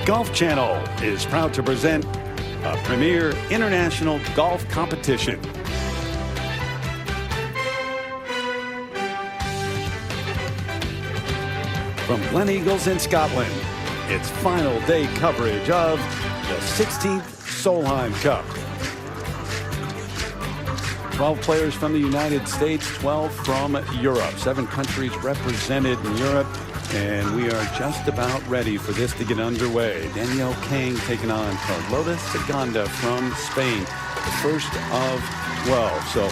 Golf Channel is proud to present a premier international golf competition. From Gleneagles in Scotland, it's final day coverage of the 16th Solheim Cup. 12 players from the United States, 12 from Europe. 7 countries represented in Europe. And we are just about ready for this to get underway. Danielle Kang taking on Carlota Segunda from Spain. The first of 12. So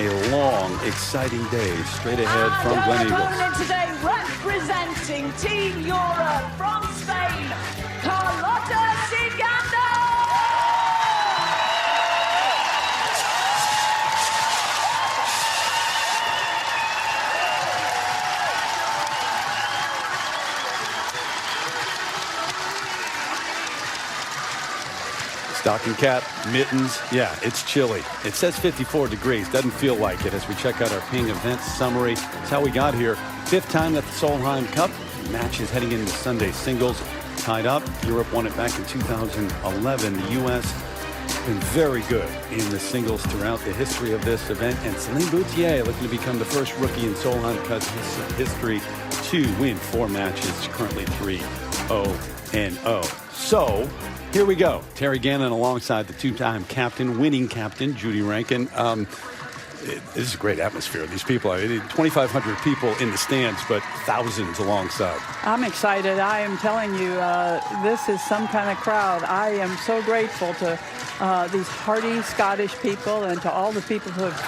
a long, exciting day straight ahead from Gleneagles. Opponent today representing Team Europe from Spain, Carlota Segunda. Stocking cap, mittens. Yeah, it's chilly. It says 54 degrees. Doesn't feel like it as we check out our Ping event summary. That's how we got here. 5th time at the Solheim Cup. Matches heading into Sunday singles. Tied up. Europe won it back in 2011. The U.S. been very good in the singles throughout the history of this event. And Celine Boutier looking to become the first rookie in Solheim Cup history to win 4 matches. Currently 3-0-0. So here we go. Terry Gannon alongside the 2-time captain, winning captain, Judy Rankin. This is a great atmosphere. These people, 2,500 people in the stands, but thousands alongside. I'm excited. I am telling you, this is some kind of crowd. I am so grateful to these hardy Scottish people and to all the people who have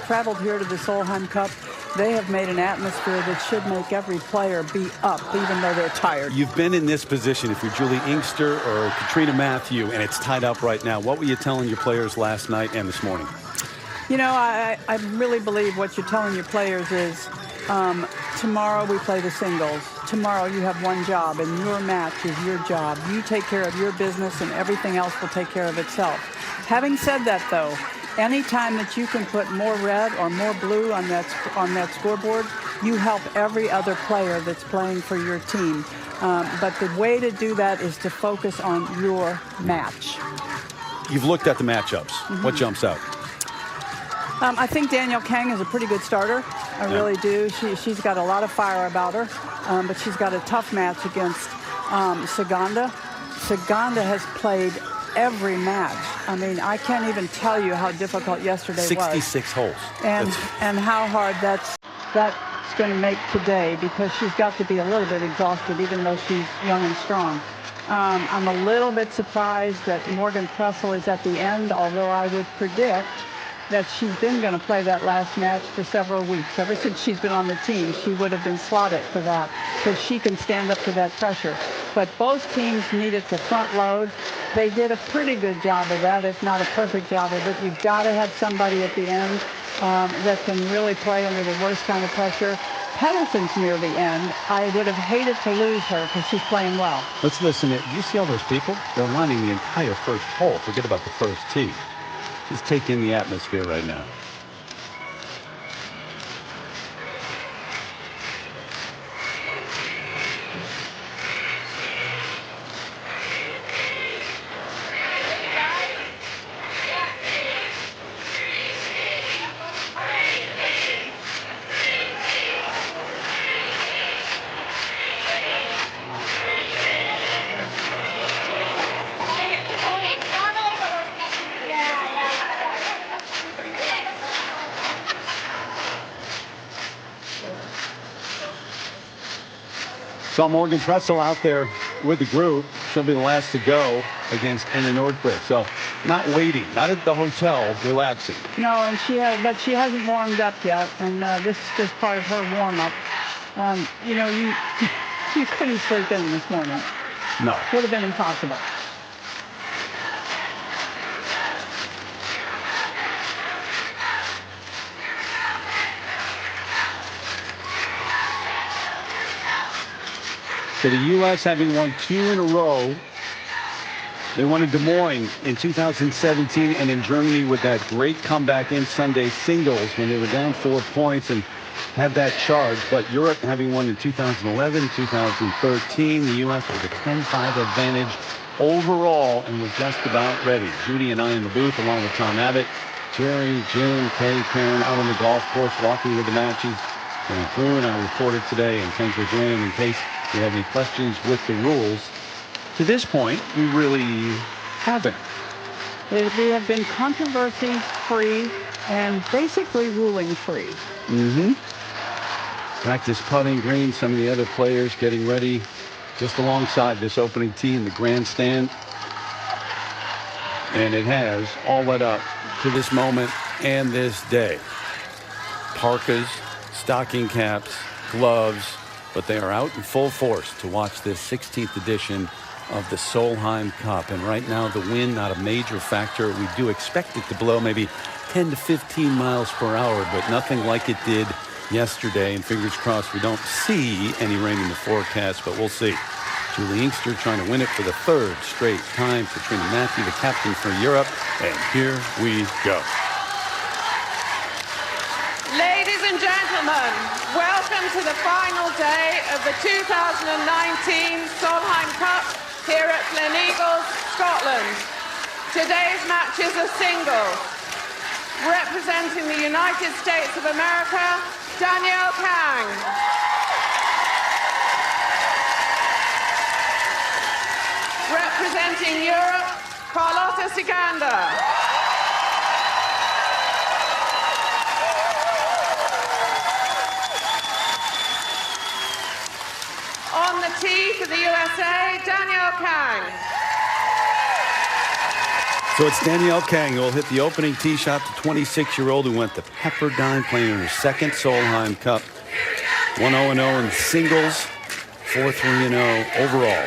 traveled here to the Solheim Cup. They have made an atmosphere that should make every player be up, even though they're tired. You've been in this position, if you're Julie Inkster or Katrina Matthew, and it's tied up right now. What were you telling your players last night and this morning? You know, I really believe what you're telling your players is tomorrow we play the singles. Tomorrow you have one job, and your match is your job. You take care of your business, and everything else will take care of itself. Having said that, though, anytime that you can put more red or more blue on that scoreboard, you help every other player that's playing for your team. But the way to do that is to focus on your match. You've looked at the matchups. What jumps out? I think Danielle Kang is a pretty good starter. I really do. She's got a lot of fire about her, but she's got a tough match against Segunda. Segunda has played every match. I mean, I can't even tell you how difficult yesterday was. 66 holes. And how hard that's going to make today, because she's got to be a little bit exhausted, even though she's young and strong. I'm a little bit surprised that Morgan Pressel is at the end, although I would predict that she's been going to play that last match for several weeks. Ever since she's been on the team, she would have been slotted for that, because she can stand up to that pressure. But both teams needed to front load. They did a pretty good job of that, if not a perfect job of it. You've got to have somebody at the end that can really play under the worst kind of pressure. Pedersen's near the end. I would have hated to lose her because she's playing well. Let's listen. Do you see all those people? They're lining the entire first hole. Forget about the first tee. Just take in the atmosphere right now. Saw Morgan Pressel out there with the group. She'll be the last to go against Anna Nordquist. So not waiting, not at the hotel, relaxing. No, and she hasn't warmed up yet, and this is just part of her warm-up. You know, you couldn't sleep in this morning. No. Would have been impossible. So the U.S. having won 2 in a row. They won in Des Moines in 2017 and in Germany with that great comeback in Sunday singles when they were down 4 points. And had that charge, but Europe having won in 2011, 2013, the U.S. with a 10-5 advantage overall, and we're just about ready. Judy and I in the booth, along with Tom Abbott, Jerry, Jim, Kay, Karen, out on the golf course, walking with the matches. And Drew and I reported today, and thanks for joining in case you have any questions with the rules. To this point, we really haven't. We have been controversy-free and basically ruling-free. Practice putting green, some of the other players getting ready just alongside this opening tee in the grandstand. And it has all led up to this moment and this day. Parkas, stocking caps, gloves, but they are out in full force to watch this 16th edition of the Solheim Cup. And right now the wind not a major factor. We do expect it to blow maybe 10 to 15 miles per hour, but nothing like it did yesterday. And fingers crossed we don't see any rain in the forecast, but we'll see. Julie Inkster trying to win it for the third straight time. Katrina Matthew, the captain for Europe. And here we go. Ladies and gentlemen, welcome to the final day of the 2019 Solheim Cup here at Gleneagles, Scotland. Today's matches are singles. Representing the United States of America, Danielle Kang. Representing Europe, Carlotta Siganda. On the tee for the USA, Danielle Kang. So it's Danielle Kang who will hit the opening tee shot, the 26-year-old who went to Pepperdine, playing in her second Solheim Cup. 1-0-0 in singles, 4-3-0 overall.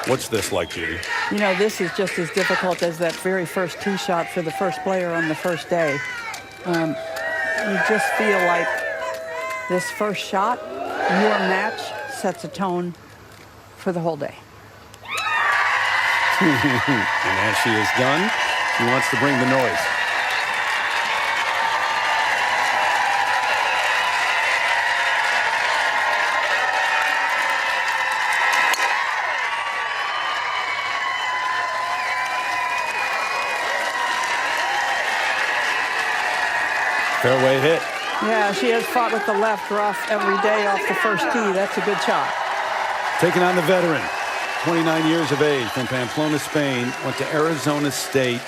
What's this like, Judy? You know, this is just as difficult as that very first tee shot for the first player on the first day. You just feel like this first shot, your match, sets a tone for the whole day. And as she is done, she wants to bring the noise. Fairway hit. Yeah, she has fought with the left rough every day off the first tee. That's a good shot. Taking on the veteran, 29 years of age, from Pamplona, Spain, went to Arizona State,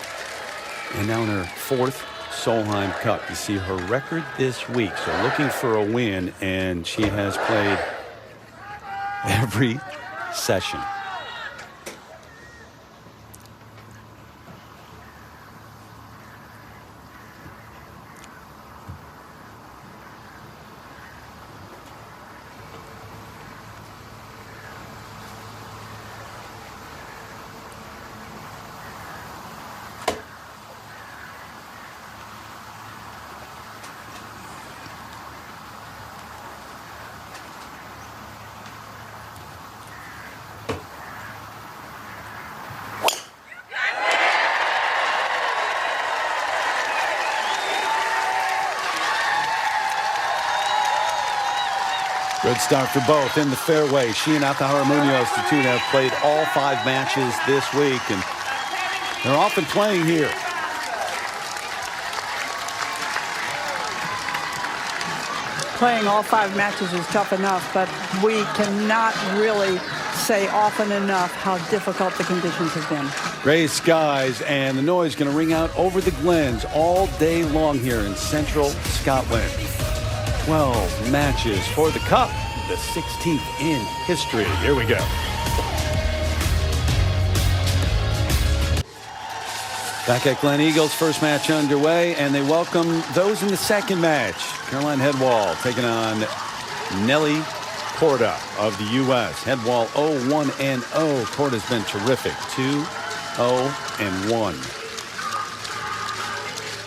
and now in her fourth Solheim Cup. You see her record this week, so looking for a win, and she has played every session. Good start for both in the fairway. She and Atahara Munoz, the two, have played all 5 matches this week, and they're often playing here. Playing all 5 matches is tough enough, but we cannot really say often enough how difficult the conditions have been. Gray skies, and the noise going to ring out over the glens all day long here in central Scotland. 12 matches for the Cup, the 16th in history. Here we go. Back at Gleneagles, first match underway, and they welcome those in the second match. Caroline Headwall taking on Nelly Korda of the U.S. Headwall 0-1-0. Korda's been terrific, 2-0-1.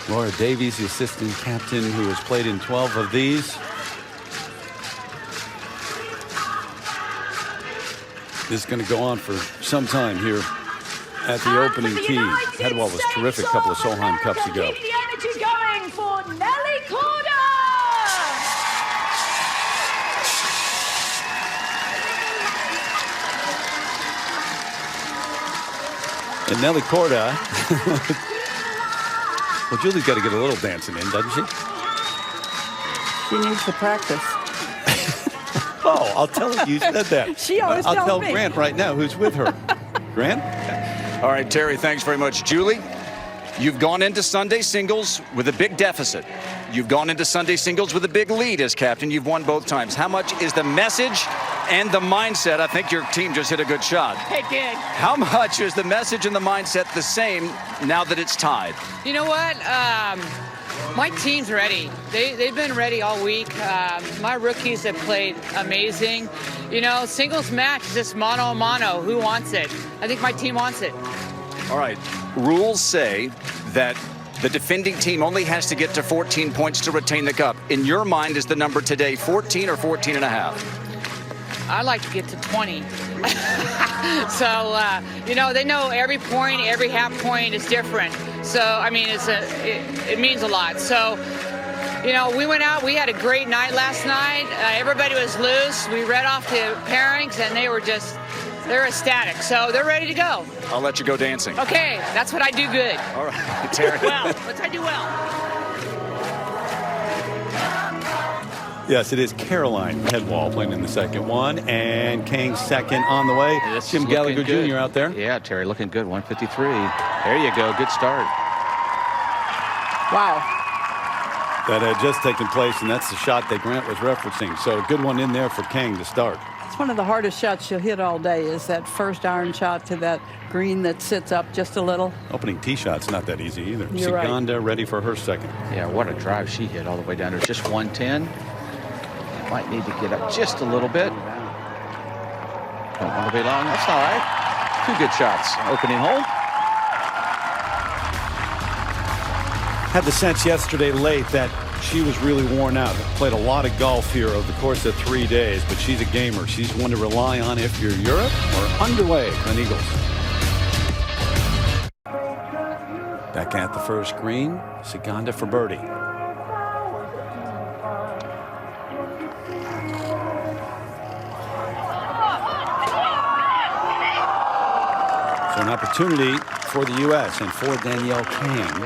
Laura Davies, the assistant captain, who has played in 12 of these. This is going to go on for some time here at the opening tee. Headwall was terrific a couple of Solheim Cups ago. Keep the energy going for Nelly And Nelly Corda. Well, Julie's got to get a little dancing in, doesn't she? She needs to practice. Oh, I'll tell her you said that. She always I'll tells tell me. Grant right now who's with her. Grant? All right, Terry, thanks very much. Julie, you've gone into Sunday singles with a big deficit. You've gone into Sunday singles with a big lead as captain. You've won both times. How much is the message and the mindset? I think your team just hit a good shot. It did. How much is the message and the mindset the same now that it's tied? You know what? My team's ready. They've been ready all week. My rookies have played amazing. You know, singles match is just mano a mano. Who wants it? I think my team wants it. All right. Rules say that the defending team only has to get to 14 points to retain the cup. In your mind, is the number today 14 or 14 and a half? I like to get to 20. So, you know, they know every point, every half point is different. So, I mean, it means a lot. So, you know, we went out. We had a great night last night. Everybody was loose. We read off the pairings, and they're ecstatic. So they're ready to go. I'll let you go dancing. Okay, that's what I do good. All right, Terry. Well, what I do well. Yes, it is Caroline Headwall playing in the second one, and Kang's second on the way. This Jim is Gallagher looking good. Jr. out there. Yeah, Terry looking good. 153. There you go. Good start. Wow. That had just taken place, and that's the shot that Grant was referencing. So a good one in there for Kang to start. It's one of the hardest shots she'll hit all day is that first iron shot to that green that sits up just a little. Opening tee shot's not that easy either. You're right. Siganda ready for her second. Yeah, what a drive she hit all the way down there. Just 110. Might need to get up just a little bit. Don't want to be long. That's all right. Two good shots. Opening hole. Had the sense yesterday late that she was really worn out. Played a lot of golf here over the course of 3 days, but she's a gamer. She's one to rely on if you're Europe or underway. Gleneagles. Back at the first green. Siganda for birdie. So an opportunity for the U.S. and for Danielle Kang.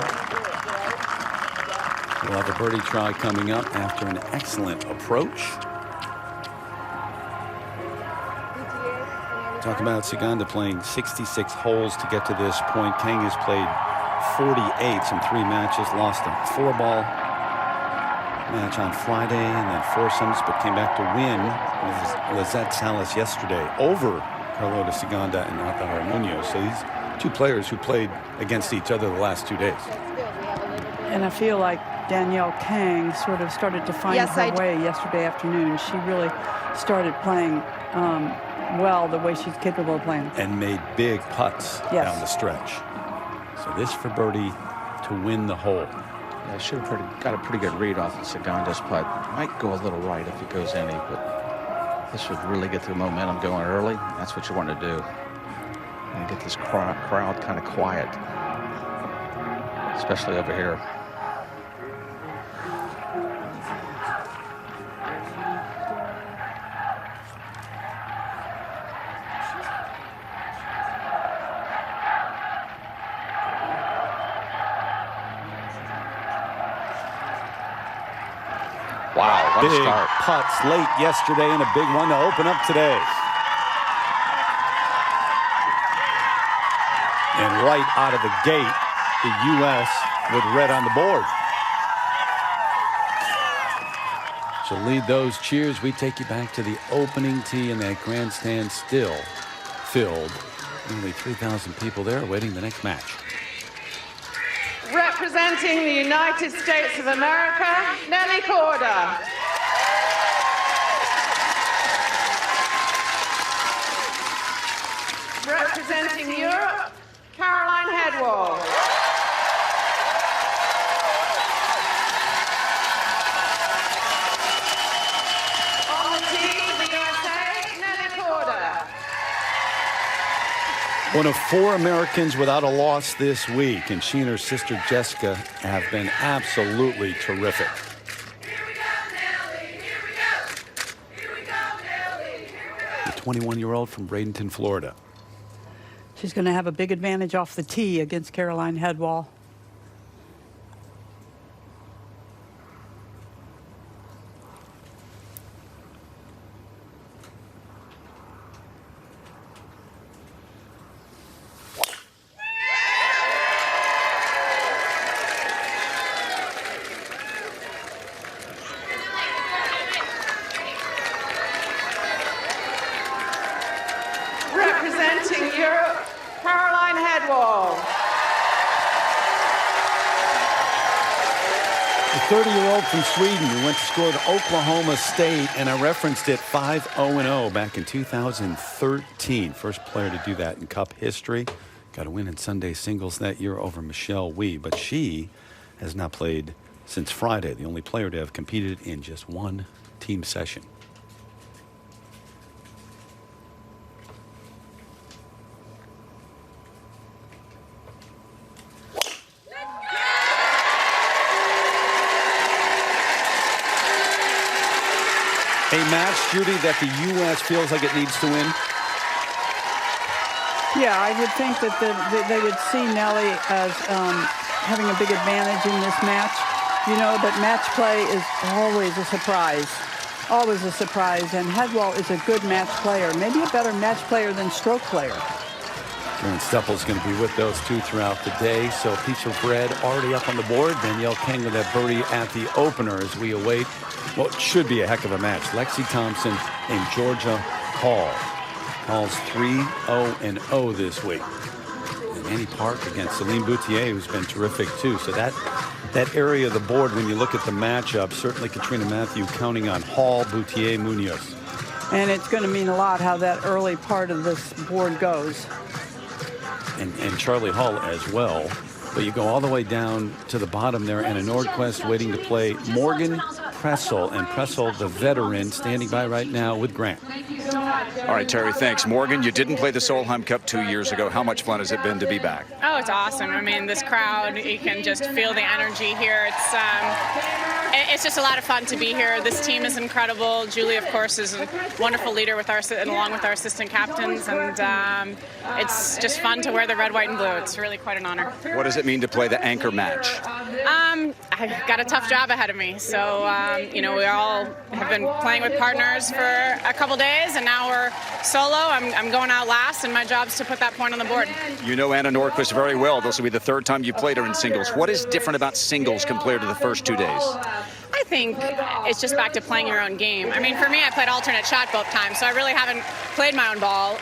We'll have a birdie try coming up after an excellent approach. Talk about Siganda playing 66 holes to get to this point. Kang has played 48s in 3 matches, lost a 4-ball match on Friday and then foursomes, but came back to win with Lizette Salas yesterday over Carlota Siganda and Atahara Munoz. So these two players who played against each other the last 2 days. And I feel like Danielle Kang sort of started to find her way yesterday afternoon. She really started playing well the way she's capable of playing. And made big putts down the stretch. So this for birdie to win the hole. Yeah, should have got a pretty good read off of Siganda's putt. Might go a little right if it goes any, but this would really get the momentum going early. That's what you want to do. And get this crowd kind of quiet, especially over here. Wow, what a Big start. putts late yesterday and a big one to open up today. And right out of the gate, the U.S. with red on the board. So lead those cheers. We take you back to the opening tee, and that grandstand still filled. Nearly 3,000 people there awaiting the next match. Representing the United States of America, Nelly Corda. Representing Europe, Caroline Headwall. On the tee, the USA, Nelly Corda. One of 4 Americans without a loss this week, and she and her sister Jessica have been absolutely terrific. The 21-year-old from Bradenton, Florida. She's going to have a big advantage off the tee against Caroline Headwall. Representing Europe, Caroline Headwall. The 30-year-old from Sweden who went to school at Oklahoma State, and I referenced it 5-0-0 back in 2013. First player to do that in Cup history. Got a win in Sunday singles that year over Michelle Wie, but she has not played since Friday, the only player to have competed in just one team session. A match, Judy, that the U.S. feels like it needs to win? Yeah, I would think that they would see Nelly as having a big advantage in this match. You know, but match play is always a surprise. Always a surprise. And Headwall is a good match player. Maybe a better match player than stroke player. Karen Steppel's going to be with those two throughout the day. So a piece of bread already up on the board. Danielle King with that birdie at the opener as we await what should be a heck of a match. Lexi Thompson and Georgia Hall. Hall's 3-0-0 this week. And Annie Park against Celine Boutier, who's been terrific too. So that area of the board, when you look at the matchup, certainly Katrina Matthew counting on Hall, Boutier, Munoz. And it's going to mean a lot how that early part of this board goes. And Charlie Hull as well. But you go all the way down to the bottom there, and a Nordquist waiting to play Morgan Pressel. And Pressel, the veteran, standing by right now with Grant. All right, Terry, thanks. Morgan, you didn't play the Solheim Cup 2 years ago. How much fun has it been to be back? Oh, it's awesome. I mean, this crowd, you can just feel the energy here. It's just a lot of fun to be here. This team is incredible. Julie, of course, is a wonderful leader with along with our assistant captains, and it's just fun to wear the red, white, and blue. It's really quite an honor. What does it mean to play the anchor match? I've got a tough job ahead of me. So, you know, we all have been playing with partners for a couple days, and now we're solo. I'm going out last, and my job's to put that point on the board. You know Anna Nordquist very well. This will be the third time you played her in singles. What is different about singles compared to the first 2 days? I think it's just back to playing your own game. I mean, for me, I played alternate shot both times, so I really haven't played my own ball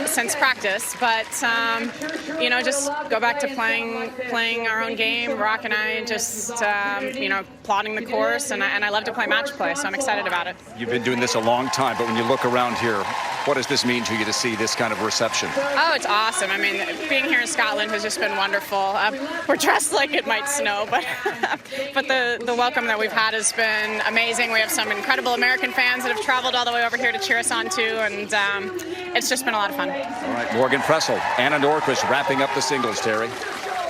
since practice. But, you know, just go back to playing our own game. Rock and I just, you know, plotting the course, and I love to play match play, so I'm excited about it. You've been doing this a long time, but when you look around here, what does this mean to you to see this kind of reception? Oh, it's awesome. I mean, being here in Scotland has just been wonderful. We're dressed like it might snow, but but the welcome that we've had has been amazing. We have some incredible American fans that have traveled all the way over here to cheer us on too, and it's just been a lot of fun. All right, Morgan Pressel, Anna Nordquist wrapping up the singles, Terry.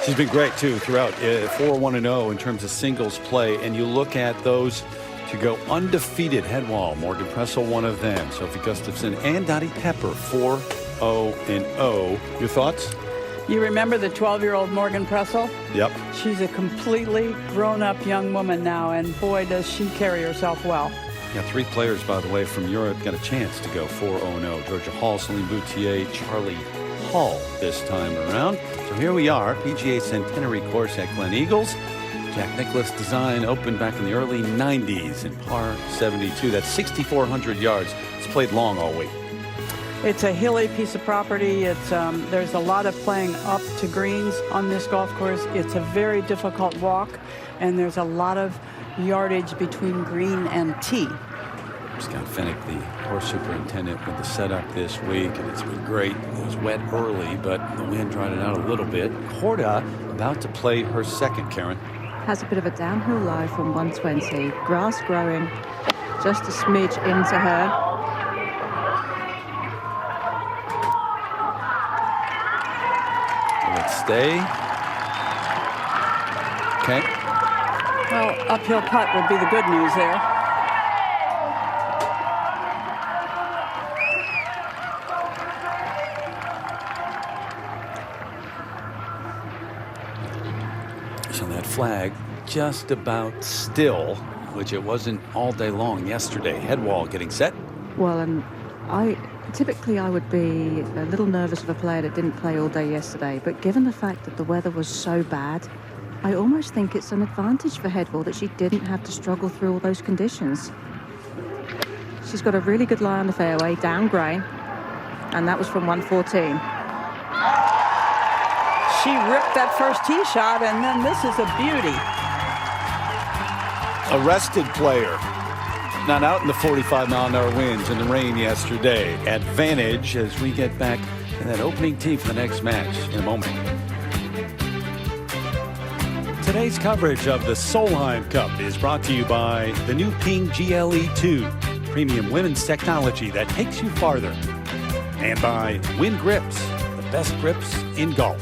She's been great too throughout, 4-1-0 in terms of singles play, and you look at those to go undefeated. Headwall, Morgan Pressel, one of them. Sophie Gustafson and Dottie Pepper, 4-0-0. Your thoughts? You remember the 12-year-old Morgan Pressel? Yep. She's a completely grown-up young woman now, and boy, does she carry herself well. Yeah, 3 players, by the way, from Europe got a chance to go 4-0-0. Georgia Hall, Celine Boutier, Charlie Hull this time around. So here we are, PGA Centenary course at Gleneagles. Jack Nicklaus design opened back in the early 90s in par 72. That's 6,400 yards. It's played long all week. It's a hilly piece of property. It's there's a lot of playing up to greens on this golf course. It's a very difficult walk, and there's a lot of yardage between green and tee. Scott Fennick, the course superintendent, with the setup this week, and it's been great. It was wet early, but the wind dried it out a little bit. Korda about to play her second, Karen. Has a bit of a downhill lie from 120. Grass growing just a smidge into her. Will it stay? Okay. Well, uphill putt would be the good news there. flag just about still, which it wasn't all day long yesterday. Head wall getting set. Well, and typically I would be a little nervous of a player that didn't play all day yesterday, but given the fact that the weather was so bad, I almost think it's an advantage for Headwall that she didn't have to struggle through all those conditions. She's got a really good lie on the fairway, down grain, and that was from 114. She ripped that first tee shot, and then this is a beauty. Arrested player. Not out in the 45-mile-an-hour winds in the rain yesterday. Advantage as we get back in that opening tee for the next match in a moment. Today's coverage of the Solheim Cup is brought to you by the new Ping GLE2, premium women's technology that takes you farther. And by Win Grips, the best grips in golf.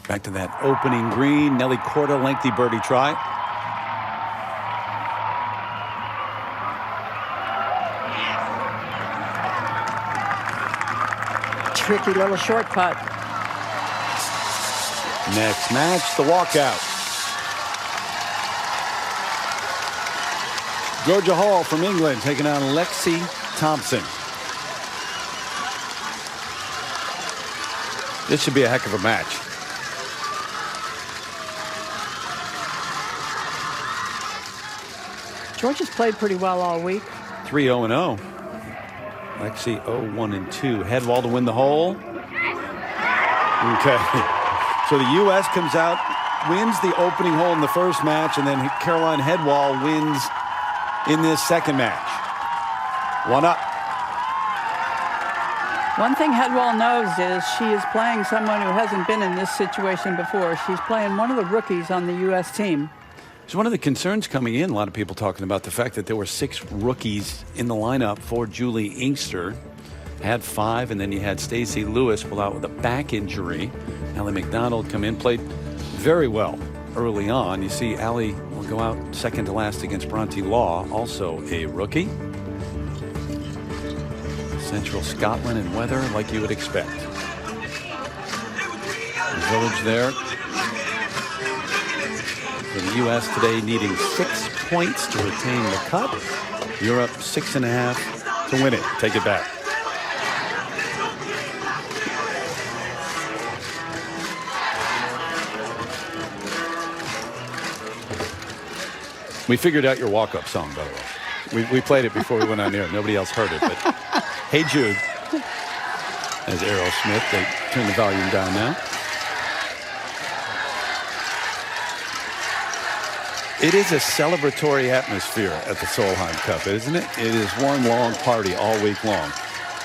Back to that opening green. Nelly Korda, lengthy birdie try. Tricky little short putt. Next match, the walkout. Georgia Hall from England taking on Lexi Thompson. This should be a heck of a match. Georgia's played pretty well all week. 3-0-0. Lexi 0-1-2. Headwall to win the hole. Okay. So the U.S. comes out, wins the opening hole in the first match, and then Caroline Headwall wins in this second match. 1-up. One thing Headwall knows is she is playing someone who hasn't been in this situation before. She's playing one of the rookies on the U.S. team. It's one of the concerns coming in. A lot of people talking about the fact that there were 6 rookies in the lineup for Julie Inkster. Had 5, and then you had Stacey Lewis pull out with a back injury. Allie McDonald come in, played very well early on. You see Allie will go out second to last against Bronte Law, also a rookie. Central Scotland and weather like you would expect. The Village there. For the U.S. today needing 6 points to retain the cup. Europe 6.5 to win it. Take it back. We figured out your walk-up song, by the way. We played it before we went on air. Nobody else heard it, but Hey Jude. As Aerosmith, they turn the volume down now. It is a celebratory atmosphere at the Solheim Cup, isn't it? It is one long party all week long.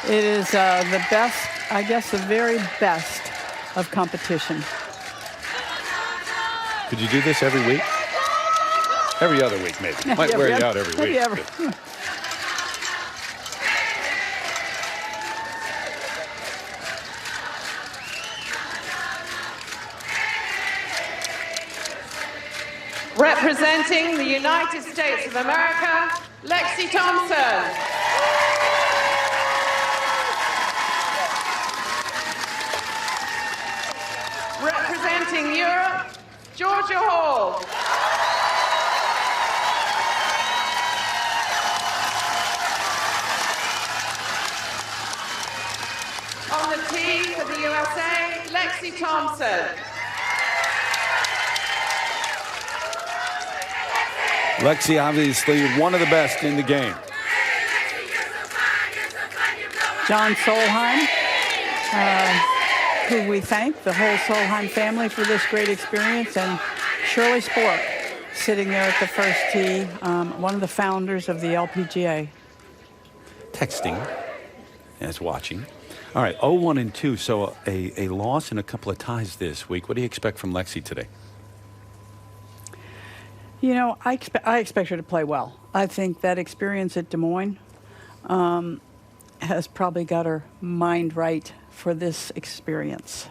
It is the best, I guess the very best of competition. Could you do this every week? Every other week, maybe. Might wear you out every week. Representing the United States of America, Lexi Thompson. Representing Europe, Georgia Hall. On the tee for the USA, Lexi Thompson. Lexi, obviously one of the best in the game. John Solheim, who we thank, the whole Solheim family, for this great experience, and Shirley Spork, sitting there at the first tee, one of the founders of the LPGA. Texting as watching. All right, 0-1-2, so a loss and a couple of ties this week. What do you expect from Lexi today? You know, I expect her to play well. I think that experience at Des Moines has probably got her mind right for this experience.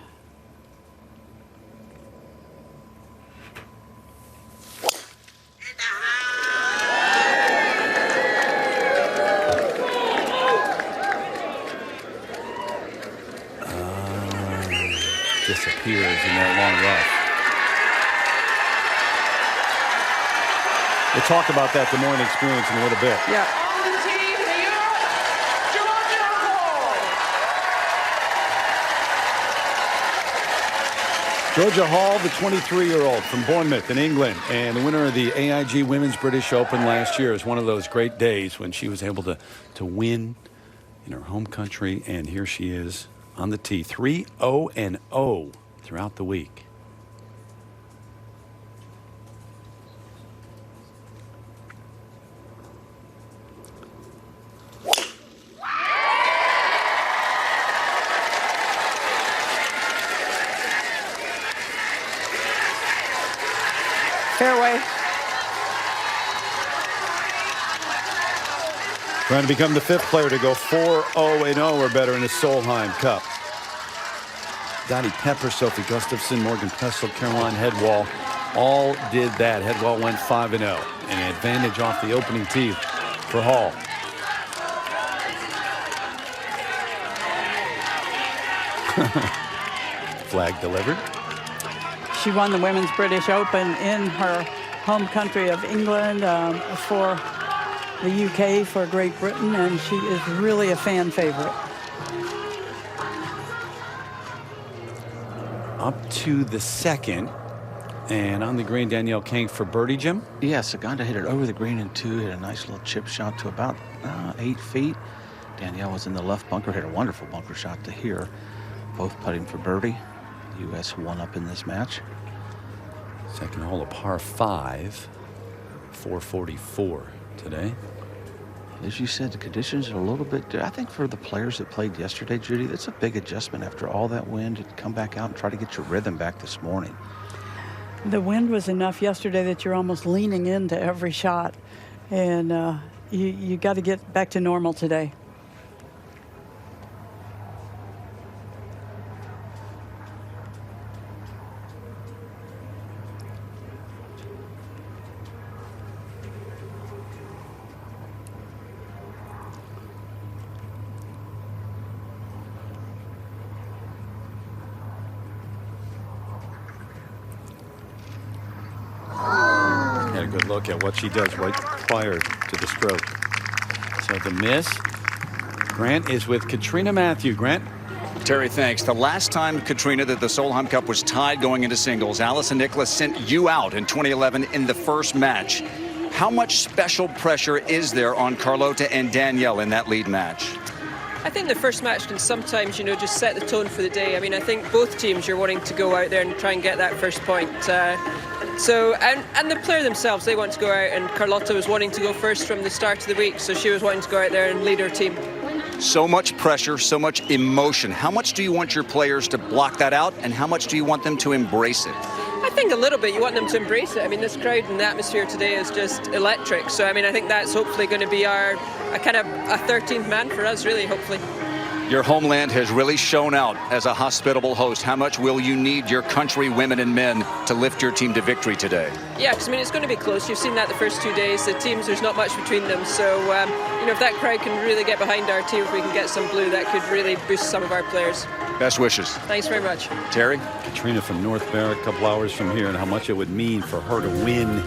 disappears in that long rough. We'll talk about that Des Moines experience in a little bit. Yeah. On the tee for Europe, Georgia Hall. Georgia Hall, the 23-year-old from Bournemouth in England, and the winner of the AIG Women's British Open last year. Is one of those great days when she was able to win in her home country, and here she is on the tee, 3-0-0 throughout the week. Fairway. Trying to become the 5th player to go 4-0-0 or better in the Solheim Cup. Dottie Pepper, Sophie Gustafson, Morgan Pessel, Caroline Headwall all did that. Headwall went 5-0. An advantage off the opening tee for Hall. Flag delivered. She won the Women's British Open in her home country of England, for the UK, for Great Britain, and she is really a fan favorite. Up to the second, and on the green, Danielle King for birdie, Jim. Yeah, Saganda hit it over the green in 2, hit a nice little chip shot to about 8 feet. Danielle was in the left bunker, hit a wonderful bunker shot to here. Both putting for birdie. The U.S. won up in this match. Second hole, a par 5, 444 today. As you said, the conditions are a little bit, I think for the players that played yesterday, Judy, that's a big adjustment after all that wind to come back out and try to get your rhythm back this morning. The wind was enough yesterday that you're almost leaning into every shot, and you got to get back to normal today. Good look at what she does right prior to the stroke. So the miss. Grant is with Katrina Matthew. Grant. Terry, thanks. The last time, Katrina, that the Solheim Cup was tied going into singles, Allison Nicholas sent you out in 2011 in the first match. How much special pressure is there on Carlota and Danielle in that lead match? I think the first match can sometimes, just set the tone for the day. I mean, I think both teams are wanting to go out there and try and get that first point. And the player themselves, they want to go out, and Carlota was wanting to go first from the start of the week, so she was wanting to go out there and lead her team. So much pressure, so much emotion. How much do you want your players to block that out, and how much do you want them to embrace it? I think a little bit. You want them to embrace it. I mean, this crowd and the atmosphere today is just electric. So, I mean, I think that's hopefully going to be a 13th man for us, really, hopefully. Your homeland has really shown out as a hospitable host. How much will you need your country, women and men, to lift your team to victory today? Yeah, because, I mean, it's going to be close. You've seen that the first 2 days. The teams, there's not much between them. So, if that crowd can really get behind our team, if we can get some blue, that could really boost some of our players. Best wishes. Thanks very much. Terry? Katrina from North Barrett, a couple hours from here, and how much it would mean for her to win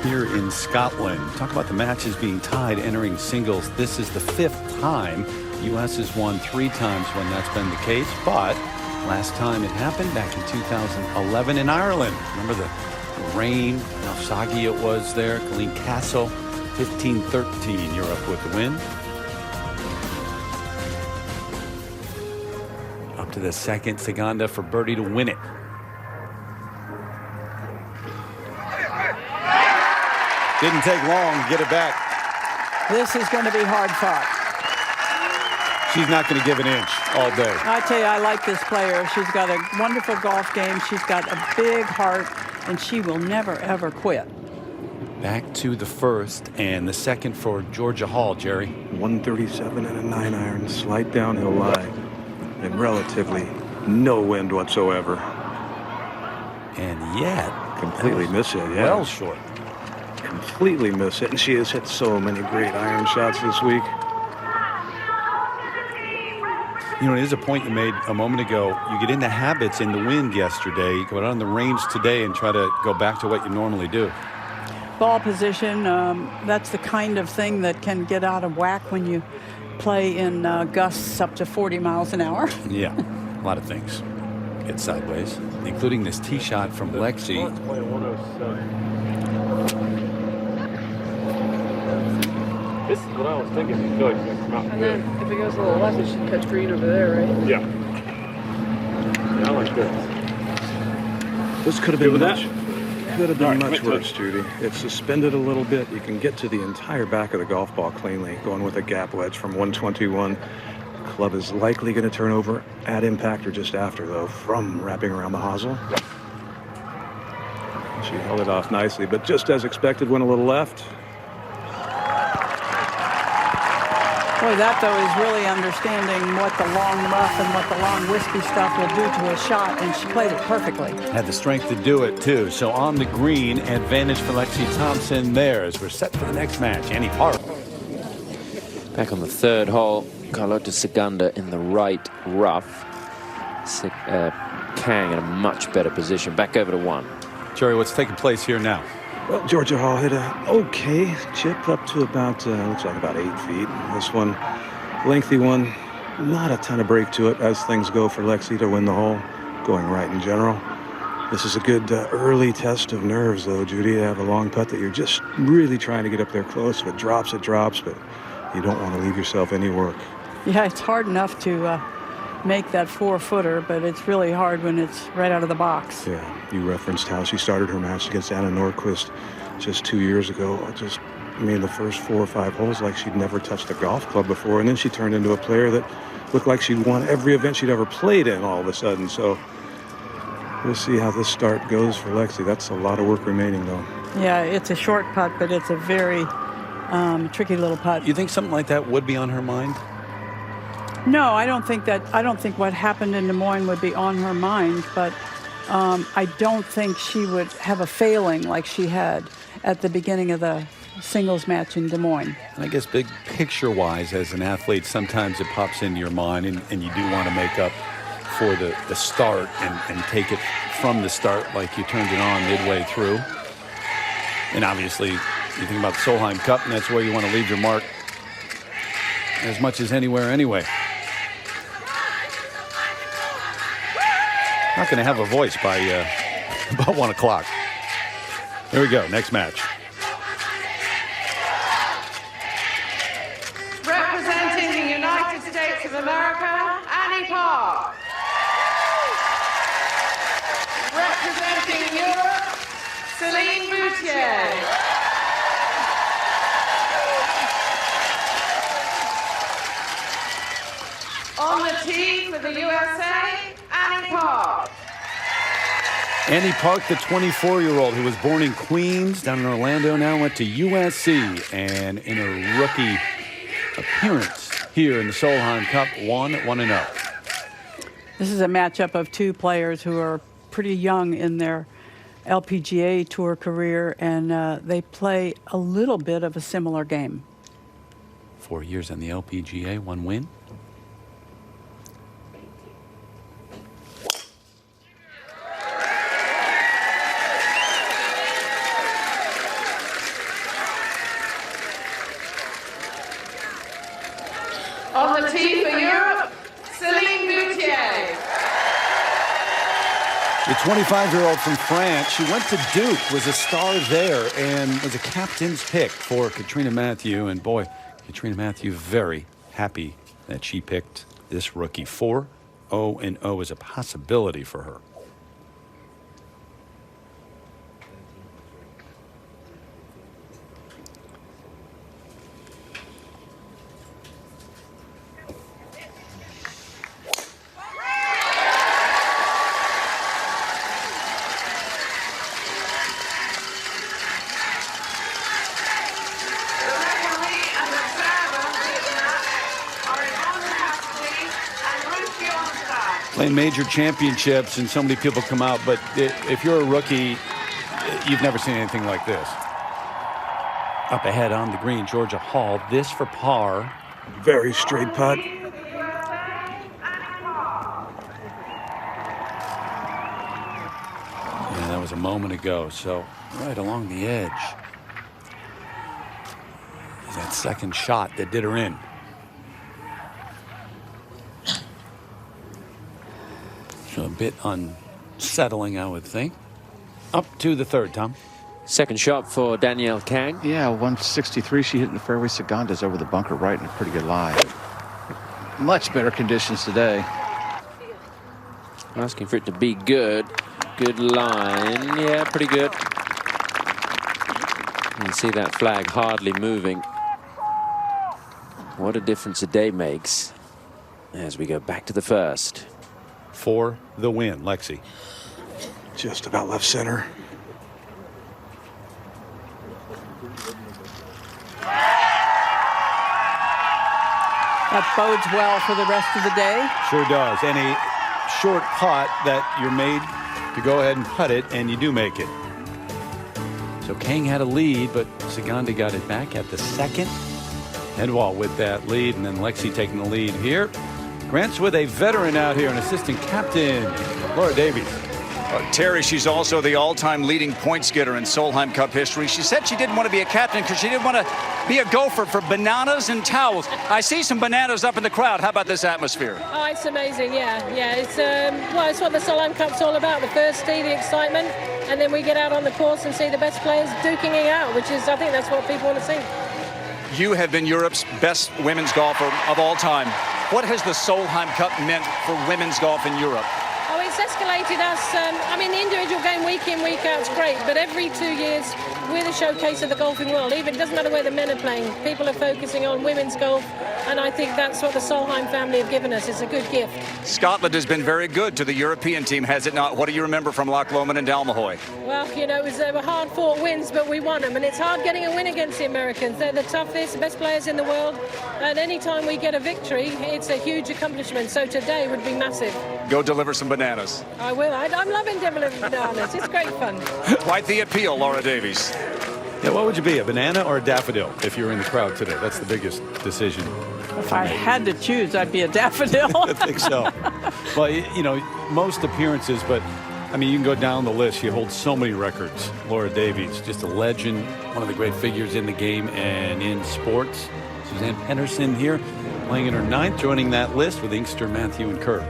here in Scotland. Talk about the matches being tied entering singles. This is the 5th time. U.S. has won 3 times when that's been the case, but last time it happened back in 2011 in Ireland. Remember the rain, how soggy it was there. Colleen Castle, 15-13, you're up with the win. Up to the second, Saganda for birdie to win it. Didn't take long to get it back. This is going to be hard fought. She's not going to give an inch all day. I tell you, I like this player. She's got a wonderful golf game. She's got a big heart, and she will never, ever quit. Back to the first and the second for Georgia Hall, Jerry. 137 and a 9-iron, slight downhill lie, and relatively no wind whatsoever. And yet, completely miss it, yeah. Well short. Completely miss it, and she has hit so many great iron shots this week. You know, it is a point you made a moment ago. You get into habits in the wind yesterday. You go out on the range today and try to go back to what you normally do. Ball position, that's the kind of thing that can get out of whack when you play in gusts up to 40 miles an hour. Yeah, a lot of things get sideways, including this tee shot from Lexi. This is what I was thinking. I feel like it's gonna come out And good. then if it goes a little left, it should catch green over there, right? Yeah. Yeah, I like this. This could have Good been with much. that? Could have been All right, much commit to worse, it. Judy. It's suspended a little bit. You can get to the entire back of the golf ball cleanly, going with a gap wedge from 121. Club is likely going to turn over at impact or just after, though, from wrapping around the hosel. She held it off nicely, but just as expected, went a little left. Boy, that, though, is really understanding what the long rough and what the long wispy stuff will do to a shot, and she played it perfectly. Had the strength to do it, too. So on the green, advantage for Lexi Thompson there as we're set for the next match. Annie Park. Back on the third hole, Carlota Segunda in the right rough. Kang in a much better position. Back over to one. Jerry, what's taking place here now? Well, Georgia Hall hit a okay chip up to about, looks like about 8 feet. This one, lengthy one, not a ton of break to it as things go for Lexi to win the hole, going right in general. This is a good early test of nerves, though, Judy. To have a long putt that you're just really trying to get up there close. If it drops, but you don't want to leave yourself any work. Yeah, it's hard enough to make that 4-footer, but it's really hard when it's right out of the box. Yeah, you referenced how she started her match against Anna Nordquist just 2 years ago. Just made the first 4 or 5 holes like she'd never touched a golf club before, and then she turned into a player that looked like she'd won every event she'd ever played in all of a sudden. So we'll see how this start goes for Lexi. That's a lot of work remaining, though. Yeah, it's a short putt, but it's a very tricky little putt. You think something like that would be on her mind? No, I don't think what happened in Des Moines would be on her mind, but I don't think she would have a failing like she had at the beginning of the singles match in Des Moines. I guess big picture-wise, as an athlete, sometimes it pops into your mind, and you do want to make up for the start and take it from the start like you turned it on midway through. And obviously, you think about the Solheim Cup, and that's where you want to leave your mark as much as anywhere anyway. Not going to have a voice by about 1 o'clock. Here we go, next match. Representing the United States of America, Annie Park. Representing Europe, Celine Boutier. On the tee for the USA, Annie Park. Annie Park, the 24-year-old who was born in Queens, down in Orlando, now went to USC, and in a rookie appearance here in the Solheim Cup, 1-0. This is a matchup of two players who are pretty young in their LPGA Tour career, and they play a little bit of a similar game. 4 years on the LPGA, 1 win. On the tee for Europe, Celine Boutier. The 25-year-old from France, she went to Duke, was a star there, and was a captain's pick for Katrina Matthew. And boy, Katrina Matthew very happy that she picked this rookie. 4-0-0 is a possibility for her. Playing major championships and so many people come out, but if you're a rookie, you've never seen anything like this. Up ahead on the green, Georgia Hall, this for par. Very straight putt. moment ago. So right along the edge. That second shot that did her in. So a bit unsettling, I would think. Up to the third, Tom. Second shot for Danielle Kang. Yeah, 163. She hit in the fairway. Seganda's over the bunker right in a pretty good lie. Much better conditions today. Asking for it to be good. Good line. Yeah, pretty good. You can see that flag hardly moving. What a difference a day makes as we go back to the first. For the win, Lexi. Just about left center. That bodes well for the rest of the day. Sure does. Any short putt that you're made to go ahead and putt it, and you do make it. So Kang had a lead, but Saganda got it back at the second. Edwall with that lead, and then Lexi taking the lead here. Grant's with a veteran out here, an assistant captain, Laura Davies. Terry, she's also the all-time leading points getter in Solheim Cup history. She said she didn't want to be a captain because she didn't want to be a gopher for bananas and towels. I see some bananas up in the crowd. How about this atmosphere? Oh, it's amazing, yeah. It's well, it's what the Solheim Cup's all about, the first tee, the excitement, and then we get out on the course and see the best players duking it out, which is, I think that's what people want to see. You have been Europe's best women's golfer of all time. What has the Solheim Cup meant for women's golf in Europe? Oh, it's escalated us. I mean, the individual game week in, week out is great, but every 2 years we're the showcase of the golfing world. Even it doesn't matter where the men are playing. People are focusing on women's golf, and I think that's what the Solheim family have given us. It's a good gift. Scotland has been very good to the European team, has it not? What do you remember from Loch Lomond and Dalmahoy? Well, you know, they were hard-fought wins, but we won them, and it's hard getting a win against the Americans. They're the toughest, the best players in the world, and any time we get a victory, it's a huge accomplishment. So today would be massive. Go deliver some bananas. I will. I'm loving delivering bananas. It's great fun. Quite the appeal, Laura Davies. Yeah, what would you be, a banana or a daffodil if you were in the crowd today? That's the biggest decision. If I had to choose, I'd be a daffodil. I think so. Well, you know, most appearances, but I mean, you can go down the list. She holds so many records. Laura Davies, just a legend, one of the great figures in the game and in sports. Suzanne Henderson here, playing in her 9th, joining that list with Inkster, Matthew, and Kerr.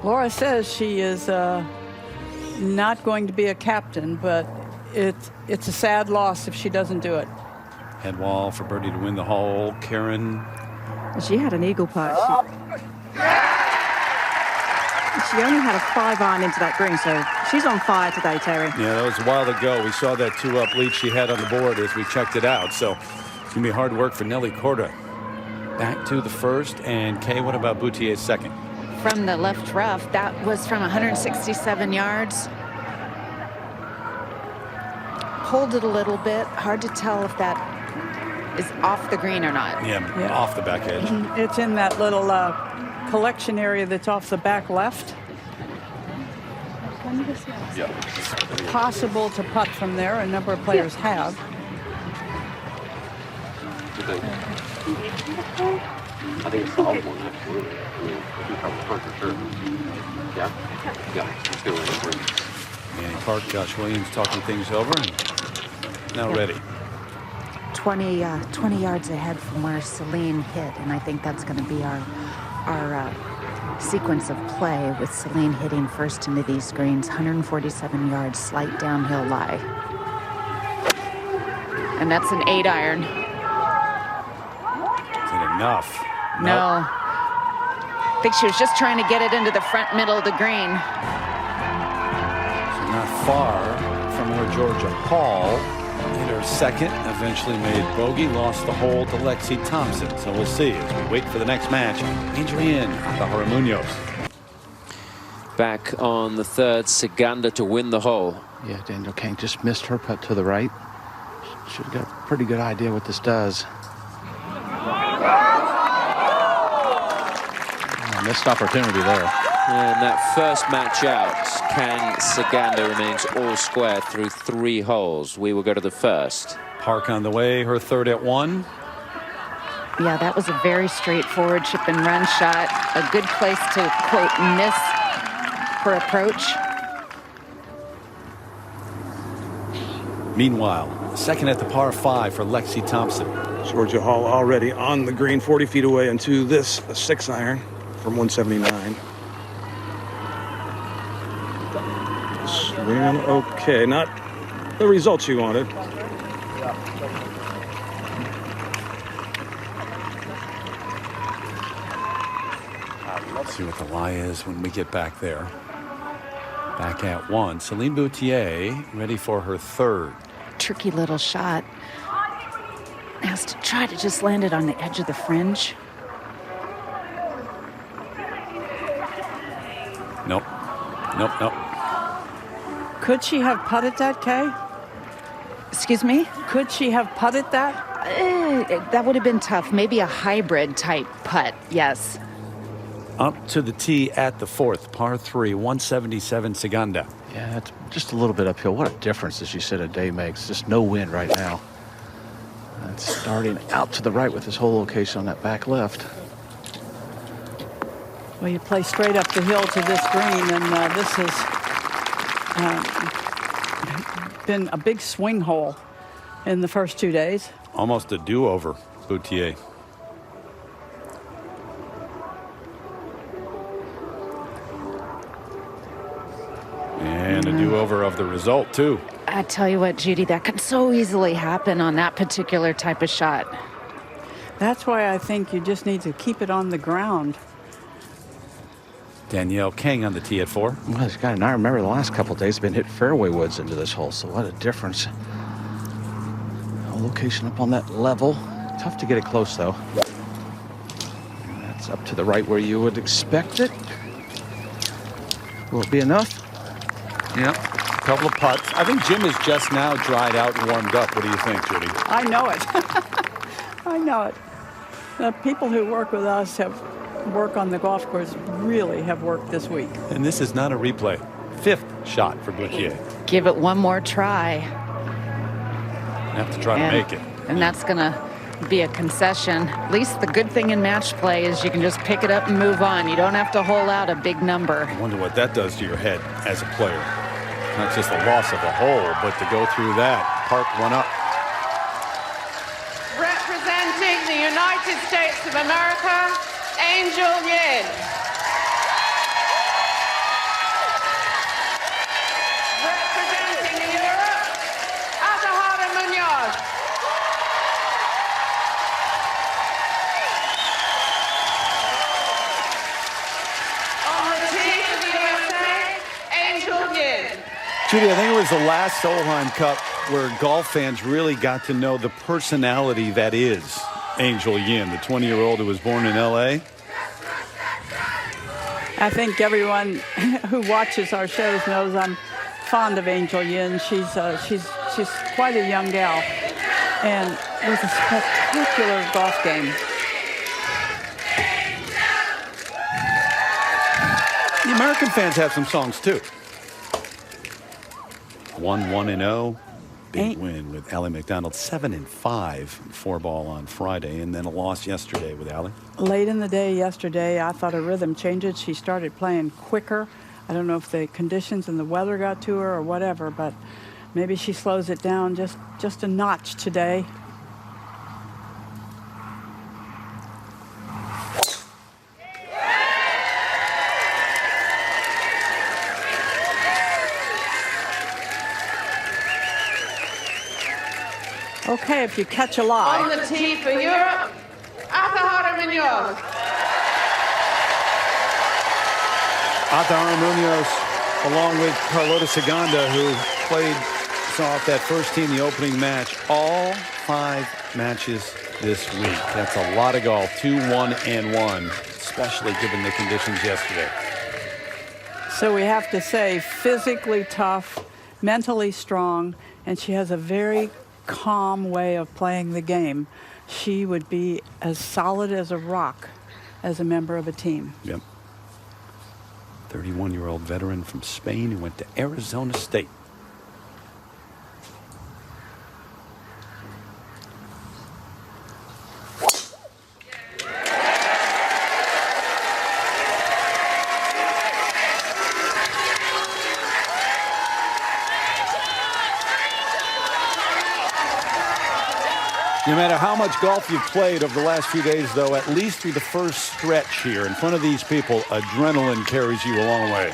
Laura says she is not going to be a captain, but it's a sad loss if she doesn't do it. Head wall for birdie to win the hole. Karen. She had an eagle putt. She only had a 5-iron into that green, so she's on fire today, Terry. Yeah, that was a while ago. We saw that 2-up lead she had on the board as we checked it out. So it's going to be hard work for Nelly Corda. Back to the first. And Kay, what about Boutier's second? From the left rough, that was from 167 yards. Pulled it a little bit. Hard to tell if that is off the green or not. Yeah, off the back edge. It's in that little collection area that's off the back left. Yeah. It's possible to putt from there. A number of players have. I think it's the old one, actually. I mean, I think I was for sure. Yeah? Yeah, let's go in. Manny Park, Josh Williams talking things over. And now ready. 20 yards ahead from where Celine hit, and I think that's going to be our sequence of play with Celine hitting first into these greens. 147 yards, slight downhill lie. And that's an 8-iron. Is it enough? No. I think she was just trying to get it into the front middle of the green. So not far from where Georgia Hall hit her second, eventually made bogey, lost the hole to Lexi Thompson. So we'll see as we wait for the next match. Adrienne Alejandra Munoz. Back on the third, Saganda to win the hole. Yeah, Danielle Kang just missed her putt to the right. Should have got a pretty good idea what this does. Missed opportunity there. And that first match out, Kang Saganda remains all square through 3 holes. We will go to the first. Park on the way, her third at 1. Yeah, that was a very straightforward chip and run shot. A good place to, quote, miss her approach. Meanwhile, second at the par 5 for Lexi Thompson. Georgia Hall already on the green, 40 feet away into this 6-iron from 179. Swing, okay, not the results you wanted. Let's see what the lie is when we get back there. Back at 1. Celine Boutier ready for her third. Tricky little shot. Has to try to just land it on the edge of the fringe. Nope. Nope, nope. Could she have putted that, Kay? Excuse me? Could she have putted that? That would have been tough. Maybe a hybrid type putt, yes. Up to the tee at the 4th, par 3, 177 Saganda. Yeah, it's just a little bit uphill. What a difference, as you said, a day makes. Just no wind right now. And starting out to the right with this whole location on that back left. Well, you play straight up the hill to this green, and this has been a big swing hole in the first 2 days. Almost a do-over, Boutier. And a do-over of the result, too. I tell you what, Judy, that could so easily happen on that particular type of shot. That's why I think you just need to keep it on the ground. Danielle Kang on the tee at 4. Well, this guy, and I remember the last couple of days been hit fairway woods into this hole, so what a difference. A location up on that level. Tough to get it close, though. And that's up to the right where you would expect it. Will it be enough? Yep. A couple of putts. I think Jim is just now dried out and warmed up. What do you think, Judy? I know it. I know it. The people who work with us work on the golf course really have worked this week. And this is not a replay. 5th shot for Boutier. Give it one more try. Have to try to make it. And that's going to be a concession. At least the good thing in match play is you can just pick it up and move on. You don't have to hole out a big number. I wonder what that does to your head as a player. Not just the loss of a hole, but to go through that. Park one up. Representing the United States of America, Angel Yin. Representing Europe, Atahara Munoz. On the tee for the USA, Angel Yin. Judy, I think it was the last Solheim Cup where golf fans really got to know the personality that is Angel Yin, the 20-year-old who was born in L.A. I think everyone who watches our shows knows I'm fond of Angel Yin. She's quite a young gal and with a spectacular golf game. The American fans have some songs too. 1-1-0. Big win with Allie McDonald. 7-5 4-ball on Friday, and then a loss yesterday with Allie. Late in the day yesterday, I thought her rhythm changed. She started playing quicker. I don't know if the conditions and the weather got to her or whatever, but maybe she slows it down just a notch today. Okay, if you catch a lie. On the tee for Europe, Atahara Munoz. Atahara Munoz, along with Carlota Saganda, who saw off that first tee in the opening match. All 5 matches this week. That's a lot of golf. 2-1-1, especially given the conditions yesterday. So we have to say physically tough, mentally strong, and she has a very calm way of playing the game. She would be as solid as a rock as a member of a team. Yep. 31-year-old veteran from Spain who went to Arizona State. matter how much golf you've played over the last few days, though, at least through the first stretch here in front of these people, adrenaline carries you a long way.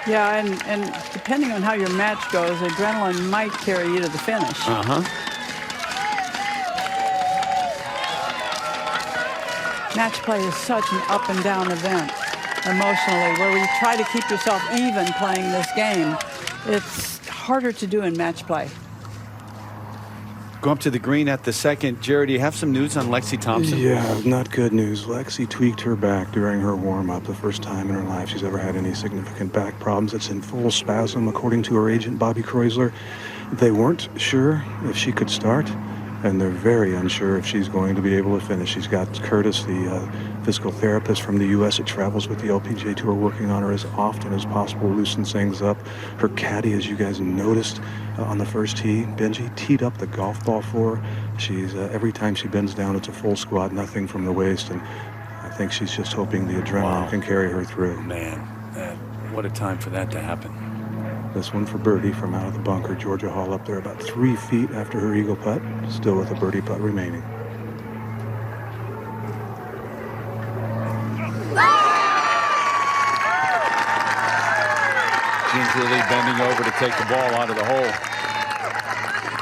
Yeah, and depending on how your match goes, adrenaline might carry you to the finish. Match play is such an up and down event emotionally, where you try to keep yourself even playing this game. It's harder to do in match play. Go up to the green at the second. Jared, do you have some news on Lexi Thompson? Yeah, not good news. Lexi tweaked her back during her warm-up, the first time in her life she's ever had any significant back problems. It's in full spasm, according to her agent, Bobby Kreuzler. They weren't sure if she could start, and they're very unsure if she's going to be able to finish. She's got Curtis, the physical therapist from the U.S. that travels with the LPGA Tour, working on her as often as possible, loosens things up. Her caddy, as you guys noticed on the first tee, Benji teed up the golf ball for her. She's every time she bends down, it's a full squat, nothing from the waist, and I think she's just hoping the adrenaline can carry her through. Man, what a time for that to happen. This one for birdie from out of the bunker. Georgia Hall up there about 3 feet after her eagle putt, still with a birdie putt remaining. Gingerly bending over to take the ball out of the hole.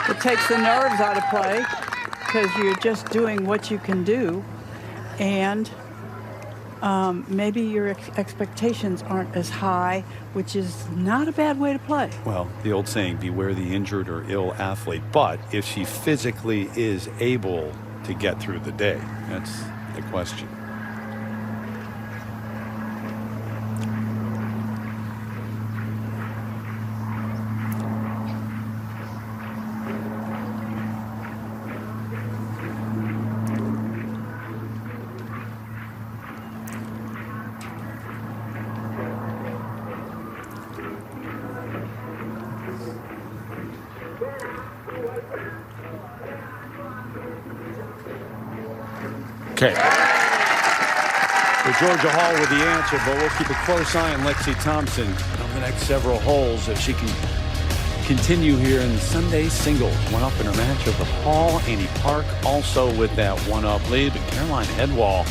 It takes the nerves out of play because you're just doing what you can do, and maybe your expectations aren't as high, which is not a bad way to play. Well, the old saying, beware the injured or ill athlete. But if she physically is able to get through the day, that's the question. Okay. So Georgia Hall with the answer, but we'll keep a close eye on Lexi Thompson over the next several holes if she can continue here in Sunday singles. One up in her match over Hall. Annie Park also with that one-up lead, but Caroline Headwall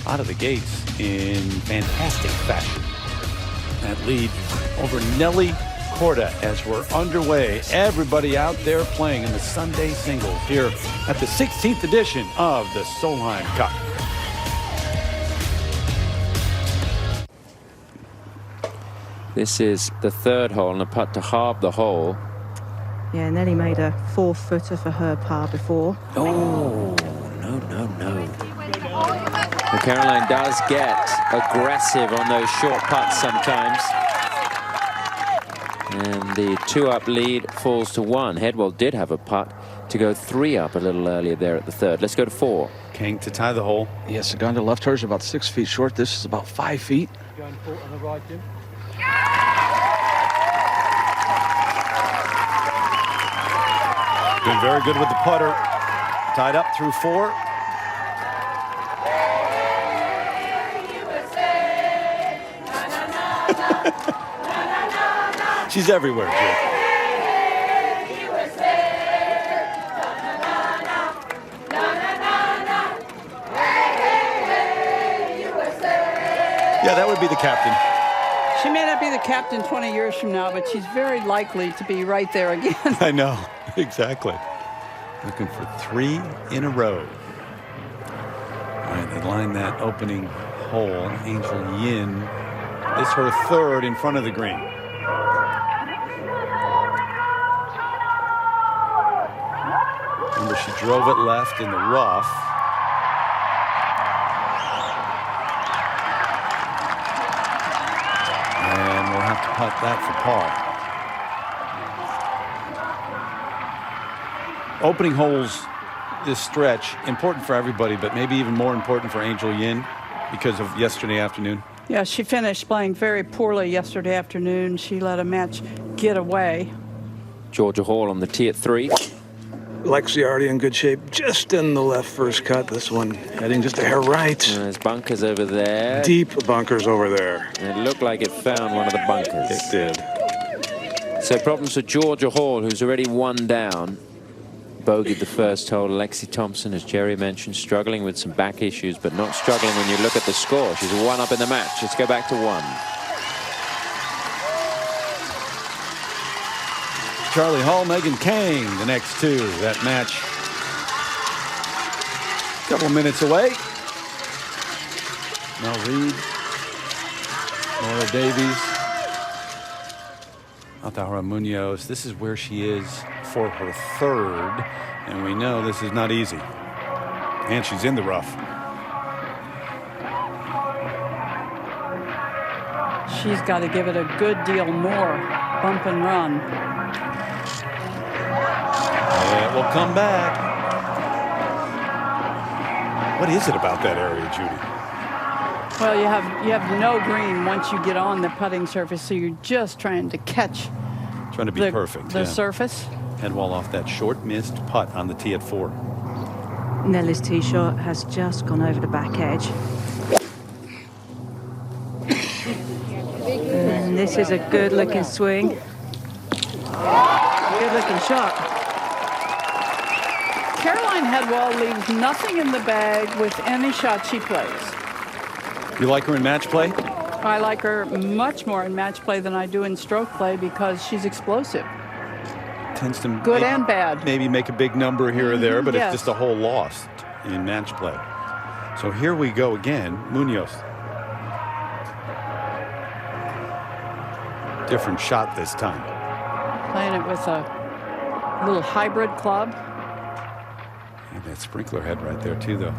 out of the gates in fantastic fashion. That lead over Nelly Corda as we're underway. Everybody out there playing in the Sunday singles here at the 16th edition of the Solheim Cup. This is the third hole and a putt to halve the hole. Yeah, Nelly made a 4-footer for her par before. Oh, no. Well, Caroline does get aggressive on those short putts sometimes. And the 2-up lead falls to 1. Headwell did have a putt to go 3 up a little earlier there at the third. Let's go to 4. King to tie the hole. Yes, Saganda left hers about 6 feet short. This is about 5 feet. Going full on the right, Jim. Been very good with the putter. Tied up through 4. She's everywhere, Jim. Yeah, that would be the captain. She may not be the captain 20 years from now, but she's very likely to be right there again. I know, exactly. Looking for 3 in a row. All right, they line that opening hole. Angel Yin is her 3rd in front of the green. Remember, she drove it left in the rough. And we'll have to putt that for par. Opening holes this stretch, important for everybody, but maybe even more important for Angel Yin because of yesterday afternoon. Yeah, she finished playing very poorly yesterday afternoon. She let a match get away. Georgia Hall on the tee at 3. Lexi already in good shape, just in the left first cut. This one heading just a hair right. There's bunkers over there. Deep bunkers over there. It looked like it found one of the bunkers. It did. So problems for Georgia Hall, who's already 1 down. bogeyed the first hole. Lexi Thompson, as Jerry mentioned, struggling with some back issues, but not struggling when you look at the score. She's 1 up in the match. Let's go back to 1. Charlie Hall, Megan Kang, the next two. That match a couple of minutes away. Mel Reed, Laura Davies, Altahara Munoz. This is where she is for her third, and we know this is not easy. And she's in the rough. She's got to give it a good deal more bump and run. It will come back. What is it about that area, Judy? Well, you have no green once you get on the putting surface, so you're just trying to catch. Trying to be perfect. The surface. Headwall off that short missed putt on the tee at 4. Nelly's tee shot has just gone over the back edge. And this is a good-looking swing. Good-looking shot. Caroline Headwall leaves nothing in the bag with any shot she plays. You like her in match play? I like her much more in match play than I do in stroke play because she's explosive. Tends to good and bad. Maybe make a big number here or there, but yes. It's just a whole loss in match play. So here we go again. Munoz. Different shot this time. Playing it with a little hybrid club. And that sprinkler head right there too, though.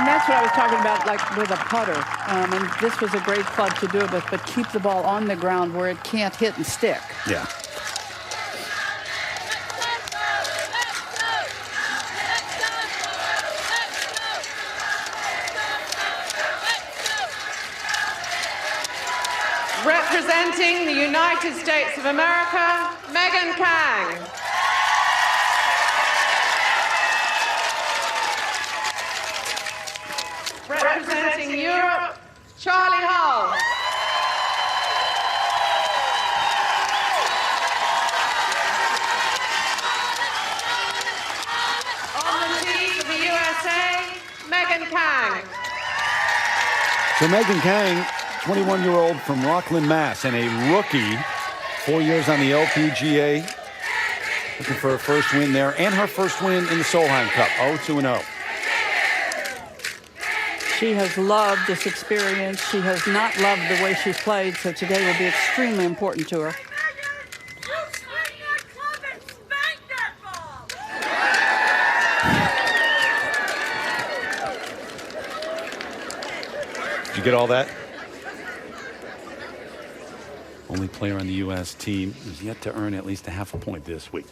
That's what I was talking about, like with a putter. And this was a great club to do it with, but keep the ball on the ground where it can't hit and stick. Yeah. Representing the United States of America, Megan Kang. Representing Europe, Charlie Hull. On the tee for the USA, Megan Kang. So Megan Kang, 21-year-old from Rockland, Mass, and a rookie, 4 years on the LPGA, looking for her first win there, and her first win in the Solheim Cup, 0-2-0. She has loved this experience. She has not loved the way she's played, so today will be extremely important to her. Did you get all that? Only player on the U.S. team who's yet to earn at least a half a point this week.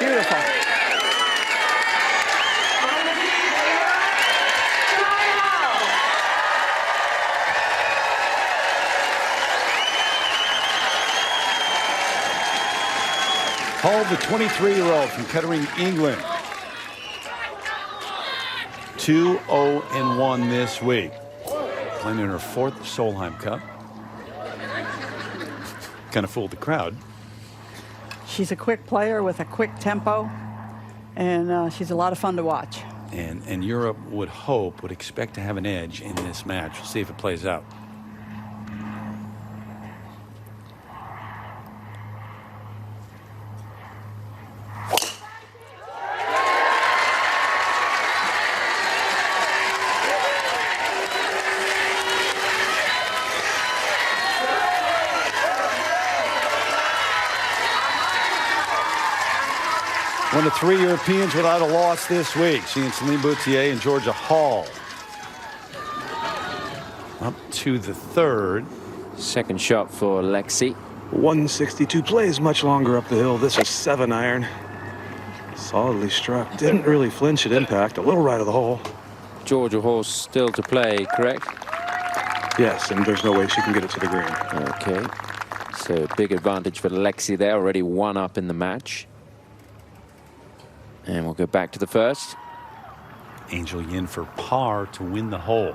Beautiful. Hall, the 23-year-old from Kettering, England. 2-0-1 this week. Playing in her 4th Solheim Cup. Kind of fooled the crowd. She's a quick player with a quick tempo, and she's a lot of fun to watch. And Europe would expect to have an edge in this match. We'll see if it plays out. One of 3 Europeans without a loss this week. She and Celine Boutier and Georgia Hall. Up to the 3rd. Second shot for Lexi. 162 plays much longer up the hill. This is 7-iron. Solidly struck. Didn't really flinch at impact. A little right of the hole. Georgia Hall still to play, correct? Yes, and there's no way she can get it to the green. Okay. So big advantage for Lexi there, already 1 up in the match. And we'll go back to the first. Angel Yin for par to win the hole.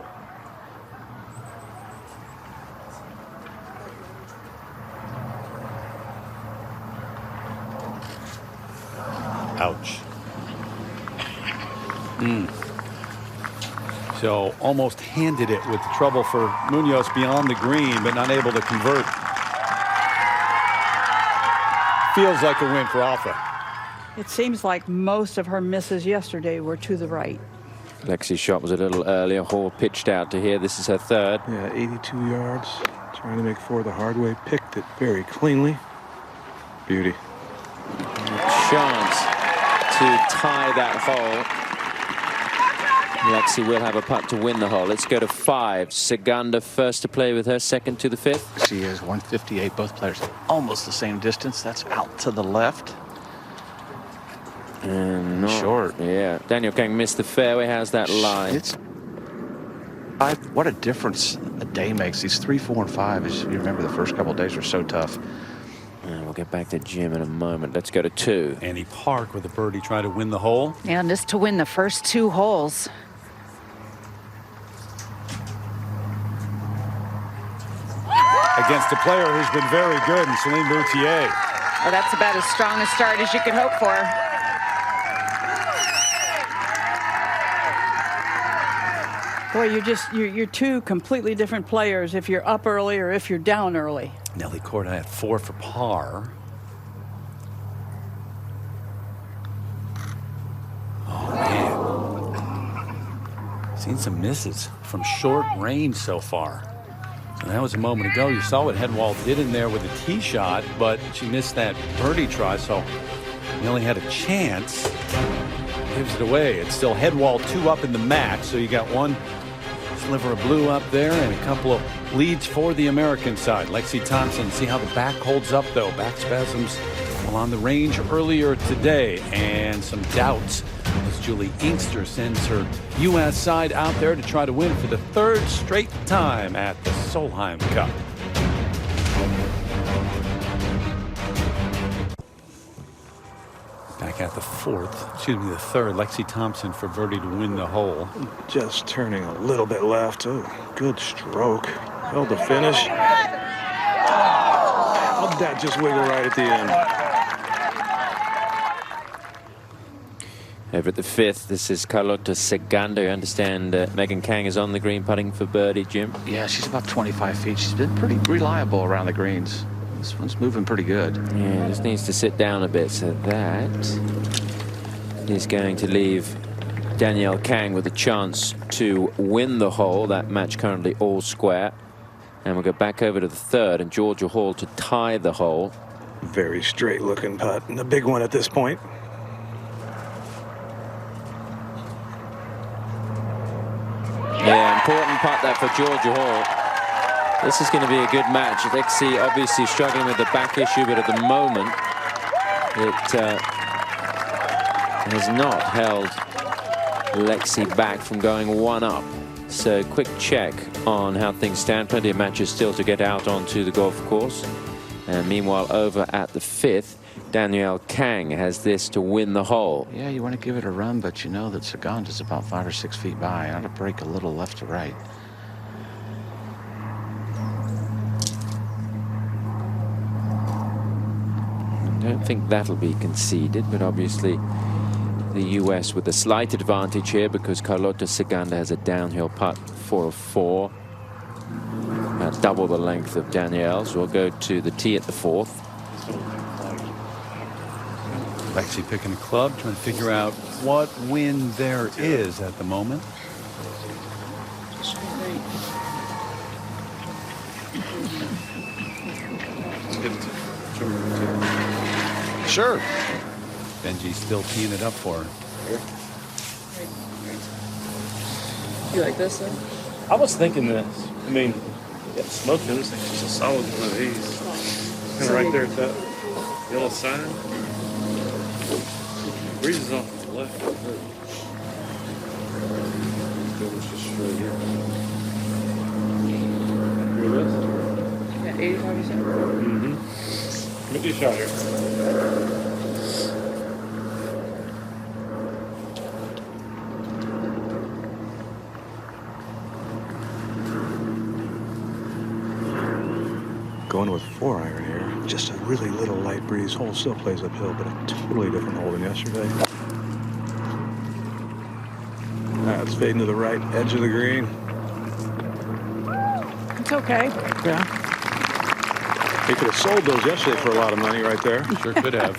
Ouch. So almost handed it with the trouble for Munoz beyond the green, but not able to convert. Feels like a win for Alpha. It seems like most of her misses yesterday were to the right. Lexi's shot was a little earlier. Hall pitched out to here. This is her third. Yeah, 82 yards. Trying to make 4 the hard way. Picked it very cleanly. Beauty. Chance to tie that hole. Lexi will have a putt to win the hole. Let's go to 5. Saganda first to play with her, second to the 5th. She is 158. Both players almost the same distance. That's out to the left. And not short. Yeah. Daniel Kang missed the fairway. How's that lie? What a difference a day makes. These 3, 4, and 5, as you remember, the first couple of days were so tough. And we'll get back to Jim in a moment. Let's go to 2. Annie Park with a birdie try to win the hole. And just to win the first 2 holes. Against a player who's been very good in Celine Boutier. Well, that's about as strong a start as you could hope for. Boy, you're 2 completely different players if you're up early or if you're down early. Nelly Corda at 4 for par. Oh, man. Seen some misses from short range so far. And that was a moment ago. You saw what Headwall did in there with a tee shot, but she missed that birdie try, so Nelly had a chance. Gives it away. It's still Headwall 2 up in the match, so you got 1 sliver of blue up there and a couple of leads for the American side. Lexi Thompson, see how the back holds up, though. Back spasms while on the range earlier today, and some doubts as Julie Inkster sends her U.S. side out there to try to win for the 3rd straight time at the Solheim Cup. Back at the 3rd, Lexi Thompson for birdie to win the hole. Just turning a little bit left. Oh, good stroke. Held the finish. How'd that just wiggle right at the end? Over at the 5th, this is Carlota Saganda. I understand Megan Kang is on the green putting for birdie, Jim. Yeah, she's about 25 feet. She's been pretty reliable around the greens. This one's moving pretty good. Yeah, just needs to sit down a bit. So that is going to leave Danielle Kang with a chance to win the hole. That match currently all square. And we'll go back over to the 3rd and Georgia Hall to tie the hole. Very straight looking putt and a big one at this point. Yeah, important putt that for Georgia Hall. This is going to be a good match. Lexi obviously struggling with the back issue, but at the moment it has not held Lexi back from going 1 up. So quick check on how things stand. Plenty of matches still to get out onto the golf course. And meanwhile, over at the 5th, Danielle Kang has this to win the hole. Yeah, you want to give it a run, but you know that Saganda's about 5 or 6 feet by. I ought to break a little left to right. I don't think that'll be conceded, but obviously the U.S. with a slight advantage here because Carlota Saganda has a downhill putt for a 4. About double the length of Danielle's. We'll go to the tee at the 4th. Lexi picking a club, trying to figure out what wind there is at the moment. Sure. Benji's still teeing it up for her. You like this, though? I was thinking this. I mean, yeah, smoking is like just a solid one of these. Kind of right there at that yellow sign. Breezes off to the left. Your list? Yeah, 85 you said? Mm-hmm. Look at your shot here. Going with 4-iron here. Just a really little light breeze. Hole still plays uphill, but a totally different hole than yesterday. That's fading to the right edge of the green. It's okay. Yeah. He could have sold those yesterday for a lot of money right there. Sure could have.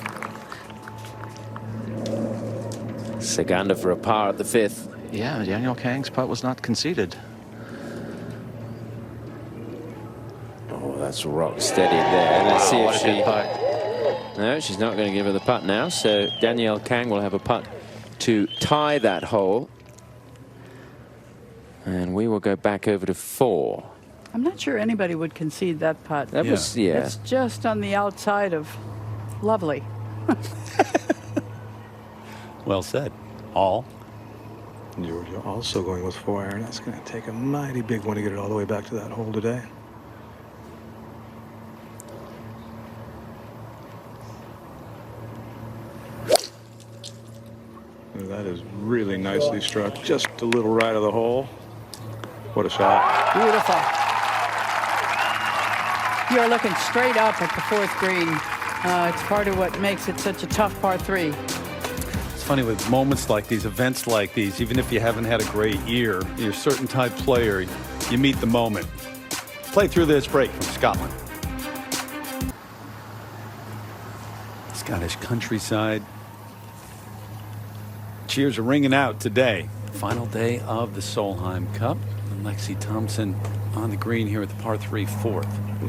Saganda for a par at the 5th. Yeah, Danielle Kang's putt was not conceded. Oh, that's rock steady there. Let's see What if a good she... putt. No, she's not going to give her the putt now. So Danielle Kang will have a putt to tie that hole. And we will go back over to 4. I'm not sure anybody would concede that putt. That was, yeah. It's just on the outside of lovely. Well said. All. Georgia also going with 4-iron. That's going to take a mighty big one to get it all the way back to that hole today. That is really nicely struck. Just a little right of the hole. What a shot. Beautiful. You're looking straight up at the 4th green. It's part of what makes it such a tough par 3. It's funny with moments like these, events like these, even if you haven't had a great year, you're a certain type player, you meet the moment. Play through this break from Scotland. Scottish countryside. Cheers are ringing out today. Final day of the Solheim Cup. And Lexi Thompson on the green here at the par 3 4th.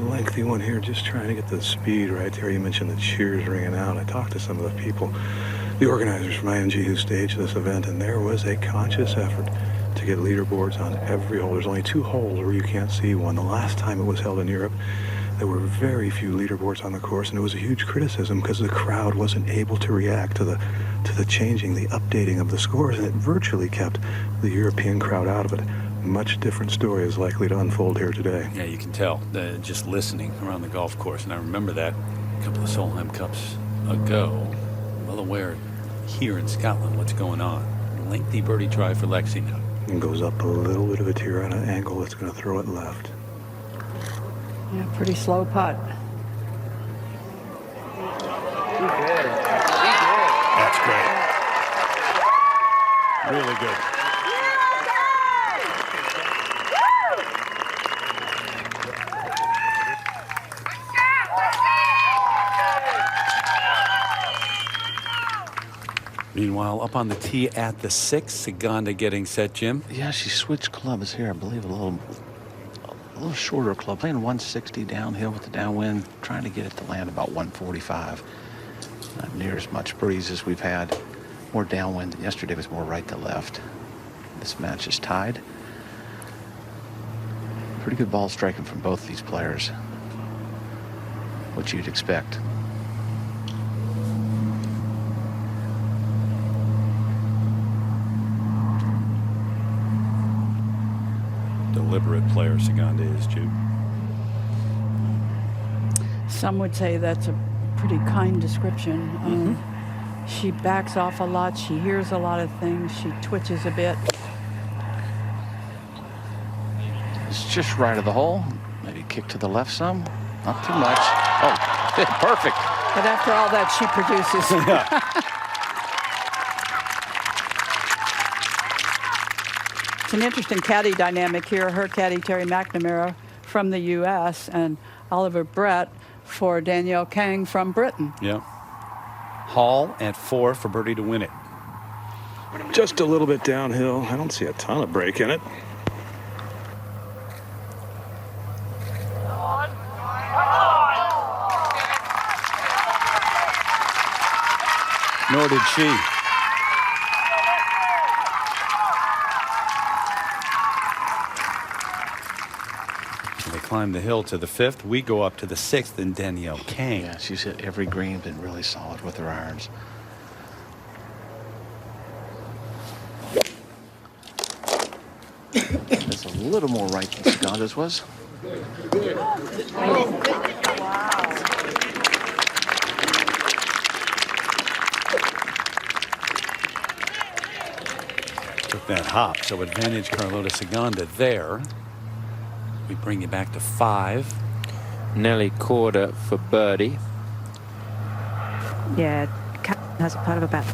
Lengthy one here, just trying to get the speed right there. You mentioned the cheers ringing out. I talked to some of the people, the organizers from ING who staged this event, and there was a conscious effort to get leaderboards on every hole. There's only 2 holes where you can't see one. The last time it was held in Europe, there were very few leaderboards on the course, and it was a huge criticism because the crowd wasn't able to react to the changing, the updating of the scores, and it virtually kept the European crowd out of it. Much different story is likely to unfold here today. Yeah, you can tell just listening around the golf course, and I remember that a couple of Solheim Cups ago. Well aware here in Scotland what's going on. Lengthy birdie try for Lexi now. And goes up a little bit of a tear on an angle that's going to throw it left. Yeah, pretty slow putt. That's great. Really good. Meanwhile, up on the tee at the 6th, Saganda getting set, Jim. Yeah, she switched clubs here, I believe, a little shorter club, playing 160 downhill with the downwind, trying to get it to land about 145. Not near as much breeze as we've had. More downwind. Yesterday was more right to left. This match is tied. Pretty good ball striking from both these players. What you'd expect. Deliberate player Saganda is, Jude. Some would say that's a pretty kind description. She backs off a lot. She hears a lot of things. She twitches a bit. It's just right of the hole. Maybe kick to the left some. Not too much. Oh, perfect. But after all that, she produces. It's an interesting caddy dynamic here. Her caddy, Terry McNamara, from the U.S., and Oliver Brett for Danielle Kang from Britain. Yeah. Hall at 4 for birdie to win it. Just a little bit downhill. I don't see a ton of break in it. Nor did she. They climb the hill to the 5th. We go up to the 6th, and Danielle Kang. Yeah, she's hit every green, been really solid with her irons. It's a little more right than Saganda's was. Took that hop, so advantage Carlota Ciganda there. We bring you back to 5. Nelly Corder for birdie. Yeah, Caroline has a putt of about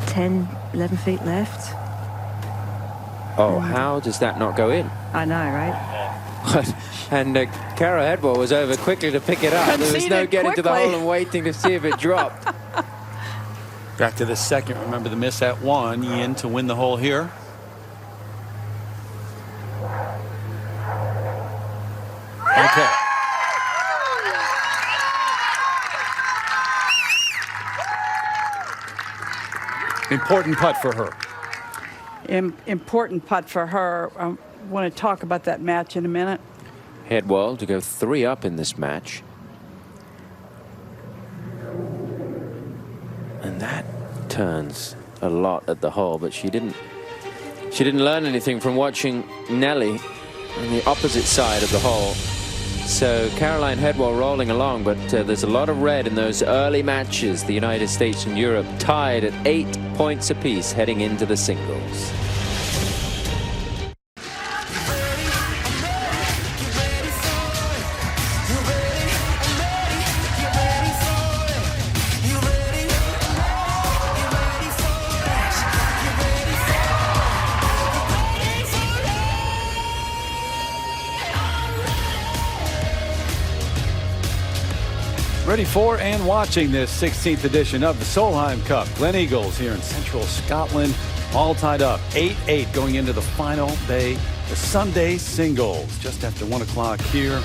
10, 11 feet left. Oh, how does that not go in? I know, right? And Cara Headwell was over quickly to pick it up. There was no getting to the hole and waiting to see if it dropped. Back to the second. Remember the miss at 1. Ian to win the hole here. Okay. Important putt for her. Important putt for her. I want to talk about that match in a minute. Headwell to go 3 up in this match. And that turns a lot at the hole, but she didn't learn anything from watching Nelly on the opposite side of the hole. So Caroline Headwell rolling along, but there's a lot of red in those early matches. The United States and Europe tied at 8 points apiece heading into the singles. Ready for and watching this 16th edition of the Solheim Cup. Gleneagles here in central Scotland, all tied up 8-8 going into the final day, the Sunday singles. Just after 1 o'clock here,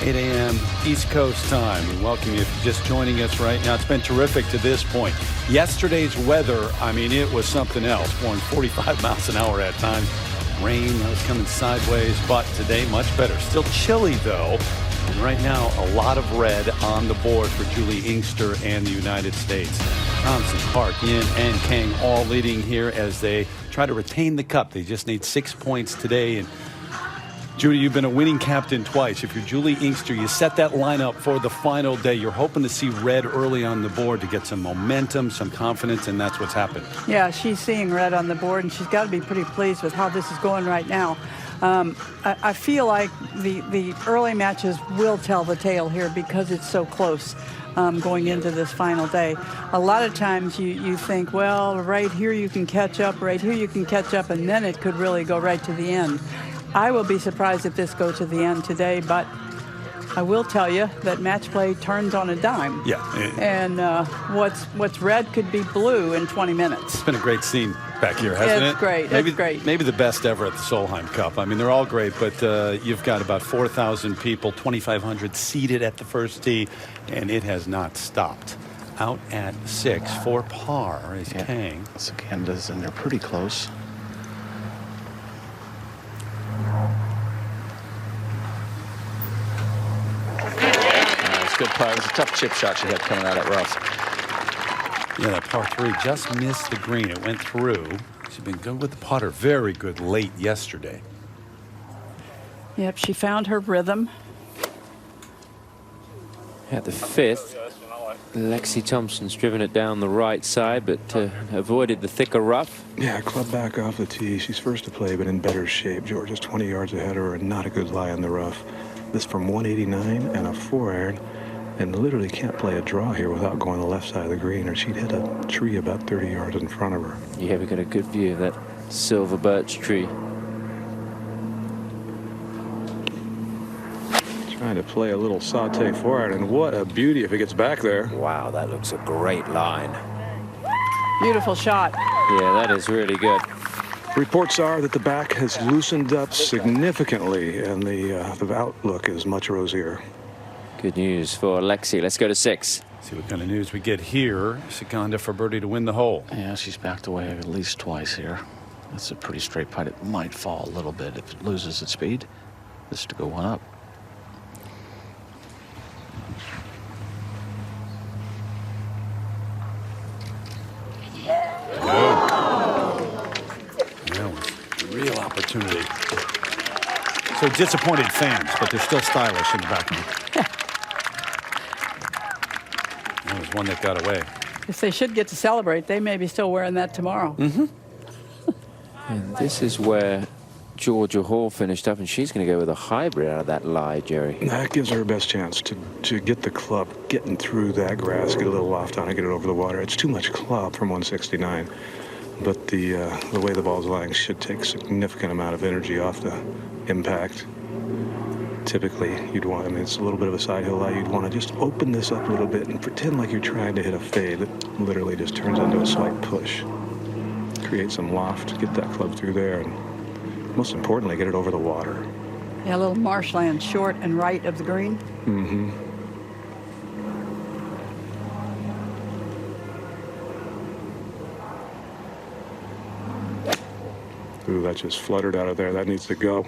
8 a.m. East Coast time. We welcome you if you're just joining us right now. It's been terrific to this point. Yesterday's weather, I mean, it was something else, blowing 45 miles an hour at times. Rain was coming sideways, but today much better. Still chilly though. And right now, a lot of red on the board for Julie Inkster and the United States. Thompson, Park, Yin, and Kang all leading here as they try to retain the cup. They just need 6 points today. And Judy, you've been a winning captain twice. If you're Julie Inkster, you set that lineup for the final day. You're hoping to see red early on the board to get some momentum, some confidence, and that's what's happened. Yeah, she's seeing red on the board, and she's got to be pretty pleased with how this is going right now. I feel like the early matches will tell the tale here because it's so close going into this final day. A lot of times you think, well, right here you can catch up, right here you can catch up, and then it could really go right to the end. I will be surprised if this goes to the end today, but I will tell you that match play turns on a dime. Yeah. And what's red could be blue in 20 minutes. It's been a great scene back here, hasn't it? It's great. Maybe, it's great. Maybe the best ever at the Solheim Cup. I mean, they're all great, but you've got about 4,000 people, 2,500 seated at the first tee, and it has not stopped. Out at 6 for par is Kang. Ciganda's and they're pretty close. Good putt. It was a tough chip shot she had coming out at rough. Yeah, that par 3 just missed the green. It went through. She's been good with the putter. Very good late yesterday. Yep, she found her rhythm. At the 5th, Lexi Thompson's driven it down the right side, but avoided the thicker rough. Yeah, club back off the tee. She's first to play, but in better shape. George is 20 yards ahead of her and not a good lie in the rough. This from 189 and a 4-iron. And literally can't play a draw here without going the left side of the green, or she'd hit a tree about 30 yards in front of her. Yeah, we got a good view of that silver birch tree. Trying to play a little saute forward, and what a beauty if it gets back there. Wow, that looks a great line. Beautiful shot. Yeah, that is really good. Reports are that the back has loosened up significantly, and the outlook is much rosier. Good news for Lexi. Let's go to 6. See what kind of news we get here. Ciganda for birdie to win the hole. Yeah, she's backed away at least twice here. That's a pretty straight putt. It might fall a little bit if it loses its speed. This is to go 1 up. That was a real opportunity. So disappointed fans, but they're still stylish in the back. There was one that got away. If they should get to celebrate, they may be still wearing that tomorrow. Mm-hmm. And this is where Georgia Hall finished up, and she's going to go with a hybrid out of that lie, Jerry. That gives her her best chance to get the club getting through that grass, get a little loft on it, get it over the water. It's too much club from 169. But the way the ball's lying should take a significant amount of energy off the impact. Typically, you'd want, I mean, it's a little bit of a side hill lie. You'd want to just open this up a little bit and pretend like you're trying to hit a fade that literally just turns into a slight push. Create some loft, get that club through there, and most importantly, get it over the water. Yeah, a little marshland short and right of the green. Mm-hmm. Ooh, that just fluttered out of there. That needs to go.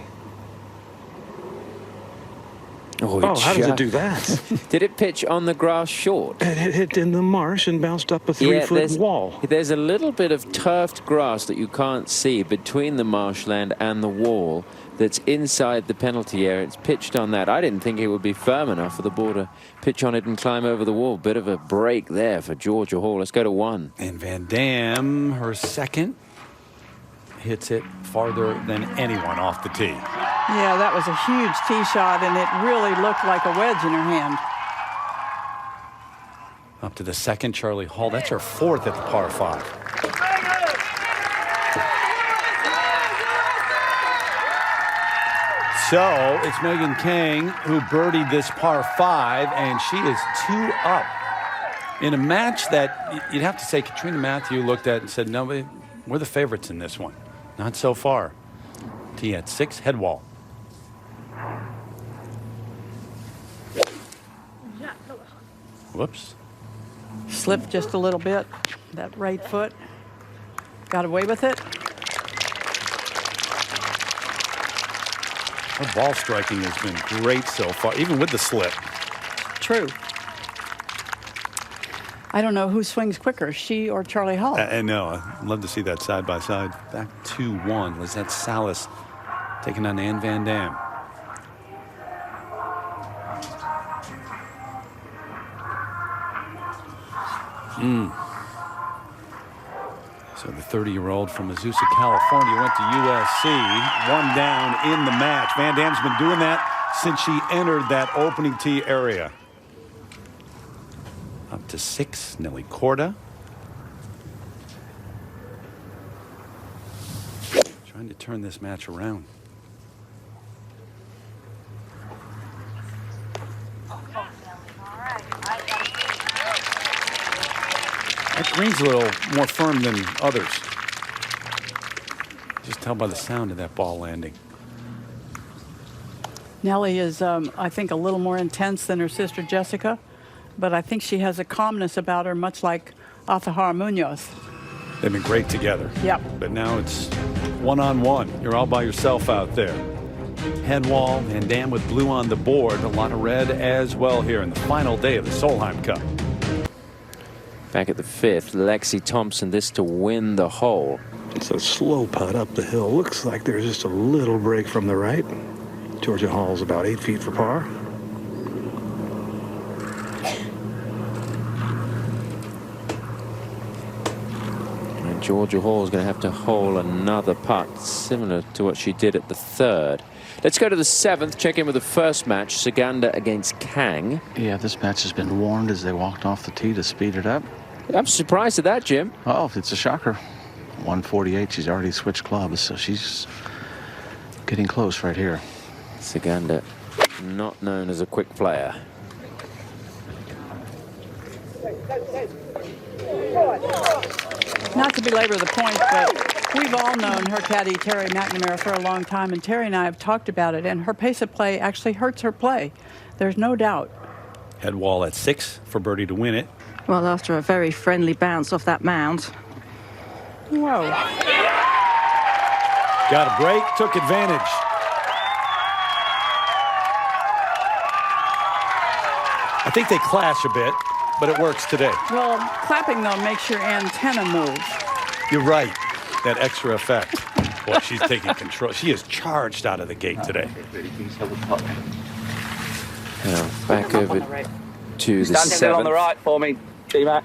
Oh, how does it do that? Did it pitch on the grass short? It hit in the marsh and bounced up a 3-foot wall. There's a little bit of turfed grass that you can't see between the marshland and the wall that's inside the penalty area. It's pitched on that. I didn't think it would be firm enough for the ball to pitch on it and climb over the wall. Bit of a break there for Georgia Hall. Let's go to 1. And Van Dam, her second, hits it farther than anyone off the tee. Yeah, that was a huge tee shot, and it really looked like a wedge in her hand. Up to the second, Charlie Hall. That's her 4th at the par 5. So it's Megan Kang who birdied this par 5, and she is 2 up in a match that you'd have to say Katrina Matthew looked at and said, no, we're the favorites in this one. Not so far. Tee at 6, head wall. Whoops. Slipped just a little bit. That right foot. Got away with it. Her ball striking has been great so far, even with the slip. True. I don't know who swings quicker, she or Charlie Hall. And no, I'd love to see that side by side. Back 2-1. Lizette Salas taking on Ann Van Dam. So the 30-year-old from Azusa, California, went to USC, one down in the match. Van Dam's been doing that since she entered that opening tee area. Up to 6, Nelly Corda. Trying to turn this match around. That green's a little more firm than others. Just tell by the sound of that ball landing. Nellie is, I think, a little more intense than her sister Jessica, but I think she has a calmness about her, much like Azahara Munoz. They've been great together. Yep. But now it's one-on-one. You're all by yourself out there. Head wall, Van Dam with blue on the board. A lot of red as well here in the final day of the Solheim Cup. Back at the 5th, Lexi Thompson, this to win the hole. It's a slow putt up the hill. Looks like there's just a little break from the right. Georgia Hall's about 8 feet for par. And Georgia Hall is going to have to hole another putt similar to what she did at the 3rd. Let's go to the 7th, check in with the first match, Saganda against Kang. Yeah, this match has been warned as they walked off the tee to speed it up. I'm surprised at that, Jim. Oh, it's a shocker. 148, she's already switched clubs, so she's getting close right here. Saganda, not known as a quick player. Not to belabor the point, but we've all known her caddy, Terry McNamara, for a long time, and Terry and I have talked about it, and her pace of play actually hurts her play. There's no doubt. Head wall at 6 for birdie to win it. Well, after a very friendly bounce off that mound. Whoa. Got a break, took advantage. I think they clash a bit, but it works today. Well, clapping, though, makes your antenna move. You're right. That extra effect. Boy, she's taking control. She is charged out of the gate today. Now back over to the Standing there on the 7th. right for me, T-Mac.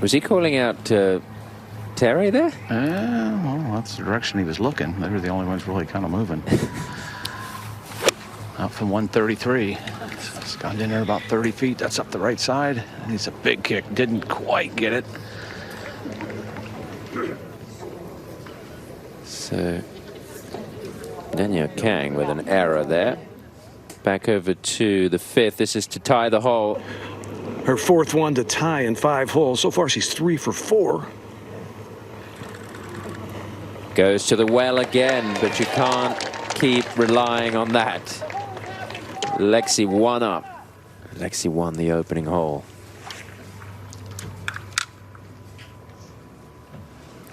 Was he calling out Terry there? Well, that's the direction he was looking. They were the only ones really kind of moving. Out from 133. It's gone in there about 30 feet. That's up the right side. And it's a big kick. Didn't quite get it. So Danielle Kang with an error there. Back over to the 5th. This is to tie the hole. Her 4th one to tie in 5 holes. So far, she's 3 for 4. Goes to the well again, but you can't keep relying on that. Lexi 1 up. Lexi won the opening hole.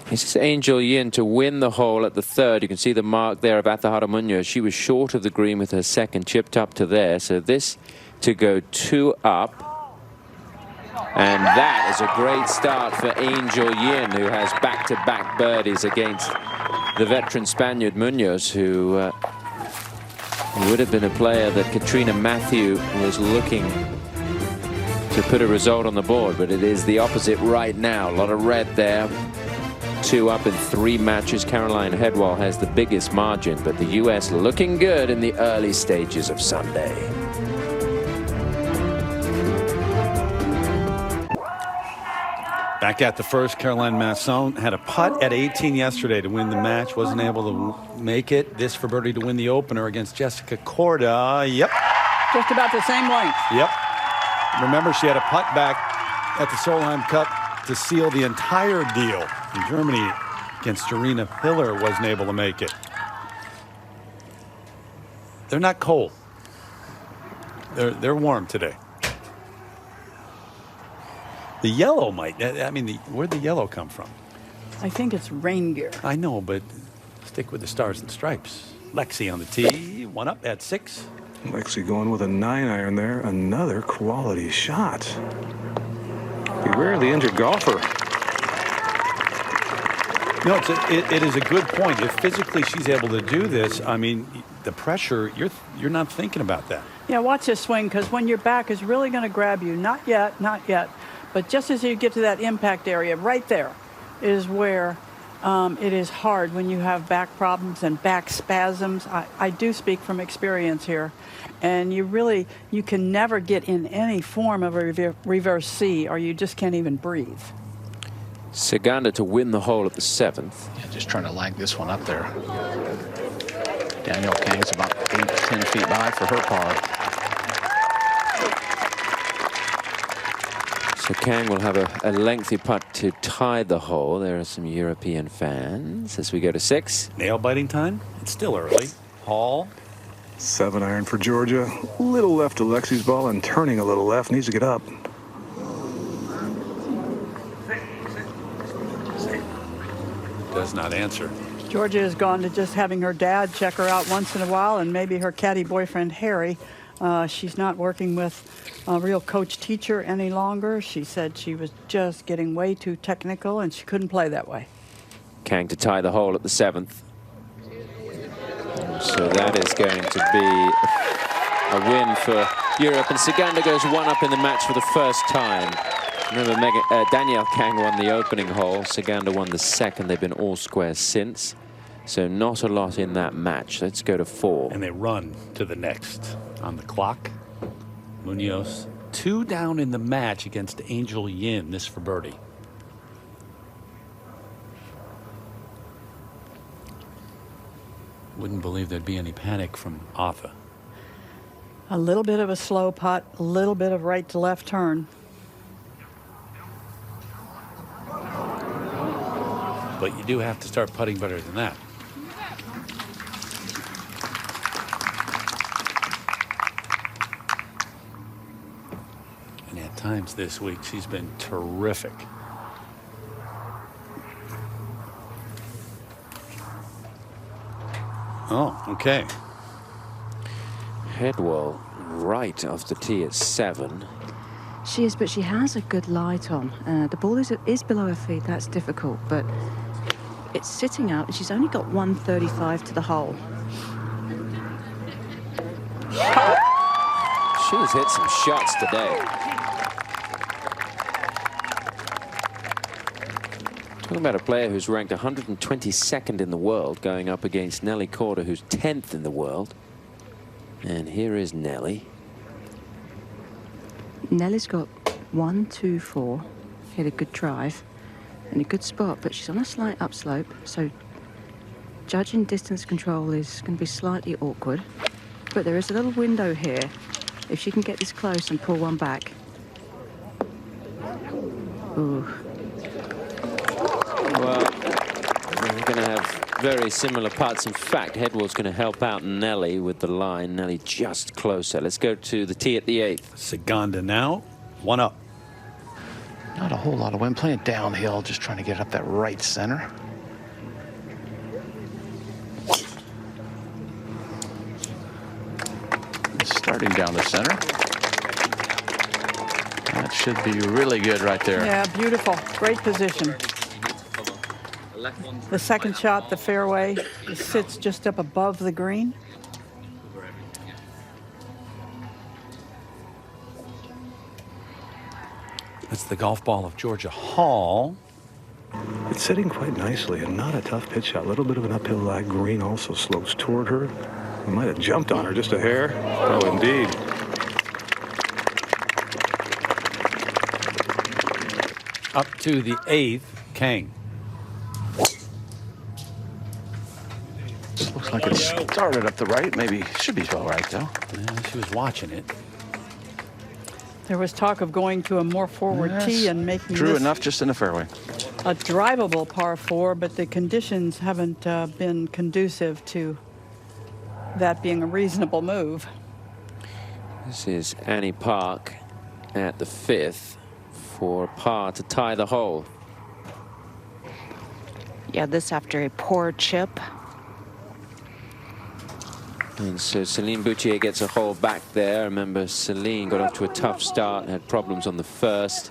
This is Angel Yin to win the hole at the 3rd. You can see the mark there of Atahara Munoz. She was short of the green with her 2nd, chipped up to there. So this to go 2 up. And that is a great start for Angel Yin, who has back-to-back birdies against the veteran Spaniard Munoz, who would have been a player that Katrina Matthew was looking to put a result on the board, but it is the opposite right now. A lot of red there. 2 up in 3 matches. Caroline Headwall has the biggest margin, but the U.S. looking good in the early stages of Sunday. Back at the first, Caroline Masson had a putt at 18 yesterday to win the match. Wasn't able to make it. This for birdie to win the opener against Jessica Korda. Yep. Just about the same length. Yep. Remember, she had a putt back at the Solheim Cup to seal the entire deal in Germany against Serena Hiller. Wasn't able to make it. They're not cold. They're warm today. The yellow might. I mean, where'd the yellow come from? I think it's rain gear. I know, but stick with the stars and stripes. Lexi on the tee, 1 up at 6. Lexi going with a 9-iron there. Another quality shot. Beware the injured golfer. No, it is a good point. If physically she's able to do this, I mean, the pressure, you're not thinking about that. Yeah, watch this swing, because when your back is really going to grab you, not yet, but just as you get to that impact area, right there is where it is hard when you have back problems and back spasms. I do speak from experience here. And you can never get in any form of a reverse C, or you just can't even breathe. Saganda to win the hole at the 7th. Yeah, just trying to lag this one up there. Danielle Kang's about 8-10 feet by for her par. So Kang will have a lengthy putt to tie the hole. There are some European fans as we go to 6. Nail biting time? It's still early. Hall. 7-iron for Georgia. A little left to Lexi's ball and turning a little left. Needs to get up. Does not answer. Georgia has gone to just having her dad check her out once in a while, and maybe her caddy boyfriend Harry. She's not working with a real coach teacher any longer. She said she was just getting way too technical and she couldn't play that way. Kang to tie the hole at the 7th. So that is going to be a win for Europe. And Saganda goes 1 up in the match for the first time. Remember, Danielle Kang won the opening hole. Saganda won the 2nd. They've been all square since. So not a lot in that match. Let's go to 4. And they run to the next. On the clock, Munoz 2 down in the match against Angel Yin. This for birdie. Wouldn't believe there'd be any panic from Arthur. A little bit of a slow putt, a little bit of right to left turn. But you do have to start putting better than that. And at times this week, she's been terrific. Oh, okay. Headwall right off the tee at 7. She is, but she has a good light on. The ball is below her feet. That's difficult, but it's sitting out, and she's only got 135 to the hole. She's hit some shots today. Talking about a player who's ranked 122nd in the world, going up against Nelly Korda, who's 10th in the world. And here is Nelly. Nelly's got 1, 2, 4. Hit a good drive in a good spot, but she's on a slight upslope, so judging distance control is going to be slightly awkward. But there is a little window here. If she can get this close and pull one back. Ooh. Well, we're going to have very similar putts. In fact, Headwall's going to help out Nelly with the line. Nelly just closer. Let's go to the tee at the 8th. Saganda now, 1 up. Not a whole lot of wind. Playing downhill, just trying to get up that right center. Starting down the center. That should be really good right there. Yeah, beautiful. Great position. The second shot, the fairway, it sits just up above the green. That's the golf ball of Georgia Hall. It's sitting quite nicely and not a tough pitch shot. A little bit of an uphill lag. Green also slopes toward her. He might have jumped on her just a hair. Oh, indeed. Up to the 8th, Kang. This looks like it started up the right. Maybe should be all right, though. Yeah, she was watching it. There was talk of going to a more forward tee and making True this enough, just in the fairway. a drivable par 4, but the conditions haven't been conducive to that being a reasonable move. This is Annie Park at the 5th for par to tie the hole. Yeah, this after a poor chip. And so Celine Boutier gets a hole back there. Remember, Celine got off to a tough start, had problems on the first.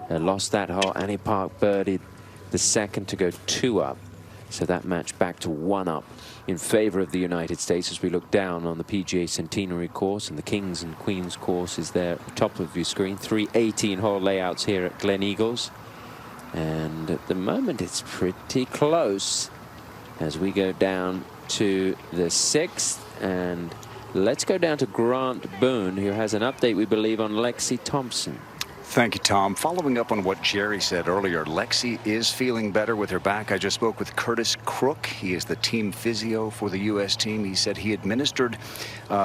Lost that hole. Annie Park birdied the second to go 2 up. So that match back to 1 up in favor of the United States as we look down on the PGA Centenary course, and the Kings and Queens course is there at the top of your screen. 3 18-hole layouts here at Gleneagles. And at the moment, it's pretty close as we go down to the 6th. And let's go down to Grant Boone, who has an update, we believe, on Lexi Thompson. Thank you, Tom. Following up on what Jerry said earlier, Lexi is feeling better with her back. I just spoke with Curtis Crook. He is the team physio for the U.S. team. He said he administered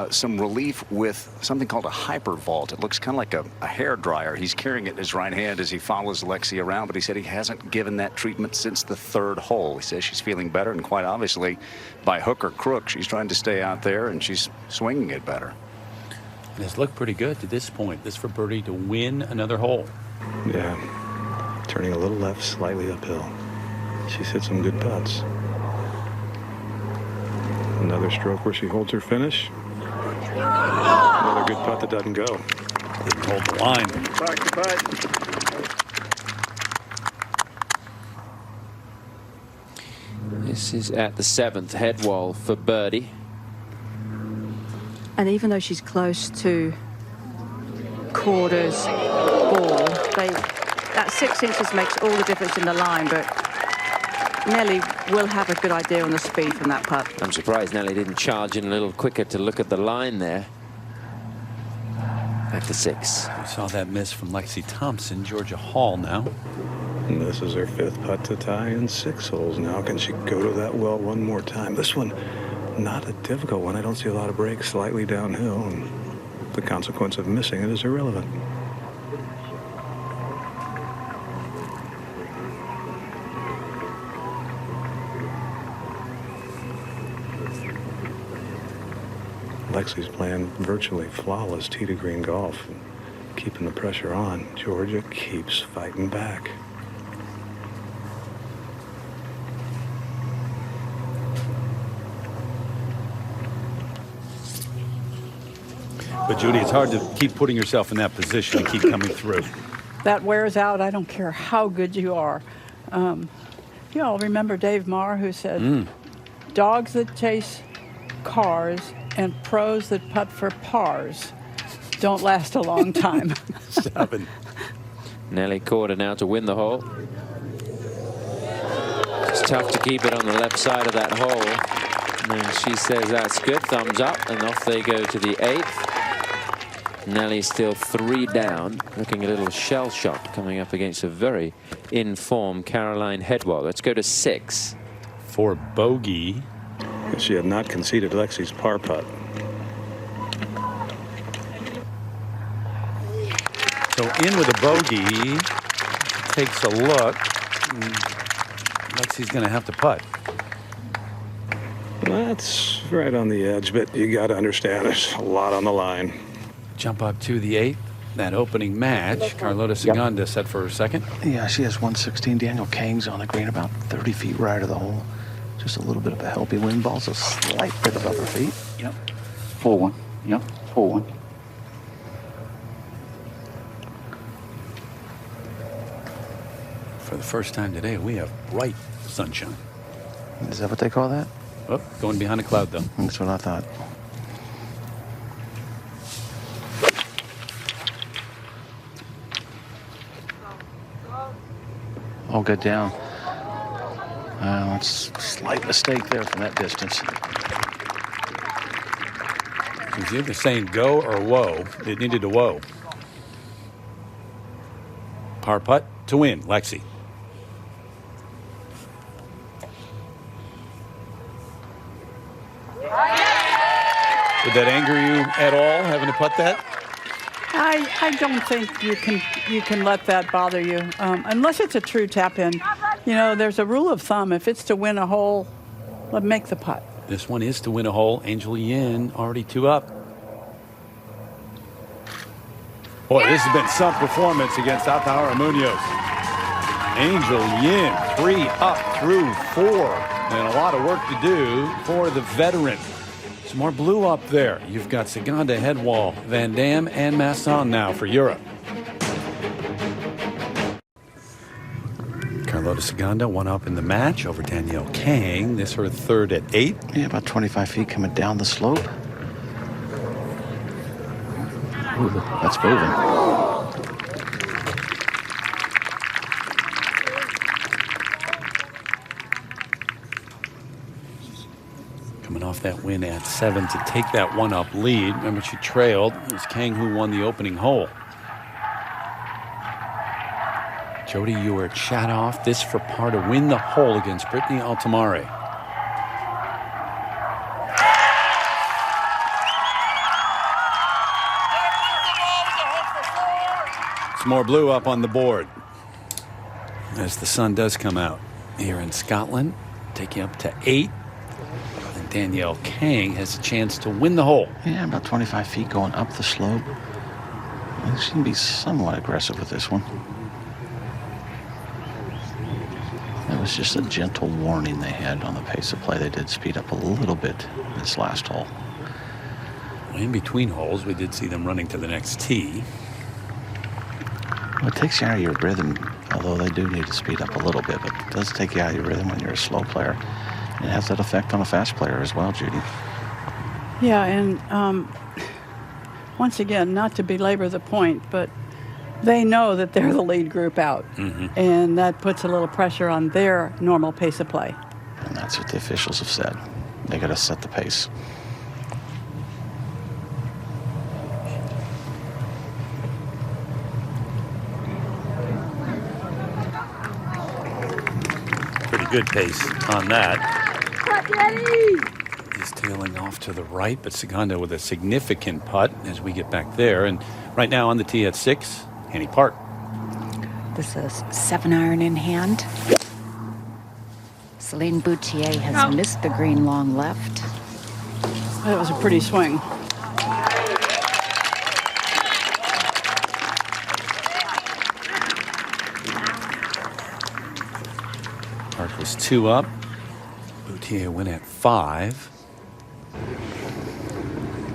some relief with something called a hypervolt. It looks kind of like a hair dryer. He's carrying it in his right hand as he follows Lexi around, but he said he hasn't given that treatment since the 3rd hole. He says she's feeling better, and quite obviously, by hook or crook, she's trying to stay out there, and she's swinging it better. And it's looked pretty good to this point. This for birdie to win another hole. Yeah, turning a little left, slightly uphill. She's hit some good putts. Another stroke where she holds her finish. Another good putt that doesn't go. Didn't hold the line. Back to putt. This is at the 7th head wall for birdie. And even though she's close to Korda's ball, that 6 inches makes all the difference in the line, but Nelly will have a good idea on the speed from that putt. I'm surprised Nelly didn't charge in a little quicker to look at the line there. Back to 6. We saw that miss from Lexi Thompson. Georgia Hall now. And this is her 5th putt to tie in 6 holes now. Can she go to that well one more time? This one, not a difficult one. I don't see a lot of breaks, slightly downhill, and the consequence of missing it is irrelevant. Lexi's playing virtually flawless tee to green golf, and keeping the pressure on. Georgia keeps fighting back. But, Judy, it's hard to keep putting yourself in that position and keep coming through. That wears out. I don't care how good you are. You all remember Dave Marr, who said, dogs that chase cars and pros that putt for pars don't last a long time. 7. Nelly Corder now to win the hole. It's tough to keep it on the left side of that hole. And she says that's good, thumbs up, and off they go to the 8th. Nelly still 3 down, looking a little shell-shocked, coming up against a very in-form Caroline Headwell. Let's go to 6. For bogey. She had not conceded Lexi's par putt. So in with a bogey, takes a look. Lexi's going to have to putt. That's right on the edge, but you got to understand there's a lot on the line. Jump up to the 8th. That opening match, Carlota Ciganda set for her second. Yeah, she has 116. Danielle Kang's on the green about 30 feet right of the hole. Just a little bit of a healthy wind. Ball's a slight bit above her feet. Yep. 4-1. Yep. 4-1. For the first time today, we have bright sunshine. Is that what they call that? Oh, going behind a cloud, though. That's what I thought. All good down. That's a slight mistake there from that distance. It was either saying go or whoa. It needed a whoa. Par putt to win, Lexi. Did that anger you at all, having to putt that? I don't think you can let that bother you, unless it's a true tap-in. You know, there's a rule of thumb. If it's to win a hole, make the putt. This one is to win a hole. Angel Yin already 2 up. Boy, this has been some performance against Atahara Munoz. Angel Yin 3 up through 4. And a lot of work to do for the veteran. Some more blue up there. You've got Ciganda, Headwall, Van Dam, and Masson now for Europe. Carlota Ciganda 1 up in the match over Danielle Kang. This her 3rd at 8. Yeah, about 25 feet coming down the slope. Ooh, that's moving. Coming off that win at 7 to take that 1-up lead. Remember, she trailed. It was Kang who won the opening hole. Jody Ewart shot off this for par to win the hole against Brittany Altamare. Some more blue up on the board as the sun does come out here in Scotland. Take you up to 8. And Danielle Kang has a chance to win the hole. Yeah, about 25 feet going up the slope. She can be somewhat aggressive with this one. It was just a gentle warning they had on the pace of play. They did speed up a little bit this last hole. In between holes, we did see them running to the next tee. Well, it takes you out of your rhythm, although they do need to speed up a little bit, but it does take you out of your rhythm when you're a slow player. It has that effect on a fast player as well, Judy. Yeah, and once again, not to belabor the point, but they know that they're the lead group out, and that puts a little pressure on their normal pace of play. And that's what the officials have said. They got to set the pace. Pretty good pace on that. He's tailing off to the right, but Ciganda with a significant putt as we get back there. And right now on the tee at 6, Annie Park. This is 7-iron in hand. Celine Boutier has missed the green long left. That was a pretty swing. Park was 2 up. Boutier went at 5.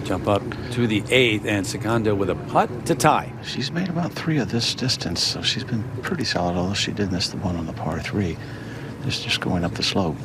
Jump up to the 8th, and Segundo with a putt to tie. She's made about 3 of this distance, so she's been pretty solid, although she did miss the one on the par 3. This just going up the slope.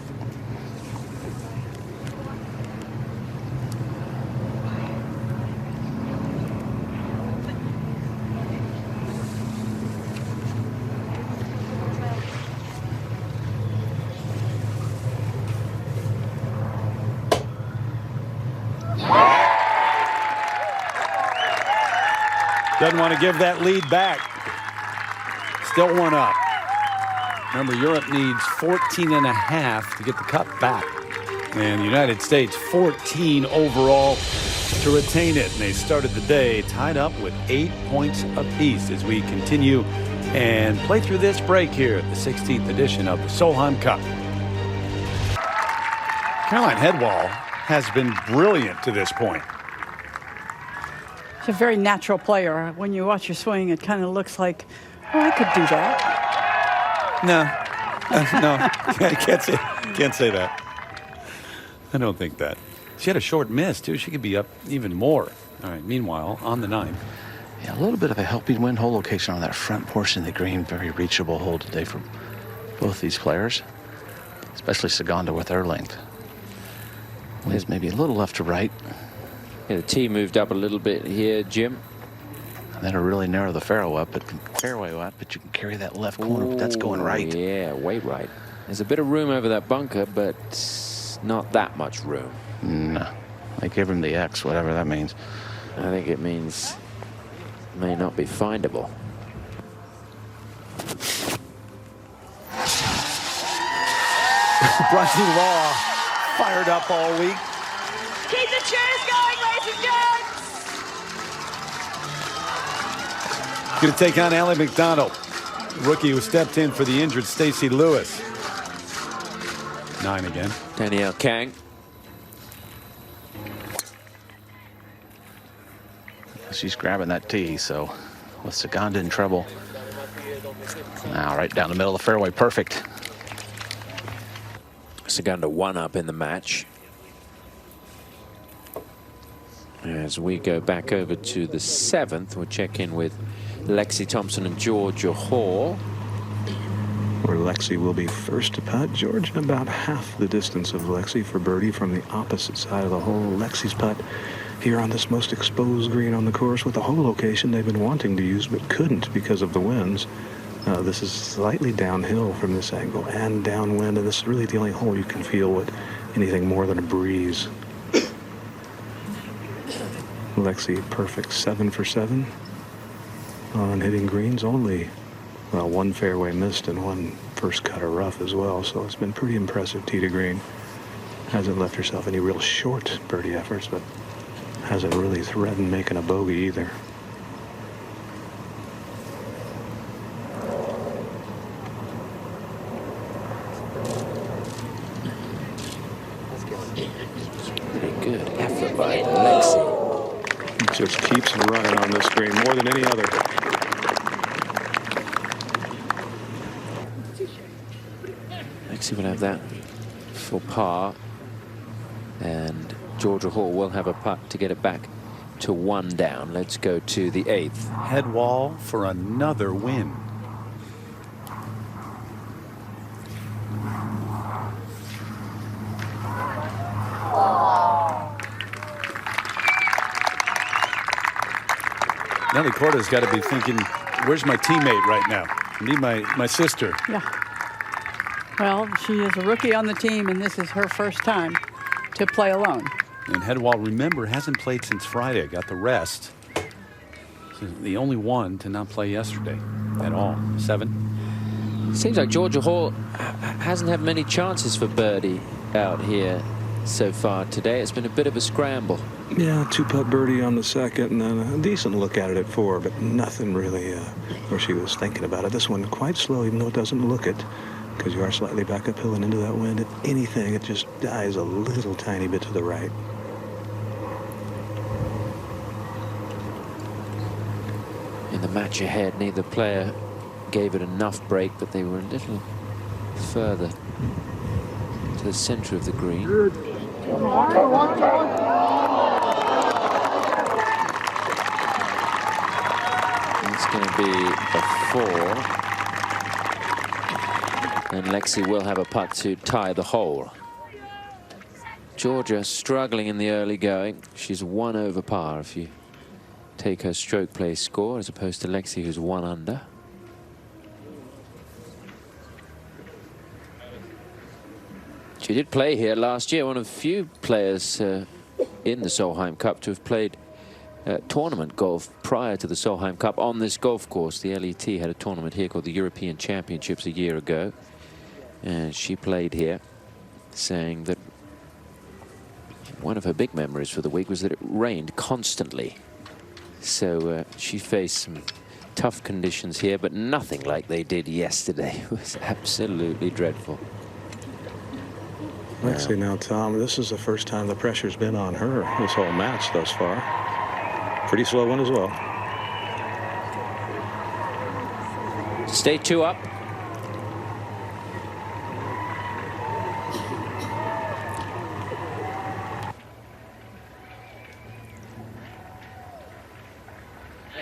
Doesn't want to give that lead back. Still 1 up. Remember, Europe needs 14.5 to get the cup back. And the United States 14 overall to retain it. And they started the day tied up with 8 points apiece as we continue and play through this break here at the 16th edition of the Solheim Cup. Caroline Headwall has been brilliant to this point. She's a very natural player. When you watch her swing, it kind of looks like, oh, I could do that. No, I can't say that. I don't think that. She had a short miss, too. She could be up even more. All right, meanwhile, on the 9th. Yeah, a little bit of a helping wind hole location on that front portion of the green. Very reachable hole today for both these players, especially Segundo with her length. Liz maybe a little left to right. Yeah, the tee moved up a little bit here, Jim. And that'll really narrow the fairway up, but you can carry that left corner. Ooh, that's going right. Yeah, way right. There's a bit of room over that bunker, but not that much room. No. They give him the X, whatever that means. I think it means may not be findable. Bronte Law fired up all week. Keep the cheers going, ladies and gents. Going to take on Allie McDonald, rookie who stepped in for the injured Stacey Lewis. 9 again. Danielle Kang. She's grabbing that tee, so with Segundo in trouble. Now right down the middle of the fairway, perfect. Segundo 1 up in the match. As we go back over to the 7th, we'll check in with Lexi Thompson and Georgia Hall. Where Lexi will be first to putt. Georgia about half the distance of Lexi for birdie from the opposite side of the hole. Lexi's putt here on this most exposed green on the course with a hole location they've been wanting to use but couldn't because of the winds. This is slightly downhill from this angle and downwind, and this is really the only hole you can feel with anything more than a breeze. Lexi perfect 7 for 7 on hitting greens. Only, well, 1 fairway missed and 1 first cutter rough as well, so it's been pretty impressive tee to green. Hasn't left herself any real short birdie efforts, but hasn't really threatened making a bogey either. Pretty good effort by Lexi. Just keeps running on this green more than any other. Lexi will have that for par, and Georgia Hall will have a putt to get it back to 1 down. Let's go to the 8th. Headwall for another win. Nelly Corda's got to be thinking, where's my teammate right now? I need my sister. Yeah. Well, she is a rookie on the team, and this is her first time to play alone. And Headwall, remember, hasn't played since Friday. Got the rest. She's the only one to not play yesterday at all. 7. Seems like Georgia Hall hasn't had many chances for birdie out here so far today. It's been a bit of a scramble. Yeah, 2-putt birdie on the 2nd, and then a decent look at it at 4, but nothing really where she was thinking about it. This one quite slow, even though it doesn't look it, because you are slightly back uphill and into that wind. If anything, it just dies a little tiny bit to the right. In the match ahead, neither player gave it enough break, but they were a little further to the center of the green. It's going to be a 4. And Lexi will have a putt to tie the hole. Georgia struggling in the early going. She's 1 over par if you take her stroke play score, as opposed to Lexi, who's 1 under. She did play here last year, one of the few players in the Solheim Cup to have played tournament golf prior to the Solheim Cup on this golf course. The LET had a tournament here called the European Championships a year ago. And she played here, saying that one of her big memories for the week was that it rained constantly. So she faced some tough conditions here, but nothing like they did yesterday. It was absolutely dreadful. Lexi now, Tom, this is the first time the pressure's been on her this whole match thus far. Pretty slow one as well. Stay 2 up.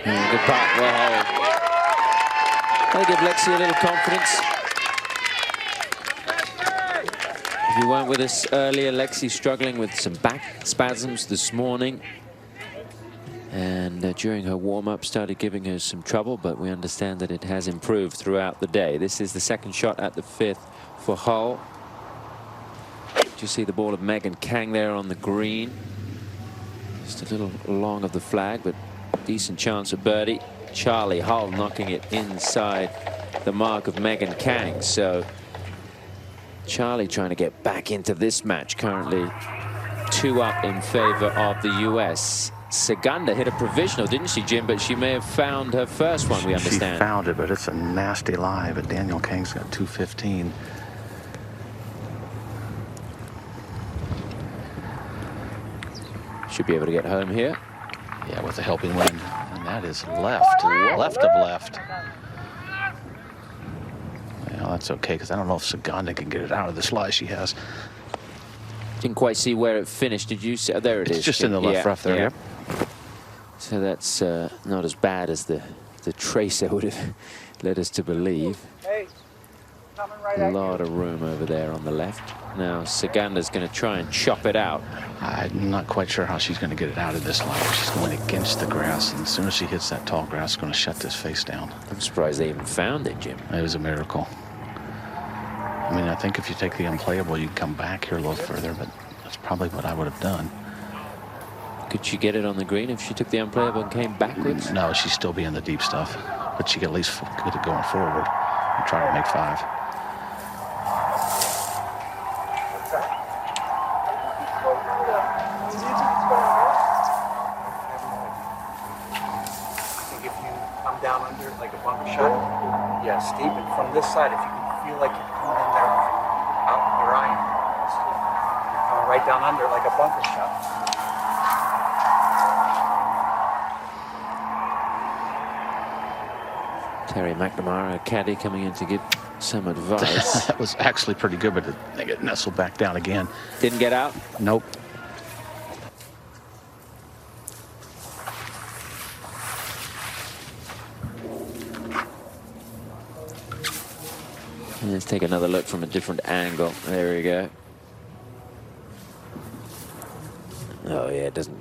Good putt, well hold. I'll give Lexi a little confidence. If you weren't with us earlier, Lexi struggling with some back spasms this morning. And during her warm-up started giving her some trouble, but we understand that it has improved throughout the day. This is the second shot at the 5th for Hull. Did you see the ball of Megan Kang there on the green? Just a little long of the flag, but decent chance of birdie. Charlie Hull knocking it inside the mark of Megan Kang. So Charlie trying to get back into this match, currently 2 up in favor of the US. Saganda hit a provisional, didn't she, Jim? But she may have found her first one, we understand. She found it, but it's a nasty lie. But Daniel Kang's got 215. Should be able to get home here. Yeah, with a helping wind. And that is left of left. Well, that's okay, because I don't know if Saganda can get it out of the lie she has. Didn't quite see where it finished. Did you see? Oh, there it is. It's just in the left rough there. Yeah. Yep. So that's not as bad as the tracer would have led us to believe. A lot of room over there on the left. Now Saganda's going to try and chop it out. I'm not quite sure how she's going to get it out of this line. She's going against the grass, and as soon as she hits that tall grass, it's going to shut this face down. I'm surprised they even found it, Jim. It was a miracle. I mean, I think if you take the unplayable, you come back here a little further, but that's probably what I would have done. Could she get it on the green if she took the unplayable and came backwards? No, she'd still be in the deep stuff, but she could at least get it going forward and try to make 5. Down under like a bunker shot. Yeah, steep, and from this side, if you can feel like you're coming in there out your iron, you're coming right down under like a bunker shot. Terry McNamara, caddy, coming in to give some advice. That was actually pretty good, but they get nestled back down again. Didn't get out? Nope. Let's take another look from a different angle. There we go. Oh yeah, it doesn't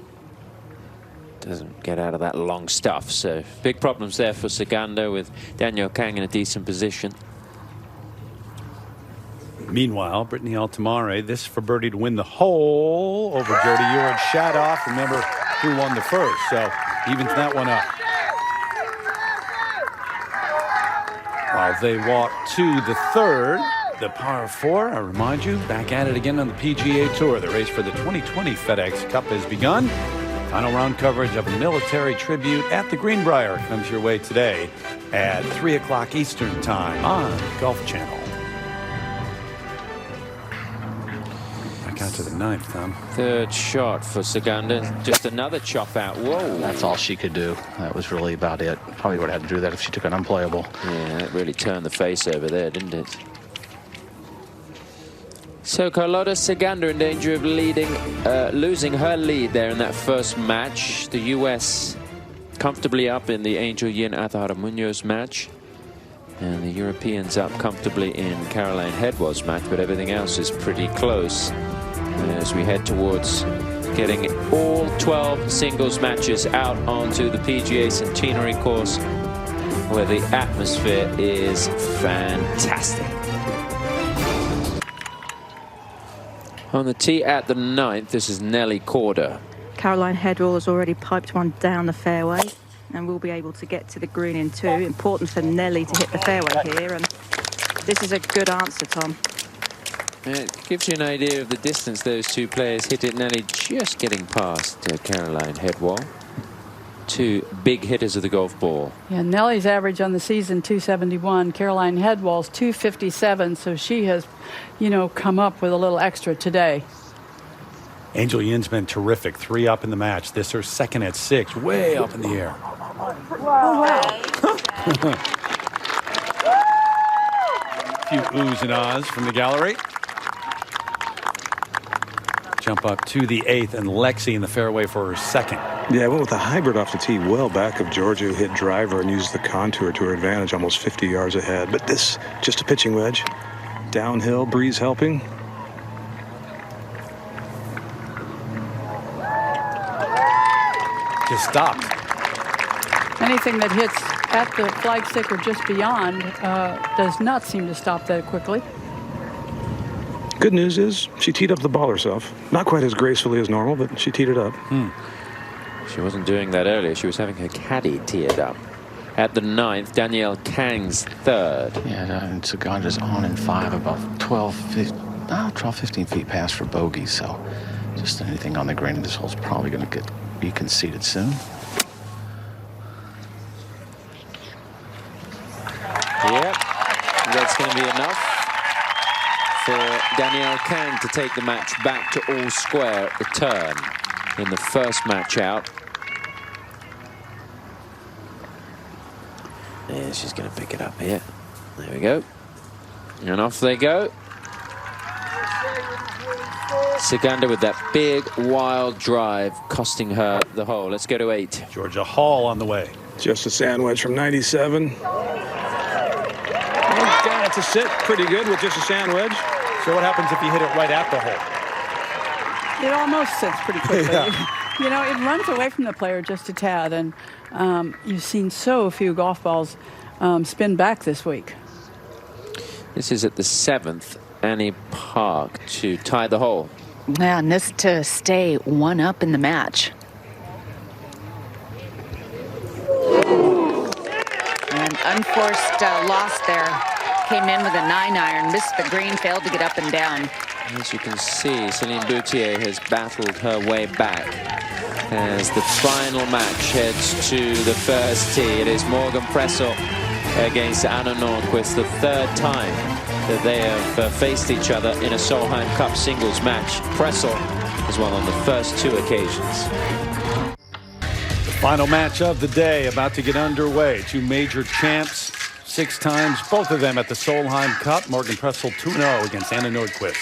get out of that long stuff. So big problems there for Saganda, with Daniel Kang in a decent position. Meanwhile, Brittany Altamare, this for birdie to win the hole over Jody Ewart. Shot off. Remember who won the first, so evens that one up. While they walk to the third, the par 4, I remind you, back at it again on the PGA Tour. The race for the 2020 FedEx Cup has begun. Final round coverage of a military tribute at the Greenbrier comes your way today at 3 o'clock Eastern Time on Golf Channel. Back out to the 9th, Tom. Third shot for Saganda. Just another chop out. Whoa. That's all she could do. That was really about it. Probably would have had to do that if she took an unplayable. Yeah, that really turned the face over there, didn't it? So Carlota Saganda in danger of losing her lead there in that first match. The US comfortably up in the Angel Yin Atahara Munoz match. And the Europeans up comfortably in Caroline Headwell's match, but everything else is pretty close as we head towards getting all 12 singles matches out onto the PGA Centenary course, where the atmosphere is fantastic. On the tee at the 9th, this is Nelly Korda. Caroline Headwell has already piped one down the fairway and will be able to get to the green in 2. Important for Nelly to hit the fairway here, and this is a good answer, Tom. It gives you an idea of the distance those two players hit it. Nelly just getting past Caroline Headwell. Two big hitters of the golf ball. Yeah, Nelly's average on the season 271. Caroline Headwell's 257. So she has, you know, come up with a little extra today. Angel Yin's been terrific. 3 up in the match. This her second at 6, way up in the air. Oh, wow. A few oohs and ahs from the gallery. Jump up to the 8th, and Lexi in the fairway for her second. Yeah, I went with a hybrid off the tee well back of Georgia, who hit driver and used the contour to her advantage, almost 50 yards ahead. But this, just a pitching wedge. Downhill, breeze helping. Just stopped. Anything that hits at the flagstick or just beyond does not seem to stop that quickly. Good news is she teed up the ball herself. Not quite as gracefully as normal, but she teed it up. She wasn't doing that earlier. She was having her caddy tee it up. At the 9th, Danielle Kang's 3rd. Yeah, and Saganda's on in 5, about 12, 15 feet past for bogey. So just anything on the green, this hole's probably going to be conceded soon. Yep, that's going to be enough for Danielle Kang to take the match back to all square at the turn in the first match out. Yeah, she's going to pick it up here. There we go. And off they go. Saganda with that big, wild drive costing her the hole. Let's go to 8. Georgia Hall on the way. Just a sand wedge from 97. Down to sit pretty good with just a sand wedge. So what happens if you hit it right at the hole? It almost sits pretty quickly. Yeah. You know, it runs away from the player just a tad, and you've seen so few golf balls spin back this week. This is at the 7th, Annie Park to tie the hole. Yeah, and this to stay 1 up in the match. And unforced loss there. Came in with a 9-iron, missed the green, failed to get up and down. As you can see, Celine Boutier has battled her way back as the final match heads to the first tee. It is Morgan Pressel against Anna Nordquist, the 3rd time that they have faced each other in a Solheim Cup singles match. Pressel has won on the first 2 occasions. The final match of the day about to get underway. 2 major champs, 6 times, both of them at the Solheim Cup. Morgan Pressel 2-0 against Anna Nordquist.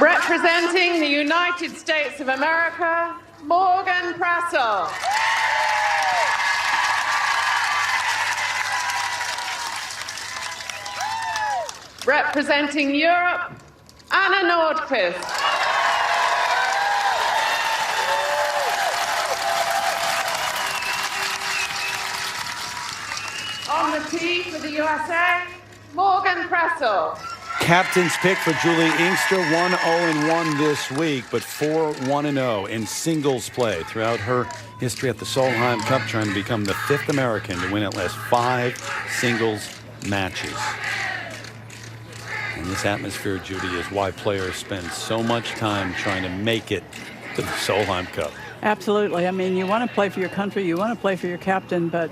Representing the United States of America, Morgan Pressel. Representing Europe, Anna Nordquist. On the tee for the USA, Morgan Pressel. Captain's pick for Julie Inkster, 1-0-1 this week, but 4-1-0 in singles play throughout her history at the Solheim Cup, trying to become the 5th American to win at least 5 singles matches. And this atmosphere, Judy, is why players spend so much time trying to make it to the Solheim Cup. Absolutely. I mean, you want to play for your country, you want to play for your captain, but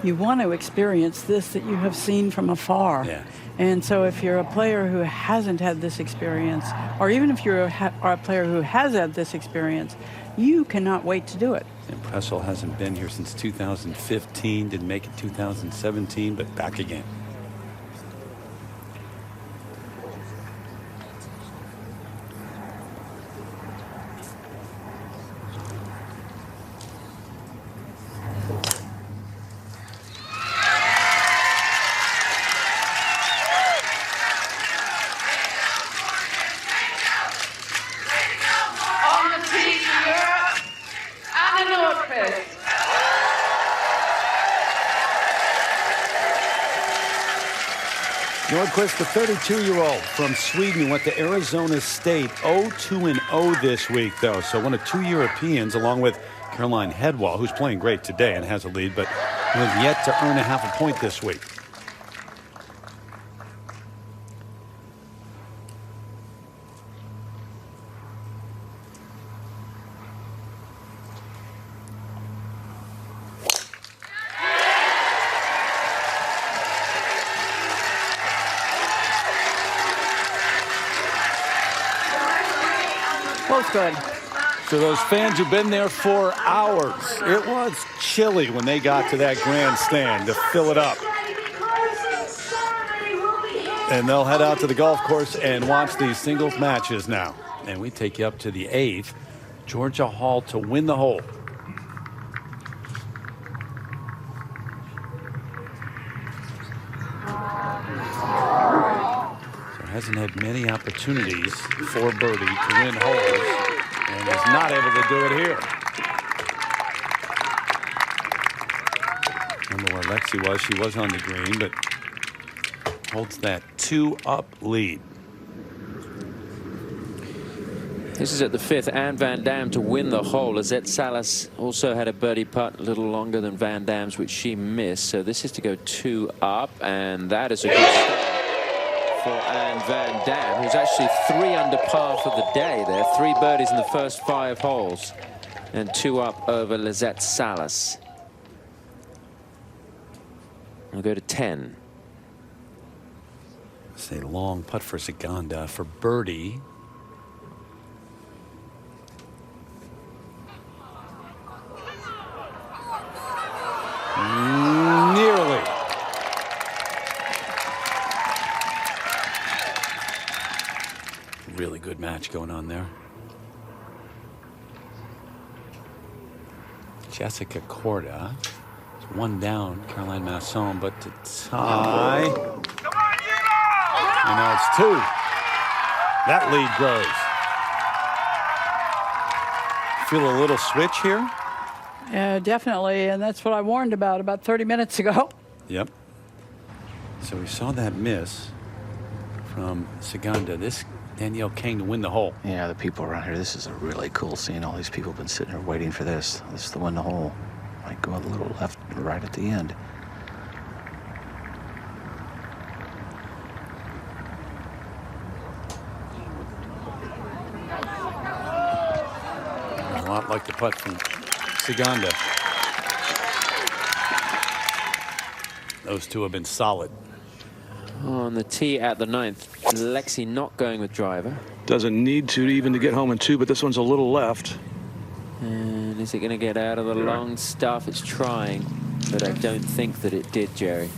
you want to experience this that you have seen from afar. Yeah. And so if you're a player who hasn't had this experience, or even if you're a player who has had this experience, you cannot wait to do it. And Pressel hasn't been here since 2015, didn't make it 2017, but back again. breakfast. Nordquist, the 32-year-old from Sweden, who went to Arizona State, 0-2-0 this week, though. So one of 2 Europeans, along with Caroline Hedwall, who's playing great today and has a lead, but who has yet to earn a half a point this week. Both good. So those fans who've been there for hours, it was chilly when they got to that grandstand to fill it up. And they'll head out to the golf course and watch these singles matches now. And we take you up to the 8th. Georgia Hall to win the hole. Hasn't had many opportunities for birdie to win holes and is not able to do it here. Remember where Lexi was. She was on the green, but holds that 2-up lead. This is at the 5th, and Van Dam to win the hole. Lizette Salas also had a birdie putt a little longer than Van Dam's, which she missed. So this is to go 2-up, and that is a good start for Anne Van Dam, who's actually 3 under par for the day there. 3 birdies in the first 5 holes and 2 up over Lizette Salas. We'll go to 10. It's a long putt for Saganda for birdie. Nearly. Really good match going on there. Jessica Korda. It's 1 down, Caroline Masson, but to tie. And now it's 2. That lead grows. Feel a little switch here? Yeah, definitely, and that's what I warned about 30 minutes ago. Yep. So we saw that miss from Saganda. This Danielle Kang to win the hole. Yeah, the people around here, this is a really cool scene. All these people have been sitting here waiting for this. This is to win the hole. Might go a little left right at the end. A lot like the putt from Saganda. Those two have been solid. On the tee at the 9th, Lexi not going with driver. Doesn't need to even to get home in 2, but this one's a little left. And is it going to get out of the long stuff? It's trying, but I don't think that it did, Jerry.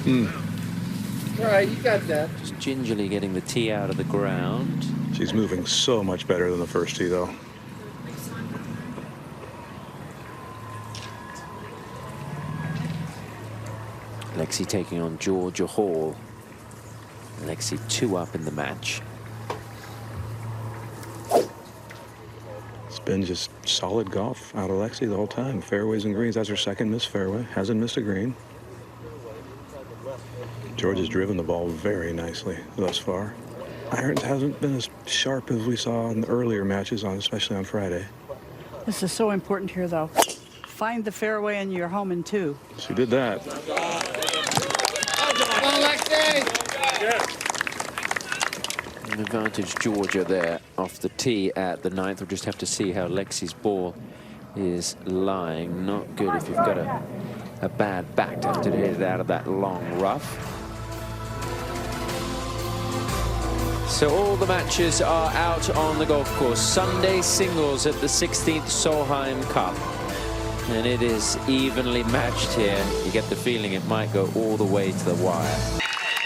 All right, you got that. Just gingerly getting the tee out of the ground. She's moving so much better than the first tee, though. Lexi taking on Georgia Hall. Lexi 2 up in the match. It's been just solid golf out of Lexi the whole time. Fairways and greens. That's her second missed fairway. Hasn't missed a green. Georgia's driven the ball very nicely thus far. Irons hasn't been as sharp as we saw in the earlier matches, especially on Friday. This is so important here, though. Find the fairway and you're home in 2. She did that. An advantage Georgia there off the tee at the 9th. We'll just have to see how Lexi's ball is lying. Not good if you've got a bad back to have to hit it out of that long rough. So all the matches are out on the golf course. Sunday singles at the 16th Solheim Cup. And it is evenly matched here. You get the feeling it might go all the way to the wire.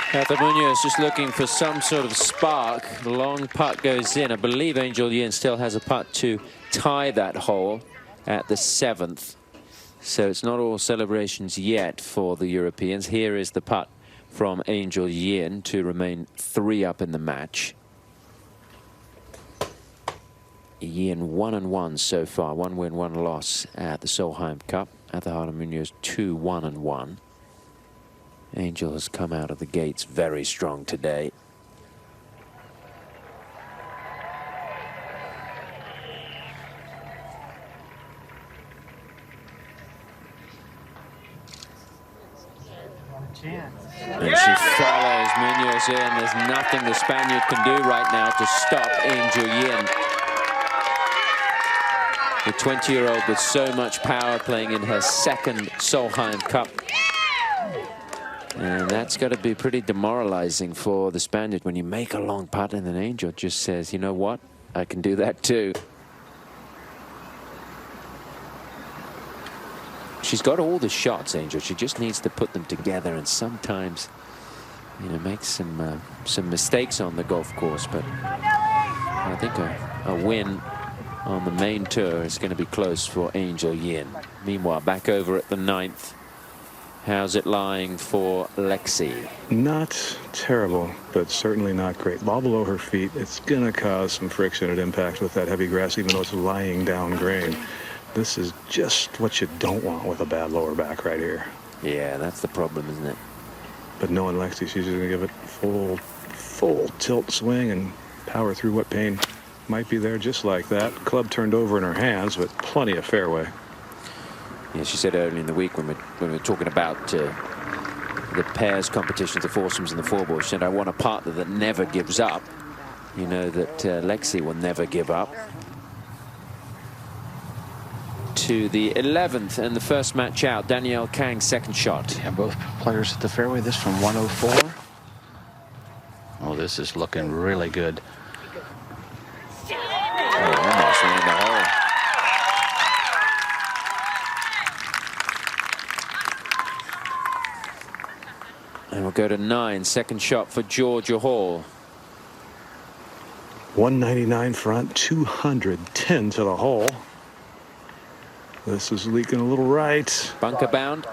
Heather Munoz just looking for some sort of spark. The long putt goes in. I believe Angel Yin still has a putt to tie that hole at the 7th. So it's not all celebrations yet for the Europeans. Here is the putt from Angel Yin to remain 3 up in the match. Yin 1-1 so far. 1 win, 1 loss at the Solheim Cup. At the Harlem Munoz 2-1-1. Angel has come out of the gates very strong today. And she follows Munoz in. There's nothing the Spaniard can do right now to stop Angel Yin. The 20-year-old with so much power, playing in her second Solheim Cup. And that's got to be pretty demoralizing for the Spaniard when you make a long putt and then Angel just says, you know what, I can do that too. She's got all the shots, Angel. She just needs to put them together, and sometimes, you know, make some mistakes on the golf course. But I think a win on the main tour is going to be close for Angel Yin. Meanwhile, back over at the 9th. How's it lying for Lexi? Not terrible, but certainly not great. Ball below her feet. It's going to cause some friction at impact with that heavy grass, even though it's lying down grain. This is just what you don't want with a bad lower back right here. Yeah, that's the problem, isn't it? But knowing Lexi, she's going to give it full tilt swing and power through what pain might be there just like that. Club turned over in her hands, but plenty of fairway. Yeah, she said earlier in the week when we were talking about the pairs competitions, the foursomes and the fourballs, she said, I want a partner that never gives up. You know that Lexi will never give up. To the 11th and the first match out, Danielle Kang's second shot. Yeah, both players at the fairway. This from 104. Oh, this is looking really good. Oh, almost went in the hole. And we'll go to 9. Second shot for Georgia Hall. 199 front, 210 to the hole. This is leaking a little right. Bunker bound?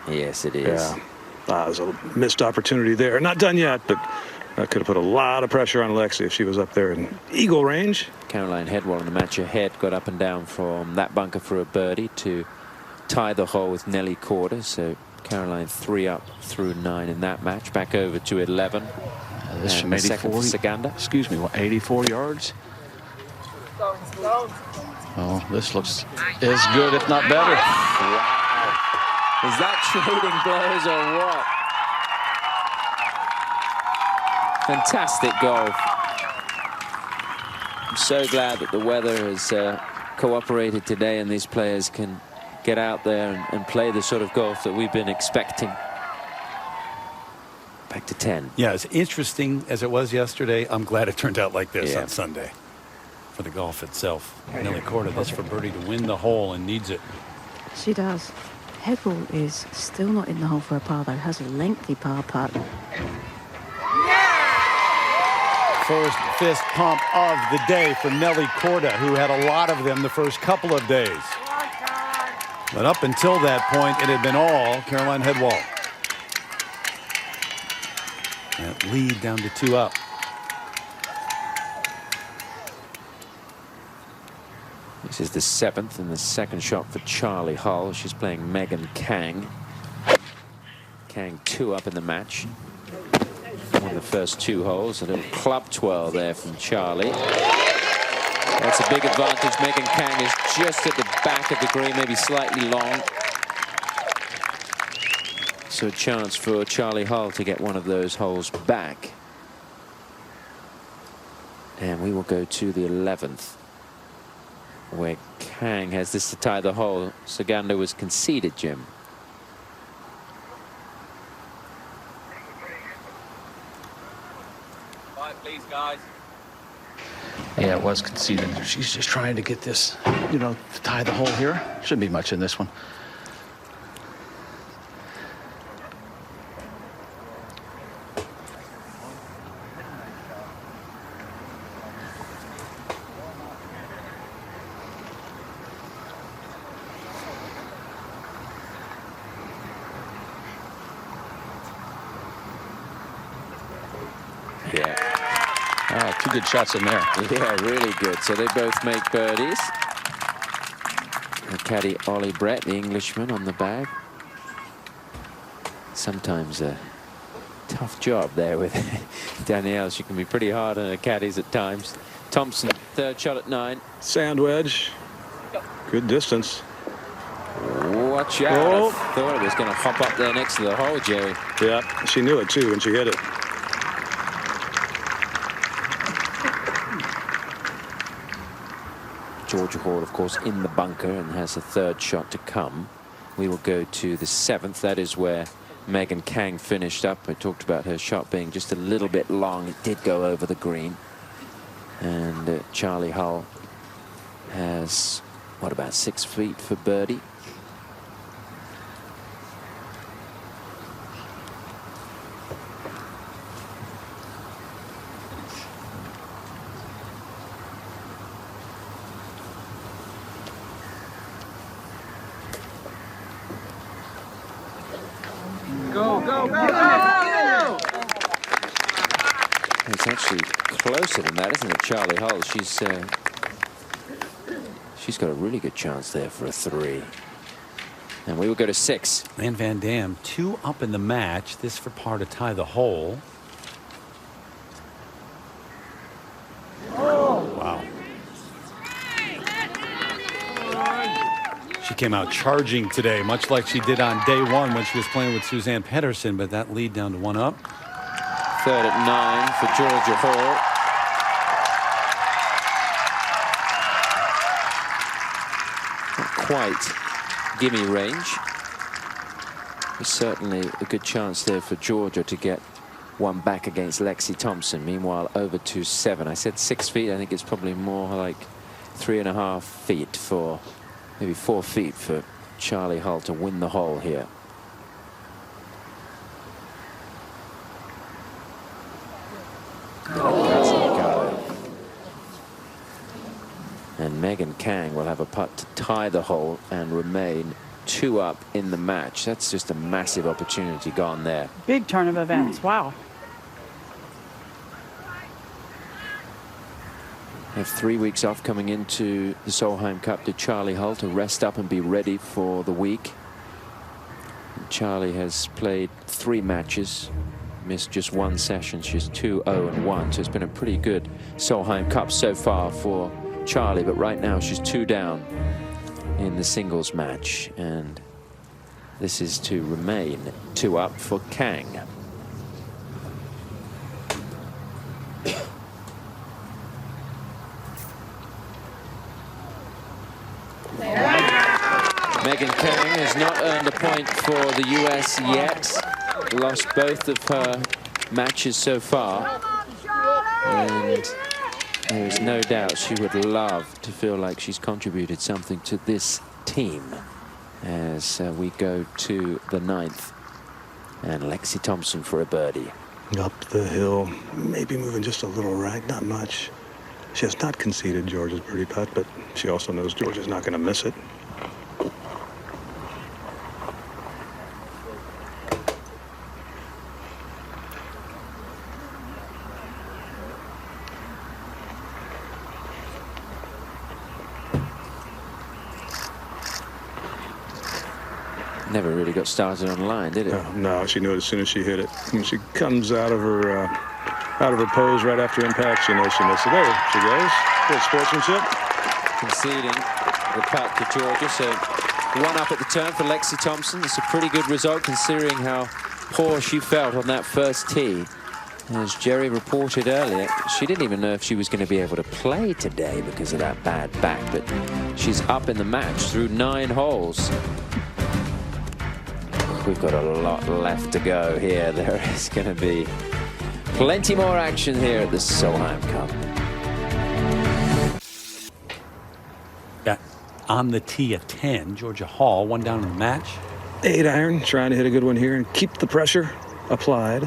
Yes, it is. Yeah. There's a missed opportunity there. Not done yet, but that could have put a lot of pressure on Lexi if she was up there in eagle range. Caroline Headwell in the match ahead got up and down from that bunker for a birdie to tie the hole with Nelly Corder. So Caroline 3 up through 9 in that match. Back over to 11. This from 84. Saganda. Excuse me, what, 84 yards? Oh, this looks as good, if not better. Wow. Is that trading blows or what? Fantastic golf. I'm so glad that the weather has cooperated today and these players can get out there and play the sort of golf that we've been expecting. Back to 10. Yeah, as interesting as it was yesterday, I'm glad it turned out like this on Sunday. For the golf itself. Nelly Corda, this for birdie to win the hole and needs it. She does. Headwall is still not in the hole for a par, though. Has a lengthy par putt. First fist pump of the day for Nelly Corda, who had a lot of them the first couple of days. But up until that point, it had been all Caroline Headwall. That lead down to 2 up. This is the 7th and the second shot for Charlie Hull. She's playing Megan Kang. Kang 2 up in the match. One of the first 2 holes. A little club twirl there from Charlie. That's a big advantage. Megan Kang is just at the back of the green, maybe slightly long. So a chance for Charlie Hull to get one of those holes back. And we will go to the 11th. Where Kang has this to tie the hole. Saganda was conceded, Jim. Quiet, please, guys. Yeah, it was conceded. She's just trying to get this, you know, to tie the hole here. Shouldn't be much in this one. 2 good shots in there. Yeah, really good. So they both make birdies. And caddy Ollie Brett, the Englishman, on the bag. Sometimes a tough job there with Danielle. She can be pretty hard on her caddies at times. Thompson, 3rd shot at 9. Sand wedge. Good distance. Watch out. Oh. I thought it was going to hop up there next to the hole, Jerry. Yeah, she knew it too when she hit it. Georgia Hall, of course, in the bunker and has a 3rd shot to come. We will go to the 7th. That is where Megan Kang finished up. I talked about her shot being just a little bit long. It did go over the green. And Charlie Hull has, what, about 6 feet for birdie? Go, go, go, go! It's actually closer than that, isn't it, Charlie Hull? She's got a really good chance there for a 3. And we will go to 6. And Van Dam 2 up in the match. This for par to tie the hole. Wow. She came out charging today, much like she did on day 1 when she was playing with Suzanne Pedersen, but that lead down to 1 up. 3rd at 9 for Georgia Hall. Not quite gimme range. There's certainly a good chance there for Georgia to get one back against Lexi Thompson. Meanwhile, over to 7. I said 6 feet. I think it's probably more like 3.5 feet for, maybe 4 feet for Charlie Hull to win the hole here. Doesn't go. And Megan Kang will have a putt to tie the hole and remain 2 up in the match. That's just a massive opportunity gone there. Big turn of events. Wow. Have 3 weeks off coming into the Solheim Cup to Charlie Hull to rest up and be ready for the week. Charlie has played 3 matches, missed just 1 session. She's 2-0-1, so it's been a pretty good Solheim Cup so far for Charlie, but right now she's 2 down in the singles match, and this is to remain 2 up for Kang. Megan Kang has not earned a point for the US yet. Lost both of her matches so far. And there is no doubt she would love to feel like she's contributed something to this team as we go to the 9th. And Lexi Thompson for a birdie. Up the hill, maybe moving just a little right, not much. She has not conceded Georgia's birdie putt, but she also knows Georgia's not going to miss it. Never really got started on line, did it? No, she knew it as soon as she hit it. When she comes out of her pose right after impact, she knows she missed it. There she goes. Good sportsmanship. Conceding the putt to Georgia, so 1 up at the turn for Lexi Thompson. It's a pretty good result considering how poor she felt on that first tee. As Jerry reported earlier, she didn't even know if she was going to be able to play today because of that bad back, but she's up in the match through 9 holes. We've got a lot left to go here. There is going to be plenty more action here at the Solheim Cup. Yeah, on the tee at 10, Georgia Hall, 1 down in the match. 8 iron, trying to hit a good one here and keep the pressure applied.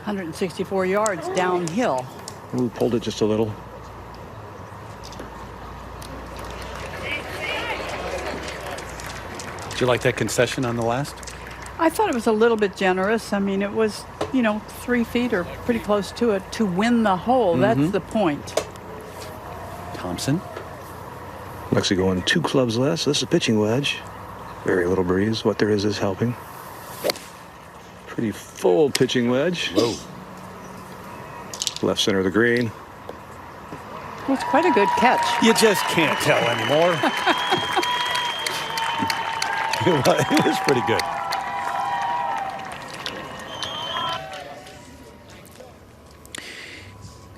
164 yards downhill. Ooh, pulled it just a little. Did you like that concession on the last? I thought it was a little bit generous. I mean, it was, you know, 3 feet or pretty close to it to win the hole. That's the point. Thompson. Lexi going 2 clubs less. This is a pitching wedge. Very little breeze. What there is helping. Pretty full pitching wedge. Whoa. Left center of the green. Well, it's quite a good catch. You just can't tell anymore. It was pretty good.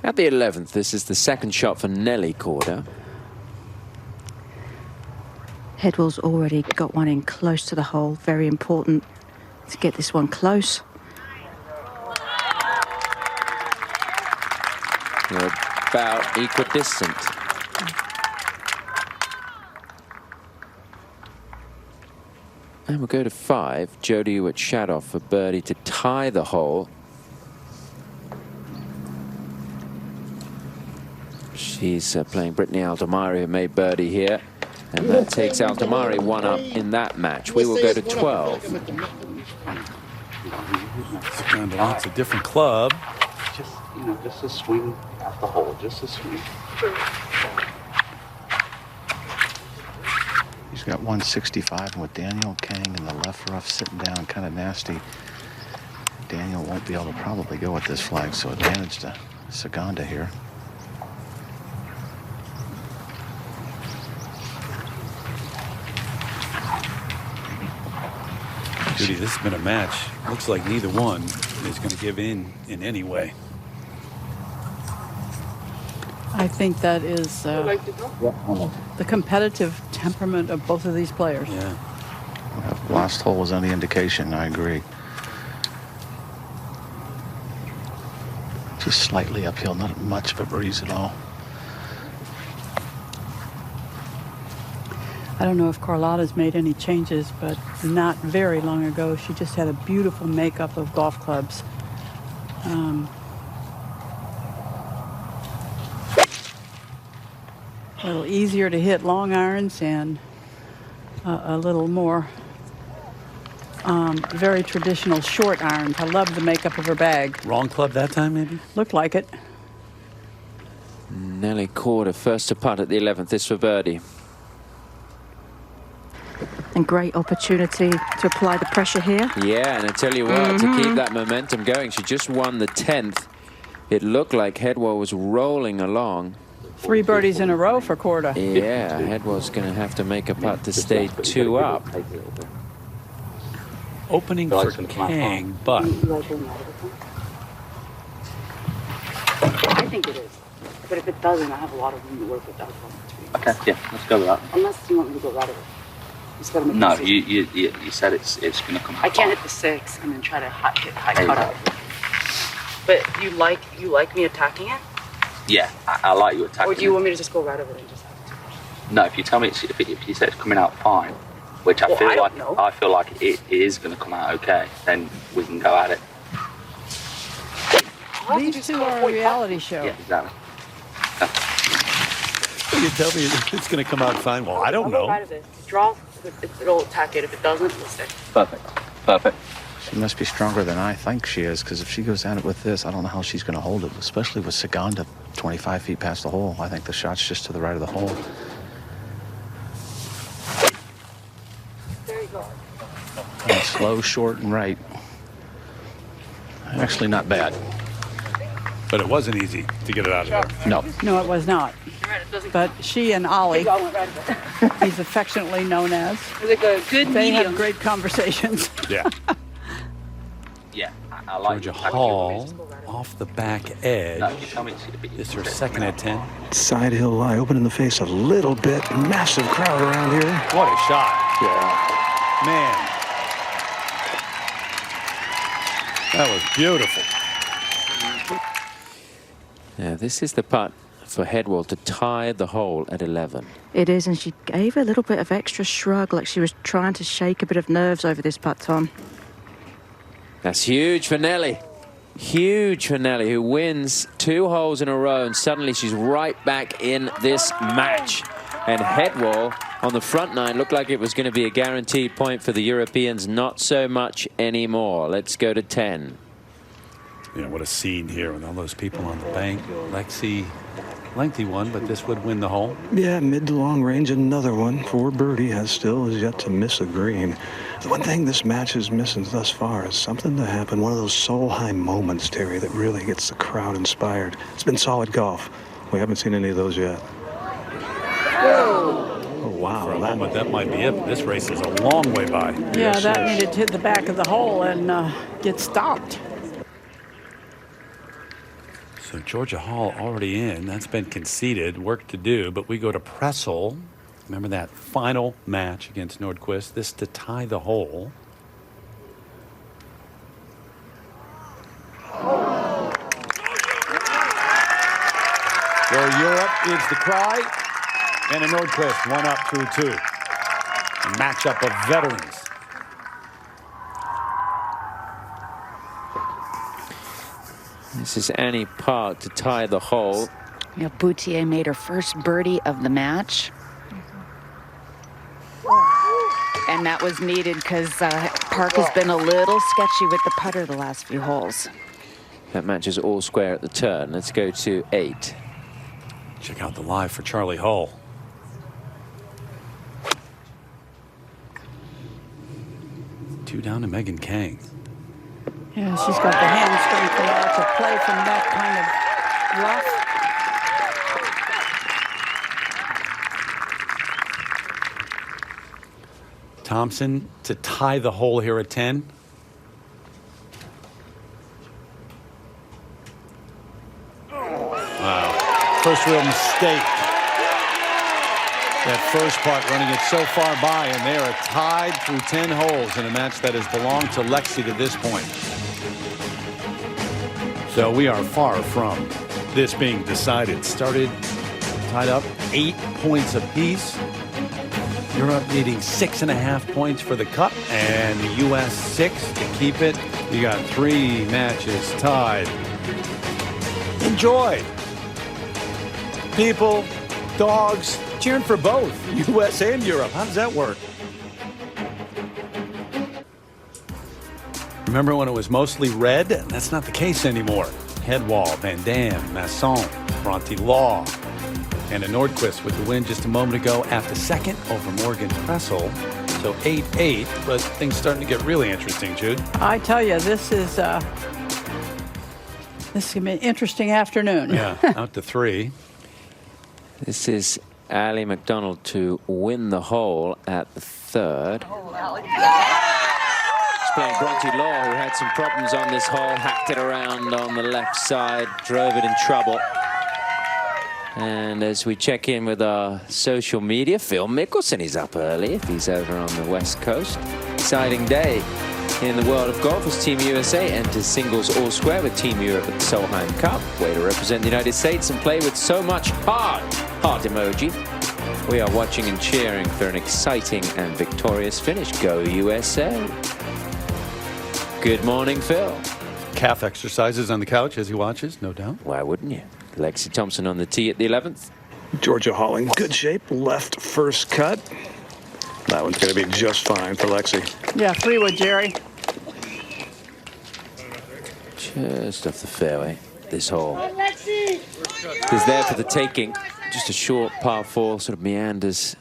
At the 11th, this is the second shot for Nelly Korda. Headwell's already got one in close to the hole. Very important to get this one close. They're about equidistant. And we'll go to 5. Jody at Shadoff for birdie to tie the hole. She's playing Brittany Altomari, who made birdie here. And that takes Altomari 1 up in that match. We will go to 12. It's a different club. Just, you know, just a swing at the hole, just a swing. He's got 165, and with Daniel Kang in the left rough sitting down kind of nasty, Daniel won't be able to probably go with this flag, so advantage to Saganda here. Judy, this has been a match. Looks like neither one is going to give in any way. I think that is the competitive temperament of both of these players. Yeah. If last hole was any indication, I agree. Just slightly uphill, not much of a breeze at all. I don't know if Carlotta's made any changes, but not very long ago, she just had a beautiful makeup of golf clubs. A little easier to hit long irons and a little more very traditional short irons. I love the makeup of her bag. Wrong club that time, maybe? Looked like it. Nelly Korda first to putt at the 11th. This for birdie. And great opportunity to apply the pressure here. Yeah, and I tell you what, to keep that momentum going, she just won the 10th. It looked like Headwell was rolling along. 3 birdies in a row for Korda. Yeah, Headwell's going to have to make a putt to stay 2 up. Opening for Kang, but I think it is. But if it doesn't, I have a lot of room to work with that one. Okay, yeah, let's go with that. Unless you want me to go right away. No, you said it's going to come out. I can't hit the 6 and then try to hit high cutoff. But you like me attacking it? Yeah, I like you attacking. Or do you want me to just go right over it and just have it? No, if you tell me if you say it's coming out fine, which I feel like it is going to come out okay, then we can go at it. These two are a reality show. Yeah, exactly. You tell me it's going to come out fine. Well, I don't know. Right of it. Draw, it'll attack it. If it doesn't, it'll stay. Perfect. Perfect. She must be stronger than I think she is, because if she goes at it with this, I don't know how she's going to hold it, especially with Saganda 25 feet past the hole. I think the shot's just to the right of the hole. There you go. And slow, short, and right. Actually, not bad. But it wasn't easy to get it out of there. No. No, it was not. But she and Ollie, he's affectionately known as, like a good they medium. have great conversations. Yeah. Yeah, I like Georgia Hall off the back edge. No, you tell me This is her second at 10. Side hill lie, open in the face a little bit. Massive crowd around here. What a shot. Yeah. Man. That was beautiful. Yeah, this is the putt for Headwell to tie the hole at 11. It is, and she gave a little bit of extra shrug, like she was trying to shake a bit of nerves over this putt, Tom. That's huge for Nelly. Huge for Nelly, who wins 2 holes in a row, and suddenly she's right back in this match. And Headwell on the front nine. Looked like it was going to be a guaranteed point for the Europeans. Not so much anymore. Let's go to 10. Yeah, what a scene here with all those people on the bank. Lexi, lengthy one, but this would win the hole. Yeah, mid to long range, another one for birdie. Has yet to miss a green. The one thing this match is missing thus far is something to happen. One of those Solheim moments, Terry, that really gets the crowd inspired. It's been solid golf. We haven't seen any of those yet. Oh, wow. For a moment, that might be it, but this race is a long way by. Yeah, that needed to hit the back of the hole and get stopped. So Georgia Hall already in. That's been conceded. Work to do, but we go to Pressel. Remember that final match against Nordquist? This to tie the hole. Where Europe is the cry, and a Nordquist 1 up through 2. A matchup of veterans. This is Annie Park to tie the hole. You know, Boutier made her first birdie of the match. And that was needed because Park has been a little sketchy with the putter the last few holes. That match is all square at the turn. Let's go to 8. Check out the live for Charlie Hull. Two down to Megan Kang. Yeah, she's got the hand strength now to play from that kind of rough. Thompson to tie the hole here at 10. Wow. First real mistake. That first part running it so far by, and they are tied through 10 holes in a match that has belonged to Lexi to this point. So we are far from this being decided. Started tied up 8 points apiece. Europe needing 6.5 points for the cup, and the U.S. 6 to keep it. You got 3 matches tied. Enjoy. People, dogs, cheering for both U.S. and Europe. How does that work? Remember when it was mostly red? That's not the case anymore. Headwall, Van Dam, Masson, Bronte Law, and a Nordquist with the win just a moment ago after second over Morgan Pressel. So 8-8, but things starting to get really interesting, Jude. I tell you, this is going to be an interesting afternoon. Yeah, out to 3. This is Ali McDonald to win the hole at the 3rd. Playing Bronte Law, who had some problems on this hole, hacked it around on the left side, drove it in trouble. And as we check in with our social media, Phil Mickelson is up early if he's over on the West Coast. Exciting day in the world of golf as Team USA enters singles all square with Team Europe at the Solheim Cup. Way to represent the United States and play with so much heart emoji. We are watching and cheering for an exciting and victorious finish. Go USA. Good morning, Phil. Calf exercises on the couch as he watches, no doubt. Why wouldn't you? Lexi Thompson on the tee at the 11th. Georgia Hall in good shape. Left first cut. That one's going to be just fine for Lexi. Yeah, 3-wood, Jerry. Just off the fairway, this hole. Is there for the taking. Just a short par 4, sort of meanders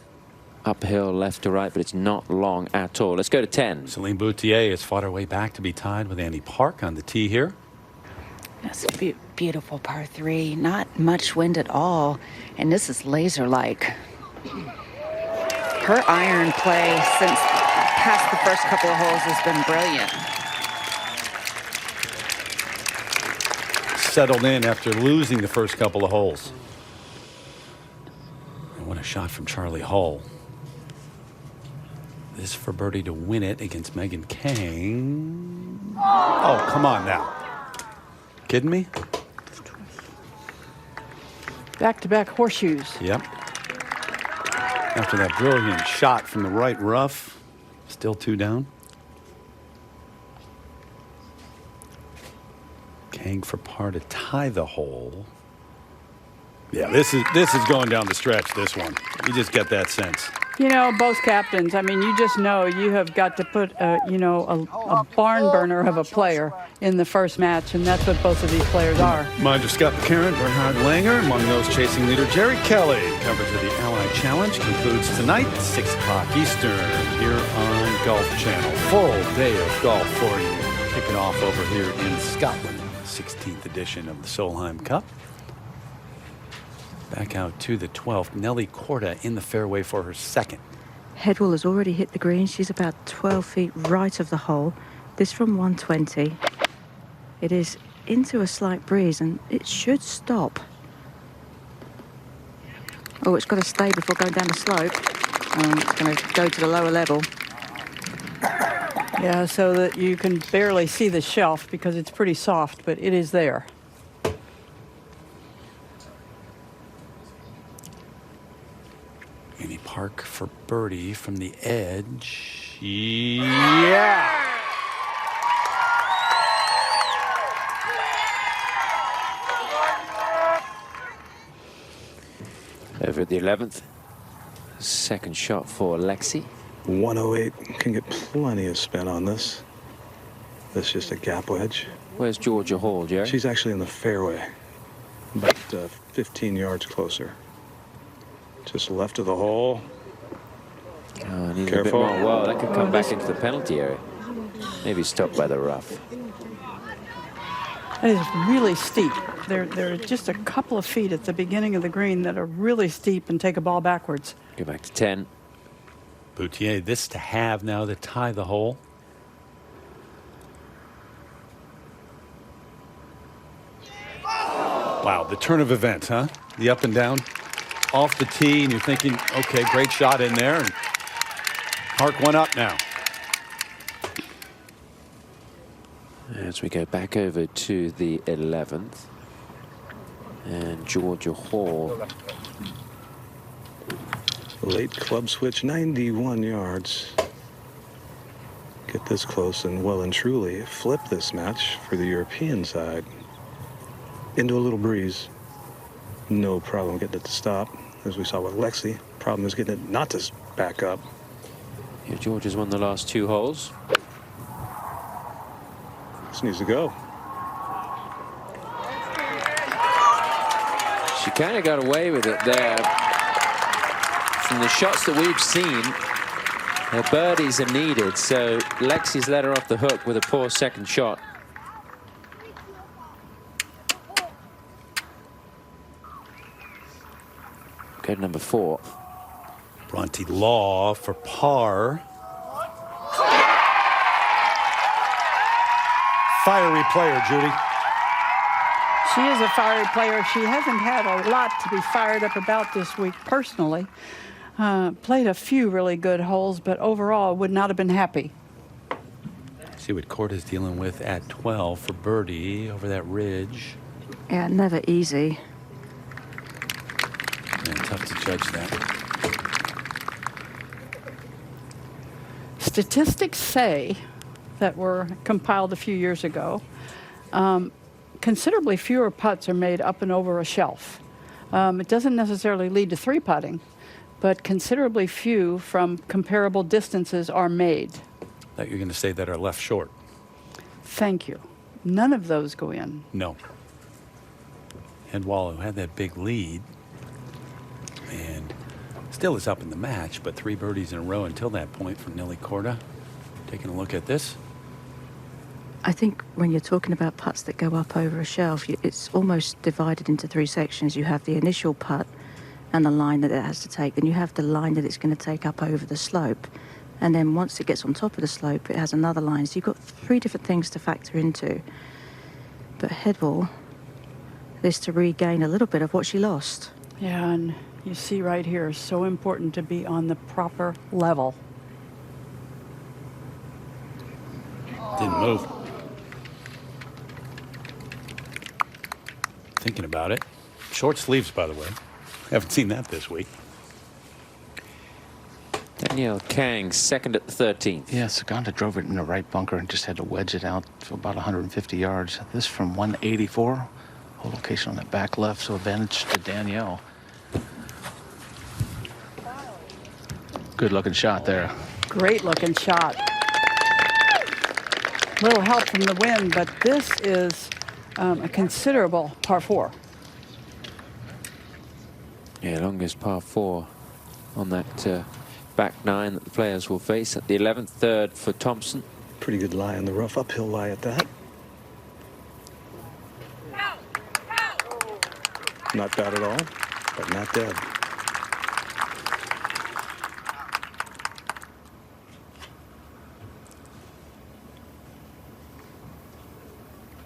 uphill left to right, but it's not long at all. Let's go to 10. Celine Boutier has fought her way back to be tied with Annie Park on the tee here. That's a beautiful par 3. Not much wind at all, and this is laser-like. Her iron play since past the first couple of holes has been brilliant. Settled in after losing the first couple of holes. And what a shot from Charlie Hull. This for birdie to win it against Megan Kang. Oh, come on now. Kidding me? Back-to-back horseshoes. Yep. After that brilliant shot from the right rough, still 2 down. Kang for par to tie the hole. Yeah, this is going down the stretch, this one. You just get that sense. You know, both captains, I mean, you just know you have got to put, a barn burner of a player in the first match, and that's what both of these players are. Mind Scott McCarron, Bernhard Langer, among those chasing leader Jerry Kelly. Coverage of the Allied Challenge concludes tonight, 6 o'clock Eastern, here on Golf Channel. Full day of golf for you. Kick it off over here in Scotland, 16th edition of the Solheim Cup. Back out to the 12th. Nelly Korda in the fairway for her second. Headwell has already hit the green. She's about 12 feet right of the hole. This from 120. It is into a slight breeze, and it should stop. Oh, it's got to stay before going down the slope. It's going to go to the lower level. Yeah, so that you can barely see the shelf because it's pretty soft, but it is there. Amy Park for birdie from the edge. Yeah! Over at the 11th. Second shot for Lexi. 108. Can get plenty of spin on this. That's just a gap wedge. Where's Georgia Hall, Jerry? She's actually in the fairway. About 15 yards closer. Just left of the hole. Oh, needs Careful. a bit more. Well, that could come back into the penalty area. Maybe stopped by the rough. It is really steep. There are just a couple of feet at the beginning of the green that are really steep and take a ball backwards. Go back to 10. Boutier, this to have now to tie the hole. Wow, the turn of events, huh? The up and down. Off the tee, and you're thinking, okay, great shot in there. And Park one up now. As we go back over to the 11th. And Georgia Hall. Late club switch, 91 yards. Get this close and well and truly flip this match for the European side. Into a little breeze. No problem getting it to stop. As we saw with Lexi, problem is getting it not to back up. Yeah, George has won the last 2 holes. This needs to go. She kind of got away with it there. From the shots that we've seen, her birdies are needed, so Lexi's let her off the hook with a poor second shot. Go to number 4. Bronte Law for par. Fiery player, Judy. She is a fiery player. She hasn't had a lot to be fired up about this week personally. Played a few really good holes, but overall would not have been happy. See what Korda's dealing with at 12 for birdie over that ridge. Yeah, never easy. Yeah, tough to judge that. Statistics say that were compiled a few years ago, considerably fewer putts are made up and over a shelf. It doesn't necessarily lead to 3-putting, but considerably few from comparable distances are made. That you're going to say that are left short. Thank you. None of those go in. No. Headwall, who had that big lead, and still is up in the match, but 3 birdies in a row until that point from Nelly Korda. Taking a look at this. I think when you're talking about putts that go up over a shelf, it's almost divided into 3 sections. You have the initial putt and the line that it has to take. Then you have the line that it's going to take up over the slope. And then once it gets on top of the slope, it has another line. So you've got 3 different things to factor into. But Headwall is to regain a little bit of what she lost. Yeah, and you see right here, it's so important to be on the proper level. Didn't move. Thinking about it. Short sleeves, by the way. Haven't seen that this week. Danielle Kang, second at the 13th. Yeah, Saganda drove it in the right bunker and just had to wedge it out to about 150 yards. This from 184. Whole location on that back left, so advantage to Danielle. Good looking shot there. Great looking shot. Little help from the wind, but this is a considerable par 4. Yeah, longest par 4 on that back 9 that the players will face at the 11th. Third for Thompson. Pretty good lie in the rough, uphill lie at that. Not bad at all, but not dead.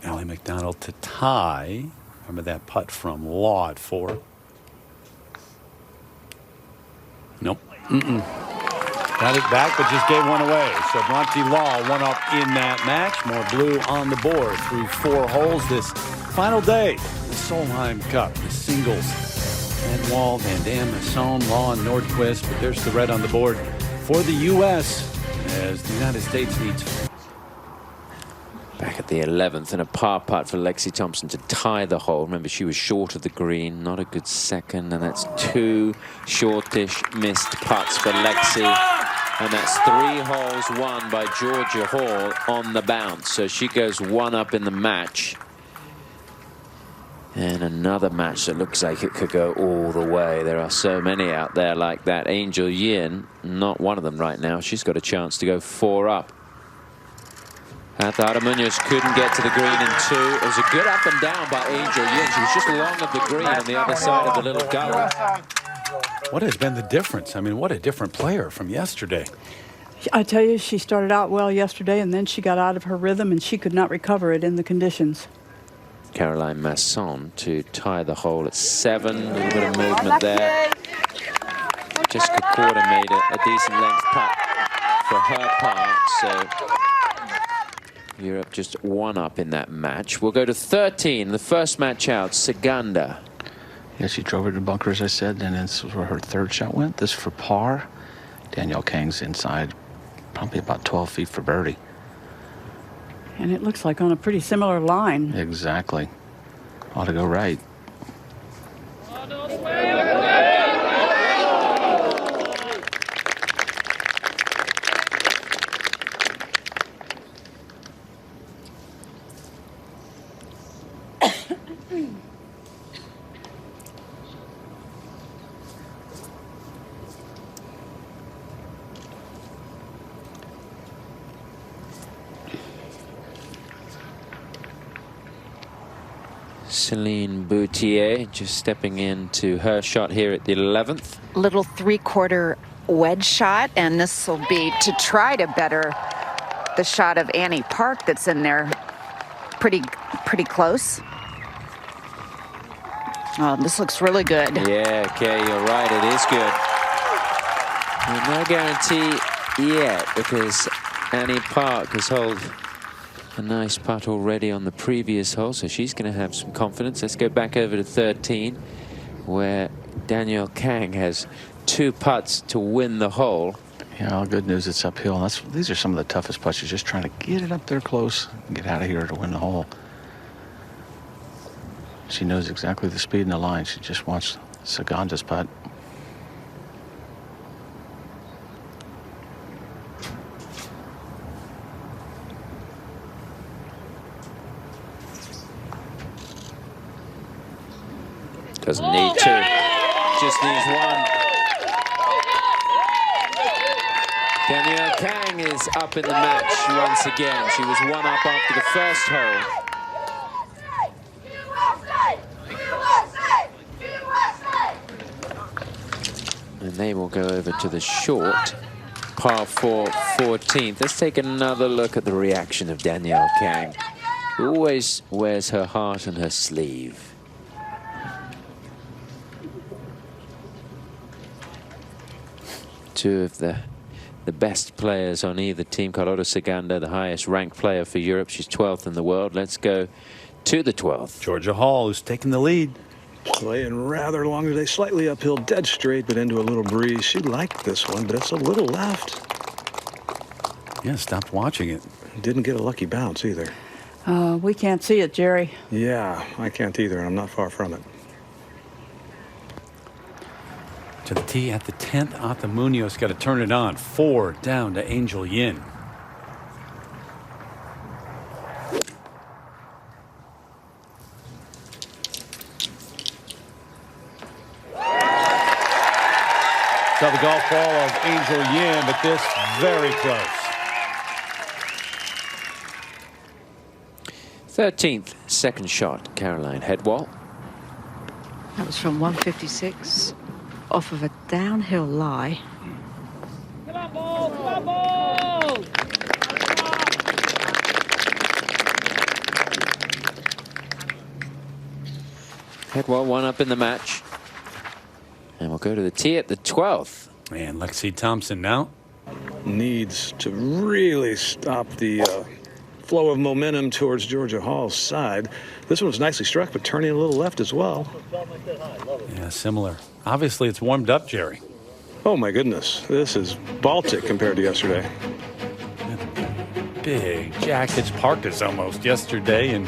Allie McDonald to tie. Remember that putt from Law at 4. Nope. Got it back, but just gave one away. So Bronte Law one up in that match. More blue on the board through 4 holes this final day. The Solheim Cup, the singles. Van Wall, Van Dam, Masson, Law, and Nordquist. But there's the red on the board for the U.S. as the United States needs. Back at the 11th, and a par putt for Lexi Thompson to tie the hole. Remember, she was short of the green, not a good second, and that's 2 shortish missed putts for Lexi. And that's 3 holes won by Georgia Hall on the bounce. So she goes 1 up in the match. And another match that looks like it could go all the way. There are so many out there like that. Angel Yin, not one of them right now. She's got a chance to go 4 up. Athara Munoz couldn't get to the green in 2. It was a good up and down by Angel Yin. She was just long of the green on the other side of the little gully. What has been the difference? I mean, what a different player from yesterday. I tell you, she started out well yesterday, and then she got out of her rhythm, and she could not recover it in the conditions. Caroline Masson to tie the hole at 7. A little bit of movement there. Jessica Corder made a decent length putt for her part. So Europe just 1 up in that match. We'll go to 13, the first match out, Saganda. Yeah, she drove her to the bunker, as I said, and this is where her 3rd shot went. This for par. Danielle Kang's inside, probably about 12 feet for birdie. And it looks like on a pretty similar line. Exactly. Ought to go right. Celine Boutier just stepping into her shot here at the 11th. Little 3/4 wedge shot, and this will be to try to better the shot of Annie Park that's in there pretty close. Oh, this looks really good. Yeah, Kay, you're right, it is good. But no guarantee yet, because Annie Park has held a nice putt already on the previous hole, so she's going to have some confidence. Let's go back over to 13, where Danielle Kang has 2 putts to win the hole. Yeah, all good news, it's uphill. These are some of the toughest putts. She's just trying to get it up there close and get out of here to win the hole. She knows exactly the speed and the line. She just wants Saganda's putt. Doesn't need 2, just needs 1. Danielle Kang is up in the match once again. She was 1 up after the first hole. And they will go over to the short, par 4, 14th. Let's take another look at the reaction of Danielle Kang, who always wears her heart on her sleeve. Two of the best players on either team. Carlota Saganda, the highest ranked player for Europe. She's 12th in the world. Let's go to the 12th. Georgia Hall, who's taking the lead. Playing rather long today, slightly uphill, dead straight, but into a little breeze. She liked this one, but it's a little left. Yeah, stopped watching it. Didn't get a lucky bounce either. We can't see it, Jerry. Yeah, I can't either, and I'm not far from it. To the tee at the 10th. Ata Munoz got to turn it on. 4 down to Angel Yin. Saw the golf ball of Angel Yin, but this very close. 13th, second shot, Caroline Headwall. That was from 156 off of a downhill lie. Come on, ball! Come on, ball! Headwall 1 up in the match. And we'll go to the tee at the 12th. And Lexi Thompson now needs to really stop the flow of momentum towards Georgia Hall's side. This one was nicely struck, but turning a little left as well. Yeah, similar. Obviously, it's warmed up, Jerry. Oh, my goodness. This is Baltic compared to yesterday. Big jackets, parkas almost yesterday, and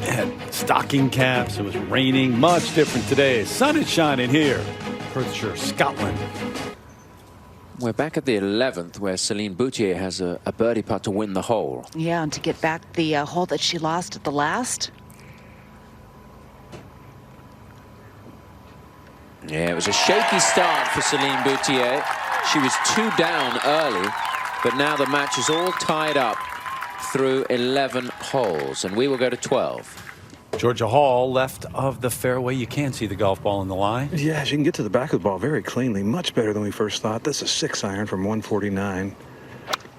had stocking caps. It was raining. Much different today. Sun is shining here. Perthshire, Scotland. We're back at the 11th, where Celine Boutier has a birdie putt to win the hole. Yeah, and to get back the hole that she lost at the last. Yeah, it was a shaky start for Celine Boutier. She was 2 down early, but now the match is all tied up through 11 holes, and we will go to 12. Georgia Hall left of the fairway. You can see the golf ball in the line. Yeah, she can get to the back of the ball very cleanly. Much better than we first thought. This is a 6-iron from 149.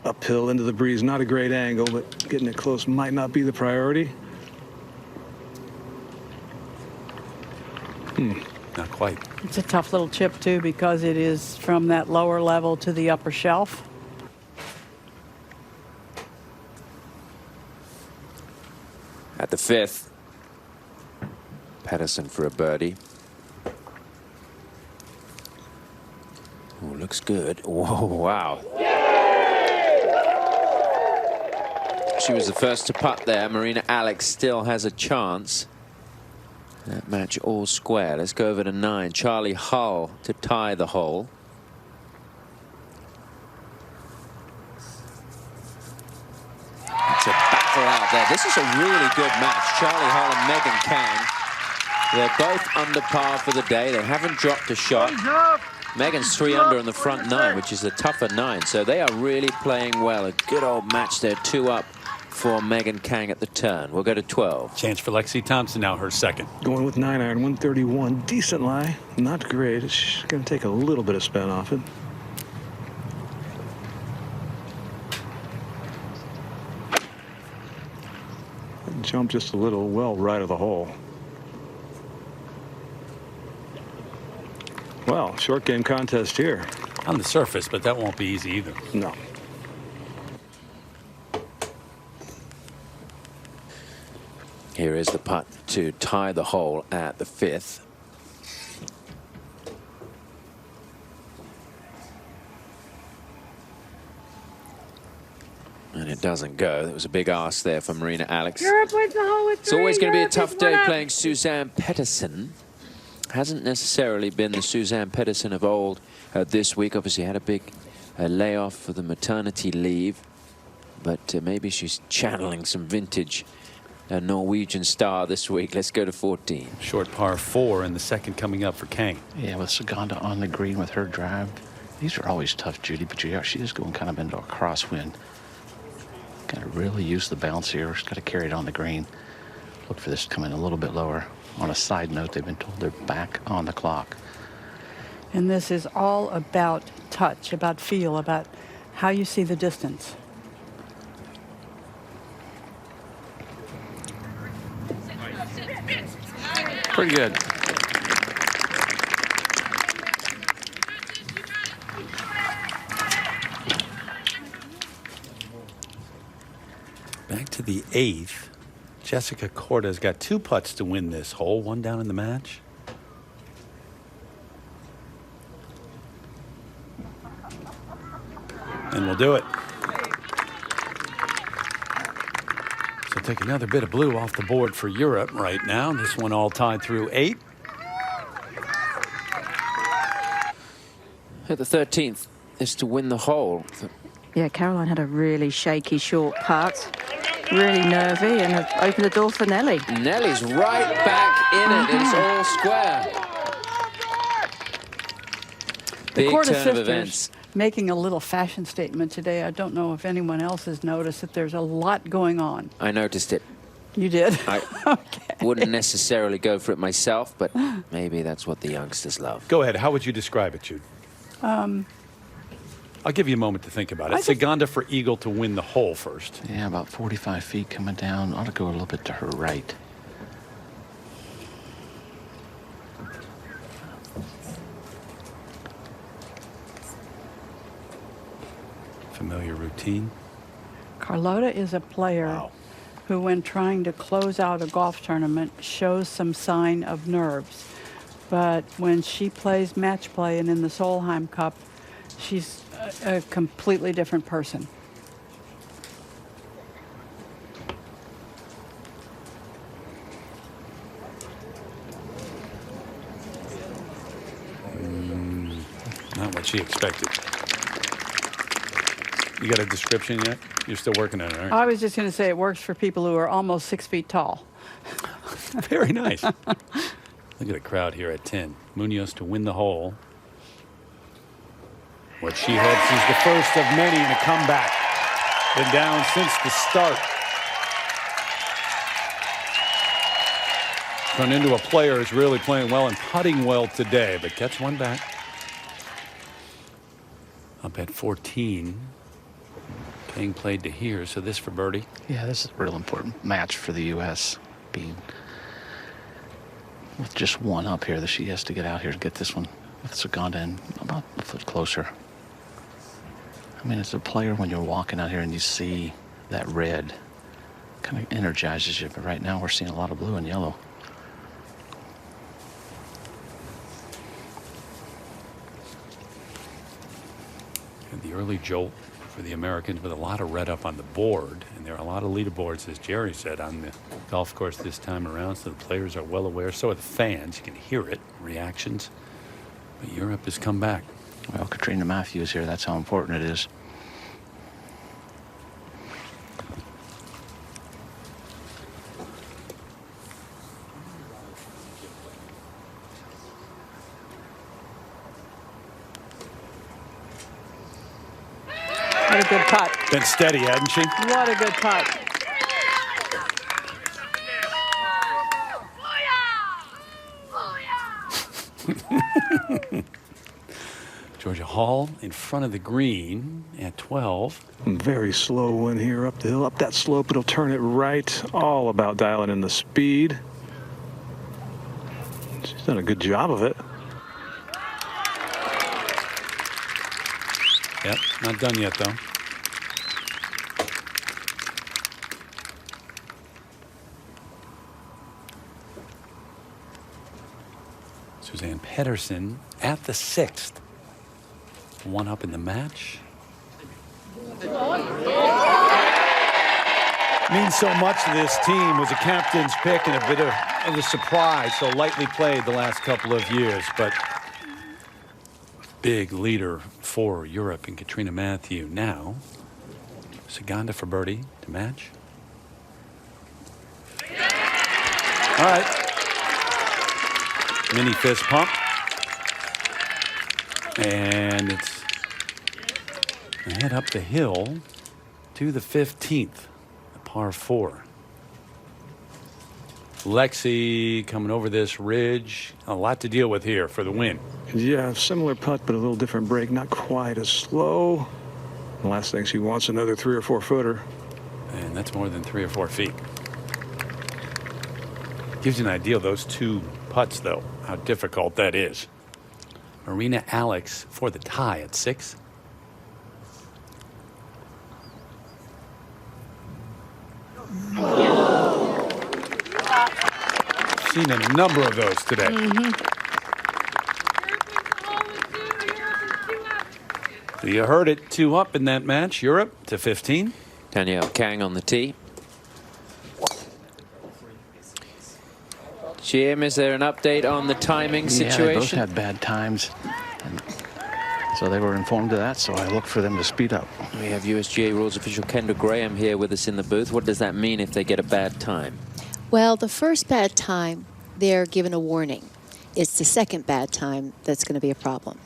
Uphill into the breeze. Not a great angle, but getting it close might not be the priority. Not quite. It's a tough little chip, too, because it is from that lower level to the upper shelf. At the 5th, Pedersen for a birdie. Oh, looks good. Whoa, wow. She was the first to putt there. Marina Alex still has a chance. That match all square. Let's go over to 9. Charlie Hull to tie the hole. It's a battle out there. This is a really good match. Charlie Hull and Megan Kang. They're both under par for the day. They haven't dropped a shot. Megan's 3 under on the front 9, which is a tougher 9. So they are really playing well. A good old match there. 2 up for Megan Kang at the turn. We'll go to 12. Chance for Lexi Thompson now, her second. Going with 9-iron, 131. Decent lie. Not great. It's going to take a little bit of spin off it. Jump just a little well right of the hole. Well, short game contest here. On the surface, but that won't be easy either. No. Here is the putt to tie the hole at the 5th. And it doesn't go. It was a big ask there for Marina Alex. Europe wins the hole with 3. It's always going to be a tough day Europe. playing Suzanne Pettersen. Hasn't necessarily been the Suzanne Pettersen of old this week. Obviously had a big layoff for the maternity leave. But maybe she's channeling some vintage Norwegian star this week. Let's go to 14. Short par 4 and the second coming up for Kang. Yeah, with Saganda on the green with her drive. These are always tough, Judy, but she is going kind of into a crosswind. Got to really use the bounce here. Just got to carry it on the green. Look for this to come in a little bit lower. On a side note, they've been told they're back on the clock. And this is all about touch, about feel, about how you see the distance. Pretty good. Back to the 8th. Jessica Korda's got 2 putts to win this hole, 1 down in the match. And we'll do it. So take another bit of blue off the board for Europe right now. This one all tied through 8. at the 13th is to win the hole. Yeah, Caroline had a really shaky short putt. Really nervy, and have opened the door for Nelly. Nelly's right back in it. It's all square. The Big Quarter turn of Sisters events. making a little fashion statement today. I don't know if anyone else has noticed that there's a lot going on. I noticed it. You did? I wouldn't necessarily go for it myself, but maybe that's what the youngsters love. Go ahead. How would you describe it, Jude? I'll give you a moment to think about it. Saganda for eagle to win the hole first. Yeah, about 45 feet coming down. Ought to go a little bit to her right. Familiar routine. Carlota is a player who, when trying to close out a golf tournament, shows some sign of nerves. But when she plays match play and in the Solheim Cup, she's a completely different person. Not what she expected. You got a description yet? You're still working on it, aren't you? I was just going to say it works for people who are almost 6 feet tall. Very nice. Look at the crowd here at 10. Munoz to win the hole. What she hopes is the first of many in a comeback. Been down since the start. Run into a player who's really playing well and putting well today, but gets one back. Up at 14. Being played to here, so this for birdie. Yeah, this is a real important match for the U.S. Being with just one up here, that she has to get out here to get this one with Saganda in about a foot closer. I mean, as a player, when you're walking out here and you see that red, kind of energizes you. But right now, we're seeing a lot of blue and yellow. And the early jolt for the Americans with a lot of red up on the board. And there are a lot of leaderboards, as Jerry said, on the golf course this time around. So the players are well aware. So are the fans. You can hear it, reactions. But Europe has come back. Well, Katrina Matthews here, that's how important it is. What a good putt. Been steady, hadn't she? What a good putt. Georgia Hall in front of the green at 12. Very slow one here up the hill. Up that slope, it'll turn it right. All about dialing in the speed. She's done a good job of it. Yep, not done yet, though. Suzanne Pedersen at the 6th. One up in the match. Means so much to this team. Was a captain's pick and a bit of a surprise. So lightly played the last couple of years, but big leader for Europe and Katrina Matthew. Now, Saganda for birdie to match. All right. Mini fist pump. And it's a head up the hill to the 15th, the par 4. Lexi coming over this ridge. A lot to deal with here for the win. Yeah, similar putt, but a little different break. Not quite as slow. The last thing she wants, another 3 or 4 footer. And that's more than 3 or 4 feet. Gives you an idea of those two putts, though, how difficult that is. Marina Alex for the tie at 6. Seen a number of those today. So you heard it, 2 up in that match. Europe to 15. Danielle Kang on the tee. Jim, is there an update on the timing situation? Yeah, they both had bad times. And So they were informed of that, so I look for them to speed up. We have USGA rules official Kendra Graham here with us in the booth. What does that mean if they get a bad time? Well, the first bad time, they're given a warning. It's the second bad time that's going to be a problem.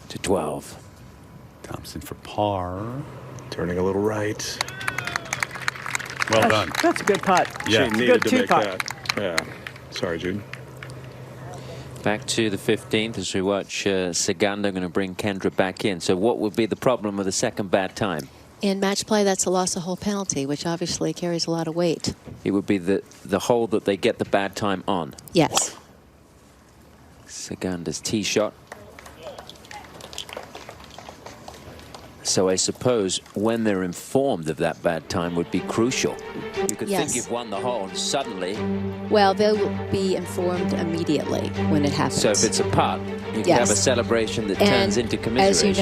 To 12. Thompson for par. Turning a little right. Well done. That's a good putt. Yeah, she needed good to make putt. that. Yeah. Sorry, Jude. Back to the 15th as we watch Saganda going to bring Kendra back in. So what would be the problem with the second bad time? In match play, that's a loss of hole penalty, which obviously carries a lot of weight. It would be the hole that they get the bad time on. Yes. Saganda's tee shot. So I suppose when they're informed of that bad time would be crucial. You could Yes. think you've won the hole and suddenly. Well, they'll be informed immediately when it happens. So if it's a putt, you can Yes. have a celebration that And turns into commiseration. as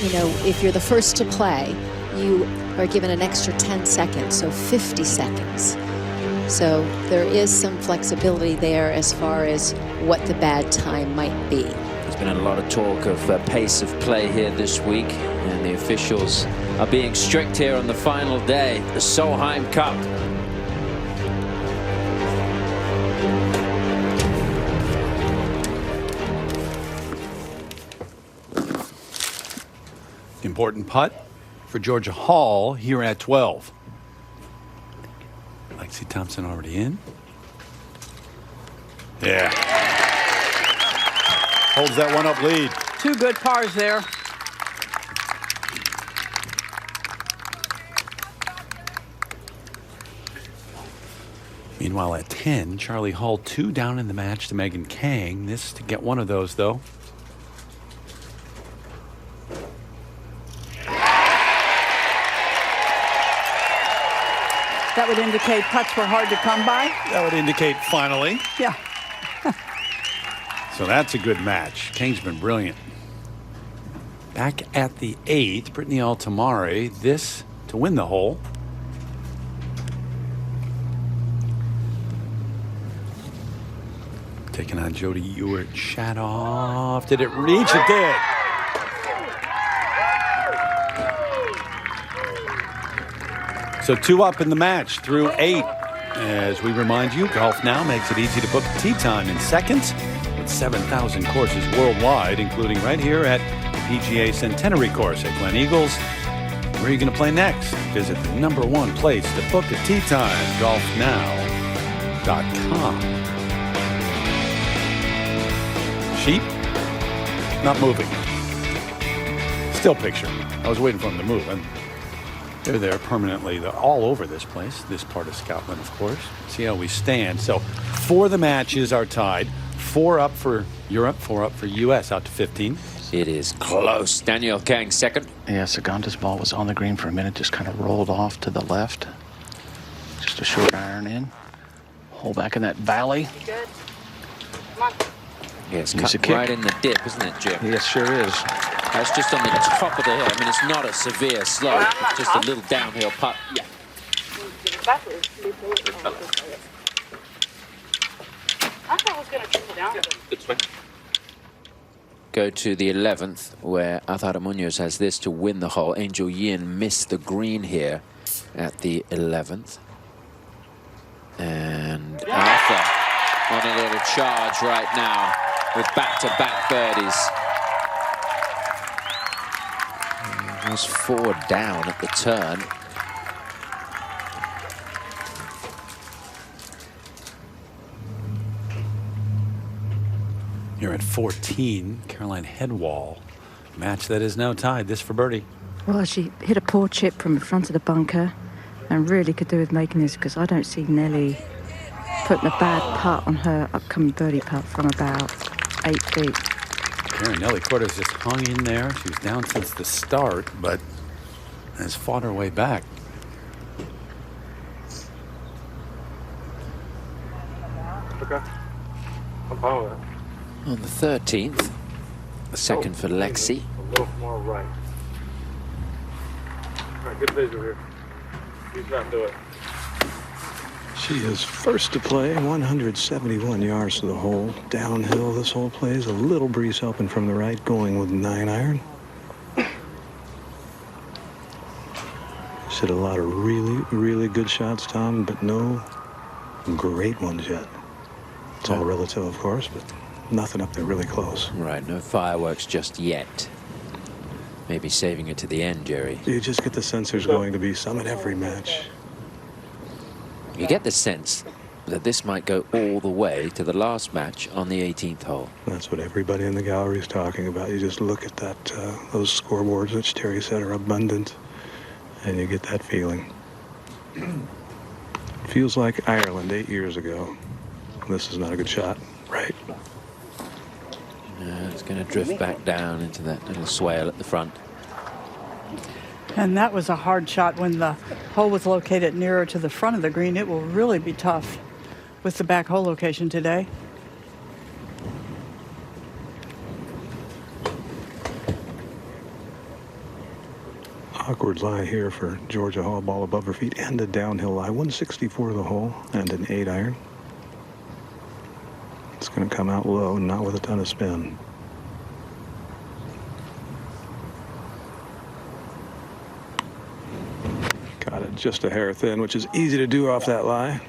you know, if you're the first to play, you are given an extra 10 seconds, so 50 seconds. So there is some flexibility there as far as what the bad time might be. There's been a lot of talk of pace of play here this week, and the officials are being strict here on the final day, the Solheim Cup. Important putt for Georgia Hall here at 12. Lexi Thompson already in. Yeah. Holds that one up lead. Two good pars there. Meanwhile, at 10, Charlie Hull 2 down in the match to Megan Kang. This to get one of those, though. That would indicate putts were hard to come by. That would indicate finally. Yeah. So that's a good match. Kang's been brilliant. Back at the 8th, Brittany Altamare. This to win the hole. Taking on Jody Ewart. Shot off. Did it reach? It did. So 2 up in the match through 8. As we remind you, Golf Now makes it easy to book tee time in seconds with 7,000 courses worldwide, including right here at the PGA Centenary course at Gleneagles. Where are you going to play next? Visit the #1 place to book a tee time, golfnow.com. Sheep, not moving. Still picture. I was waiting for them to move. And they're there permanently. They're all over this place, this part of Scotland, of course. See how we stand. So 4 of the matches are tied. 4 up for Europe, 4 up for U.S. out to 15. It is close. Danielle Kang second. Yeah, Saganda's ball was on the green for a minute, just kind of rolled off to the left. Just a short iron in. Hole back in that valley. You good? Come on. Yeah, it's Needs cut a kick. right in the dip, isn't it, Jim? Yes, sure is. That's just on the top of the hill. I mean, it's not a severe slope. It's just a little downhill putt. Yeah. I thought it was going to trickle down. Good swing. Go to the 11th, where Azara Munoz has this to win the hole. Angel Yin missed the green here at the 11th. And Arthur on a little charge right now with back-to-back birdies. He was 4 down at the turn. Here at 14, Caroline Headwall. Match that is now tied. This for birdie. Well, she hit a poor chip from the front of the bunker and really could do with making this, because I don't see Nelly putting a bad putt on her upcoming birdie putt from about 8 feet. Karen Nelly Cortez just hung in there. She was down since the start, but has fought her way back. Okay. I'm fine with that. On the 13th, the second for Lexi. A little more right. All right, good visual here. He's not do it. She is first to play, 171 yards to the hole. Downhill, this hole plays. A little breeze helping from the right, going with 9-iron. She's hit a lot of really, really good shots, Tom, but no great ones yet. It's all relative, of course, but nothing up there really close. Right, no fireworks just yet. Maybe saving it to the end, Jerry. You just get the sense there's going to be some at every match. You get the sense that this might go all the way to the last match on the 18th hole. That's what everybody in the gallery is talking about. You just look at that, those scoreboards, which Terry said are abundant, and you get that feeling. Feels like Ireland 8 years ago. This is not a good shot, right? No, it's going to drift back down into that little swale at the front. And that was a hard shot when the hole was located nearer to the front of the green. It will really be tough with the back hole location today. Awkward lie here for Georgia Hall, ball above her feet, and a downhill lie. 164 the hole and an 8-iron. It's going to come out low, not with a ton of spin. Got it just a hair thin, which is easy to do off that lie.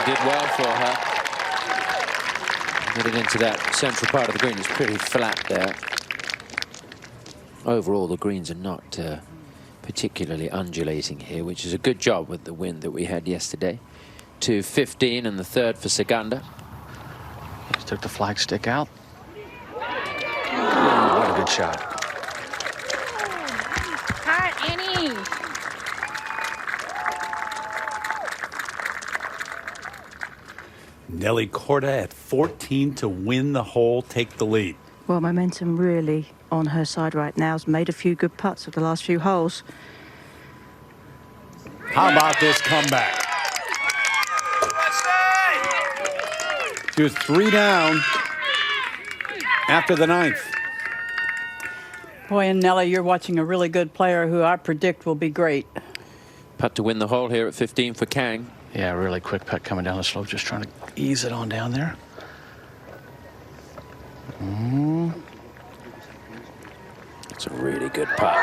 Did well for her. Get it into that central part of the green. It's pretty flat there. Overall, the greens are not particularly undulating here, which is a good job with the wind that we had yesterday. 215 and the third for Segunda. Just took the flagstick out. Oh, what a good shot. Hot, Annie. Nelly Korda at 14 to win the hole, take the lead. Well, momentum really on her side right now. Has made a few good putts of the last few holes. How about this comeback? She was 3 down after the 9th. Boy, and Nelly, you're watching a really good player who I predict will be great. Putt to win the hole here at 15 for Kang. Yeah, really quick putt coming down the slope, just trying to ease it on down there. It's a really good putt.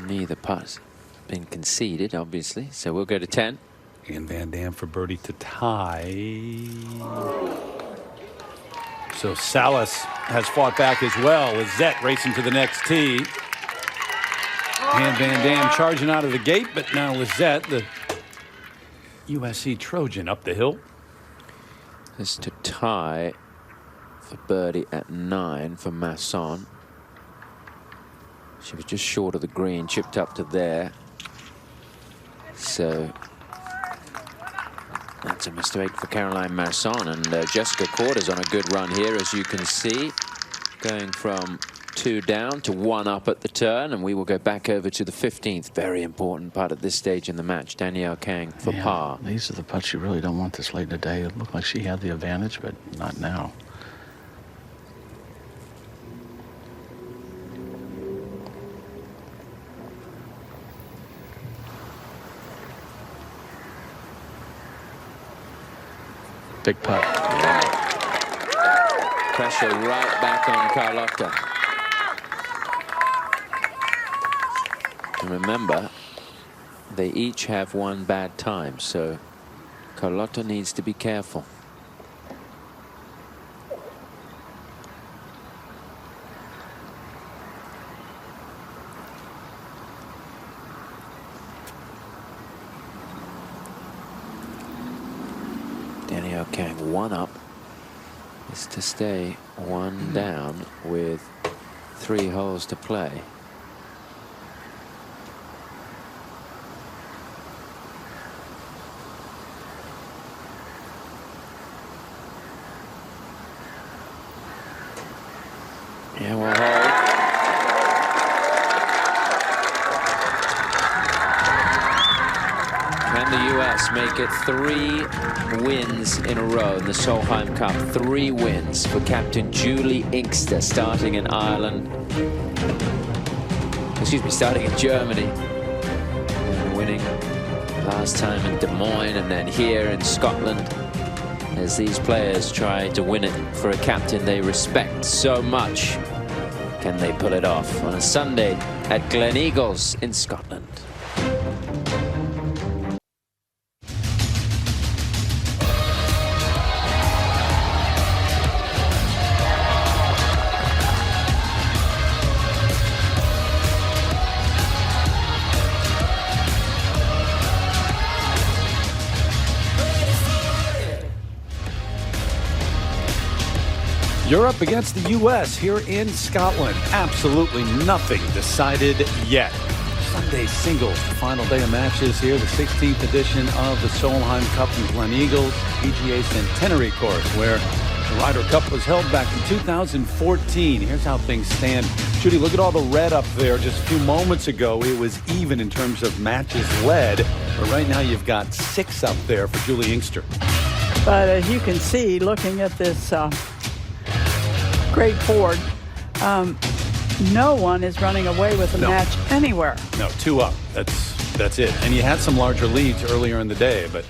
Neither putt's been conceded, obviously, so we'll go to 10. And Van Dam for birdie to tie. So Salas has fought back as well. Lizette racing to the next tee. And Van Dam charging out of the gate, but now Lizette, the USC Trojan, up the hill. This to tie for birdie at 9 for Masson. She was just short of the green, chipped up to there. So that's a mistake for Caroline Masson, and Jessica Korda's on a good run here, as you can see, going from 2 down to 1 up at the turn, and we will go back over to the 15th. Very important putt at this stage in the match. Danielle Kang for par. These are the putts you really don't want this late in the day. It looked like she had the advantage, but not now. Big putt. Pressure right back on Carlotta. And remember, they each have 1 bad time, so Carlotta needs to be careful. Danielle Kang 1 up is to stay 1 down with 3 holes to play. Yeah, we'll hold. Can the U.S. make it 3 wins in a row in the Solheim Cup. 3 wins for Captain Julie Inkster, starting in Ireland. Excuse me, starting in Germany. And winning last time in Des Moines and then here in Scotland. As these players try to win it for a captain they respect so much. Can they pull it off on a Sunday at Gleneagles in Scotland? You're up against the U.S. here in Scotland. Absolutely nothing decided yet. Sunday singles, the final day of matches here, the 16th edition of the Solheim Cup in Gleneagles, PGA Centenary Course, where the Ryder Cup was held back in 2014. Here's how things stand. Judy, look at all the red up there. Just a few moments ago, it was even in terms of matches led. But right now, you've got 6 up there for Julie Inkster. But as you can see, looking at this great board, no one is running away with a match anywhere. No, 2 up. That's it. And you had some larger leads earlier in the day, but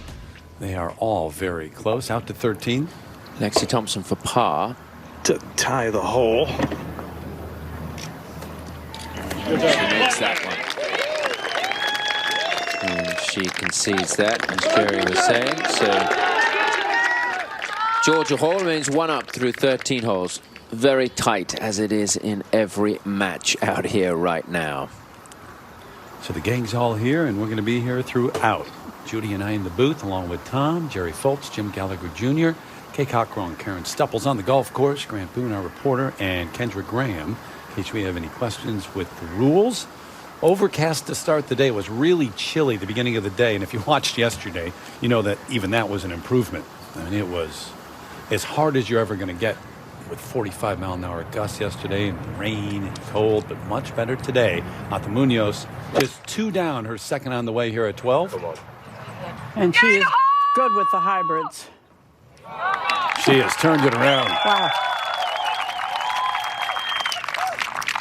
they are all very close. Out to 13. Lexi Thompson for par. To tie the hole. She makes that one. And she concedes that, as Jerry was saying. So Georgia Hall remains 1 up through 13 holes. Very tight, as it is in every match out here right now. So the gang's all here, and we're going to be here throughout. Judy and I in the booth, along with Tom, Jerry Foltz, Jim Gallagher Jr., Kay Cockrell and Karen Stupples on the golf course, Grant Boone, our reporter, and Kendra Graham, in case we have any questions with the rules. Overcast to start the day. Was really chilly at the beginning of the day, and if you watched yesterday, you know that even that was an improvement. I mean, it was as hard as you're ever going to get, with 45-mile-an-hour gusts yesterday and rain and cold, but much better today. Ata Munoz just 2 down, her second on the way here at 12. And she is good with the hybrids. She has turned it around. Wow.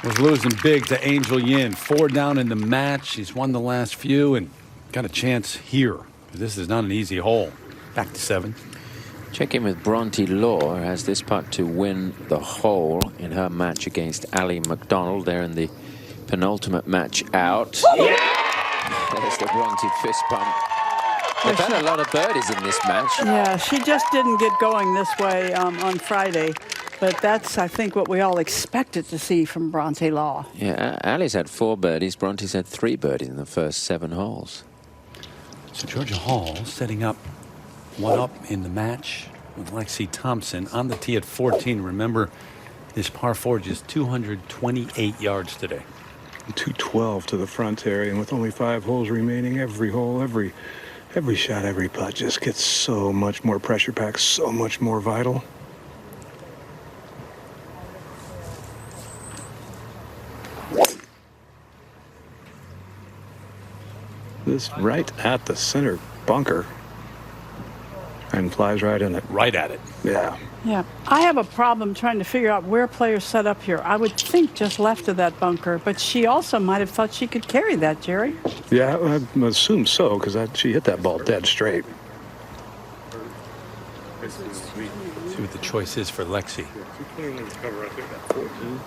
Was losing big to Angel Yin. 4 down in the match. She's won the last few and got a chance here. This is not an easy hole. Back to 7. Check in with Bronte Law, has this putt to win the hole in her match against Ali McDonald. They're in the penultimate match out. Yeah! There's the Bronte fist pump. They've had a lot of birdies in this match. Yeah, she just didn't get going this way on Friday. But that's, I think, what we all expected to see from Bronte Law. Yeah, Ali's had 4 birdies. Bronte's had 3 birdies in the first 7 holes. So Georgia Hall setting up 1 up in the match with Lexi Thompson on the tee at 14. Remember, this par 4 just 228 yards today. 212 to the front area, and with only 5 holes remaining, every hole, every shot, every putt just gets so much more pressure packed, so much more vital. This right at the center bunker. And flies right in it. Right at it. Yeah. Yeah. I have a problem trying to figure out where players set up here. I would think just left of that bunker, but she also might have thought she could carry that, Jerry. Yeah, I assume so, because she hit that ball dead straight. See what the choice is for Lexi. 221 to cover right there, that 14.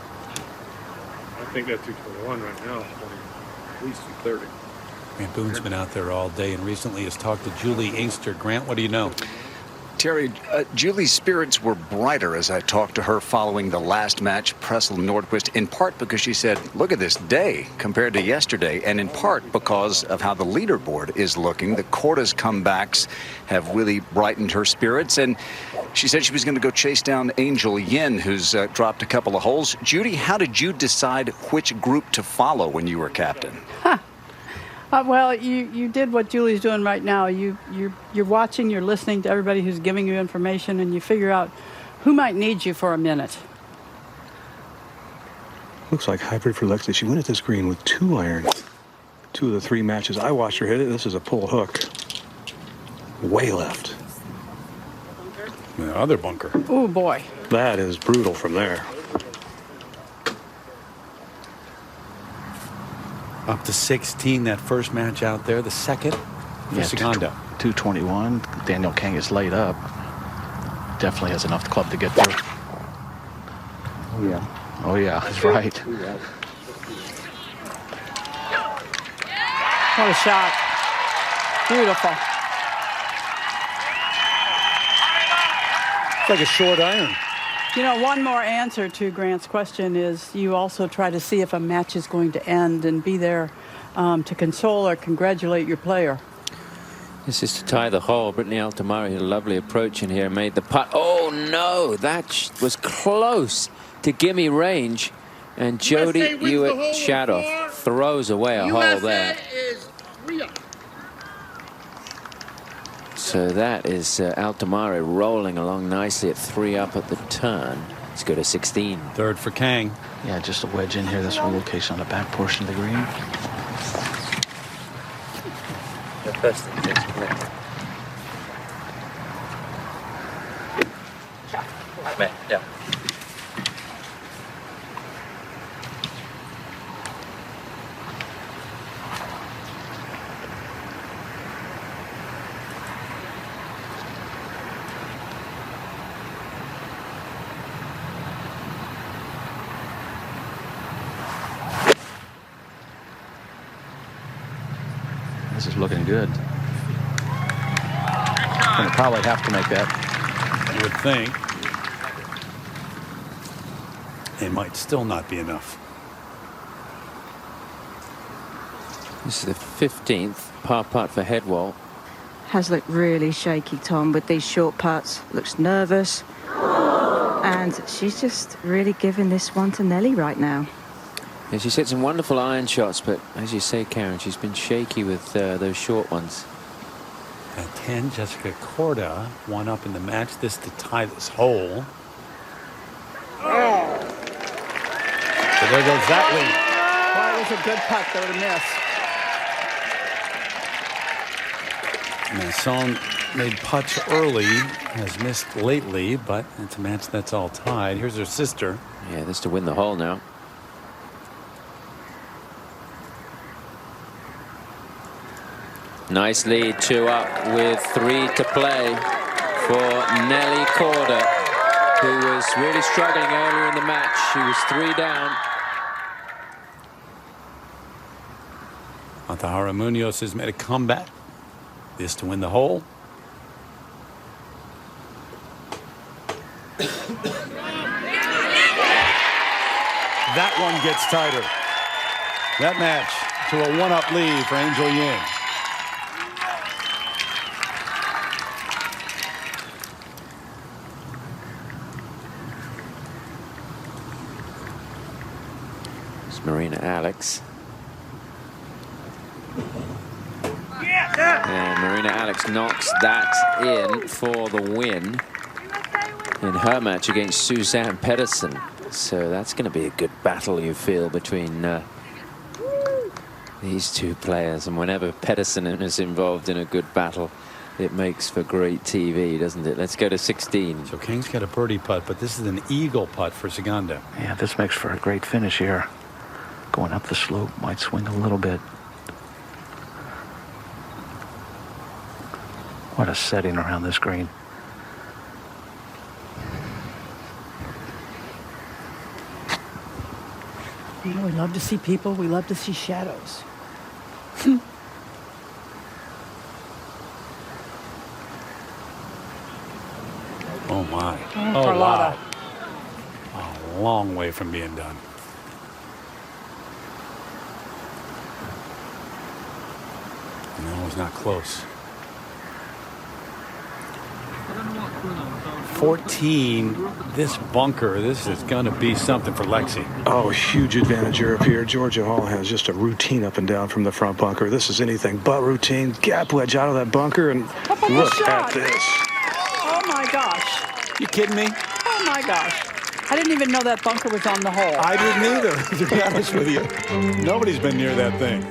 I think that 221 right now is at least 230. Grant Boone's been out there all day and recently has talked to Julie Inkster. Grant, what do you know? Terry, Julie's spirits were brighter as I talked to her following the last match, Pressel Nordquist, in part because she said, look at this day compared to yesterday, and in part because of how the leaderboard is looking. The Corda's comebacks have really brightened her spirits, and she said she was going to go chase down Angel Yin, who's dropped a couple of holes. Judy, how did you decide which group to follow when you were captain? Well, you did what Julie's doing right now. You're watching, you're listening to everybody who's giving you information, and you figure out who might need you for a minute. Looks like hybrid for Lexi. She went at this green with 2 irons. 2 of the 3 matches I watched her hit it. This is a pull hook. Way left. The other bunker. Oh, boy. That is brutal from there. Up to 16 that first match out there. The second for Saganda. 221. Daniel King is laid up. Definitely has enough club to get through. Oh, yeah. Oh, yeah. He's right. What a shot. Beautiful. It's like a short iron. You know, one more answer to Grant's question is you also try to see if a match is going to end and be there to console or congratulate your player. This is to tie the hole. Brittany Altamari had a lovely approach in here, made the putt. Oh, no, that was close to gimme range. And Jody Hewitt Shadoff throws away a hole there. So that is Altamari rolling along nicely at 3 up at the turn. Let's go to 16. Third for Kang. Yeah, just a wedge in here. This will location on the back portion of the green. The first thing is connect. Yeah. This is looking good. Gonna probably have to make that. You would think. It might still not be enough. This is the 15th par putt for Headwall. Has looked really shaky, Tom, with these short putts. Looks nervous. And she's just really giving this one to Nelly right now. Yeah, she's hit some wonderful iron shots, but as you say, Karen, she's been shaky with those short ones. At 10, Jessica Korda, 1 up in the match. This to tie this hole. So there goes that lead. Well, it was a good putt, though, to miss. Masson made putts early, has missed lately, but it's a match that's all tied. Here's her sister. Yeah, this to win the hole now. Nice lead, 2 up with 3 to play for Nelly Korda, who was really struggling earlier in the match. She was 3 down. Matahara Munoz has made a comeback. This to win the hole. That one gets tighter. That match to a 1-up lead for Angel Yin. Marina Alex. And Marina Alex knocks that in for the win in her match against Suzanne Pedersen. So that's going to be a good battle, you feel, between these two players. And whenever Pedersen is involved in a good battle, it makes for great TV, doesn't it? Let's go to 16. So King's got a birdie putt, but this is an eagle putt for Saganda. Yeah, this makes for a great finish here. Going up the slope might swing a little bit. What a setting around this green. You know, we love to see people. We love to see shadows. Oh, my. Oh, Oh, Carlotta. wow. A long way from being done. No, it's not close. 14, this bunker, this is going to be something for Lexi. Oh, huge advantage here up here. Georgia Hall has just a routine up and down from the front bunker. This is anything but routine. Gap wedge out of that bunker, and look at this. Oh, my gosh. You kidding me? Oh, my gosh. I didn't even know that bunker was on the hole. I didn't either, to be honest with you. Nobody's been near that thing.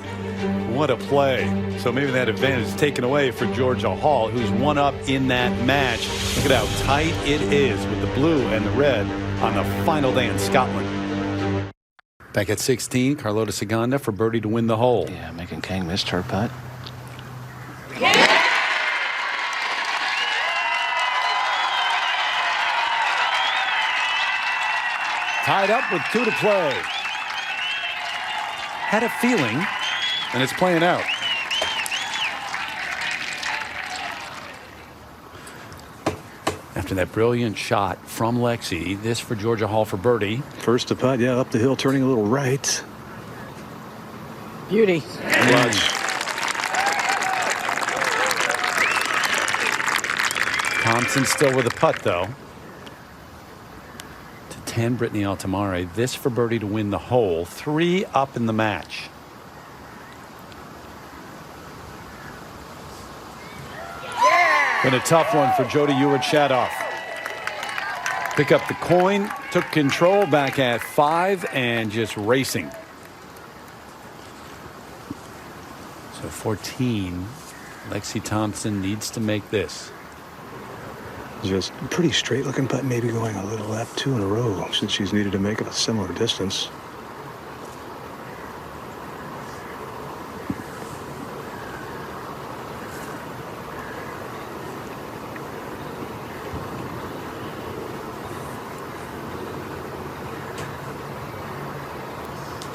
What a play. So maybe that advantage is taken away for Georgia Hall, who's one up in that match. Look at how tight it is with the blue and the red on the final day in Scotland. Back at 16, Carlota Saganda for birdie to win the hole. Yeah, Megan Kang missed her putt. Tied up with 2 to play. Had a feeling, and it's playing out. After that brilliant shot from Lexi, this for Georgia Hall for birdie. First to putt, yeah, up the hill, turning a little right. Beauty. Thompson still with a putt, though. To 10, Brittany Altamare. This for birdie to win the hole. 3 up in the match. Been a tough one for Jody Ewart-Shadoff. Pick up the coin, took control back at 5 and just racing. So 14, Lexi Thompson needs to make this. Just pretty straight looking putt, maybe going a little left, 2 in a row since she's needed to make it a similar distance.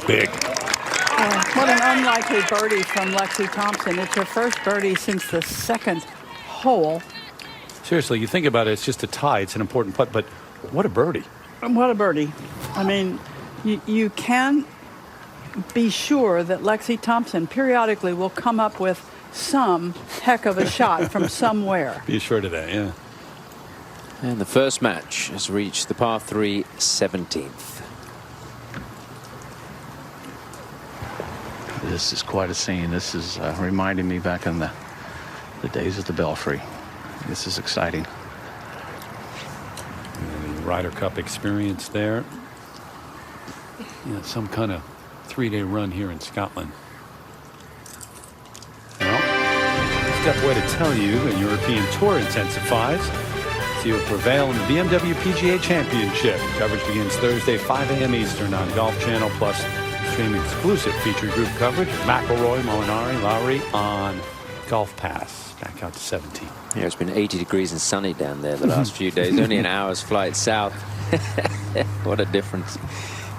Big. What an unlikely birdie from Lexi Thompson. It's her first birdie since the second hole. Seriously, you think about it, it's just a tie. It's an important putt, but what a birdie. What a birdie. I mean, you can be sure that Lexi Thompson periodically will come up with some heck of a shot from somewhere. Be assured of that, yeah. And the first match has reached the par 3 17th. This is quite a scene. This is reminding me back in the days of the Belfry. This is exciting. And the Ryder Cup experience there. Yeah, some kind of 3-day run here in Scotland. Well, step away to tell you the European Tour intensifies. See who prevail in the BMW PGA Championship. Coverage begins Thursday, 5 a.m. Eastern on Golf Channel, plus stream exclusive feature group coverage. McIlroy, Molinari, Lowry on Golf Pass. Back out to 17. Yeah, it's been 80 degrees and sunny down there the last few days. Only an hour's flight south. What a difference.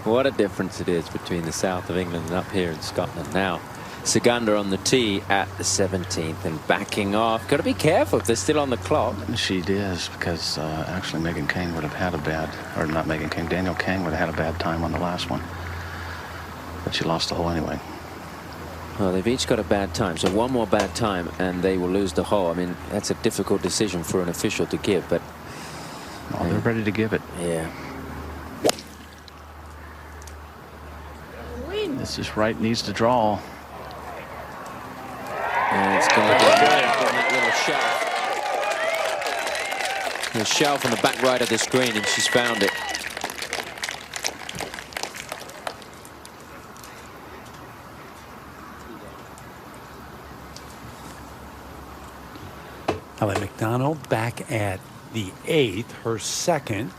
What a difference it is between the south of England and up here in Scotland. Now, Saganda on the tee at the 17th and backing off. Got to be careful if they're still on the clock. She does, because actually Megan Kang would have had a bad, or not Megan Kang, Danielle Kang would have had a bad time on the last one. But she lost the hole anyway. Well, they've each got a bad time, so one more bad time and they will lose the hole. I mean, that's a difficult decision for an official to give, but they're ready to give it. Yeah. This is right, needs to draw. And it's going to go on that little shelf. The shelf on the back right of the screen, and she's found it. Ally McDonald back at the 8th, her second.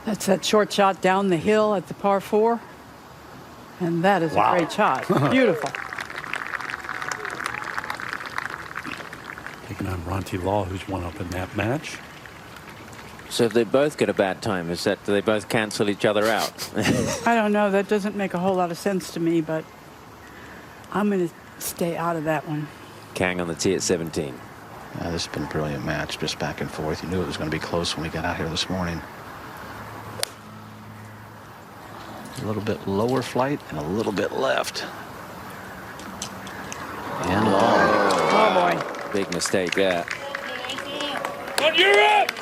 That's that short shot down the hill at the par 4. And that is a great shot. Beautiful. Taking on Ronti Law, who's one up in that match. So if they both get a bad time, is that, do they both cancel each other out? I don't know. That doesn't make a whole lot of sense to me, but I'm going to stay out of that one. Kang on the tee at 17. This has been a brilliant match, just back and forth. You knew it was going to be close when we got out here this morning. A little bit lower flight and a little bit left. And long. Oh, boy. Big mistake there. On Europe!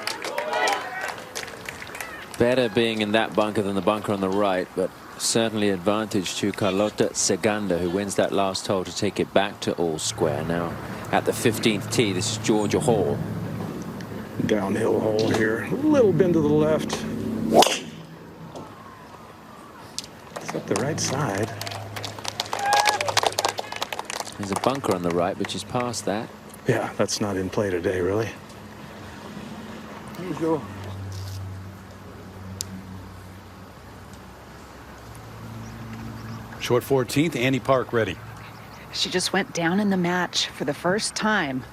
Better being in that bunker than the bunker on the right, but certainly advantage to Carlota Saganda, who wins that last hole to take it back to all square. Now at the 15th tee, this is Georgia Hall. Downhill hole here. A little bend to the left. Took the right side. There's a bunker on the right, which is past that. Yeah, that's not in play today, really. There you go. Short 14th, Annie Park ready. She just went down in the match for the first time.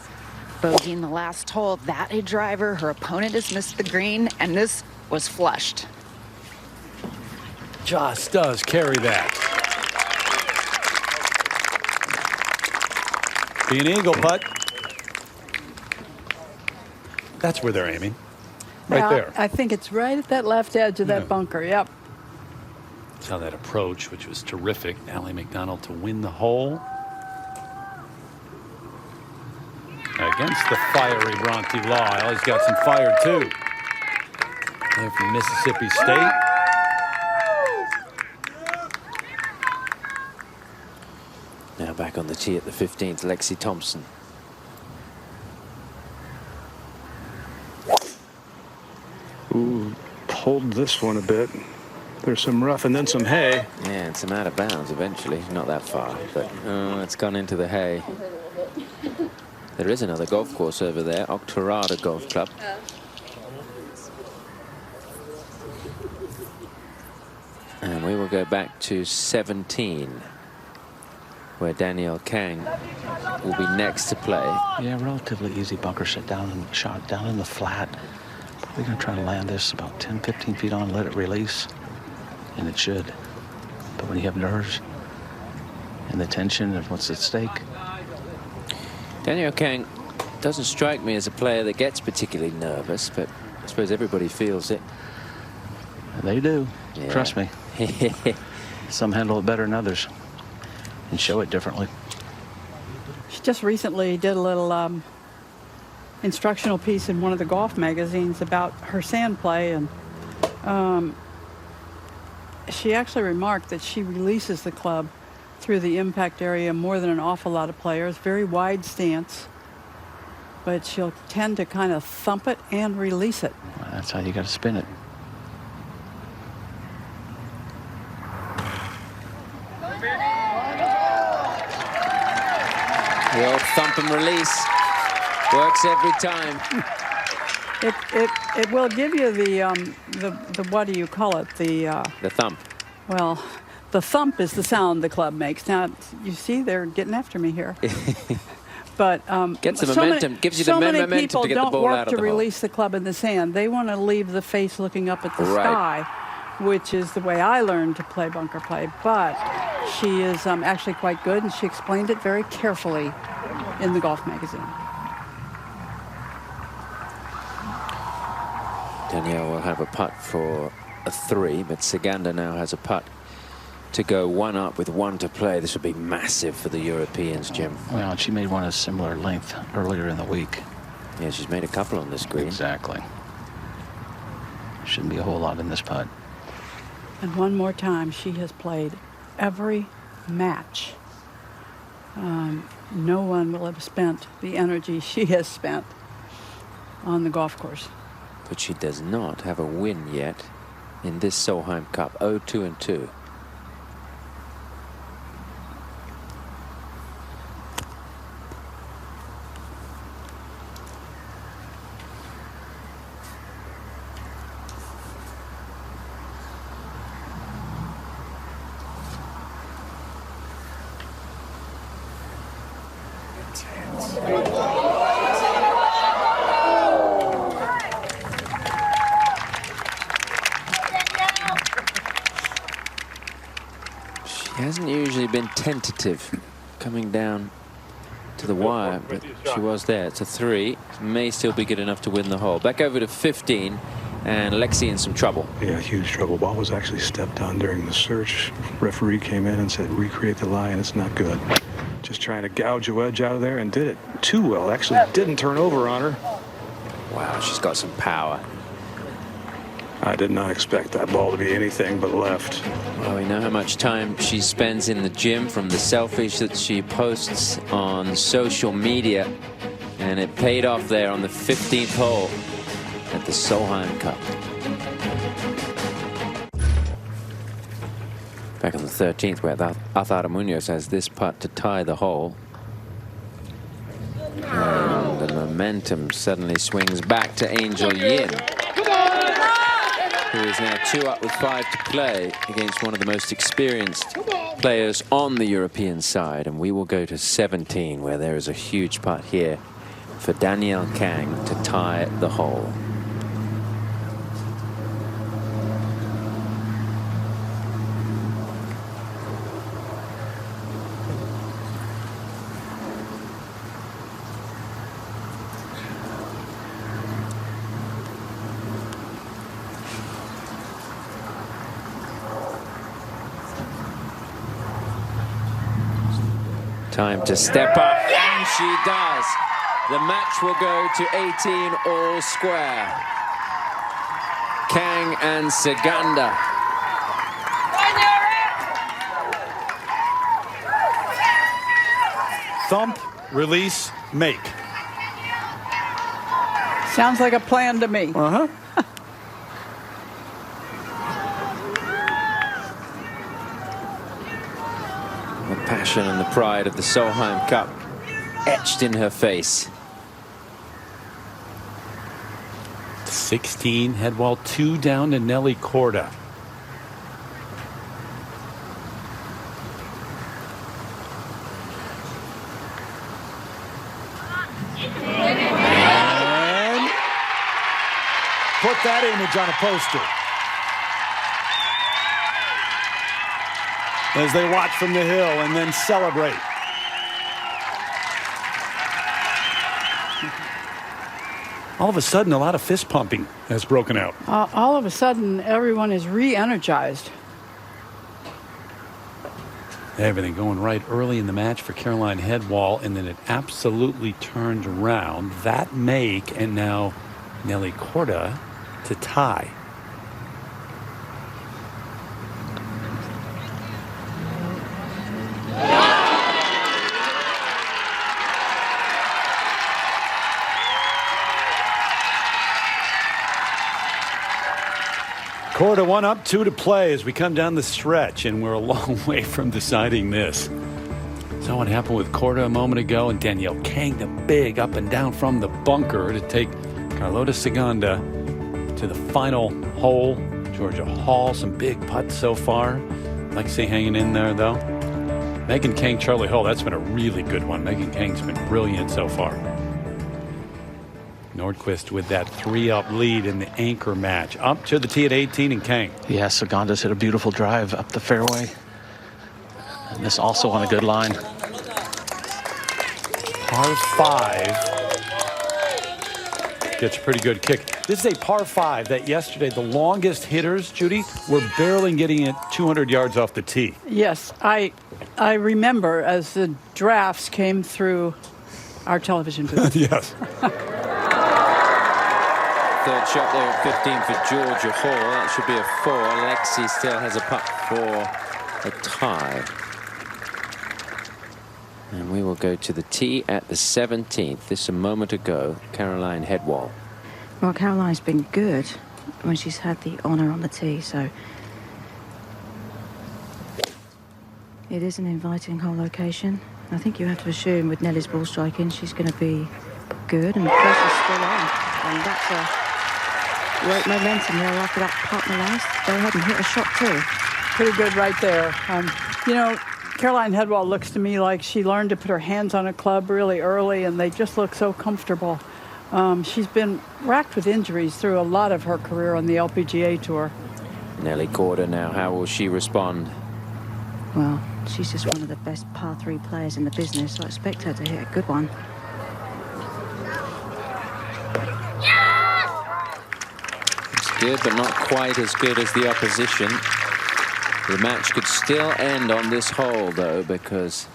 Bogeying the last hole, that a driver. Her opponent has missed the green, and this was flushed. Just does carry that. Be an eagle putt. That's where they're aiming. Right Yeah, there. I think it's right at that left edge of that bunker. Yep. Saw that approach, which was terrific. Allie McDonald to win the hole. Against the fiery Bronte Law. Allie's got some fire, too. They're from Mississippi State. Now back on the tee at the 15th, Lexi Thompson. Ooh, pulled this one a bit. There's some rough and then some hay. Yeah, and some out of bounds eventually. Not that far, but it's gone into the hay. There is another golf course over there, Octorada Golf Club. And we will go back to 17, where Danielle Kang will be next to play. Yeah, relatively easy bunker shot down in the flat. Probably going to try to land this about 10, 15 feet on, let it release, and it should. But when you have nerves and the tension of what's at stake. Danielle Kang doesn't strike me as a player that gets particularly nervous, but I suppose everybody feels it. They do. Yeah. Trust me. Some handle it better than others and show it differently. She just recently did a little instructional piece in one of the golf magazines about her sand play, and she actually remarked that she releases the club through the impact area more than an awful lot of players. Very wide stance, but she'll tend to kind of thump it and release it. Well, that's how you got to spin it. The old thump and release works every time. It will give you the what do you call it, the thump. Well, the thump is the sound the club makes. Now you see they're getting after me here. But gets the momentum, gives you the momentum to get the ball out of the hole. So many people don't work to release the club in the sand. They want to leave the face looking up at the sky, which is the way I learned to play bunker play. But she is actually quite good, and she explained it very carefully in the golf magazine. Danielle will have a putt for a 3, but Saganda now has a putt to go 1 up with 1 to play. This would be massive for the Europeans, Jim. Well, she made one of similar length earlier in the week. Yeah, she's made a couple on this green. Exactly. Shouldn't be a whole lot in this putt. And one more time, she has played every match. No one will have spent the energy she has spent on the golf course. But she does not have a win yet in this Solheim Cup. 0-2-2. She hasn't usually been tentative coming down to the wire, but she was there. It's a 3. May still be good enough to win the hole. Back over to 15, and Lexi in some trouble. Yeah, huge trouble. Ball was actually stepped on during the search. Referee came in and said, recreate the lie, and it's not good. Just trying to gouge a wedge out of there, and did it too well. Actually didn't turn over on her. Wow, she's got some power. I did not expect that ball to be anything but left. Well, we know how much time she spends in the gym from the selfies that she posts on social media, and it paid off there on the 15th hole at the Solheim Cup. Back on the 13th, where Azara Munoz has this putt to tie the hole. And the momentum suddenly swings back to Angel Yin, who is now 2 up with 5 to play against one of the most experienced players on the European side. And we will go to 17, where there is a huge putt here for Danielle Kang to tie the hole. Time to step up, and she does. The match will go to 18 all square. Kang and Saganda. Thump, release, make. Sounds like a plan to me. Uh-huh. The passion and the pride of the Solheim Cup etched in her face. 16, headwall 2 down to Nelly Korda. And put that image on a poster. As they watch from the hill and then celebrate. All of a sudden, a lot of fist pumping has broken out. All of a sudden, everyone is re-energized. Everything going right early in the match for Caroline Headwall, and then it absolutely turned around. That make, and now Nelly Korda to tie. Korda 1 up, 2 to play as we come down the stretch, and we're a long way from deciding this. Saw what happened with Korda a moment ago, and Danielle Kang, the big up and down from the bunker to take Carlota Saganda to the final hole. Georgia Hall, some big putts so far. Lexi hanging in there, though. Megan Kang, Charlie Hull, that's been a really good one. Megan Kang's been brilliant so far. Nordquist with that 3-up lead in the anchor match. Up to the tee at 18 and Kang. Yeah, Saganda's hit a beautiful drive up the fairway. And this also on a good line. Par 5. Gets a pretty good kick. This is a par 5 that yesterday the longest hitters, Judy, were barely getting it 200 yards off the tee. Yes, I remember as the drafts came through our television booth. Yes. Third shot there at 15 for Georgia Hall. That should be a 4. Lexi still has a putt for a tie. And we will go to the tee at the 17th. This a moment ago, Caroline Headwall. Well, Caroline's been good when she's had the honour on the tee, so it is an inviting hole location. I think you have to assume with Nelly's ball striking, she's going to be good, and the pressure's still on. And that's a great momentum there after that putt in the last. Go ahead and hit a shot too. Pretty good right there. You know, Caroline Headwall looks to me like she learned to put her hands on a club really early, and they just look so comfortable. She's been racked with injuries through a lot of her career on the LPGA Tour. Nelly Korda now, how will she respond? Well, she's just one of the best par 3 players in the business, so I expect her to hit a good one. It's good, but not quite as good as the opposition. The match could still end on this hole, though, because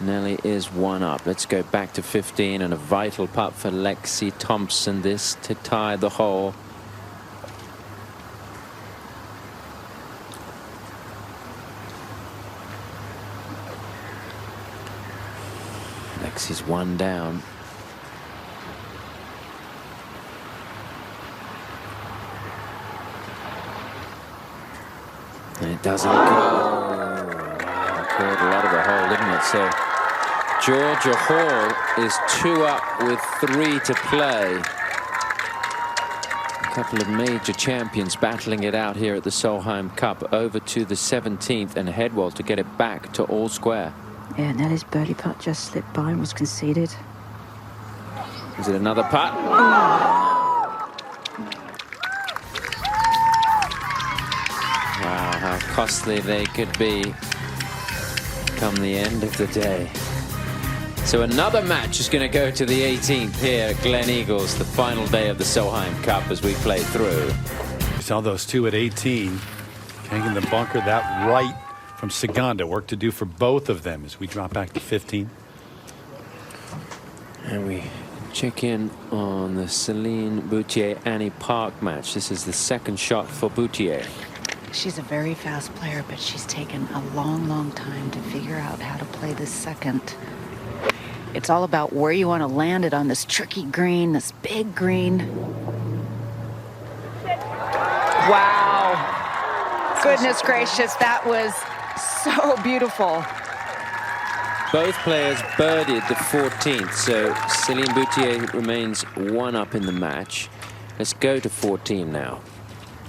Nelly is 1 up. Let's go back to 15, and a vital putt for Lexi Thompson, this to tie the hole. Lexi's 1 down. And it doesn't go. caught a lot of the hole, didn't it? So Georgia Hall is 2 up with 3 to play. A couple of major champions battling it out here at the Solheim Cup. Over to the 17th and Headwall to get it back to all square. Yeah, Nelly's birdie putt just slipped by and was conceded. Is it another putt? Wow, how costly they could be come the end of the day. So another match is going to go to the 18th here at Gleneagles, the final day of the Solheim Cup as we play through. We saw those two at 18. Kang in the bunker, that right from Saganda. Work to do for both of them as we drop back to 15. And we check in on the Celine Boutier-Annie Park match. This is the second shot for Boutier. She's a very fast player, but she's taken a long, long time to figure out how to play this second. It's all about where you want to land it on this tricky green, this big green. Wow. Goodness gracious, that was so beautiful. Both players birdied the 14th, so Celine Boutier remains 1 up in the match. Let's go to 14 now.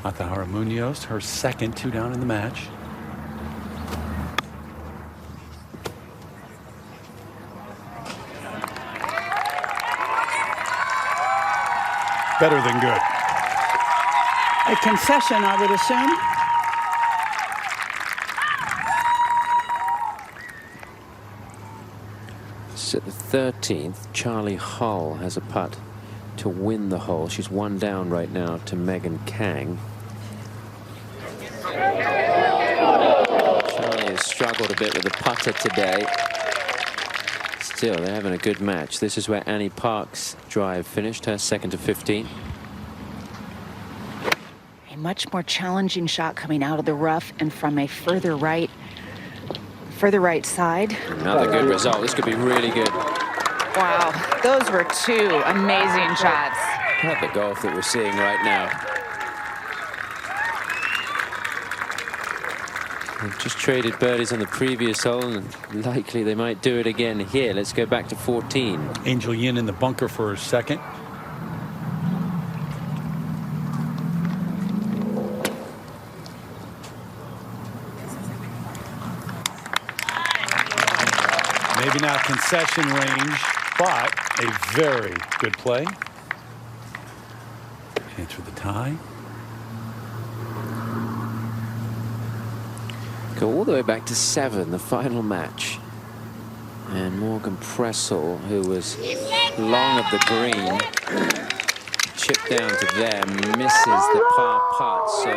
Matahara Munoz, her second, 2 down in the match. Better than good. A concession, I would assume. So at the 13th, Charlie Hull has a putt to win the hole. She's 1 down right now to Megan Kang. Charlie has struggled a bit with the putter today. Still, they're having a good match. This is where Annie Park's drive finished, her second to 15. A much more challenging shot coming out of the rough and from a further right side. Another good result. This could be really good. Wow, those were 2 amazing shots. Not the golf that we're seeing right now. They've just traded birdies on the previous hole, and likely they might do it again here. Let's go back to 14. Angel Yin in the bunker for her second. Maybe not concession range, but a very good play. Chance for the tie. Go all the way back to 7, the final match. And Morgan Pressel, who was long of the green, chipped down to there, misses the par putt. So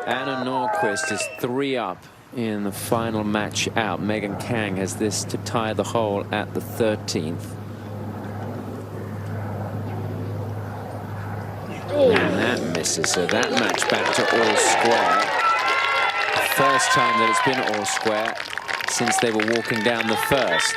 Anna Norquist is 3 up in the final match out. Megan Kang has this to tie the hole at the 13th. And that misses, so that match back to all square. The first time that it's been all square since they were walking down the first.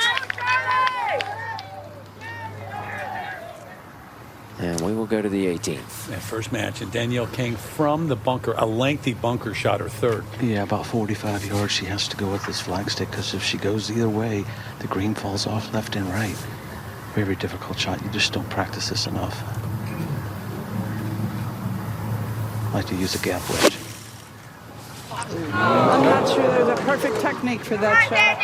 And we will go to the 18th. That first match, and Danielle Kang from the bunker, a lengthy bunker shot, her third. Yeah, about 45 yards. She has to go with this flagstick because if she goes either way, the green falls off left and right. Very difficult shot. You just don't practice this enough. I like to use a gap wedge. I'm not sure there's a perfect technique for that shot.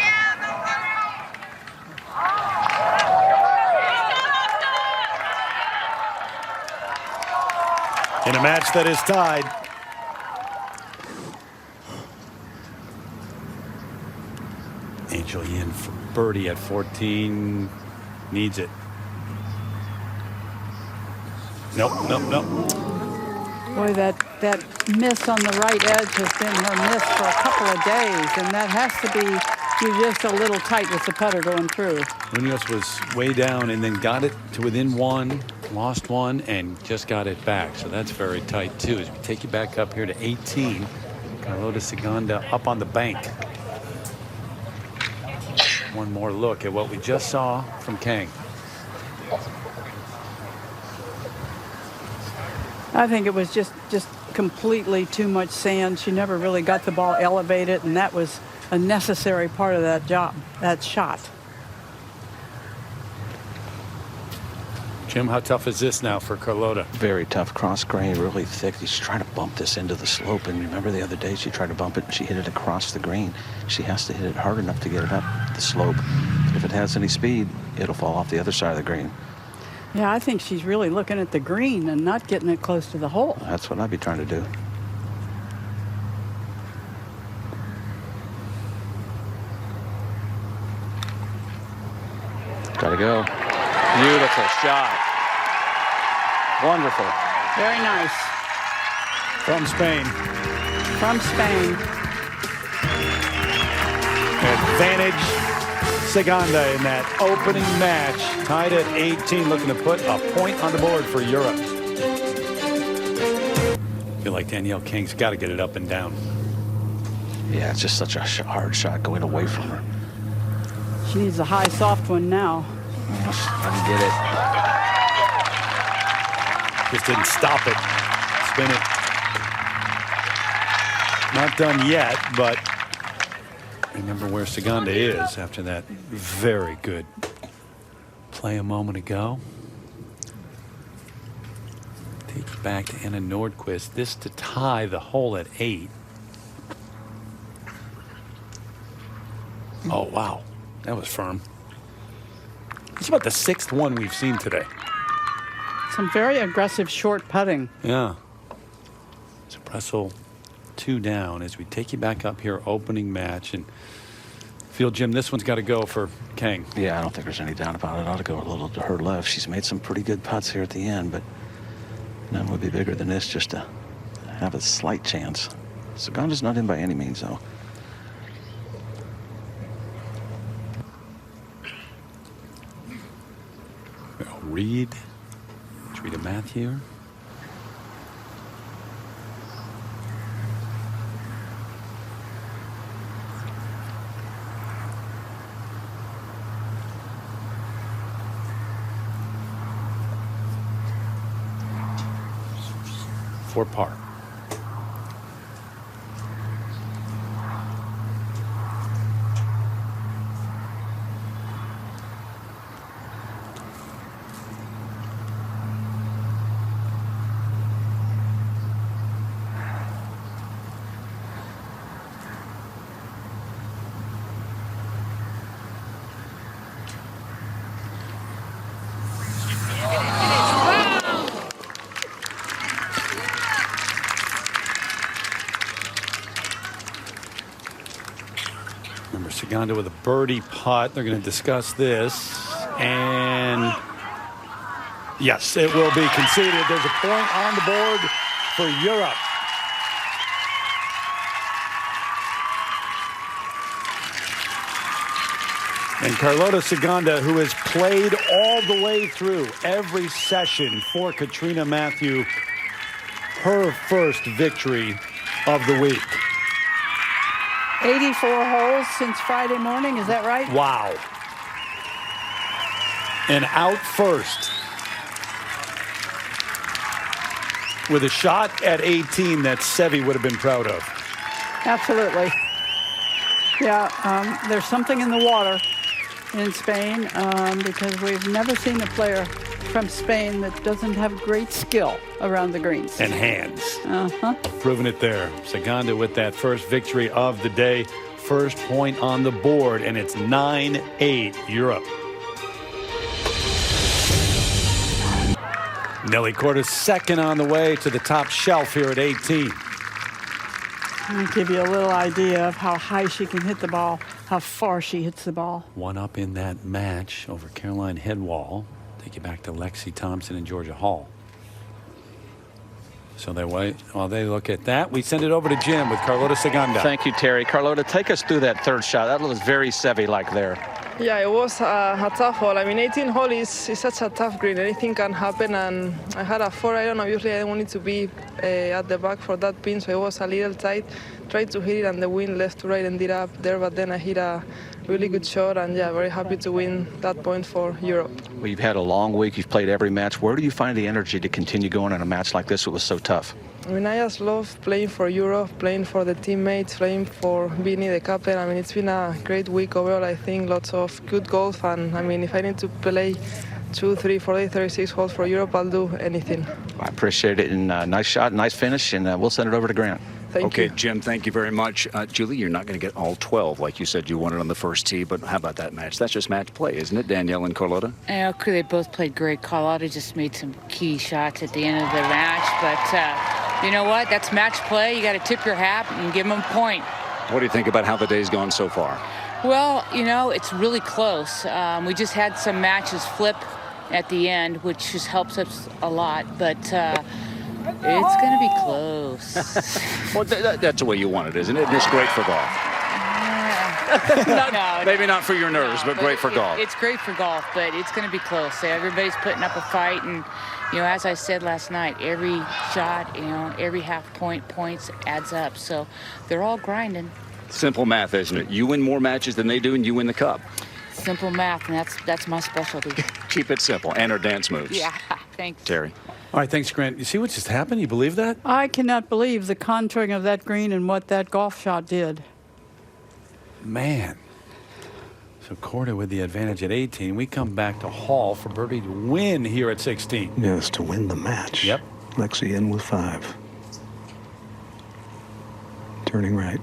In a match that is tied. Angel Yin for birdie at 14. Needs it. Nope. Boy, that miss on the right edge has been her miss for a couple of days, and that has to be you're just a little tight with the putter going through. Munoz was way down and then got it to within 1, lost 1, and just got it back. So that's very tight, too. As we take you back up here to 18, Carlota Saganda up on the bank. One more look at what we just saw from Kang. I think it was just completely too much sand. She never really got the ball elevated, and that was a necessary part of that job, that shot. Jim, how tough is this now for Carlota? Very tough. Cross green, really thick. She's trying to bump this into the slope. And remember the other day she tried to bump it and she hit it across the green. She has to hit it hard enough to get it up the slope. But if it has any speed, it'll fall off the other side of the green. Yeah, I think she's really looking at the green and not getting it close to the hole. That's what I'd be trying to do. Gotta go. Beautiful shot. Wonderful. Very nice. From Spain. From Spain. Advantage Segunda in that opening match. Tied at 18, looking to put a point on the board for Europe. I feel like Danielle King's got to get it up and down. Yeah, it's just such a hard shot going away from her. She needs a high soft one now. Doesn't get it. Just didn't stop it. Spin it. Not done yet, but remember where Segunda is after that very good play a moment ago. Take it back to Anna Nordquist. This to tie the hole at 8. Oh, wow. That was firm. It's about the 6th one we've seen today. Some very aggressive short putting. Yeah. So Pressel 2 down as we take you back up here, opening match. And feel, Jim, this one's got to go for Kang. Yeah, I don't think there's any doubt about it. It ought to go a little to her left. She's made some pretty good putts here at the end, but none would be bigger than this just to have a slight chance. Segunda's not in by any means, though. Reed, Trita Matthew. For par. Segunda with a birdie putt. They're going to discuss this. And yes, it will be conceded. There's a point on the board for Europe. And Carlota Segunda, who has played all the way through every session for Katrina Matthew, her first victory of the week. 84 holes since Friday morning, is that right? Wow. And out first with a shot at 18 that Seve would have been proud of. Absolutely. Yeah, there's something in the water in Spain because we've never seen a player from Spain that doesn't have great skill around the greens. And hands. Uh-huh. Proving it there. Segunda with that first victory of the day. First point on the board, and it's 9-8 Europe. Nelly Cordes second on the way to the top shelf here at 18. I'll give you a little idea of how high she can hit the ball, how far she hits the ball. One up in that match over Caroline Headwall. Take you back to Lexi Thompson and Georgia Hall. So they wait while they look at that. We send it over to Jim with Carlota Segunda. Thank you, Terry. Carlota, take us through that third shot. That was very Seve-like there. Yeah, it was a tough hole. I mean, 18 hole is such a tough green. Anything can happen, and I had a 4 iron. Obviously, I didn't want it to be at the back for that pin, so it was a little tight. tried to hit it and the wind left to right ended up there, but then I hit a really good shot, and yeah, very happy to win that point for Europe. Well, you've had a long week. You've played every match. Where do you find the energy to continue going in a match like this? It was so tough. I mean, I just love playing for Europe, playing for the teammates, playing for being the captain. I mean, it's been a great week overall, I think. Lots of good golf, and I mean, if I need to play 2, 3, 4, 36 holes for Europe, I'll do anything. I appreciate it, and nice shot, nice finish, and we'll send it over to Grant. Thank you. Okay, Jim, thank you very much. Julie, you're not going to get all 12 like you said you wanted on the first tee, but how about that match? That's just match play, isn't it, Danielle and Carlota? Yeah, they both played great. Carlotta just made some key shots at the end of the match, but you know what? That's match play. You got to tip your hat and give them a point. What do you think about how the day's gone so far? Well, you know, it's really close. We just had some matches flip at the end, which just helps us a lot, but it's going to be close. Well, that's the way you want it, isn't it? And it's great for golf. No, maybe not for your nerves, but great for golf. It's great for golf, but it's going to be close. Everybody's putting up a fight, and you know, as I said last night, every shot, you know, every half points adds up. So they're all grinding. Simple math, isn't it? You win more matches than they do, and you win the cup. Simple math, and that's my specialty. Keep it simple, and our dance moves. Yeah, thanks. Terry. All right, thanks, Grant. You see what just happened? You believe that? I cannot believe the contouring of that green and what that golf shot did. Man. So Korda with the advantage at 18. We come back to Hall for birdie to win here at 16. Yes, to win the match. Yep. Lexi in with 5. Turning right.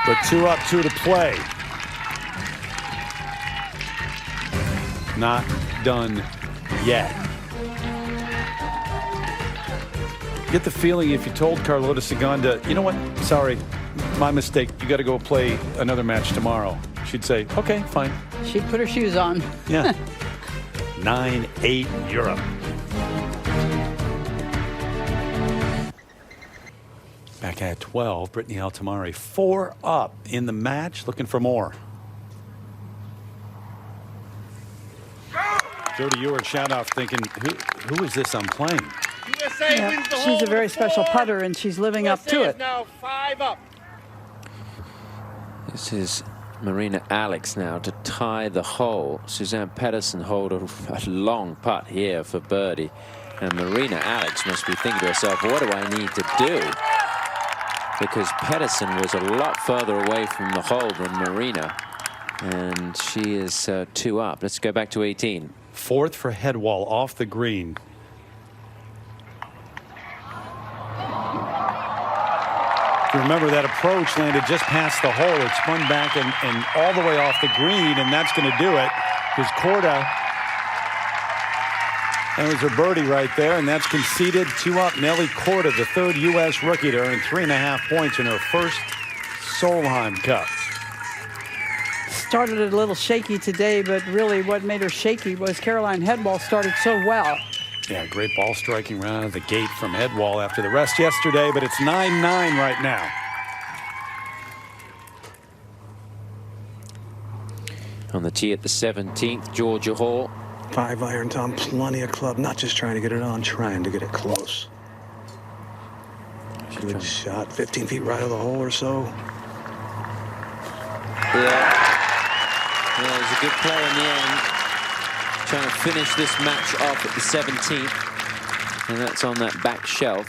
But 2 up, 2 to play. Not done yet. Get the feeling if you told Carlota Segunda, you know what, sorry, my mistake, you got to go play another match tomorrow. She'd say, okay, fine. She'd put her shoes on. Yeah. 9-8 Europe. Back at 12, Brittany Altamari 4 up in the match, looking for more. Jody Ewart shout out thinking, who is this I'm playing? USA wins the she's a very special putter, and she's living up to it. Now 5 up. This is Marina Alex now to tie the hole. Suzanne Pedersen hold a long putt here for birdie. And Marina Alex must be thinking to herself, what do I need to do? Because Pedersen was a lot further away from the hole than Marina. And she is 2 up. Let's go back to 18. 4th for Headwall off the green. If you remember, that approach landed just past the hole. It spun back and all the way off the green, and that's going to do it. Because Korda, that was her birdie right there, and that's conceded. 2 up. Nelly Korda, the 3rd U.S. rookie to earn 3.5 points in her first Solheim Cup. Started a little shaky today, but really what made her shaky was Caroline Headwall started so well. Yeah, great ball striking right out of the gate from Headwall after the rest yesterday, but it's 9-9 right now. On the tee at the 17th, Georgia Hall. 5 iron, Tom, plenty of club, not just trying to get it on, trying to get it close. Good shot, 15 feet right of the hole or so. Yeah, it was a good play in the end. Trying to finish this match off at the 17th. And that's on that back shelf.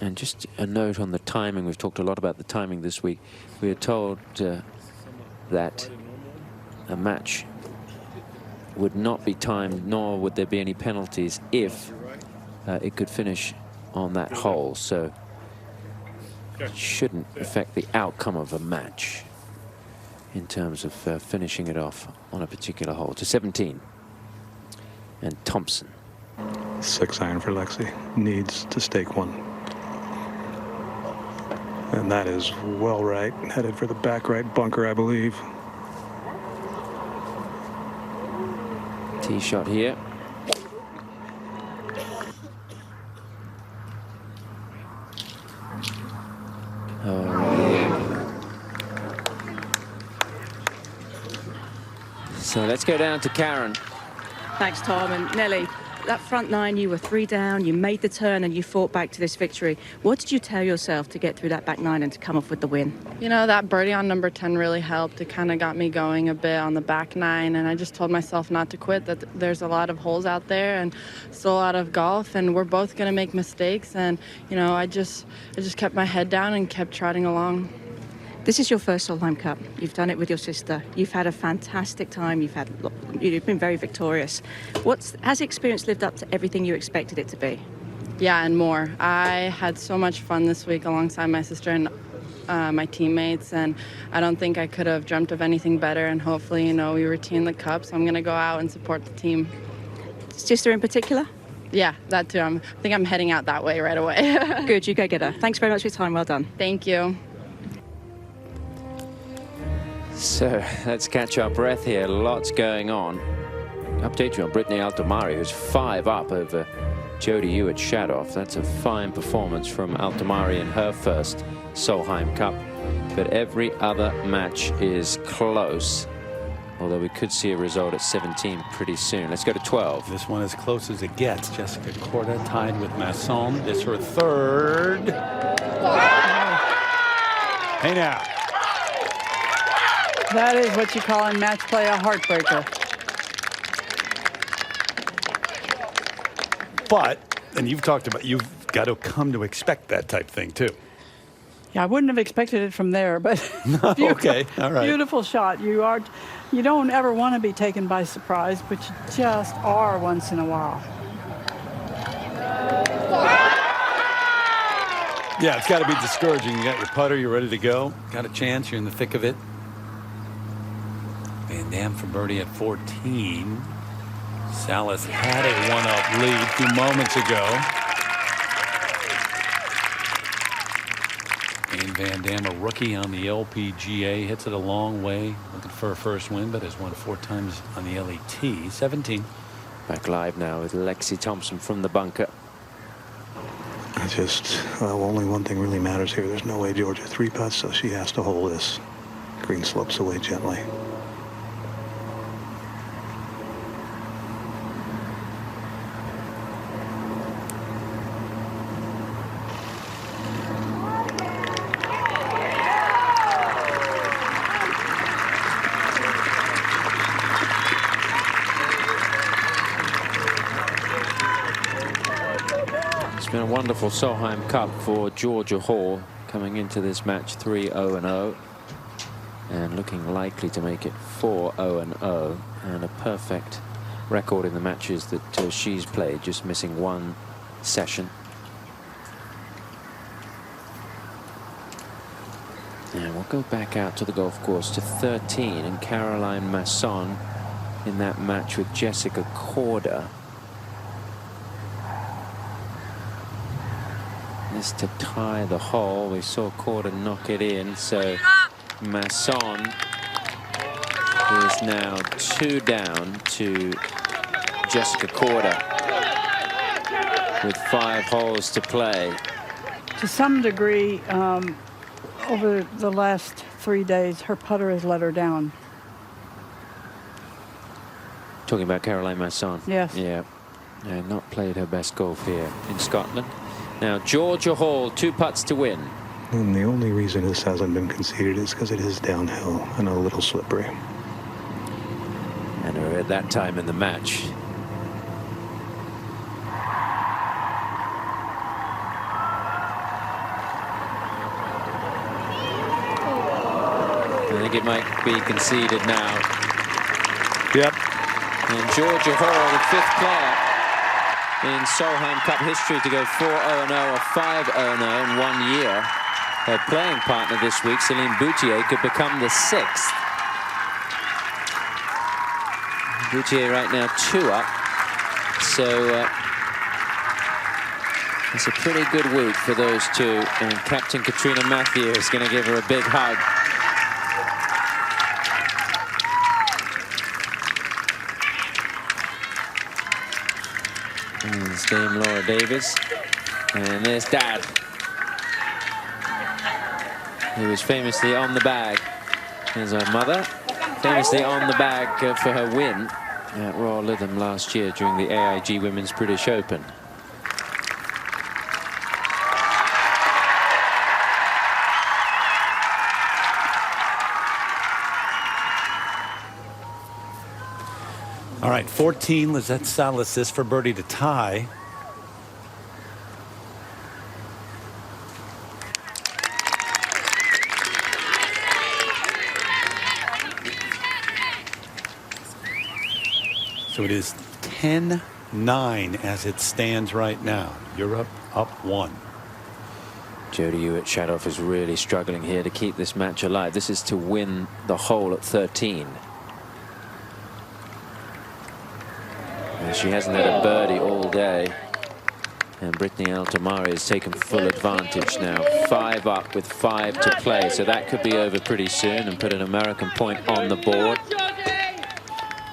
And just a note on the timing. We've talked a lot about the timing this week. We are told that a match would not be timed, nor would there be any penalties if it could finish on that hole. So it shouldn't affect the outcome of a match in terms of finishing it off on a particular hole. To 17. And Thompson. 6 iron for Lexi. Needs to stake 1. And that is well right. Headed for the back right bunker, I believe. Tee shot here. So let's go down to Karen. Thanks, Tom. And Nelly, that front nine, you were 3 down, you made the turn and you fought back to this victory. What did you tell yourself to get through that back nine and to come off with the win? You know, that birdie on number 10 really helped. It kind of got me going a bit on the back nine, and I just told myself not to quit, that there's a lot of holes out there and still a lot of golf, and we're both going to make mistakes. And, you know, I just kept my head down and kept trotting along. This is your first Solheim Cup. You've done it with your sister. You've had a fantastic time. You've been very victorious. Has the experience lived up to everything you expected it to be? Yeah, and more. I had so much fun this week alongside my sister and my teammates, and I don't think I could have dreamt of anything better. And hopefully, you know, we retain the cup, so I'm going to go out and support the team. Sister in particular? Yeah, that too. I think I'm heading out that way right away. Good, you go get her. Thanks very much for your time. Well done. Thank you. So let's catch our breath here. Lots going on. Update you on Brittany Altomari, who's 5 up over Jody Hewitt Shadoff. That's a fine performance from Altomari in her first Solheim Cup. But every other match is close, although we could see a result at 17 pretty soon. Let's go to 12. This one as close as it gets. Jessica Korda tied with Masson. It's her third. Hey now. That is what you call in match play a heartbreaker. But, and you've talked about, you've got to come to expect that type thing too. Yeah, I wouldn't have expected it from there, but okay, all right. Beautiful shot. You don't ever want to be taken by surprise, but you just are once in a while. Yeah, it's got to be discouraging. You got your putter, you're ready to go. Got a chance, you're in the thick of it. Van Dam for birdie at 14. Salas had a 1-up lead a few moments ago. And Van Dam, a rookie on the LPGA, hits it a long way, looking for a first win, but has won 4 times on the LET. 17. Back live now with Lexi Thompson from the bunker. Only one thing really matters here. There's no way Georgia 3-putts, so she has to hold this. Green slopes away gently. It's been a wonderful Solheim Cup for Georgia Hall, coming into this match 3-0-0 and looking likely to make it 4-0-0, and a perfect record in the matches that she's played, just missing 1 session. And we'll go back out to the golf course to 13, and Caroline Masson in that match with Jessica Korda. This to tie the hole. We saw Korda knock it in, so Masson is now 2 down to Jessica Korda with 5 holes to play. To some degree, over the last 3 days, her putter has let her down. Talking about Caroline Masson. Yes. Yeah. Not played her best golf here in Scotland. Now, Georgia Hall, 2 putts to win. And the only reason this hasn't been conceded is because it is downhill and a little slippery. And we're at that time in the match. I think it might be conceded now. Yep. And Georgia Hall, the 5th player in Solheim Cup history to go 4-0-0 or 5-0-0 in 1 year. Her playing partner this week, Celine Boutier, could become the 6th. Boutier right now 2 up. So it's a pretty good week for those two. And Captain Katrina Matthew is going to give her a big hug. There's Dame Laura Davies, and there's Dad. who was famously on the bag. There's her mother, famously on the bag for her win at Royal Lytham last year during the AIG Women's British Open. All right, 14, Lizette Salas this for birdie to tie. So it is 10-9 as it stands right now. Europe up 1. Jodie Hewitt-Shadoff is really struggling here to keep this match alive. This is to win the hole at 13. And she hasn't had a birdie all day. And Brittany Altomari has taken full advantage now. 5 up with 5 to play. So that could be over pretty soon and put an American point on the board.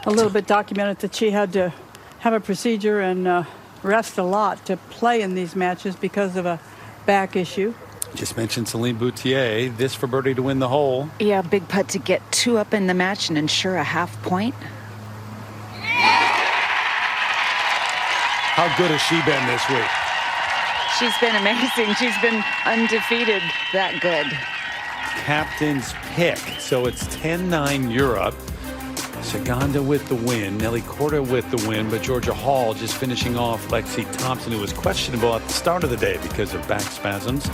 A little bit documented that she had to have a procedure and rest a lot to play in these matches because of a back issue. Just mentioned Celine Boutier. This for birdie to win the hole. Yeah, big putt to get 2 up in the match and ensure a half point. How good has she been this week? She's been amazing. She's been undefeated that good. Captain's pick. So it's 10-9 Europe. Saganda with the win. Nelly Korda with the win. But Georgia Hall just finishing off Lexi Thompson, who was questionable at the start of the day because of back spasms.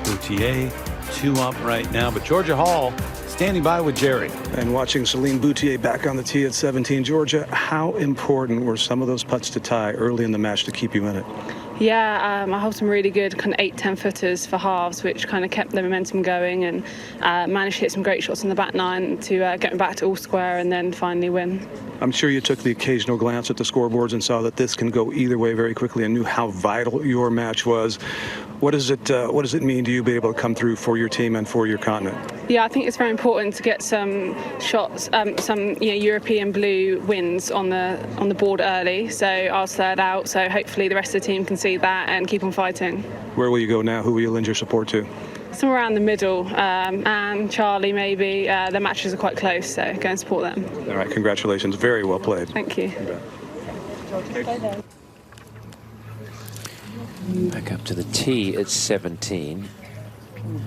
Boutier 2 up right now. But Georgia Hall standing by with Jerry. And watching Celine Boutier back on the tee at 17. Georgia, how important were some of those putts to tie early in the match to keep you in it? Yeah, I had some really good kind of 8-10 footers for halves, which kind of kept the momentum going, and managed to hit some great shots on the back nine to get me back to all square and then finally win. I'm sure you took the occasional glance at the scoreboards and saw that this can go either way very quickly and knew how vital your match was. What does it mean to you be able to come through for your team and for your continent? Yeah, I think it's very important to get some shots, some European blue wins on the board early. So I was third out. So hopefully the rest of the team can see that and keep on fighting. Where will you go now? Who will you lend your support to? Somewhere around the middle, and Charlie maybe. The matches are quite close, so go and support them. All right, congratulations. Very well played. Thank you. Back up to the tee at 17.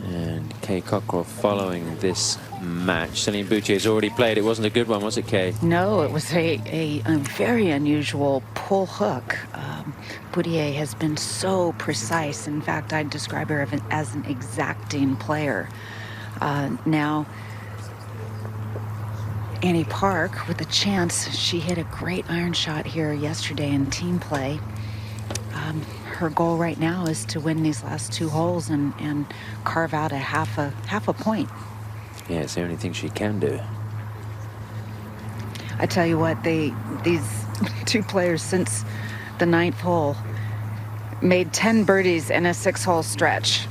And Kay Cockrell following this match. Celine Boutier has already played. It wasn't a good one, was it, Kay? No, it was a very unusual pull hook. Boutier has been so precise. In fact, I'd describe her as an exacting player. Now, Annie Park with a chance. She hit a great iron shot here yesterday in team play. Her goal right now is to win these last 2 holes and carve out a half a point. Yeah, it's the only thing she can do. I tell you what, these 2 players since the 9th hole made 10 birdies in a 6-hole stretch.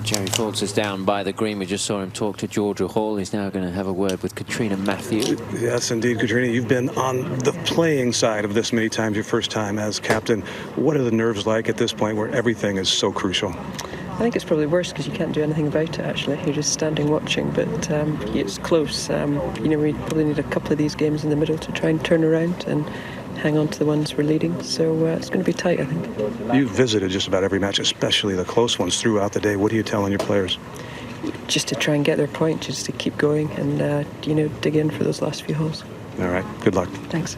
Jerry Foltz is down by the green. We just saw him talk to Georgia Hall. He's now going to have a word with Katrina Matthew. Yes, indeed, Katrina. You've been on the playing side of this many times, your first time as captain. What are the nerves like at this point where everything is so crucial? I think it's probably worse because you can't do anything about it, actually. You're just standing watching, but it's close. We probably need a couple of these games in the middle to try and turn around and hang on to the ones we're leading. So it's going to be tight, I think. You've visited just about every match, especially the close ones throughout the day. What are you telling your players? Just to try and get their point, just to keep going and, dig in for those last few holes. All right. Good luck. Thanks.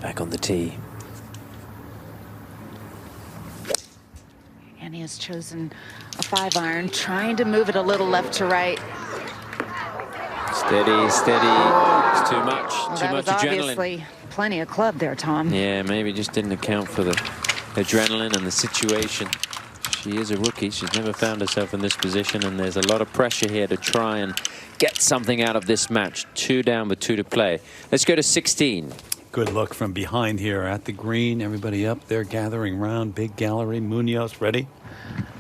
Back on the tee. Annie has chosen a 5-iron, trying to move it a little left to right. Steady, steady. It's too much. Too much adrenaline. Obviously plenty of club there, Tom. Yeah, maybe just didn't account for the adrenaline and the situation. She is a rookie. She's never found herself in this position, and there's a lot of pressure here to try and get something out of this match. 2 down with 2 to play. Let's go to 16. Good look from behind here at the green. Everybody up there gathering around. Big gallery. Munoz ready.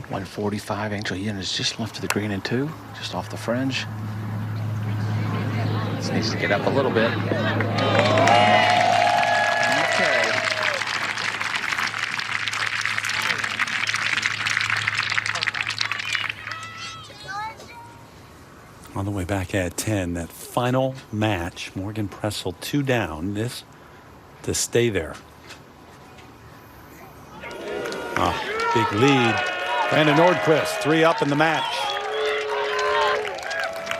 145. Angel Yin is just left of the green in 2, just off the fringe. This needs to get up a little bit. Okay. On the way back at 10, that final match, Morgan Pressel 2 down, this to stay there. Big lead. Brandon Nordquist 3 up in the match.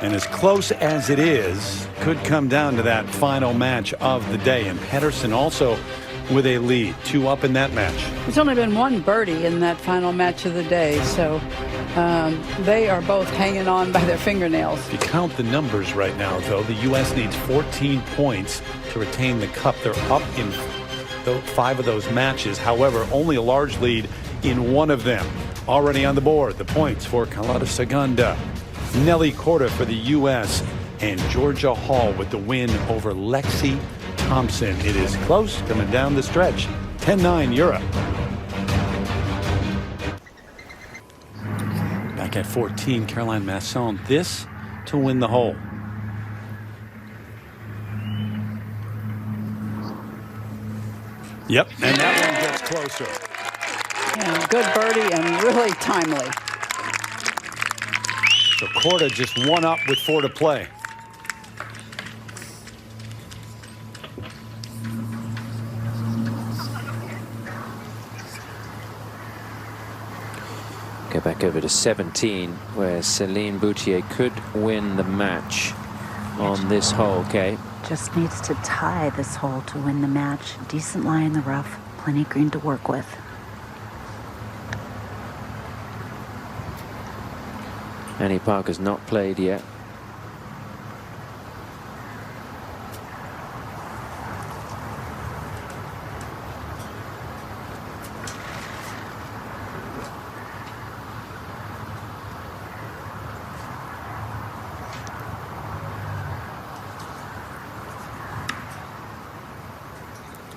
And as close as it is, could come down to that final match of the day. And Pedersen also with a lead, 2 up in that match. There's only been 1 birdie in that final match of the day, so they are both hanging on by their fingernails. If you count the numbers right now, though, the U.S. needs 14 points to retain the cup. They're up in 5 of those matches. However, only a large lead in 1 of them. Already on the board, the points for Carlota Segunda, Nelly Korda for the U.S., and Georgia Hall with the win over Lexi Thompson. It is close coming down the stretch. 10-9 Europe. Back at 14, Caroline Masson. This to win the hole. Yep, and that one gets closer. Yeah, good birdie and really timely. So Korda just 1 up with 4 to play. Go back over to 17, where Céline Boutier could win the match on this hole, Kay. Just needs to tie this hole to win the match. Decent lie in the rough, plenty of green to work with. Annie Parker's not played yet.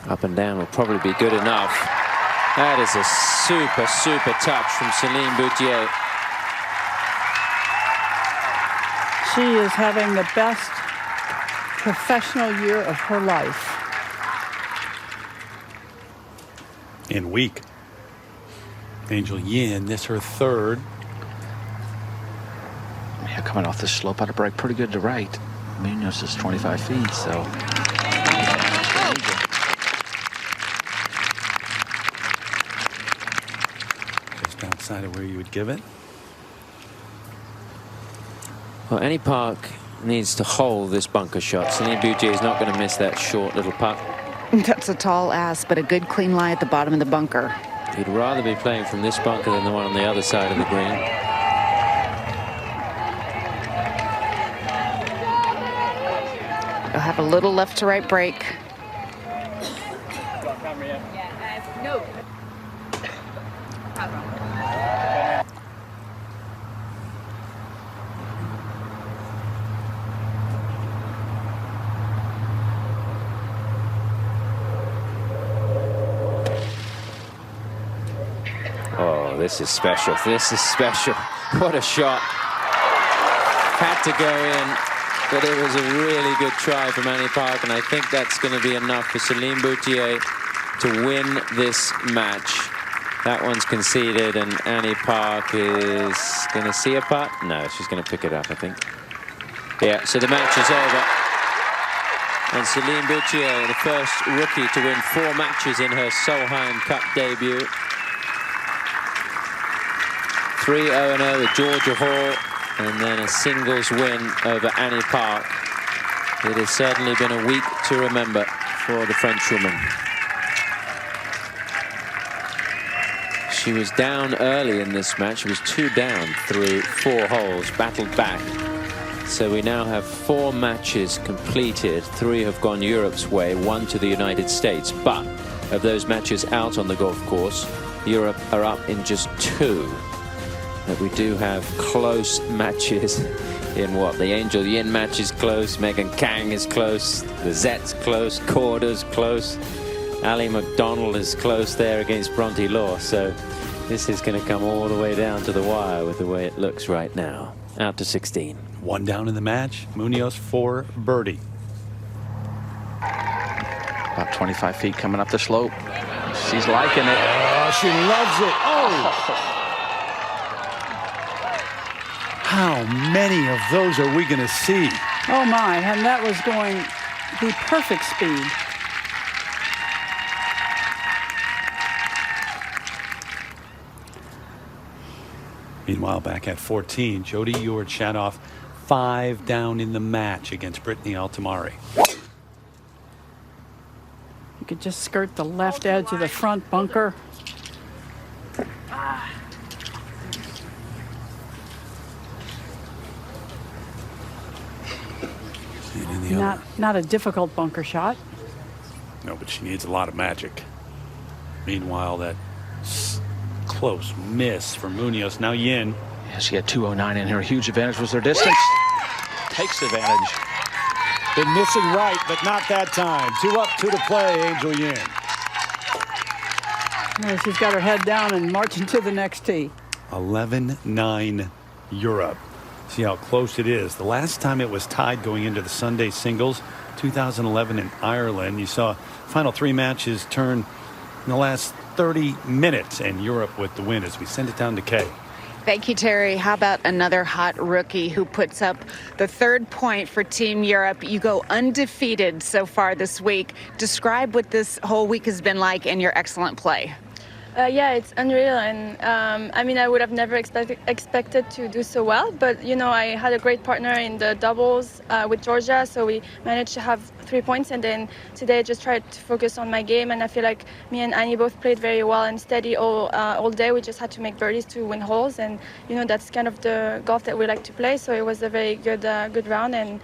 Up and down will probably be good enough. That is a super, super touch from Céline Boutier. She is having the best professional year of her life. In week. Angel Yin, this her 3rd. Yeah, coming off the slope out of break pretty good to right. Munoz is 25 feet, so. Just outside of where you would give it. Well, Annie Park needs to hold this bunker shot. Céline Boutier is not going to miss that short little putt. That's a tall ass, but a good clean lie at the bottom of the bunker. He'd rather be playing from this bunker than the one on the other side of the green. You'll have a little left to right break. No. Oh, this is special. This is special. What a shot. Had to go in, but it was a really good try from Annie Park, and I think that's going to be enough for Céline Boutier to win this match. That one's conceded, and Annie Park is going to see a putt. No, she's going to pick it up, I think. Yeah, so the match is over. And Céline Boutier, the first rookie to win 4 matches in her Solheim Cup debut. 3-0-0 with Georgia Hall, and then a singles win over Annie Park. It has certainly been a week to remember for the Frenchwoman. She was down early in this match. She was 2 down through 4 holes, battled back. So we now have 4 matches completed. 3 have gone Europe's way, 1 to the United States. But of those matches out on the golf course, Europe are up in just 2. But we do have close matches in what? The Angel Yin match is close, Megan Kang is close, the Zet's close, Korda's close, Ali McDonald is close there against Bronte Law. So this is going to come all the way down to the wire with the way it looks right now. Out to 16. 1 down in the match. Munoz for birdie. About 25 feet coming up the slope. She's liking it. Oh, she loves it. Oh! How many of those are we going to see? Oh, my. And that was going the perfect speed. Meanwhile, back at 14, Jody Ewart-Shadoff 5 down in the match against Brittany Altamari. You could just skirt the left edge of the front bunker. Not a difficult bunker shot. No, but she needs a lot of magic. Meanwhile, that close miss for Munoz. Now Yin. Yeah, she had 209 in her. Huge advantage was her distance. Takes advantage. Been missing right, but not that time. 2 up, 2 to play, Angel Yin. Well, she's got her head down and marching to the next tee. 11-9 Europe. See how close it is. The last time it was tied going into the Sunday singles, 2011 in Ireland. You saw final 3 matches turn in the last 30 minutes, and Europe with the win as we send it down to Kay. Thank you, Terry. How about another hot rookie who puts up the 3rd point for Team Europe? You go undefeated so far this week. Describe what this whole week has been like and your excellent play. Yeah, it's unreal, and I mean, I would have never expected to do so well, but you know, I had a great partner in the doubles with Georgia, so we managed to have 3 points, and then today I just tried to focus on my game, and I feel like me and Annie both played very well and steady all day. We just had to make birdies to win holes, and you know, that's kind of the golf that we like to play, so it was a very good round, and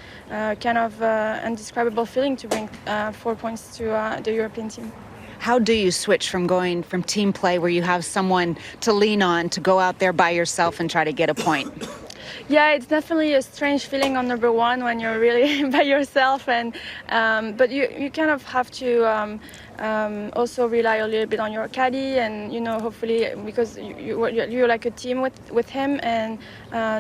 kind of indescribable feeling to bring 4 points to the European team. How do you switch from going from team play where you have someone to lean on to go out there by yourself and try to get a point? Yeah, it's definitely a strange feeling on number 1 when you're really by yourself, and but you kind of have to also rely a little bit on your caddy, and you know, hopefully, because you're like a team with him, and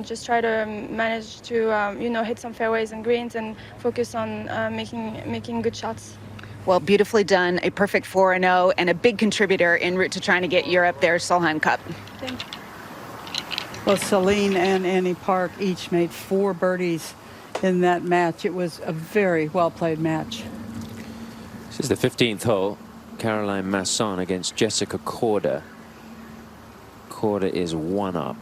just try to manage to you know, hit some fairways and greens and focus on making good shots. Well, beautifully done. A perfect 4-0 and a big contributor en route to trying to get Europe their Solheim Cup. Thank you. Well, Celine and Annie Park each made 4 birdies in that match. It was a very well-played match. This is the 15th hole. Caroline Masson against Jessica Korda. Korda is 1 up.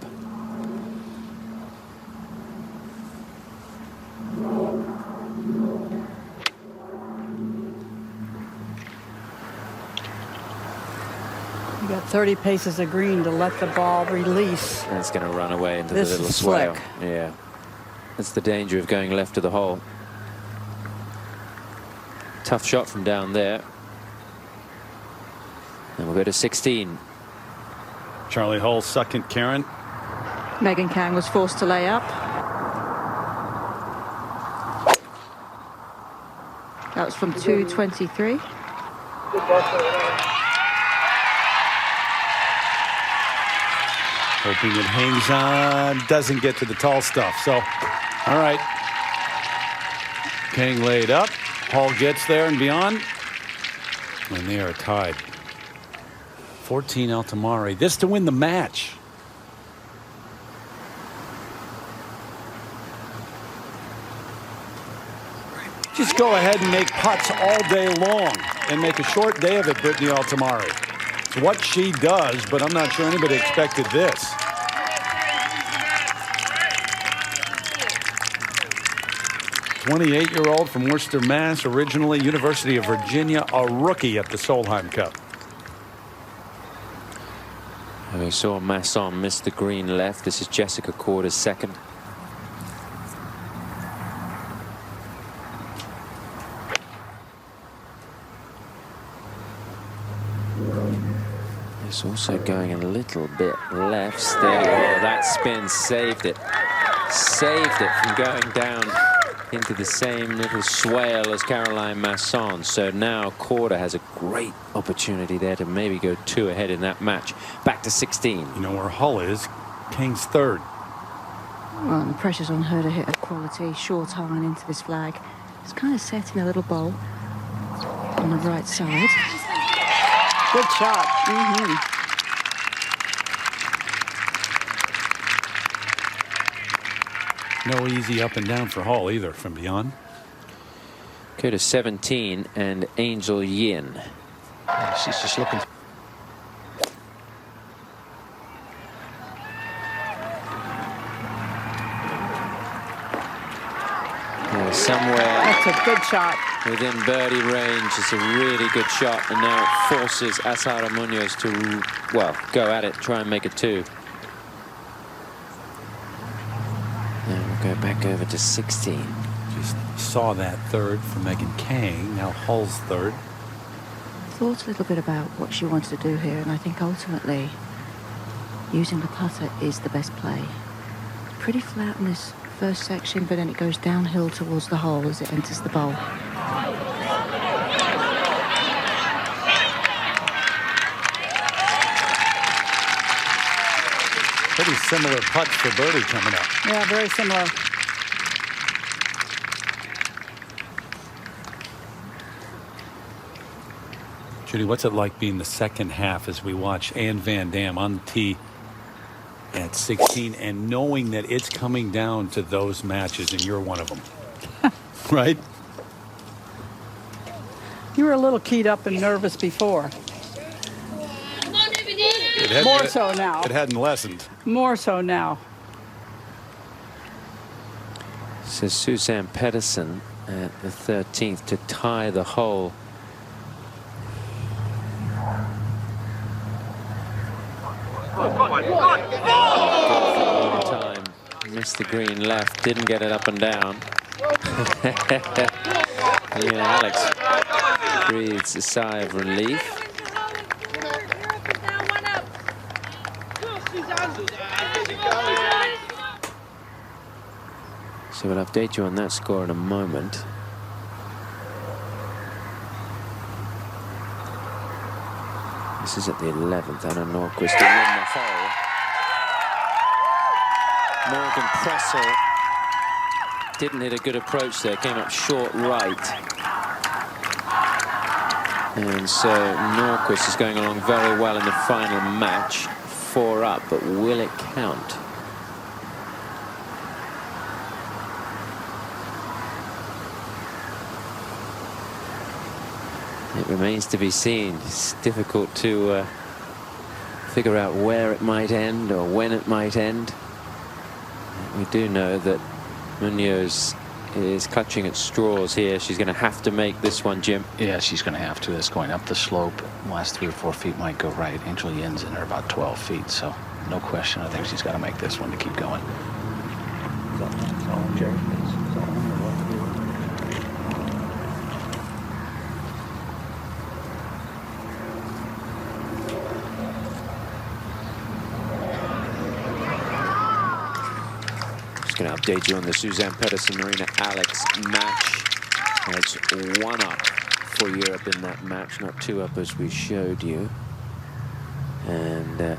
You got 30 paces of green to let the ball release. And it's going to run away into This the little is swale. slick. Yeah. That's the danger of going left of the hole. Tough shot from down there. And we'll go to 16. Charlie Hull, second, Karen. Megan Kang was forced to lay up. That was from 223. Hoping it hangs on, doesn't get to the tall stuff. So, all right. Kang laid up. Hall gets there and beyond. And they are tied. 14 Altamari. This to win the match. Just go ahead and make putts all day long and make a short day of it, Brittany Altamari. It's what she does, but I'm not sure anybody expected this. A 28-year-old from Worcester, Mass, originally University of Virginia, a rookie at the Solheim Cup. And we saw Masson miss the green left. This is Jessica Korda's second. It's also going a little bit left. Steady. Oh, that spin saved it. Saved it from going down into the same little swale as Caroline Masson. So now Korda has a great opportunity there to maybe go 2 ahead in that match. Back to 16. You know where Hull is? King's third. Well, the pressure's on her to hit a quality short iron into this flag. It's kind of set in a little bowl on the right side. Good shot. No easy up and down for Hall either from beyond. Go to 17 and Angel Yin. She's just looking. Somewhere. That's a good shot. Within birdie range. It's a really good shot. And now it forces Azahara Munoz to, well, go at it, try and make it 2. And we'll go back over to 16. Just saw that third from Megan Kang. Now Hull's third. Thought a little bit about what she wanted to do here, and I think ultimately using the putter is the best play. Pretty flat in this first section, but then it goes downhill towards the hole as it enters the bowl. Pretty similar putts for birdie coming up. Yeah, very similar. Judy, what's it like being the second half as we watch Ann Van Dam on the tee at 16 and knowing that it's coming down to those matches and you're one of them? Right? You were a little keyed up and nervous before. More so now. It hadn't lessened. More so now. So Suzanne Pedersen at the 13th to tie the hole. Time. Missed the green left, didn't get it up and down. Yeah, Alex breathes a sigh of relief. So we'll update you on that score in a moment. This is at the 11th. Anna Norquist to win the hole. Morgan Pressel didn't hit a good approach there. Came up short right. And so Norquist is going along very well in the final match. 4 up, but will it count? It remains to be seen. It's difficult to figure out where it might end or when it might end. We do know that Munoz is clutching at straws here. She's going to have to make this one, Jim. Yeah, she's going to have to. It's going up the slope. The last 3 or 4 feet might go right. Angel Yin's in there about 12 feet, so no question. I think she's got to make this one to keep going. Going to update you on the Suzanne Pedersen Marina Alex match. It's 1 up for Europe in that match, not 2 up as we showed you. And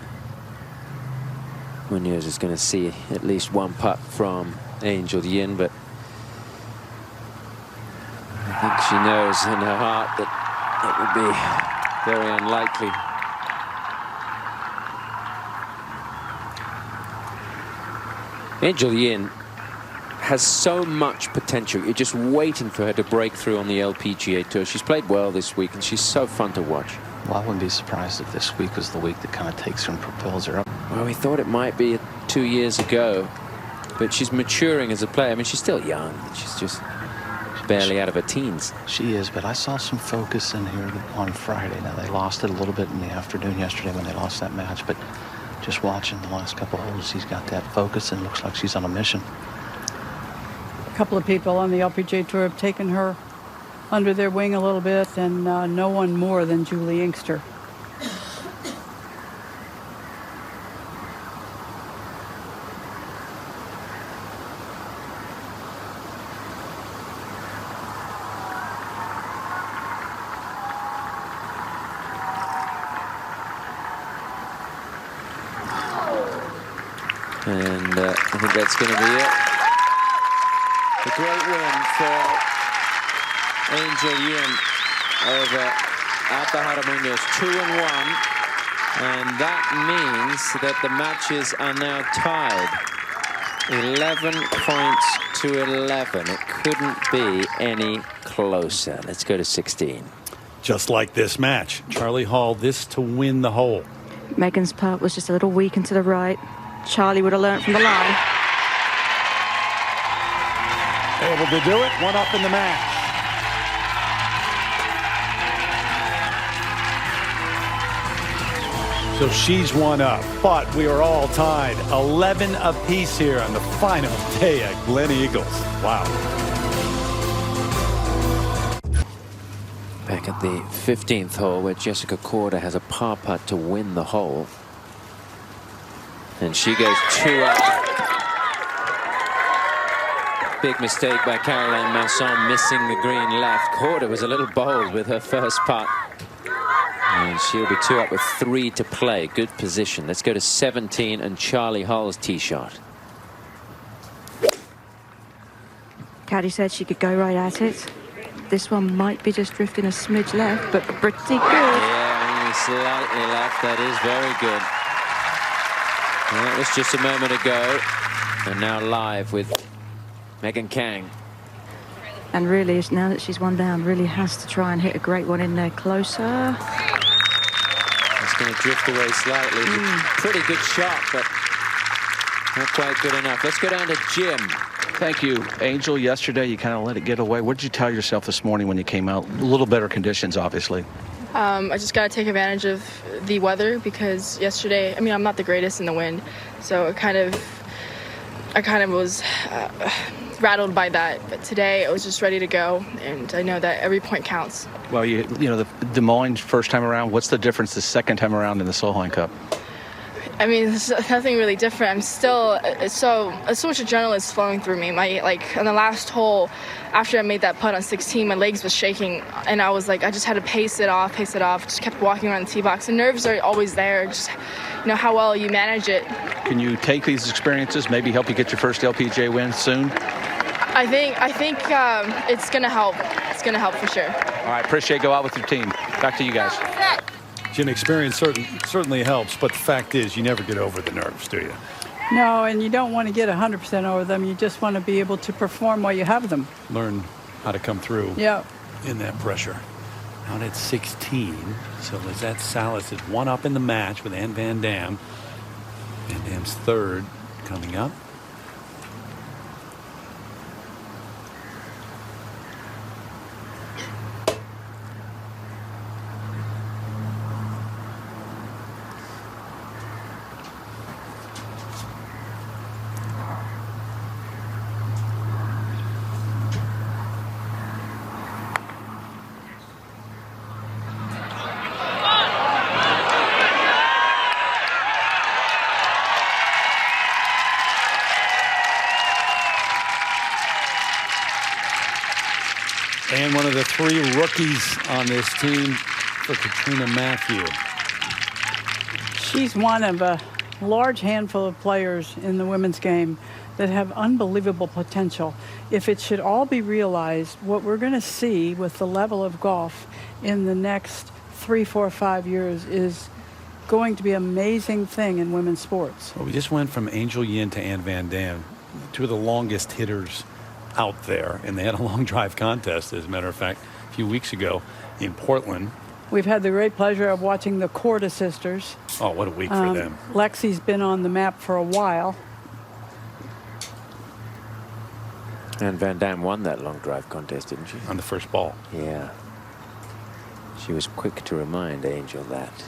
Munoz is going to see at least 1 putt from Angel Yin, but I think she knows in her heart that it would be very unlikely. Angel Yin has so much potential. You're just waiting for her to break through on the LPGA Tour. She's played well this week, and she's so fun to watch. Well, I wouldn't be surprised if this week was the week that kind of takes her and propels her up. Well, we thought it might be 2 years ago, but she's maturing as a player. I mean, she's still young. She's just barely out of her teens. She is, but I saw some focus in here on Friday. Now, they lost it a little bit in the afternoon yesterday when they lost that match, but just watching the last couple holes, she's got that focus and looks like she's on a mission. A couple of people on the LPGA Tour have taken her under their wing a little bit, and no one more than Julie Inkster. And I think that's going to be it. A great win for Angel Yin over Azahara Munoz, 2-1. And that means that the matches are now tied. 11 points to 11. It couldn't be any closer. Let's go to 16. Just like this match, Charlie Hall, this to win the hole. Megan's putt was just a little weak and to the right. Charlie would have learned from the line. Able to do it, one up in the match. So she's one up, but we are all tied. 11 apiece here on the final day at Gleneagles. Wow. Back at the 15th hole where Jessica Korda has a par putt to win the hole. And she goes 2 up. Big mistake by Caroline Masson, missing the green left. Korda was a little bold with her first putt. And she'll be 2 up with 3 to play. Good position. Let's go to 17 and Charlie Hull's tee shot. Caddy said she could go right at it. This one might be just drifting a smidge left, but pretty good. Yeah, only slightly left. That is very good. Well, that was just a moment ago. And now live with Megan Kang. And really, now that she's one down, really has to try and hit a great one in there closer. It's going to drift away slightly. Pretty good shot, but not quite good enough. Let's go down to Jim. Thank you, Angel. Yesterday, you kind of let it get away. What did you tell yourself this morning when you came out? A little better conditions, obviously. I just got to take advantage of the weather because yesterday, I mean, I'm not the greatest in the wind, so I kind of was rattled by that. But today, I was just ready to go, and I know that every point counts. Well, you know, the Des Moines first time around. What's the difference the second time around in the Solheim Cup? I mean, there's nothing really different. I'm still so much adrenaline is flowing through me. On the last hole, after I made that putt on 16, my legs was shaking, and I was like, I just had to pace it off. Just kept walking around the tee box. The nerves are always there. Just, how well you manage it. Can you take these experiences, maybe help you get your first LPGA win soon? I think it's gonna help. It's gonna help for sure. All right, appreciate it. Go out with your team. Back to you guys. Jim, experience certainly helps, but the fact is you never get over the nerves, do you? No, and you don't want to get 100% over them. You just want to be able to perform while you have them. Learn how to come through in that pressure. Out at 16, so Lizette Salas is 1 up in the match with Ann Van Dam. Van Dam's 3rd coming up. And one of the 3 rookies on this team for Katrina Matthew. She's one of a large handful of players in the women's game that have unbelievable potential. If it should all be realized, what we're going to see with the level of golf in the next 3, 4, 5 years is going to be an amazing thing in women's sports. Well, we just went from Angel Yin to Ann Van Dam, 2 of the longest hitters out there, and they had a long drive contest, as a matter of fact, a few weeks ago in Portland. We've had the great pleasure of watching the Korda sisters. Oh, what a week for them. Lexi's been on the map for a while. And Van Dam won that long drive contest, didn't she? On the first ball. Yeah. She was quick to remind Angel that.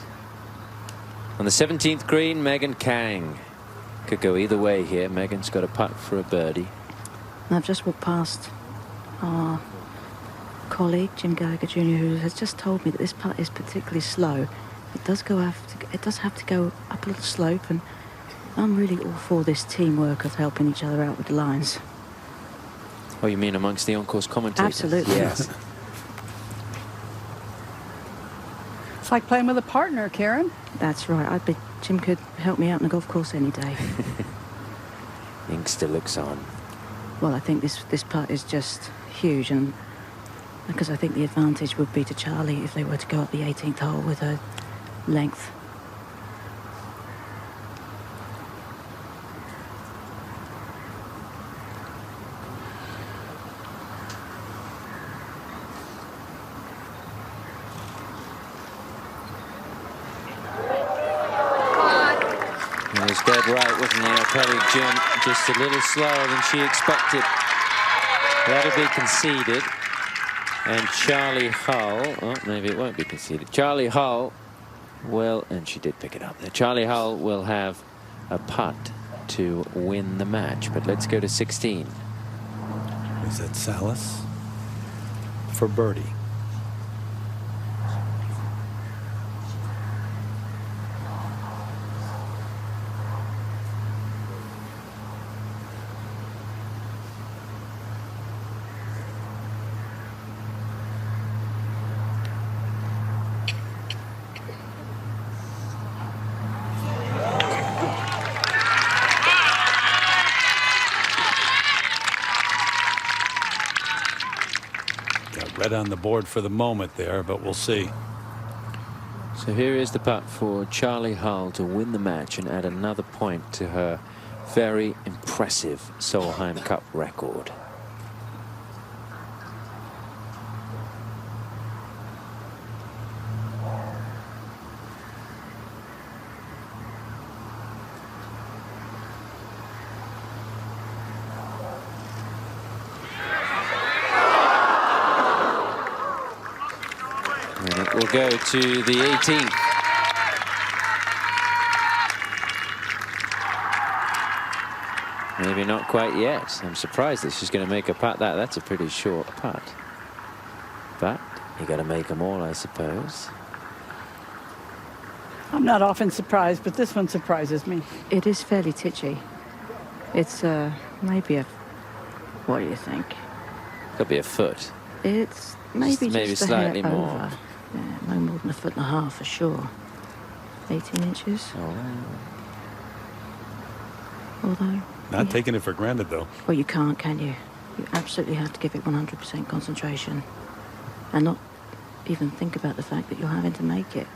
On the 17th green, Megan Kang. Could go either way here. Megan's got a putt for a birdie. I've just walked past our colleague, Jim Gallagher Jr., who has just told me that this putt is particularly slow. It does have to go up a little slope, and I'm really all for this teamwork of helping each other out with the lines. Oh, you mean amongst the on-course commentators? Absolutely. Yes. It's like playing with a partner, Karen. That's right. Jim could help me out on the golf course any day. Ink still looks on. Well, I think this putt is just huge, and because I think the advantage would be to Charlie if they were to go up the 18th hole with her length. Dead right, wasn't he? Our colleague Jim just a little slower than she expected. That'll be conceded. And Charlie Hull, oh, maybe it won't be conceded. Charlie Hull will, and she did pick it up there. Charlie Hull will have a putt to win the match. But let's go to 16. Is that Salas for birdie? Red on the board for the moment there, but we'll see. So here is the putt for Charlie Hull to win the match and add another point to her very impressive Solheim Cup record. We'll go to the 18th. Maybe not quite yet. I'm surprised that she's going to make a putt. That's a pretty short putt. But you got to make them all, I suppose. I'm not often surprised, but this one surprises me. It is fairly titchy. It's maybe a... What do you think? Could be a foot. It's maybe just a slightly hair more. over. Yeah, no more than 1.5 feet for sure. 18 inches. Oh. Although... Not taking it for granted, though. Well, you can't, can you? You absolutely have to give it 100% concentration. And not even think about the fact that you're having to make it.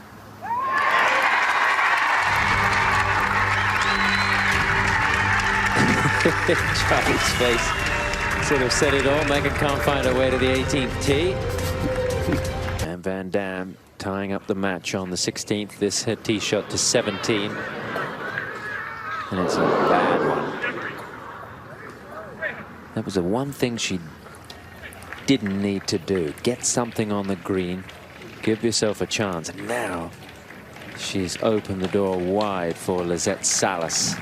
Charlie's face sort of said it all. Megan can't find her way to the 18th tee. And Van Dam tying up the match on the 16th. This her tee shot to 17. And it's a bad one. That was the one thing she didn't need to do. Get something on the green. Give yourself a chance. And now she's opened the door wide for Lizette Salas.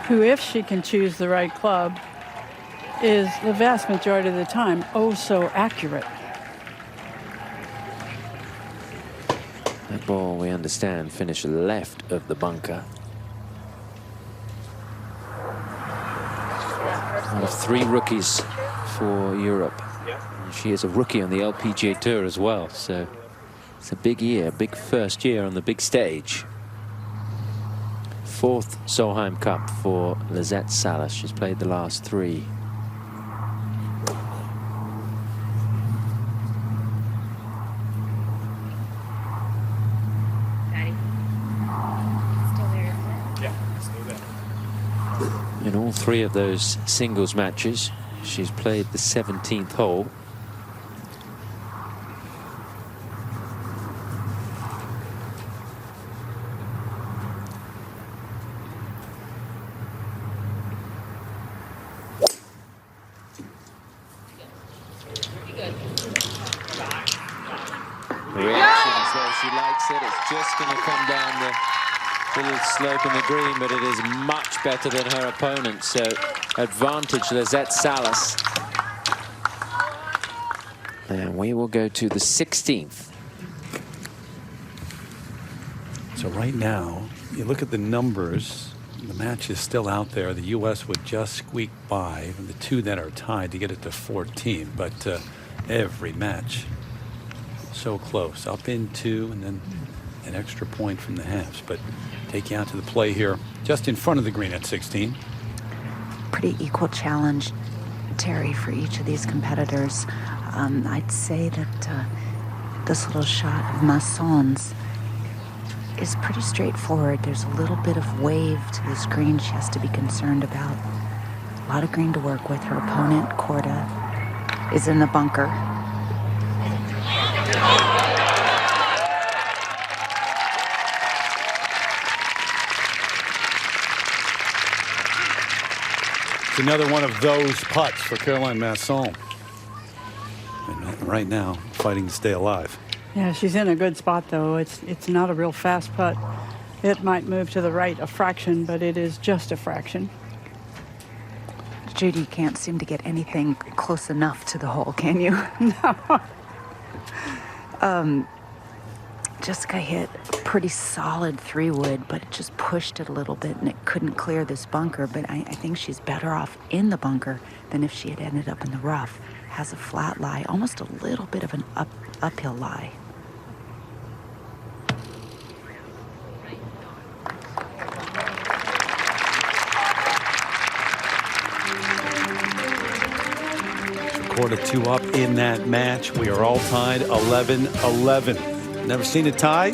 Who, if she can choose the right club, is the vast majority of the time oh so accurate. That ball, we understand, finished left of the bunker. One of 3 rookies for Europe. And she is a rookie on the LPGA Tour as well, so it's a big year, big first year on the big stage. 4th Solheim Cup for Lizette Salas. She's played the last 3. In all 3 of those singles matches, she's played the 17th hole. Reaction as though she likes it. It's just going to come down the little slope in the green, but it is much better than her opponent. So advantage Lizette Salas. And we will go to the 16th. So right now, you look at the numbers, the match is still out there. The U.S. would just squeak by the 2 that are tied to get it to 14. But every match so close, up in 2 and then an extra point from the halves. But take you out to the play here, just in front of the green at 16. Pretty equal challenge, Terry, for each of these competitors. I'd say that this little shot of Masson's is pretty straightforward. There's a little bit of wave to this green she has to be concerned about. A lot of green to work with. Her opponent, Korda, is in the bunker. It's another one of those putts for Caroline Masson. And right now, fighting to stay alive. Yeah, she's in a good spot, though. It's not a real fast putt. It might move to the right a fraction, but it is just a fraction. Judy, you can't seem to get anything close enough to the hole, can you? No. Jessica hit a pretty solid 3-wood, but it just pushed it a little bit, and it couldn't clear this bunker. But I think she's better off in the bunker than if she had ended up in the rough. Has a flat lie, almost a little bit of an uphill lie. Quarter 2 up in that match. We are all tied 11-11. Never seen a tie?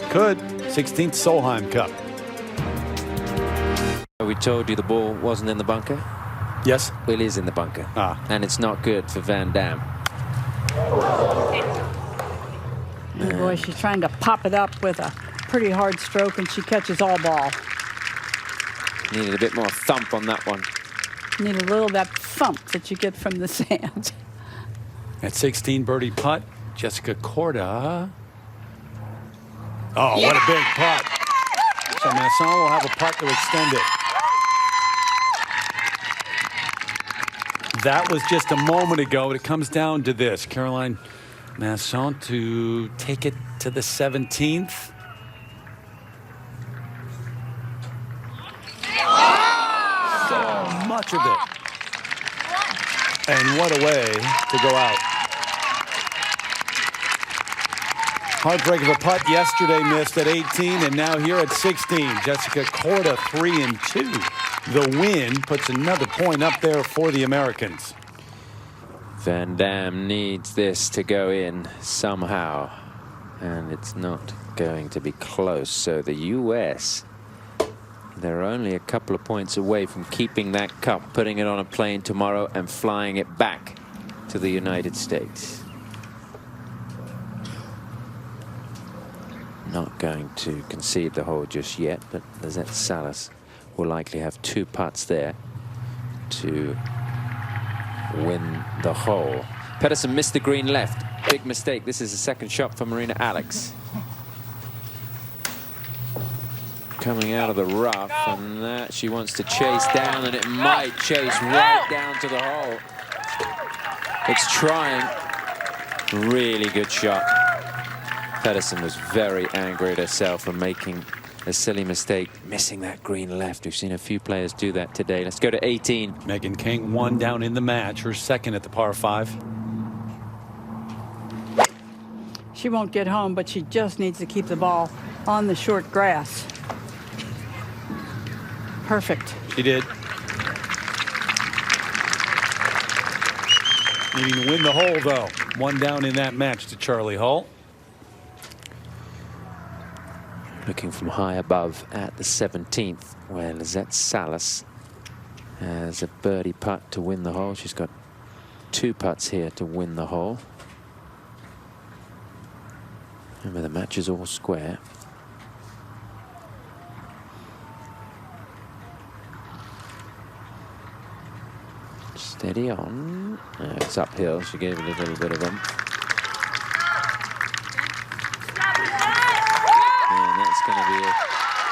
Could. 16th Solheim Cup. We told you the ball wasn't in the bunker. Yes. Well, it is in the bunker. And it's not good for Van Dam. Oh boy, she's trying to pop it up with a pretty hard stroke, and she catches all ball. Needed a bit more thump on that one. Need a little of that thump that you get from the sand. At 16, birdie putt, Jessica Korda. Oh, what a big putt. So Masson will have a putt to extend it. That was just a moment ago. It comes down to this. Caroline Masson to take it to the 17th. So much of it. And what a way to go out. Heartbreak of a putt yesterday, missed at 18, and now here at 16. Jessica Korda 3-2. The win puts another point up there for the Americans. Van Dam needs this to go in somehow, and it's not going to be close. So the U.S., they're only a couple of points away from keeping that cup, putting it on a plane tomorrow and flying it back to the United States. Not going to concede the hole just yet, but Lizette Salas will likely have 2 putts there to win the hole. Pedersen missed the green left. Big mistake. This is a second shot for Marina Alex. Coming out of the rough, and that she wants to chase down, and it might chase right down to the hole. It's trying. Really good shot. Pedersen was very angry at herself for making a silly mistake, missing that green left. We've seen a few players do that today. Let's go to 18. Megan King, 1 down in the match, her second at the par 5. She won't get home, but she just needs to keep the ball on the short grass. Perfect. She did. Needing to win the hole, though. 1 down in that match to Charlie Hull. Looking from high above at the 17th, where Lizette Salas has a birdie putt to win the hole. She's got 2 putts here to win the hole. Remember, the match is all square. Steady on. It's uphill. She gave it a little bit of them. And that's going to be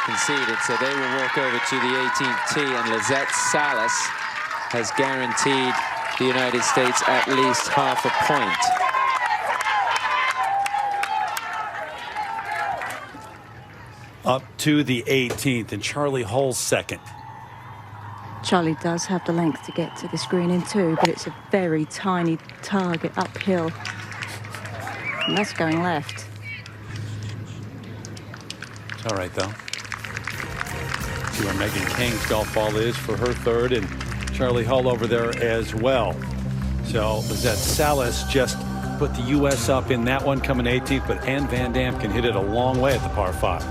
conceded. So they will walk over to the 18th tee, and Lizette Salas has guaranteed the United States at least half a point. Up to the 18th, and Charlie Hull's second. Charlie does have the length to get to this green in 2, but it's a very tiny target uphill. And that's going left. It's all right, though. See where Megan King's golf ball is for her third, and Charlie Hull over there as well. So Lizette Salas just put the U.S. up in that one, coming 18th, but Ann Van Dam can hit it a long way at the par 5.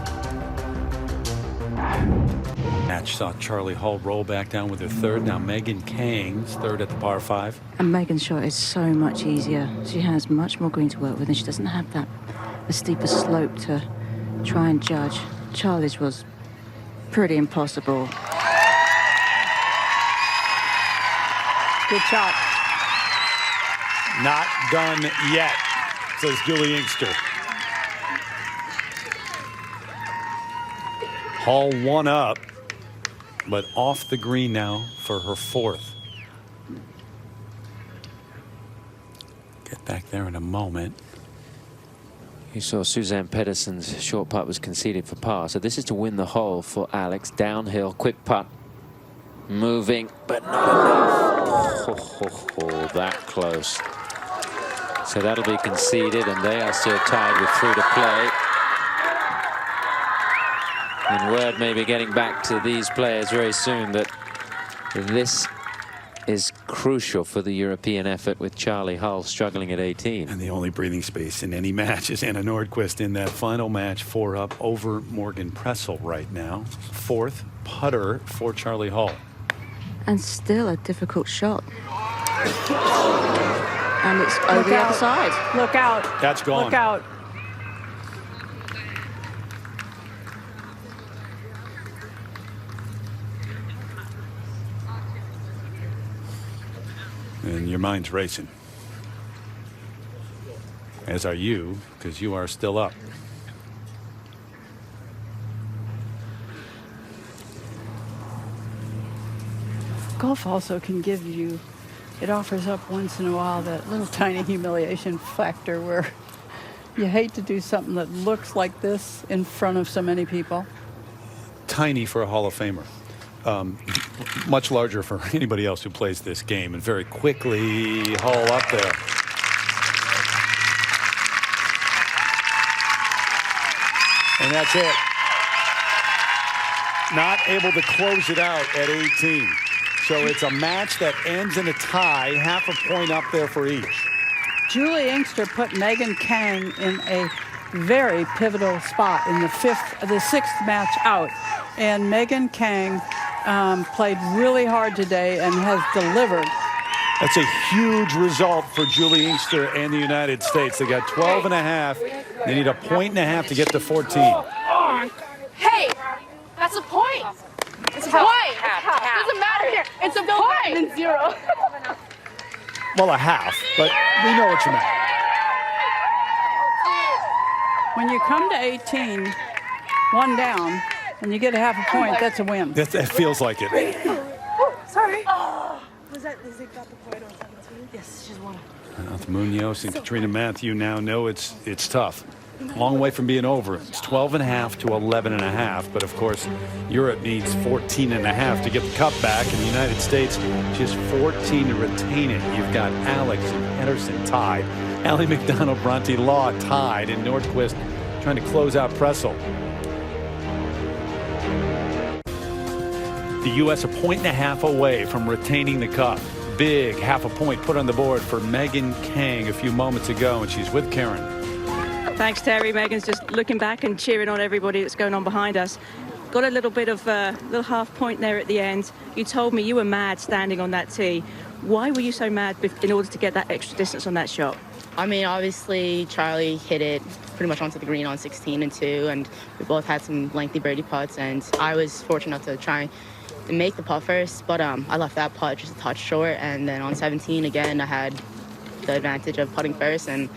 Match saw Charlie Hull roll back down with her third. Now Megan King's third at the par 5. And Megan's shot is so much easier. She has much more green to work with, and she doesn't have that a steeper slope to try and judge. Charlie's was pretty impossible. Good shot. Not done yet, says Julie Inkster. Hall 1 up, but off the green now for her 4th. Get back there in a moment. You saw Suzanne Pedersen's short putt was conceded for par. So this is to win the hole for Alex. Downhill, quick putt. Moving, but not enough. Oh, that close. So that'll be conceded, and they are still tied with 3 to play. And word may be getting back to these players very soon that this is crucial for the European effort, with Charlie Hull struggling at 18. And the only breathing space in any match is Anna Nordquist in that final match, 4 up over Morgan Pressel right now. 4th putter for Charlie Hull. And still a difficult shot. And it's over the other side. Look out. That's gone. Look out. And your mind's racing. As are you, because you are still up. Golf also can give you, it offers up once in a while that little tiny humiliation factor where you hate to do something that looks like this in front of so many people. Tiny for a Hall of Famer. Much larger for anybody else who plays this game. And very quickly, Hull up there. And that's it. Not able to close it out at 18. So it's a match that ends in a tie, half a point up there for each. Julie Inkster put Megan Kang in a very pivotal spot in the 6th match out. And Megan Kang played really hard today and has delivered. That's a huge result for Julie Inkster and the United States. They got 12 and a half. They need a point and a half to get to 14. Hey, that's a point. It's a point. Doesn't matter here. It's a point. And 0. Well, a half, but we know what you meant. When you come to 18, 1 down, and you get a half a point, that's a win. That feels like it. Sorry. Is it got the point on 17? Yes, she's won. Munoz and Katrina Matthew now know it's tough. Long way from being over. It's 12 and a half to 11 and a half, but of course Europe needs 14 and a half to get the cup back, and the United States just 14 to retain it. You've got Alex and Pedersen tied, Allie McDonald, Bronte Law tied, and Nordquist trying to close out Pressel. The U.S. a point and a half away from retaining the cup. Big half a point put on the board for Megan Kang a few moments ago, and she's with Karen. Thanks, Terry. Megan's just looking back and cheering on everybody that's going on behind us. Got a little bit of little half point there at the end. You told me you were mad standing on that tee. Why were you so mad in order to get that extra distance on that shot? I mean, obviously, Charlie hit it pretty much onto the green on 16 and 2, and we both had some lengthy birdie putts, and I was fortunate enough to try to make the putt first, but I left that putt just a touch short, and then on 17, again, I had the advantage of putting first and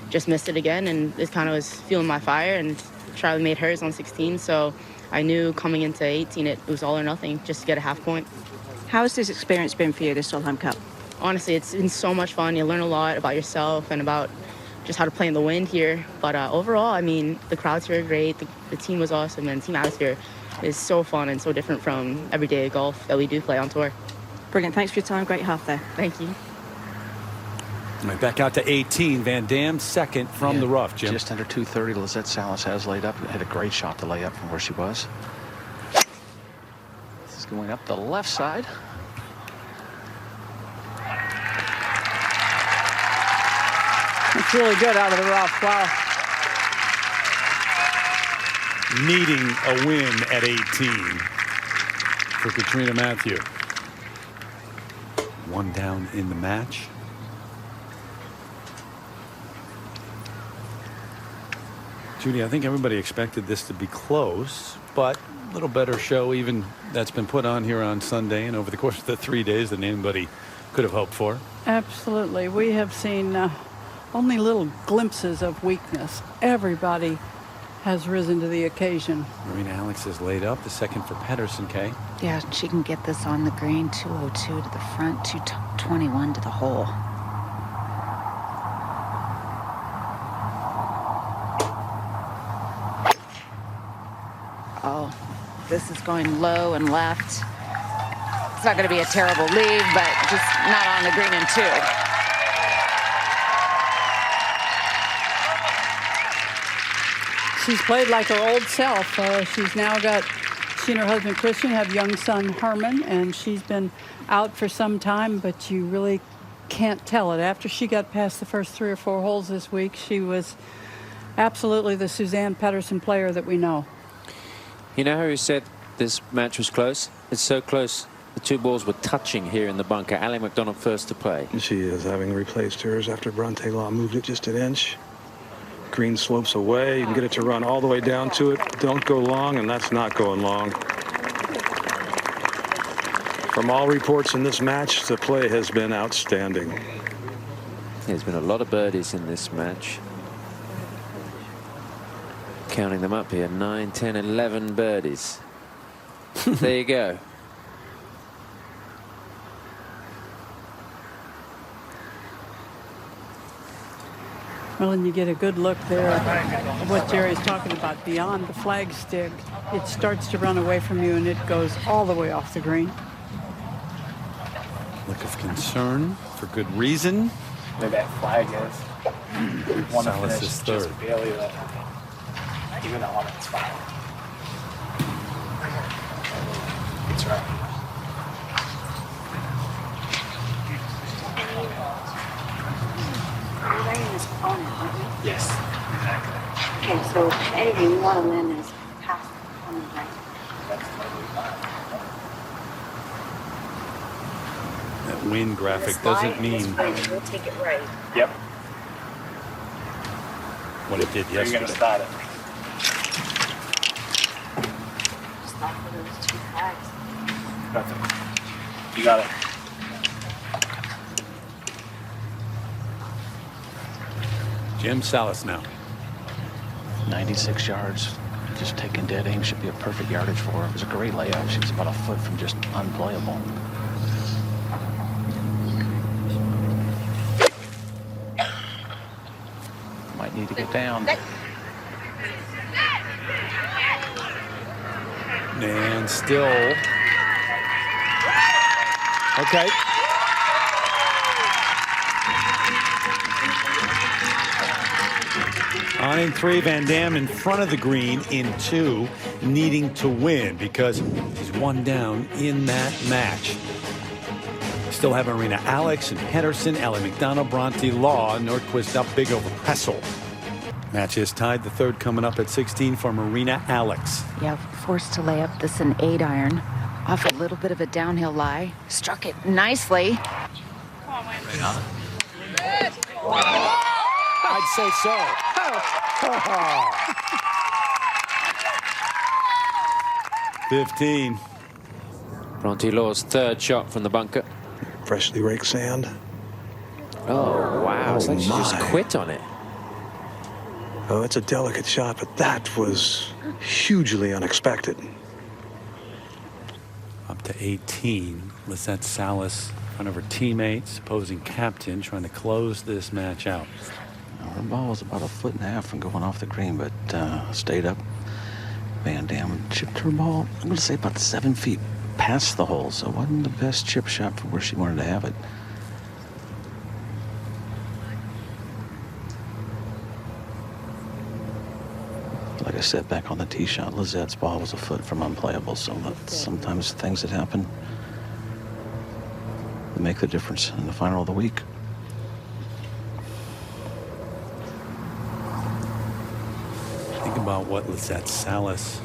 just missed it again, and it kind of was fueling my fire, and Charlie made hers on 16, so I knew coming into 18 it was all or nothing, just to get a half point. How has this experience been for you, this Solheim Cup? Honestly, it's been so much fun. You learn a lot about yourself and about just how to play in the wind here, but overall, I mean, the crowds here are great, the team was awesome, and the team atmosphere is so fun and so different from everyday golf that we do play on tour. Brilliant. Thanks for your time. Great half there. Thank you. Right, back out to 18. Van Dam second from the rough, Jim. Just under 230. Lizette Salas has laid up. Hit a great shot to lay up from where she was. This is going up the left side. It's really good out of the rough. Wow. Needing a win at 18 for Katrina Matthew. 1 down in the match. Judy, I think everybody expected this to be close, but a little better show even that's been put on here on Sunday and over the course of the 3 days than anybody could have hoped for. Absolutely. We have seen only little glimpses of weakness. Everybody has risen to the occasion. Marina Alex is laid up, the second for Pedersen, Kay. Yeah, she can get this on the green. 202 to the front, 221 to the hole. Oh, this is going low and left. It's not going to be a terrible lead, but just not on the green in 2. She's played like her old self. She's now got, she and her husband Christian have young son Herman, and she's been out for some time, but you really can't tell it. After she got past the first 3 or 4 holes this week, she was absolutely the Suzanne Pedersen player that we know. You know how you said this match was close? It's so close. The 2 balls were touching here in the bunker. Ally McDonald first to play. She is having replaced hers after Bronte Law moved it just an inch. Green slopes away. You can get it to run all the way down to it. Don't go long, and that's not going long. From all reports in this match, the play has been outstanding. There's been a lot of birdies in this match. Counting them up here, 9, 10, 11 birdies. There you go. Well, and you get a good look there at what Jerry's talking about. Beyond the flag stick, it starts to run away from you, and it goes all the way off the green. Look of concern for good reason. Maybe that flag is. One to Salas finish is third. just barely, but even on it's fine. That's right. You're writing this opponent, aren't you? Yes, exactly. Okay, so anything you want to win is past the opponent, right? That's totally fine. That win graphic This doesn't line, mean this win, we'll take it right. Yep. what it did You're yesterday. going to start it. Just not for those 2 flags. Nothing. You got it. Jim Salas now. 96 yards. Just taking dead aim should be a perfect yardage for her. It was a great layout. She was about a foot from just unplayable. Might need to get down. And still. Okay. On in 3, Van Dam in front of the green in 2, needing to win because she's 1 down in that match. Still have Marina Alex and Pedersen, Ally McDonald, Bronte Law, Nordquist up big over Pressel. Match is tied, the 3rd coming up at 16 for Marina Alex. Yeah, forced to lay up this an 8-iron off a little bit of a downhill lie. Struck it nicely. I'd say so. 15. Bronte Law's 3rd shot from the bunker. Freshly raked sand. Oh, wow. It's like she just my. quit on it. Oh, it's a delicate shot, but that was hugely unexpected. Up to 18. Lisette Salas in front of her teammates, opposing captain, trying to close this match out. Her ball was about a foot and a half from going off the green, but stayed up. Van Dam chipped her ball, I'm going to say about 7 feet past the hole, so it wasn't the best chip shot for where she wanted to have it. Like I said, back on the tee shot, Lizette's ball was a foot from unplayable, so that's sometimes things that happen that make the difference in the final of the week. Think about what Lisette Salas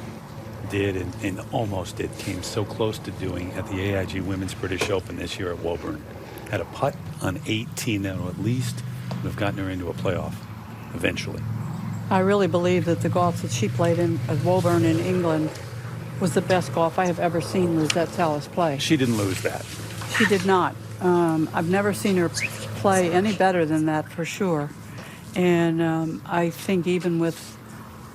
did and almost did, came so close to doing at the AIG Women's British Open this year at Woburn. Had a putt on 18 that would at least have gotten her into a playoff eventually. I really believe that the golf that she played in at Woburn in England was the best golf I have ever seen Lisette Salas play. She didn't lose that. She did not. I've never seen her play any better than that for sure. And I think even with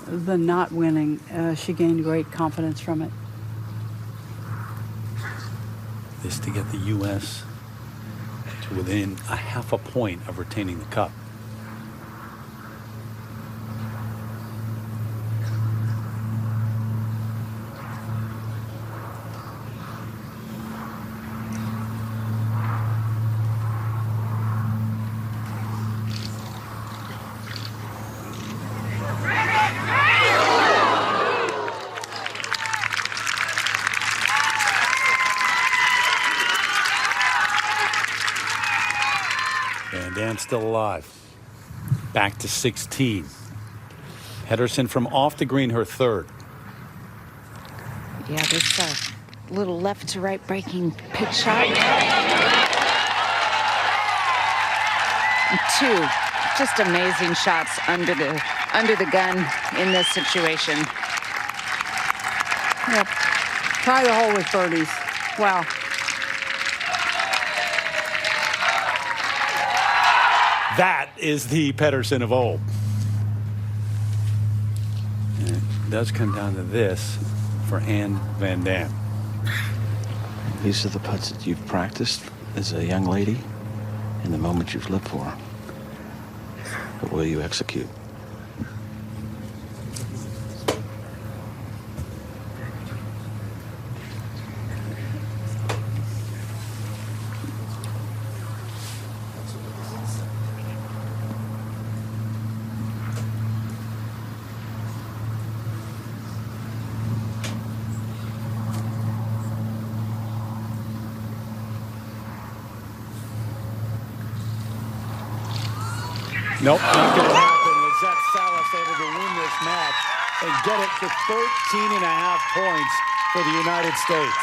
the not winning, she gained great confidence from it. This to get the U.S. to within a half a point of retaining the cup. Van Dam still alive. Back to 16. Pedersen from off the green, her third. Yeah, this little left to right breaking pitch shot. And 2 just amazing shots under the gun in this situation. Yep. Tie the hole with birdies. Wow. That is the Pedersen of old. And it does come down to this for Ann Van Dam. These are the putts that you've practiced as a young lady and the moment you've lived for. But will you execute? Nope, not going to happen. Lizette Salas able to win this match and get it to 13.5 points for the United States.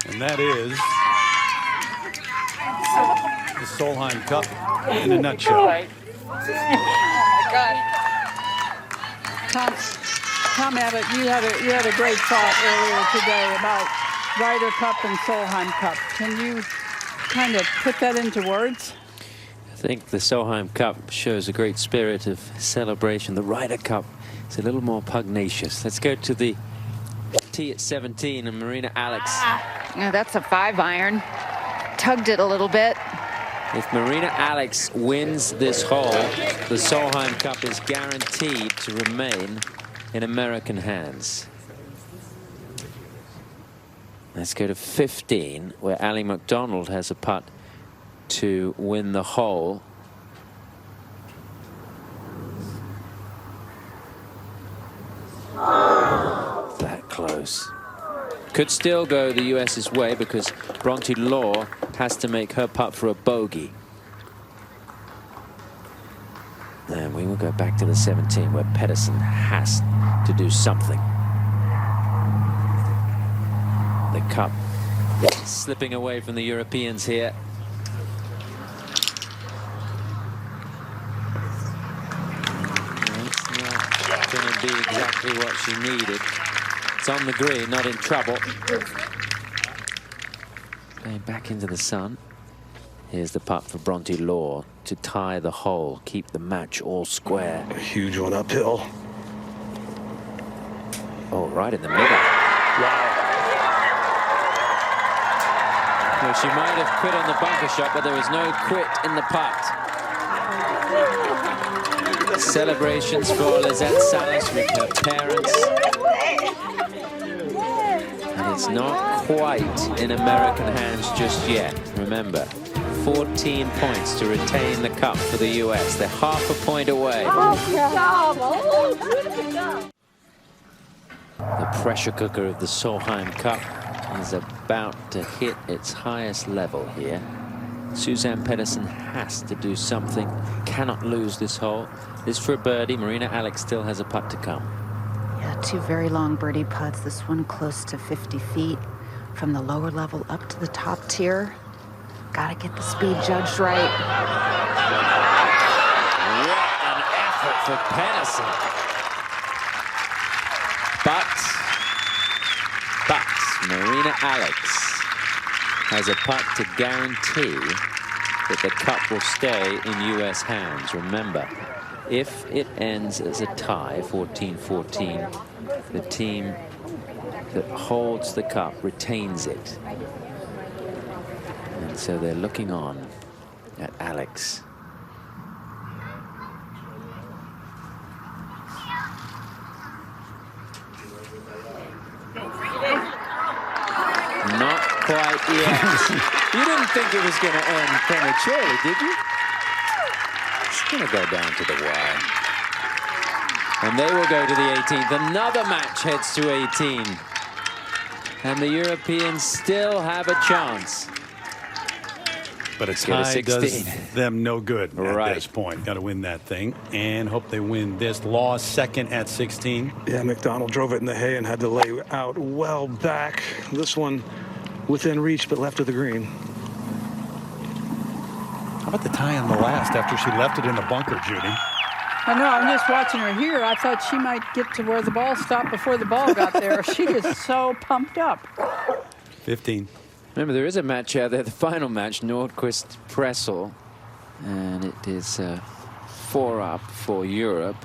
And that is the Solheim Cup in a nutshell. Tom Abbott, you had a great thought earlier today about Ryder Cup and Solheim Cup. Can you kind of put that into words? I think the Solheim Cup shows a great spirit of celebration. The Ryder Cup is a little more pugnacious. Let's go to the tee at 17 and Marina Alex. Yeah, that's a 5-iron. Tugged it a little bit. If Marina Alex wins this hole, the Solheim Cup is guaranteed to remain in American hands. Let's go to 15, where Ali McDonald has a putt to win the hole. That close. Could still go the US's way because Bronte Law has to make her putt for a bogey. And we will go back to the 17 where Pedersen has to do something. The cup slipping away from the Europeans here. It's not going to be exactly what she needed. It's on the green, not in trouble. Playing back into the sun. Here's the putt for Bronte Law to tie the hole, keep the match all square. A huge one uphill. Oh, right in the middle. Wow. Well, she might have quit on the bunker shot, but there was no quit in the putt. Celebrations for Lizette Salas with her parents. And it's not quite in American hands just yet. Remember, 14 points to retain the cup for the US. They're half a point away. The pressure cooker of the Solheim Cup is about to hit its highest level here. Suzanne Pedersen has to do something. Cannot lose this hole. This for a birdie. Marina Alex still has a putt to come. Yeah, 2 very long birdie putts. This one close to 50 feet from the lower level up to the top tier. Gotta get the speed judged right. What an effort for Pedersen. But Marina Alex has a putt to guarantee that the cup will stay in US hands. Remember, if it ends as a tie, 14-14, the team that holds the cup retains it. And so they're looking on at Alex. Not quite yet. You didn't think it was going to end prematurely, did you? It's going to go down to the wire. And they will go to the 18th. Another match heads to 18. And the Europeans still have a chance. But a tie does them no good at this point. Got to win that thing and hope they win this. Law second at 16. Yeah, McDonald drove it in the hay and had to lay out well back. This one within reach but left of the green. How about the tie on the last after she left it in the bunker, Judy? I know, I'm just watching her here. I thought she might get to where the ball stopped before the ball got there. She is so pumped up. 15. Remember, there is a match out there, the final match, Nordqvist-Pressel. And it is 4 up for Europe.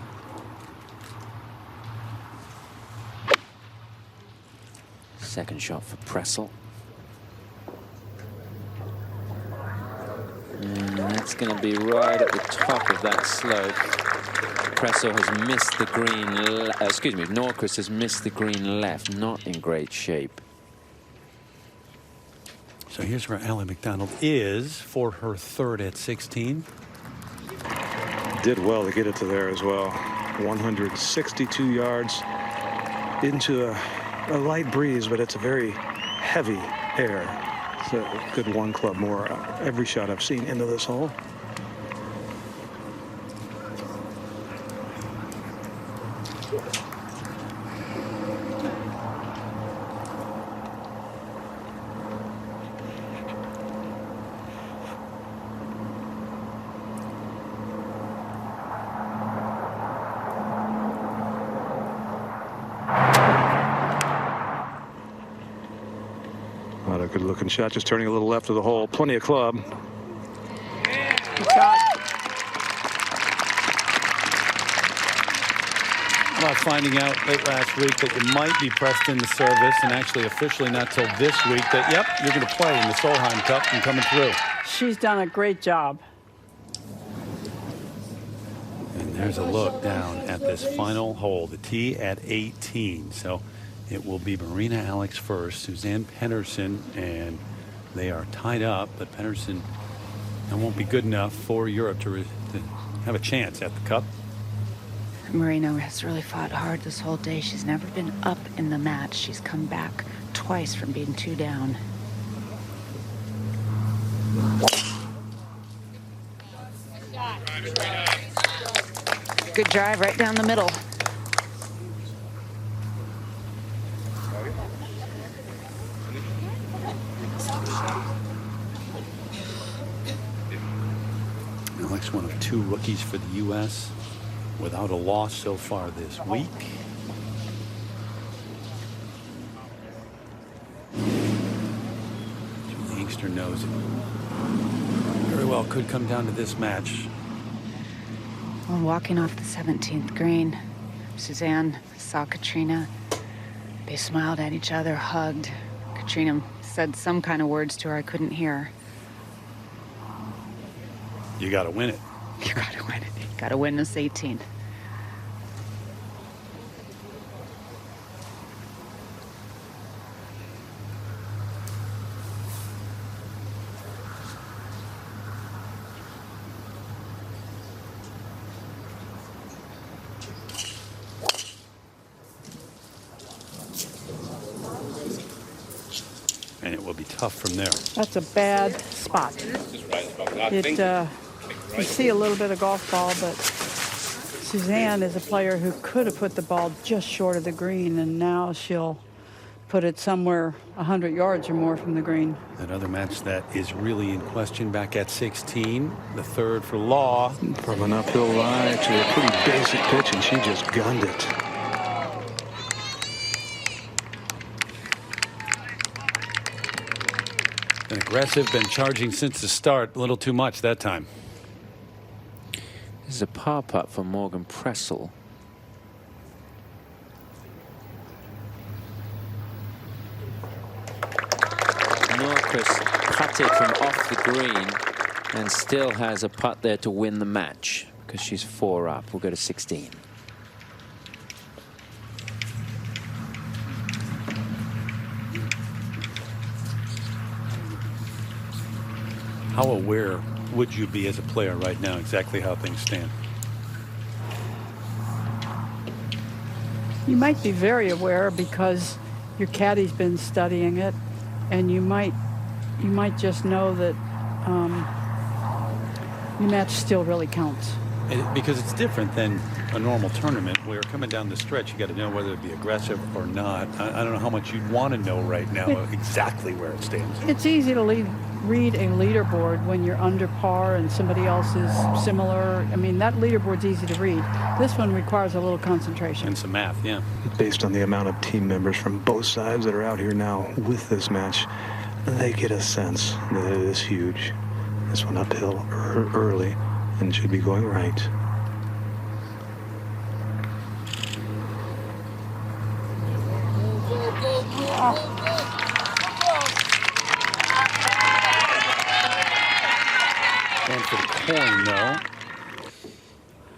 Second shot for Pressel. And that's going to be right at the top of that slope. Pressel has missed the green, Nordqvist has missed the green left, not in great shape. So here's where Allie McDonald is for her third at 16. Did well to get it to there as well. 162 yards into a light breeze, but it's a very heavy air. It's a good 1 club more every shot I've seen into this hole. Not a good looking shot, just turning a little left of the hole. Plenty of club. Good shot. How about finding out late last week that you might be pressed into service, and actually officially not till this week that, yep, you're going to play in the Solheim Cup and coming through. She's done a great job. And there's a look down at this final hole, the tee at 18. So it will be Marina Alex first, Suzanne Pedersen, and they are tied up, but Pedersen, that won't be good enough for Europe to have a chance at the Cup. Marina has really fought hard this whole day. She's never been up in the match. She's come back twice from being 2 down. Good drive right down the middle. Alex, one of 2 rookies for the U.S. without a loss so far this week. The Inkster knows it very well could come down to this match. Well, walking off the 17th green, Suzanne saw Katrina. They smiled at each other, hugged. Katrina said some kind of words to her I couldn't hear. You got to win it. You got to win it. Got to win this 18th. And it will be tough from there. That's a bad spot. You see a little bit of golf ball, but Suzanne is a player who could have put the ball just short of the green, and now she'll put it somewhere 100 yards or more from the green. Another match that is really in question back at 16. The third for Law. From an uphill lie to a pretty basic pitch, and she just gunned it. Been aggressive, been charging since the start. A little too much that time. This is a par putt for Morgan Pressel. Norquist putted from off the green and still has a putt there to win the match because she's 4 up. We'll go to 16. How aware would you be as a player right now exactly how things stand? You might be very aware because your caddy's been studying it, and you might just know that your match still really counts. Because it's different than a normal tournament where coming down the stretch you got to know whether to be aggressive or not. I don't know how much you'd want to know right now exactly where it stands. It's easy to read a leaderboard when you're under par and somebody else is similar. I mean, that leaderboard's easy to read. This one requires a little concentration. And some math, yeah. Based on the amount of team members from both sides that are out here now with this match, they get a sense that it is huge. This one uphill early and should be going right. Going for the coin, though.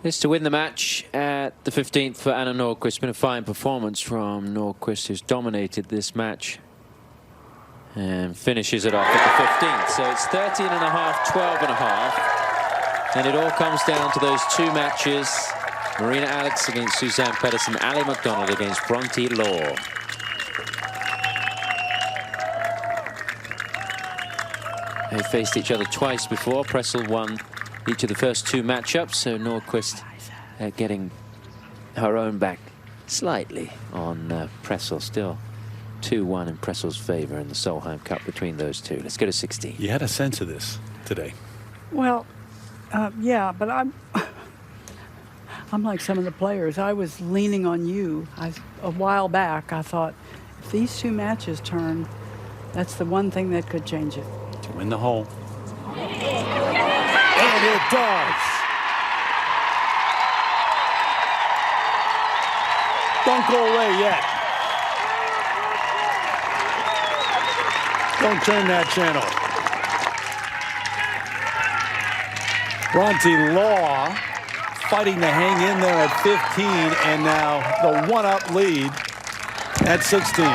This to win the match at the 15th for Anna Norquist. Been a fine performance from Norquist, who's dominated this match and finishes it off at the 15th. So it's 13.5, 12.5. And it all comes down to those two matches. Marina Alex against Suzanne Pettersen, Ali McDonald against Bronte Law. They faced each other twice before. Pressel won each of the first two matchups, so Norquist getting her own back slightly on Pressel. Still 2-1 in Pressel's favor in the Solheim Cup between those two. Let's go to 16. You had a sense of this today. Well, yeah, but I'm like some of the players. I was leaning on you. A while back, I thought, if these two matches turn, that's the one thing that could change it. To win the hole. And it does. Don't go away yet. Don't turn that channel. Bronte Law fighting to hang in there at 15, and now the one-up lead at 16.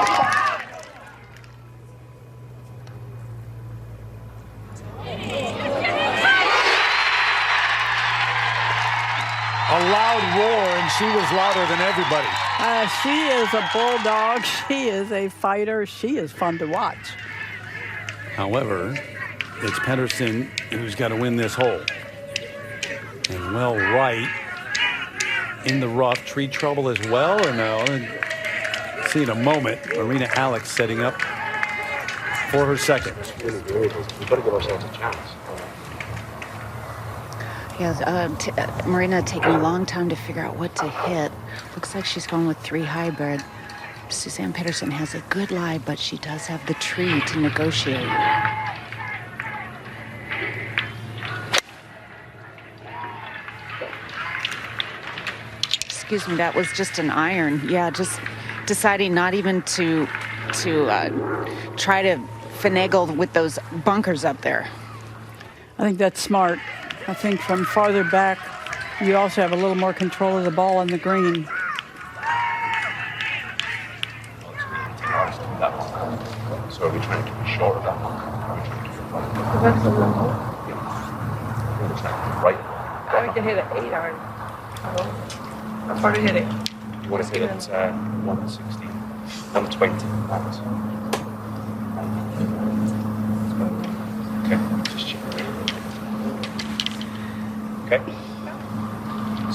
A loud roar, and she was louder than everybody. She is a bulldog. She is a fighter. She is fun to watch. However, it's Pettersen who's got to win this hole. And well, right in the rough. Tree trouble as well, or no? And see in a moment, Marina Alex setting up for her second. We've got to give ourselves a chance. Yeah, Marina taking a long time to figure out what to hit. Looks like she's going with 3 hybrid. Suzanne Pettersen has a good lie, but she does have the tree to negotiate. Excuse me, that was just an iron. Yeah, just deciding not even to try to finagle with those bunkers up there. I think that's smart. I think from farther back, you also have a little more control of the ball on the green. So are we trying to be short of that bunker? Right. Going to hit an 8-iron. How far to hit it? You want to hit it at 116, 120 max. Okay.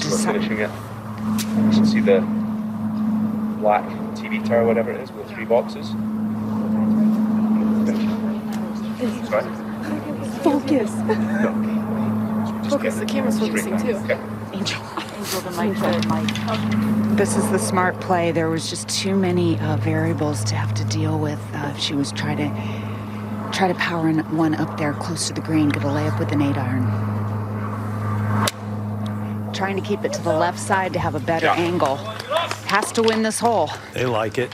So we're finishing it. You should see the black TV tower, whatever it is, with 3 boxes. Sorry? Focus. No. Focus. The camera's focusing too. Okay. Angel, the mic. This is the smart play. There was just too many variables to have to deal with. If she was trying to power one up there close to the green, get a layup with an 8-iron. Trying to keep it to the left side to have a better angle. Has to win this hole. They like it.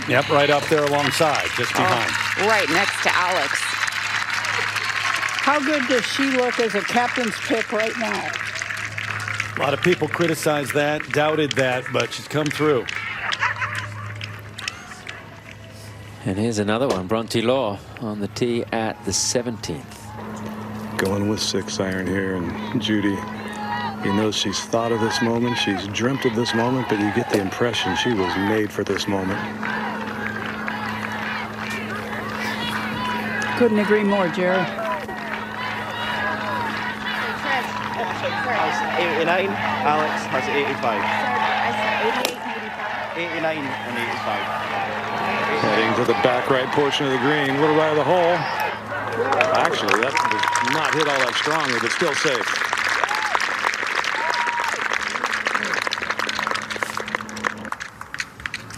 Yep, right up there alongside, just behind. Right next to Alex. How good does she look as a captain's pick right now? A lot of people criticized that, doubted that, but she's come through. And here's another one. Bronte Law on the tee at the 17th. Going with 6-iron here, and Judy, you know, she's thought of this moment, she's dreamt of this moment, but you get the impression she was made for this moment. Couldn't agree more, Jerry. 89, Alex has 85. 89 and 85. Heading to the back right portion of the green, a little right of the hole. Actually, that was not hit all that strongly, but still safe.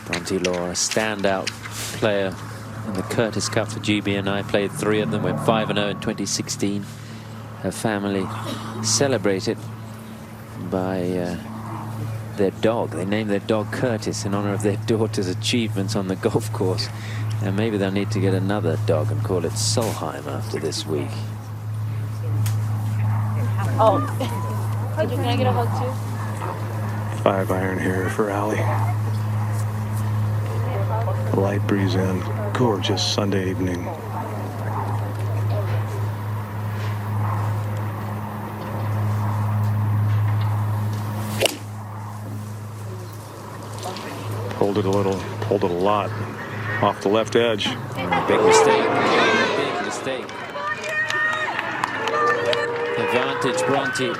Bronte Law, a standout player in the Curtis Cup for GB&I. Played 3 of them, went 5-0 in 2016. Her family celebrated by their dog. They named their dog Curtis in honor of their daughter's achievements on the golf course. And maybe they'll need to get another dog and call it Solheim after this week. Oh. Can I get a hug too? 5-iron here for Allie. A light breeze in. Gorgeous Sunday evening. Pulled it a little, pulled it a lot off the left edge. Big mistake. Big mistake. Advantage Bronte.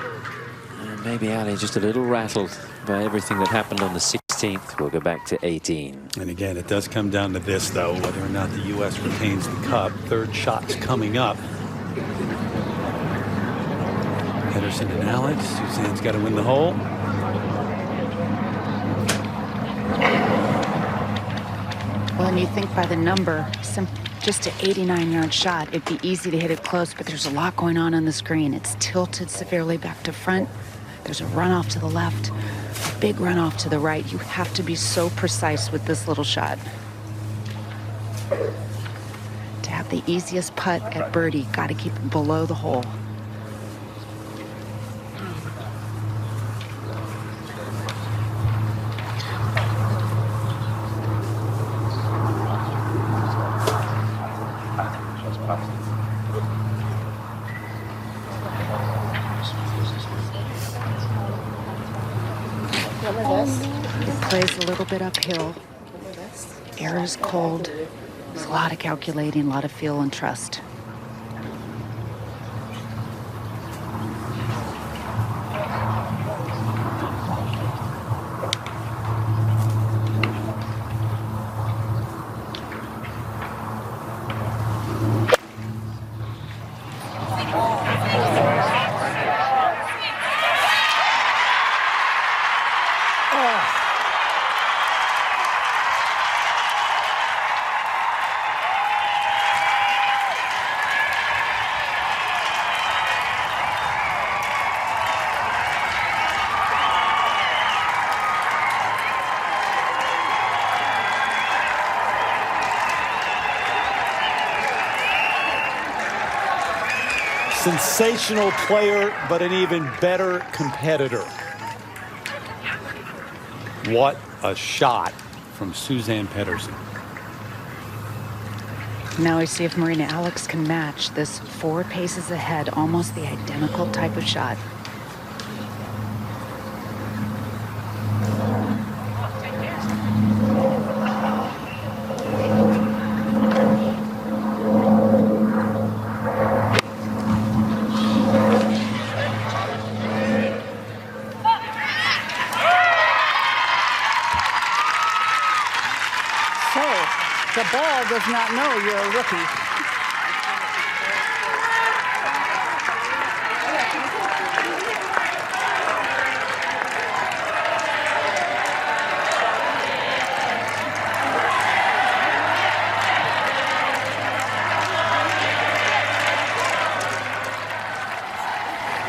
And maybe Ali just a little rattled by everything that happened on the 16th. We'll go back to 18. And again, it does come down to this, though, whether or not the U.S. retains the cup. Third shot's coming up. Pedersen and Alex. Suzanne's got to win the hole. Well, and you think by the number, just an 89-yard shot, it'd be easy to hit it close, but there's a lot going on the screen. It's tilted severely back to front. There's a runoff to the left, a big runoff to the right. You have to be so precise with this little shot. To have the easiest putt at birdie, got to keep it below the hole. It plays a little bit uphill. Air is cold. There's a lot of calculating, a lot of feel and trust. Sensational player, but an even better competitor. What a shot from Suzanne Pedersen. Now we see if Marina Alex can match this 4 paces ahead, almost the identical type of shot. does not know you're a rookie.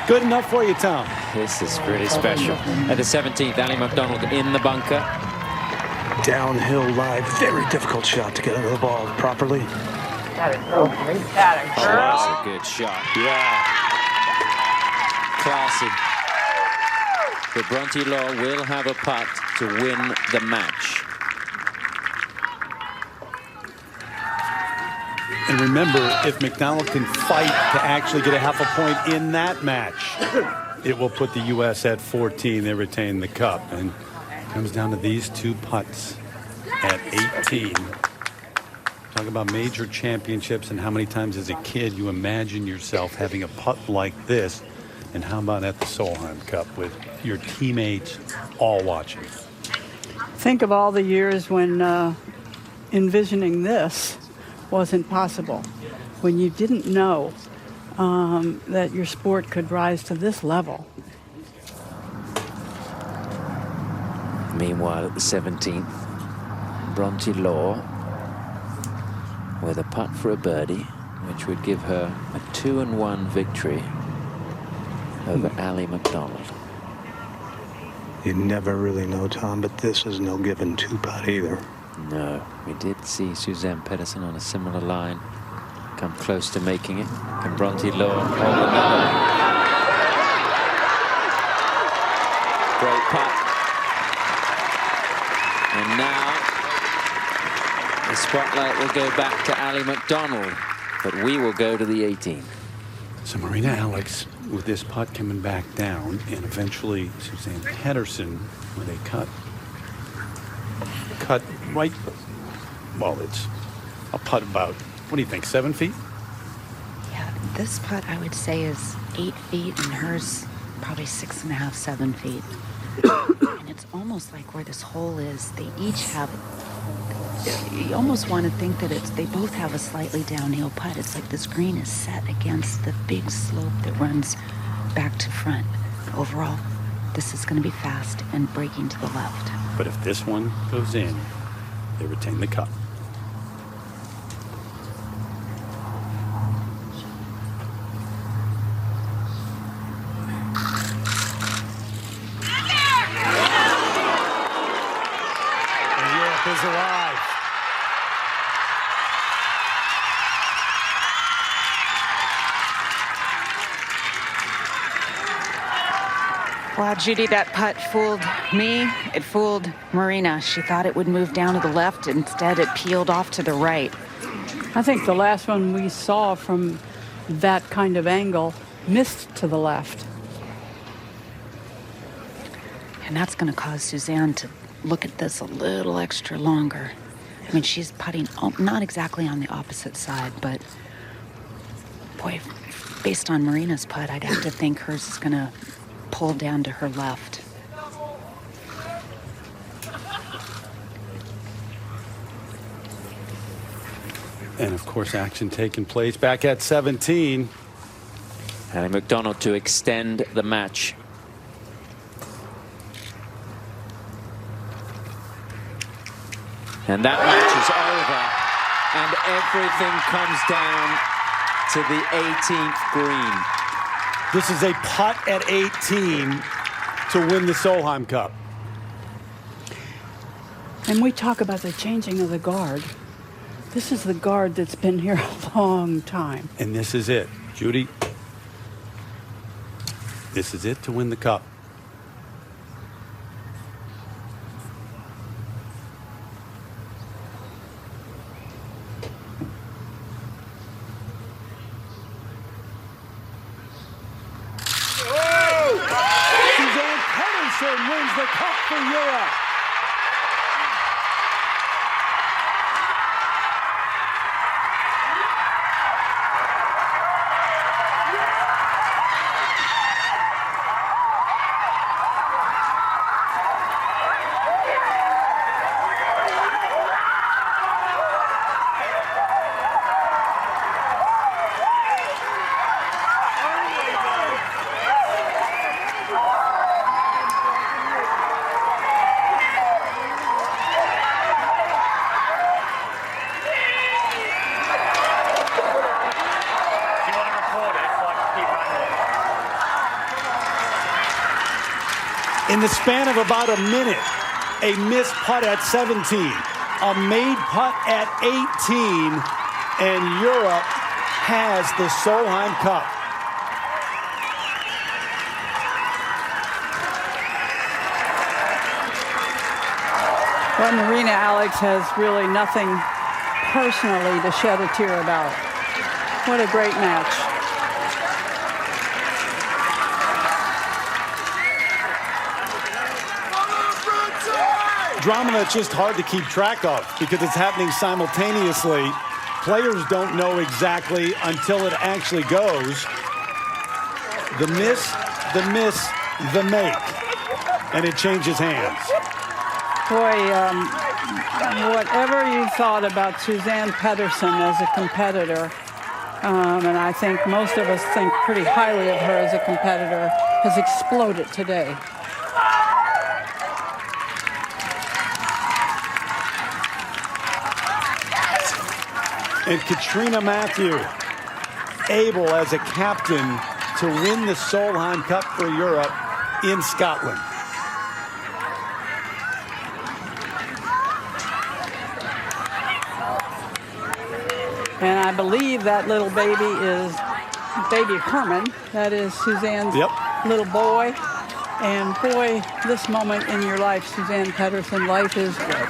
Good enough for you, Tom. This is pretty special. At the 17th, Ali McDonald in the bunker. Downhill lie, very difficult shot to get under the ball properly. Got it, girl. Got it, girl. That's a good shot. Yeah. Classy. But Bronte Law will have a putt to win the match. And remember, if McDonald can fight to actually get a half a point in that match, it will put the U.S. at 14. They retain the cup. And it comes down to these two putts at 18. Talk about major championships and how many times as a kid you imagine yourself having a putt like this. And how about at the Solheim Cup with your teammates all watching? Think of all the years when envisioning this wasn't possible, when you didn't know that your sport could rise to this level. Meanwhile, at the 17th, Bronte Law with a putt for a birdie, which would give her a 2-1 victory over Ali McDonald. You never really know, Tom, but this is no given two-putt either. No, we did see Suzanne Pedersen on a similar line come close to making it. Can Bronte Law hold another one? Great putt. And now the spotlight will go back to Ali McDonald, but we will go to the 18th. So Marina Alex with this putt coming back down, and eventually Suzanne Pedersen with a cut right, well, it's a putt about, what do you think, 7 feet? Yeah, this putt I would say is 8 feet and hers probably 6.5, 7 feet. And it's almost like where this hole is, they each have, you almost want to think that they both have a slightly downhill putt. It's like this green is set against the big slope that runs back to front. Overall, this is going to be fast and breaking to the left. But if this one goes in, they retain the cup. And Europe is alive. Wow, Judy, that putt fooled me. It fooled Marina. She thought it would move down to the left. Instead, it peeled off to the right. I think the last one we saw from that kind of angle missed to the left. And that's going to cause Suzanne to look at this a little extra longer. I mean, she's putting not exactly on the opposite side, but boy, based on Marina's putt, I'd have to think hers is going to pull down to her left. And of course, action taking place back at 17. Ali McDonald to extend the match. And that match is over, and everything comes down to the 18th green. This is a putt at 18 to win the Solheim Cup. And we talk about the changing of the guard. This is the guard that's been here a long time. And this is it, Judy. This is it to win the cup. Suzanne Pedersen wins the cup for Europe. In the span of about a minute, a missed putt at 17, a made putt at 18, and Europe has the Solheim Cup. Well, Marina Alex has really nothing personally to shed a tear about. What a great match. Drama that's just hard to keep track of because it's happening simultaneously. Players don't know exactly until it actually goes. The miss, the make. And it changes hands. Boy, whatever you thought about Suzanne Pettersson as a competitor, and I think most of us think pretty highly of her as a competitor, has exploded today. And Katrina Matthew, able as a captain to win the Solheim Cup for Europe in Scotland. And I believe that little baby is baby Herman. That is Suzanne's little boy. And boy, this moment in your life, Suzanne Pettersson, life is good.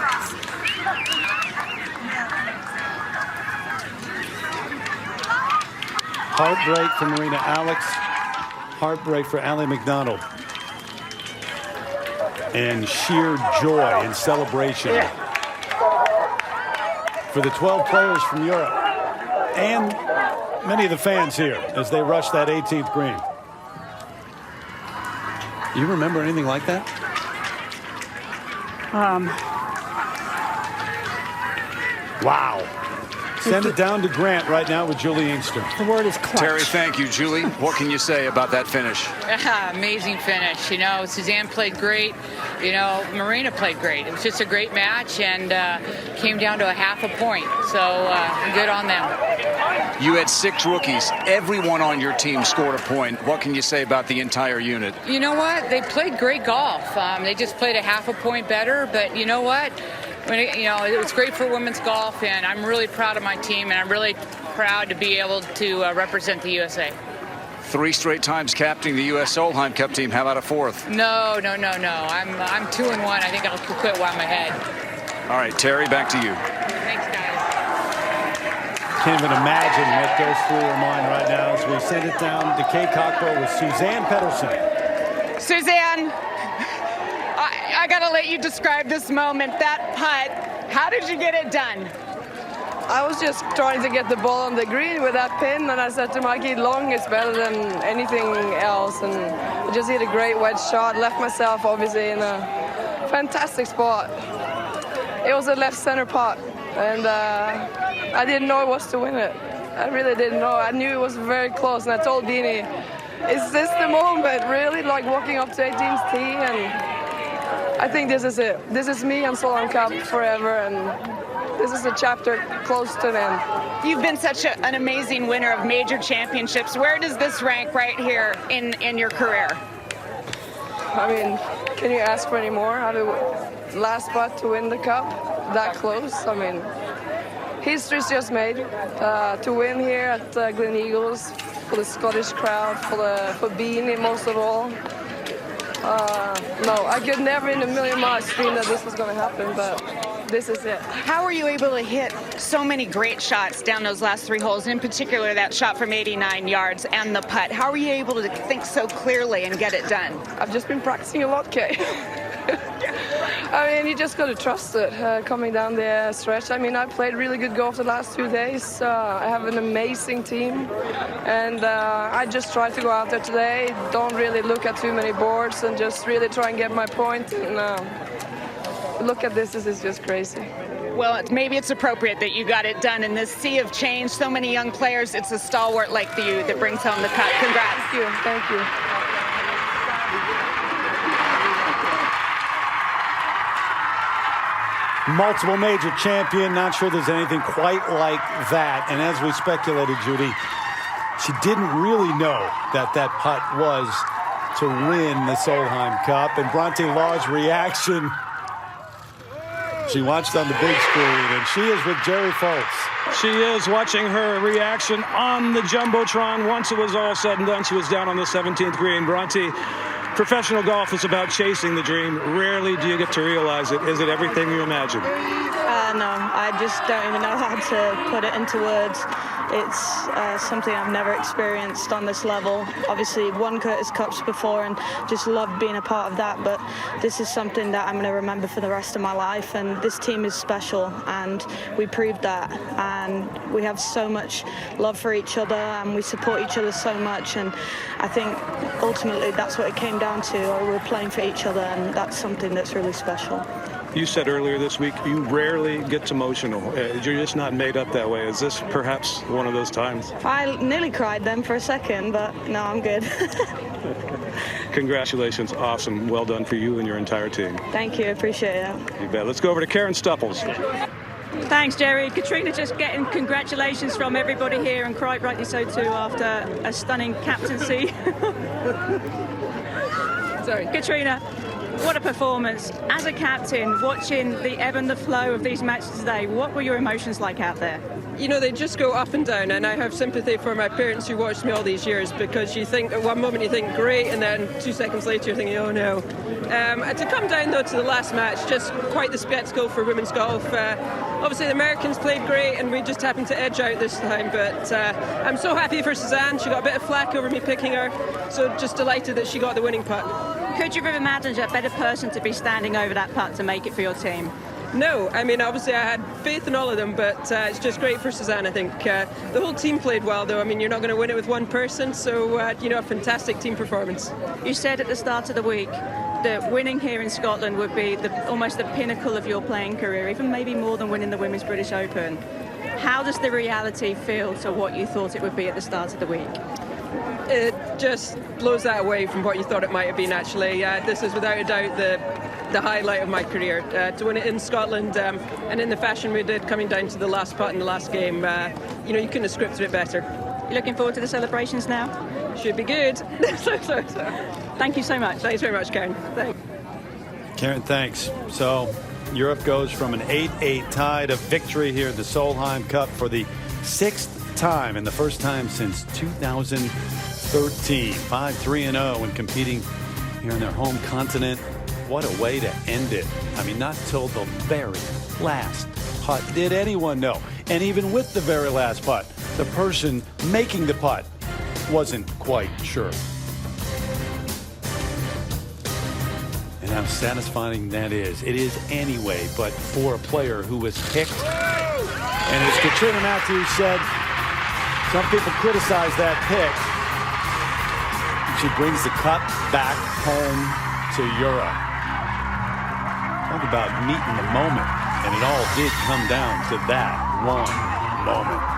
Heartbreak for Marina Alex. Heartbreak for Allie McDonald. And sheer joy and celebration for the 12 players from Europe and many of the fans here as they rush that 18th green. You remember anything like that? Wow. Send it down to Grant right now with Julie Inkster. The word is clutch. Terry, thank you. Julie, what can you say about that finish? Amazing finish. You know, Suzanne played great. You know, Marina played great. It was just a great match and came down to a half a point. So good on them. You had 6 rookies. Everyone on your team scored a point. What can you say about the entire unit? You know what? They played great golf. They just played a half a point better. But you know what? It was great for women's golf, and I'm really proud of my team, and I'm really proud to be able to represent the USA. 3 straight times captaining the U.S. Solheim Cup team. How about a 4th? No. I'm 2-1. I think I'll quit while I'm ahead. All right, Terry, back to you. Thanks, guys. Can't even imagine what goes through her mind right now as we send it down to Kay Cockburn with Suzanne Pettersson. Suzanne, I got to let you describe this moment, that putt. How did you get it done? I was just trying to get the ball on the green with that pin, and I said to Mikey, long is better than anything else, and I just hit a great wedge shot, left myself obviously in a fantastic spot. It was a left center putt, and I didn't know it was to win it. I really didn't know. I knew it was very close, and I told Deanie, is this the moment, really? Like walking up to 18th tee, and I think this is it. This is me on Solheim Cup forever, and this is a chapter close to an end. You've been such an amazing winner of major championships. Where does this rank right here in your career? I mean, can you ask for any more? Last putt to win the cup, that close. I mean, history's just made. To win here at Gleneagles for the Scottish crowd, for Beanie most of all. No, I could never in a million miles dream that this was going to happen, but this is it. How were you able to hit so many great shots down those last 3 holes, in particular that shot from 89 yards and the putt? How were you able to think so clearly and get it done? I've just been practicing a lot, Kay. I mean, you just got to trust it coming down the stretch. I mean, I played really good golf the last 2 days. I have an amazing team, and I just tried to go out there today, don't really look at too many boards, and just really try and get my point. And look at this is just crazy. Well, maybe it's appropriate that you got it done in this sea of change. So many young players, it's a stalwart like you that brings home the cup. Congrats. Thank you. Multiple major champion. Not sure there's anything quite like that. And as we speculated, Judy, She didn't really know that putt was to win the Solheim Cup. And Bronte Law's reaction, she watched on the big screen, and she is with Jerry Foltz. She is watching her reaction on the Jumbotron. Once it was all said and done, she was down on the 17th green. Bronte, professional golf is about chasing the dream. Rarely do you get to realize it. Is it everything you imagine? No, I just don't even know how to put it into words. It's something I've never experienced on this level. Obviously, won Curtis Cups before and just loved being a part of that, but this is something that I'm going to remember for the rest of my life, and this team is special, and we proved that, and we have so much love for each other, and we support each other so much, and I think ultimately that's what it came down to. We're playing for each other, and that's something that's really special. You said earlier this week you rarely get emotional. You're just not made up that way. Is this perhaps one of those times? I nearly cried then for a second, but no, I'm good. Congratulations. Awesome. Well done for you and your entire team. Thank you. Appreciate it. You bet. Let's go over to Karen Stupples. Thanks, Jerry. Katrina just getting congratulations from everybody here, and quite rightly so too, after a stunning captaincy. Sorry. Katrina, what a performance. As a captain, watching the ebb and the flow of these matches today, what were your emotions like out there? You know, they just go up and down, and I have sympathy for my parents who watched me all these years, because you think at one moment you think great, and then 2 seconds later you're thinking, oh no. To come down though to the last match, just quite the spectacle for women's golf. Obviously the Americans played great and we just happened to edge out this time, but I'm so happy for Suzanne. She got a bit of flack over me picking her, so just delighted that she got the winning putt. Could you have imagined a better person to be standing over that putt to make it for your team? No, I mean, obviously I had faith in all of them, but it's just great for Suzanne, I think. The whole team played well, though. I mean, you're not going to win it with one person, so, you know, a fantastic team performance. You said at the start of the week that winning here in Scotland would be almost the pinnacle of your playing career, even maybe more than winning the Women's British Open. How does the reality feel to what you thought it would be at the start of the week? It just blows that away from what you thought it might have been, actually. This is without a doubt the highlight of my career. To win it in Scotland and in the fashion we did, coming down to the last putt in the last game, you know, you couldn't have scripted it better. You looking forward to the celebrations now? Should be good. Sorry. Thank you so much. Thanks very much, Karen. Thanks. Karen, thanks. So Europe goes from an 8-8 tie to victory here at the Solheim Cup for the 6th time and the first time since 2013. 5-3-0 when competing here in their home continent. What a way to end it. I mean, not till the very last putt did anyone know. And even with the very last putt, the person making the putt wasn't quite sure. And how satisfying that is. It is anyway, but for a player who was picked. And as Katrina Matthews said, some people criticize that pick. She brings the cup back home to Europe. Talk about meeting the moment. And it all did come down to that one moment.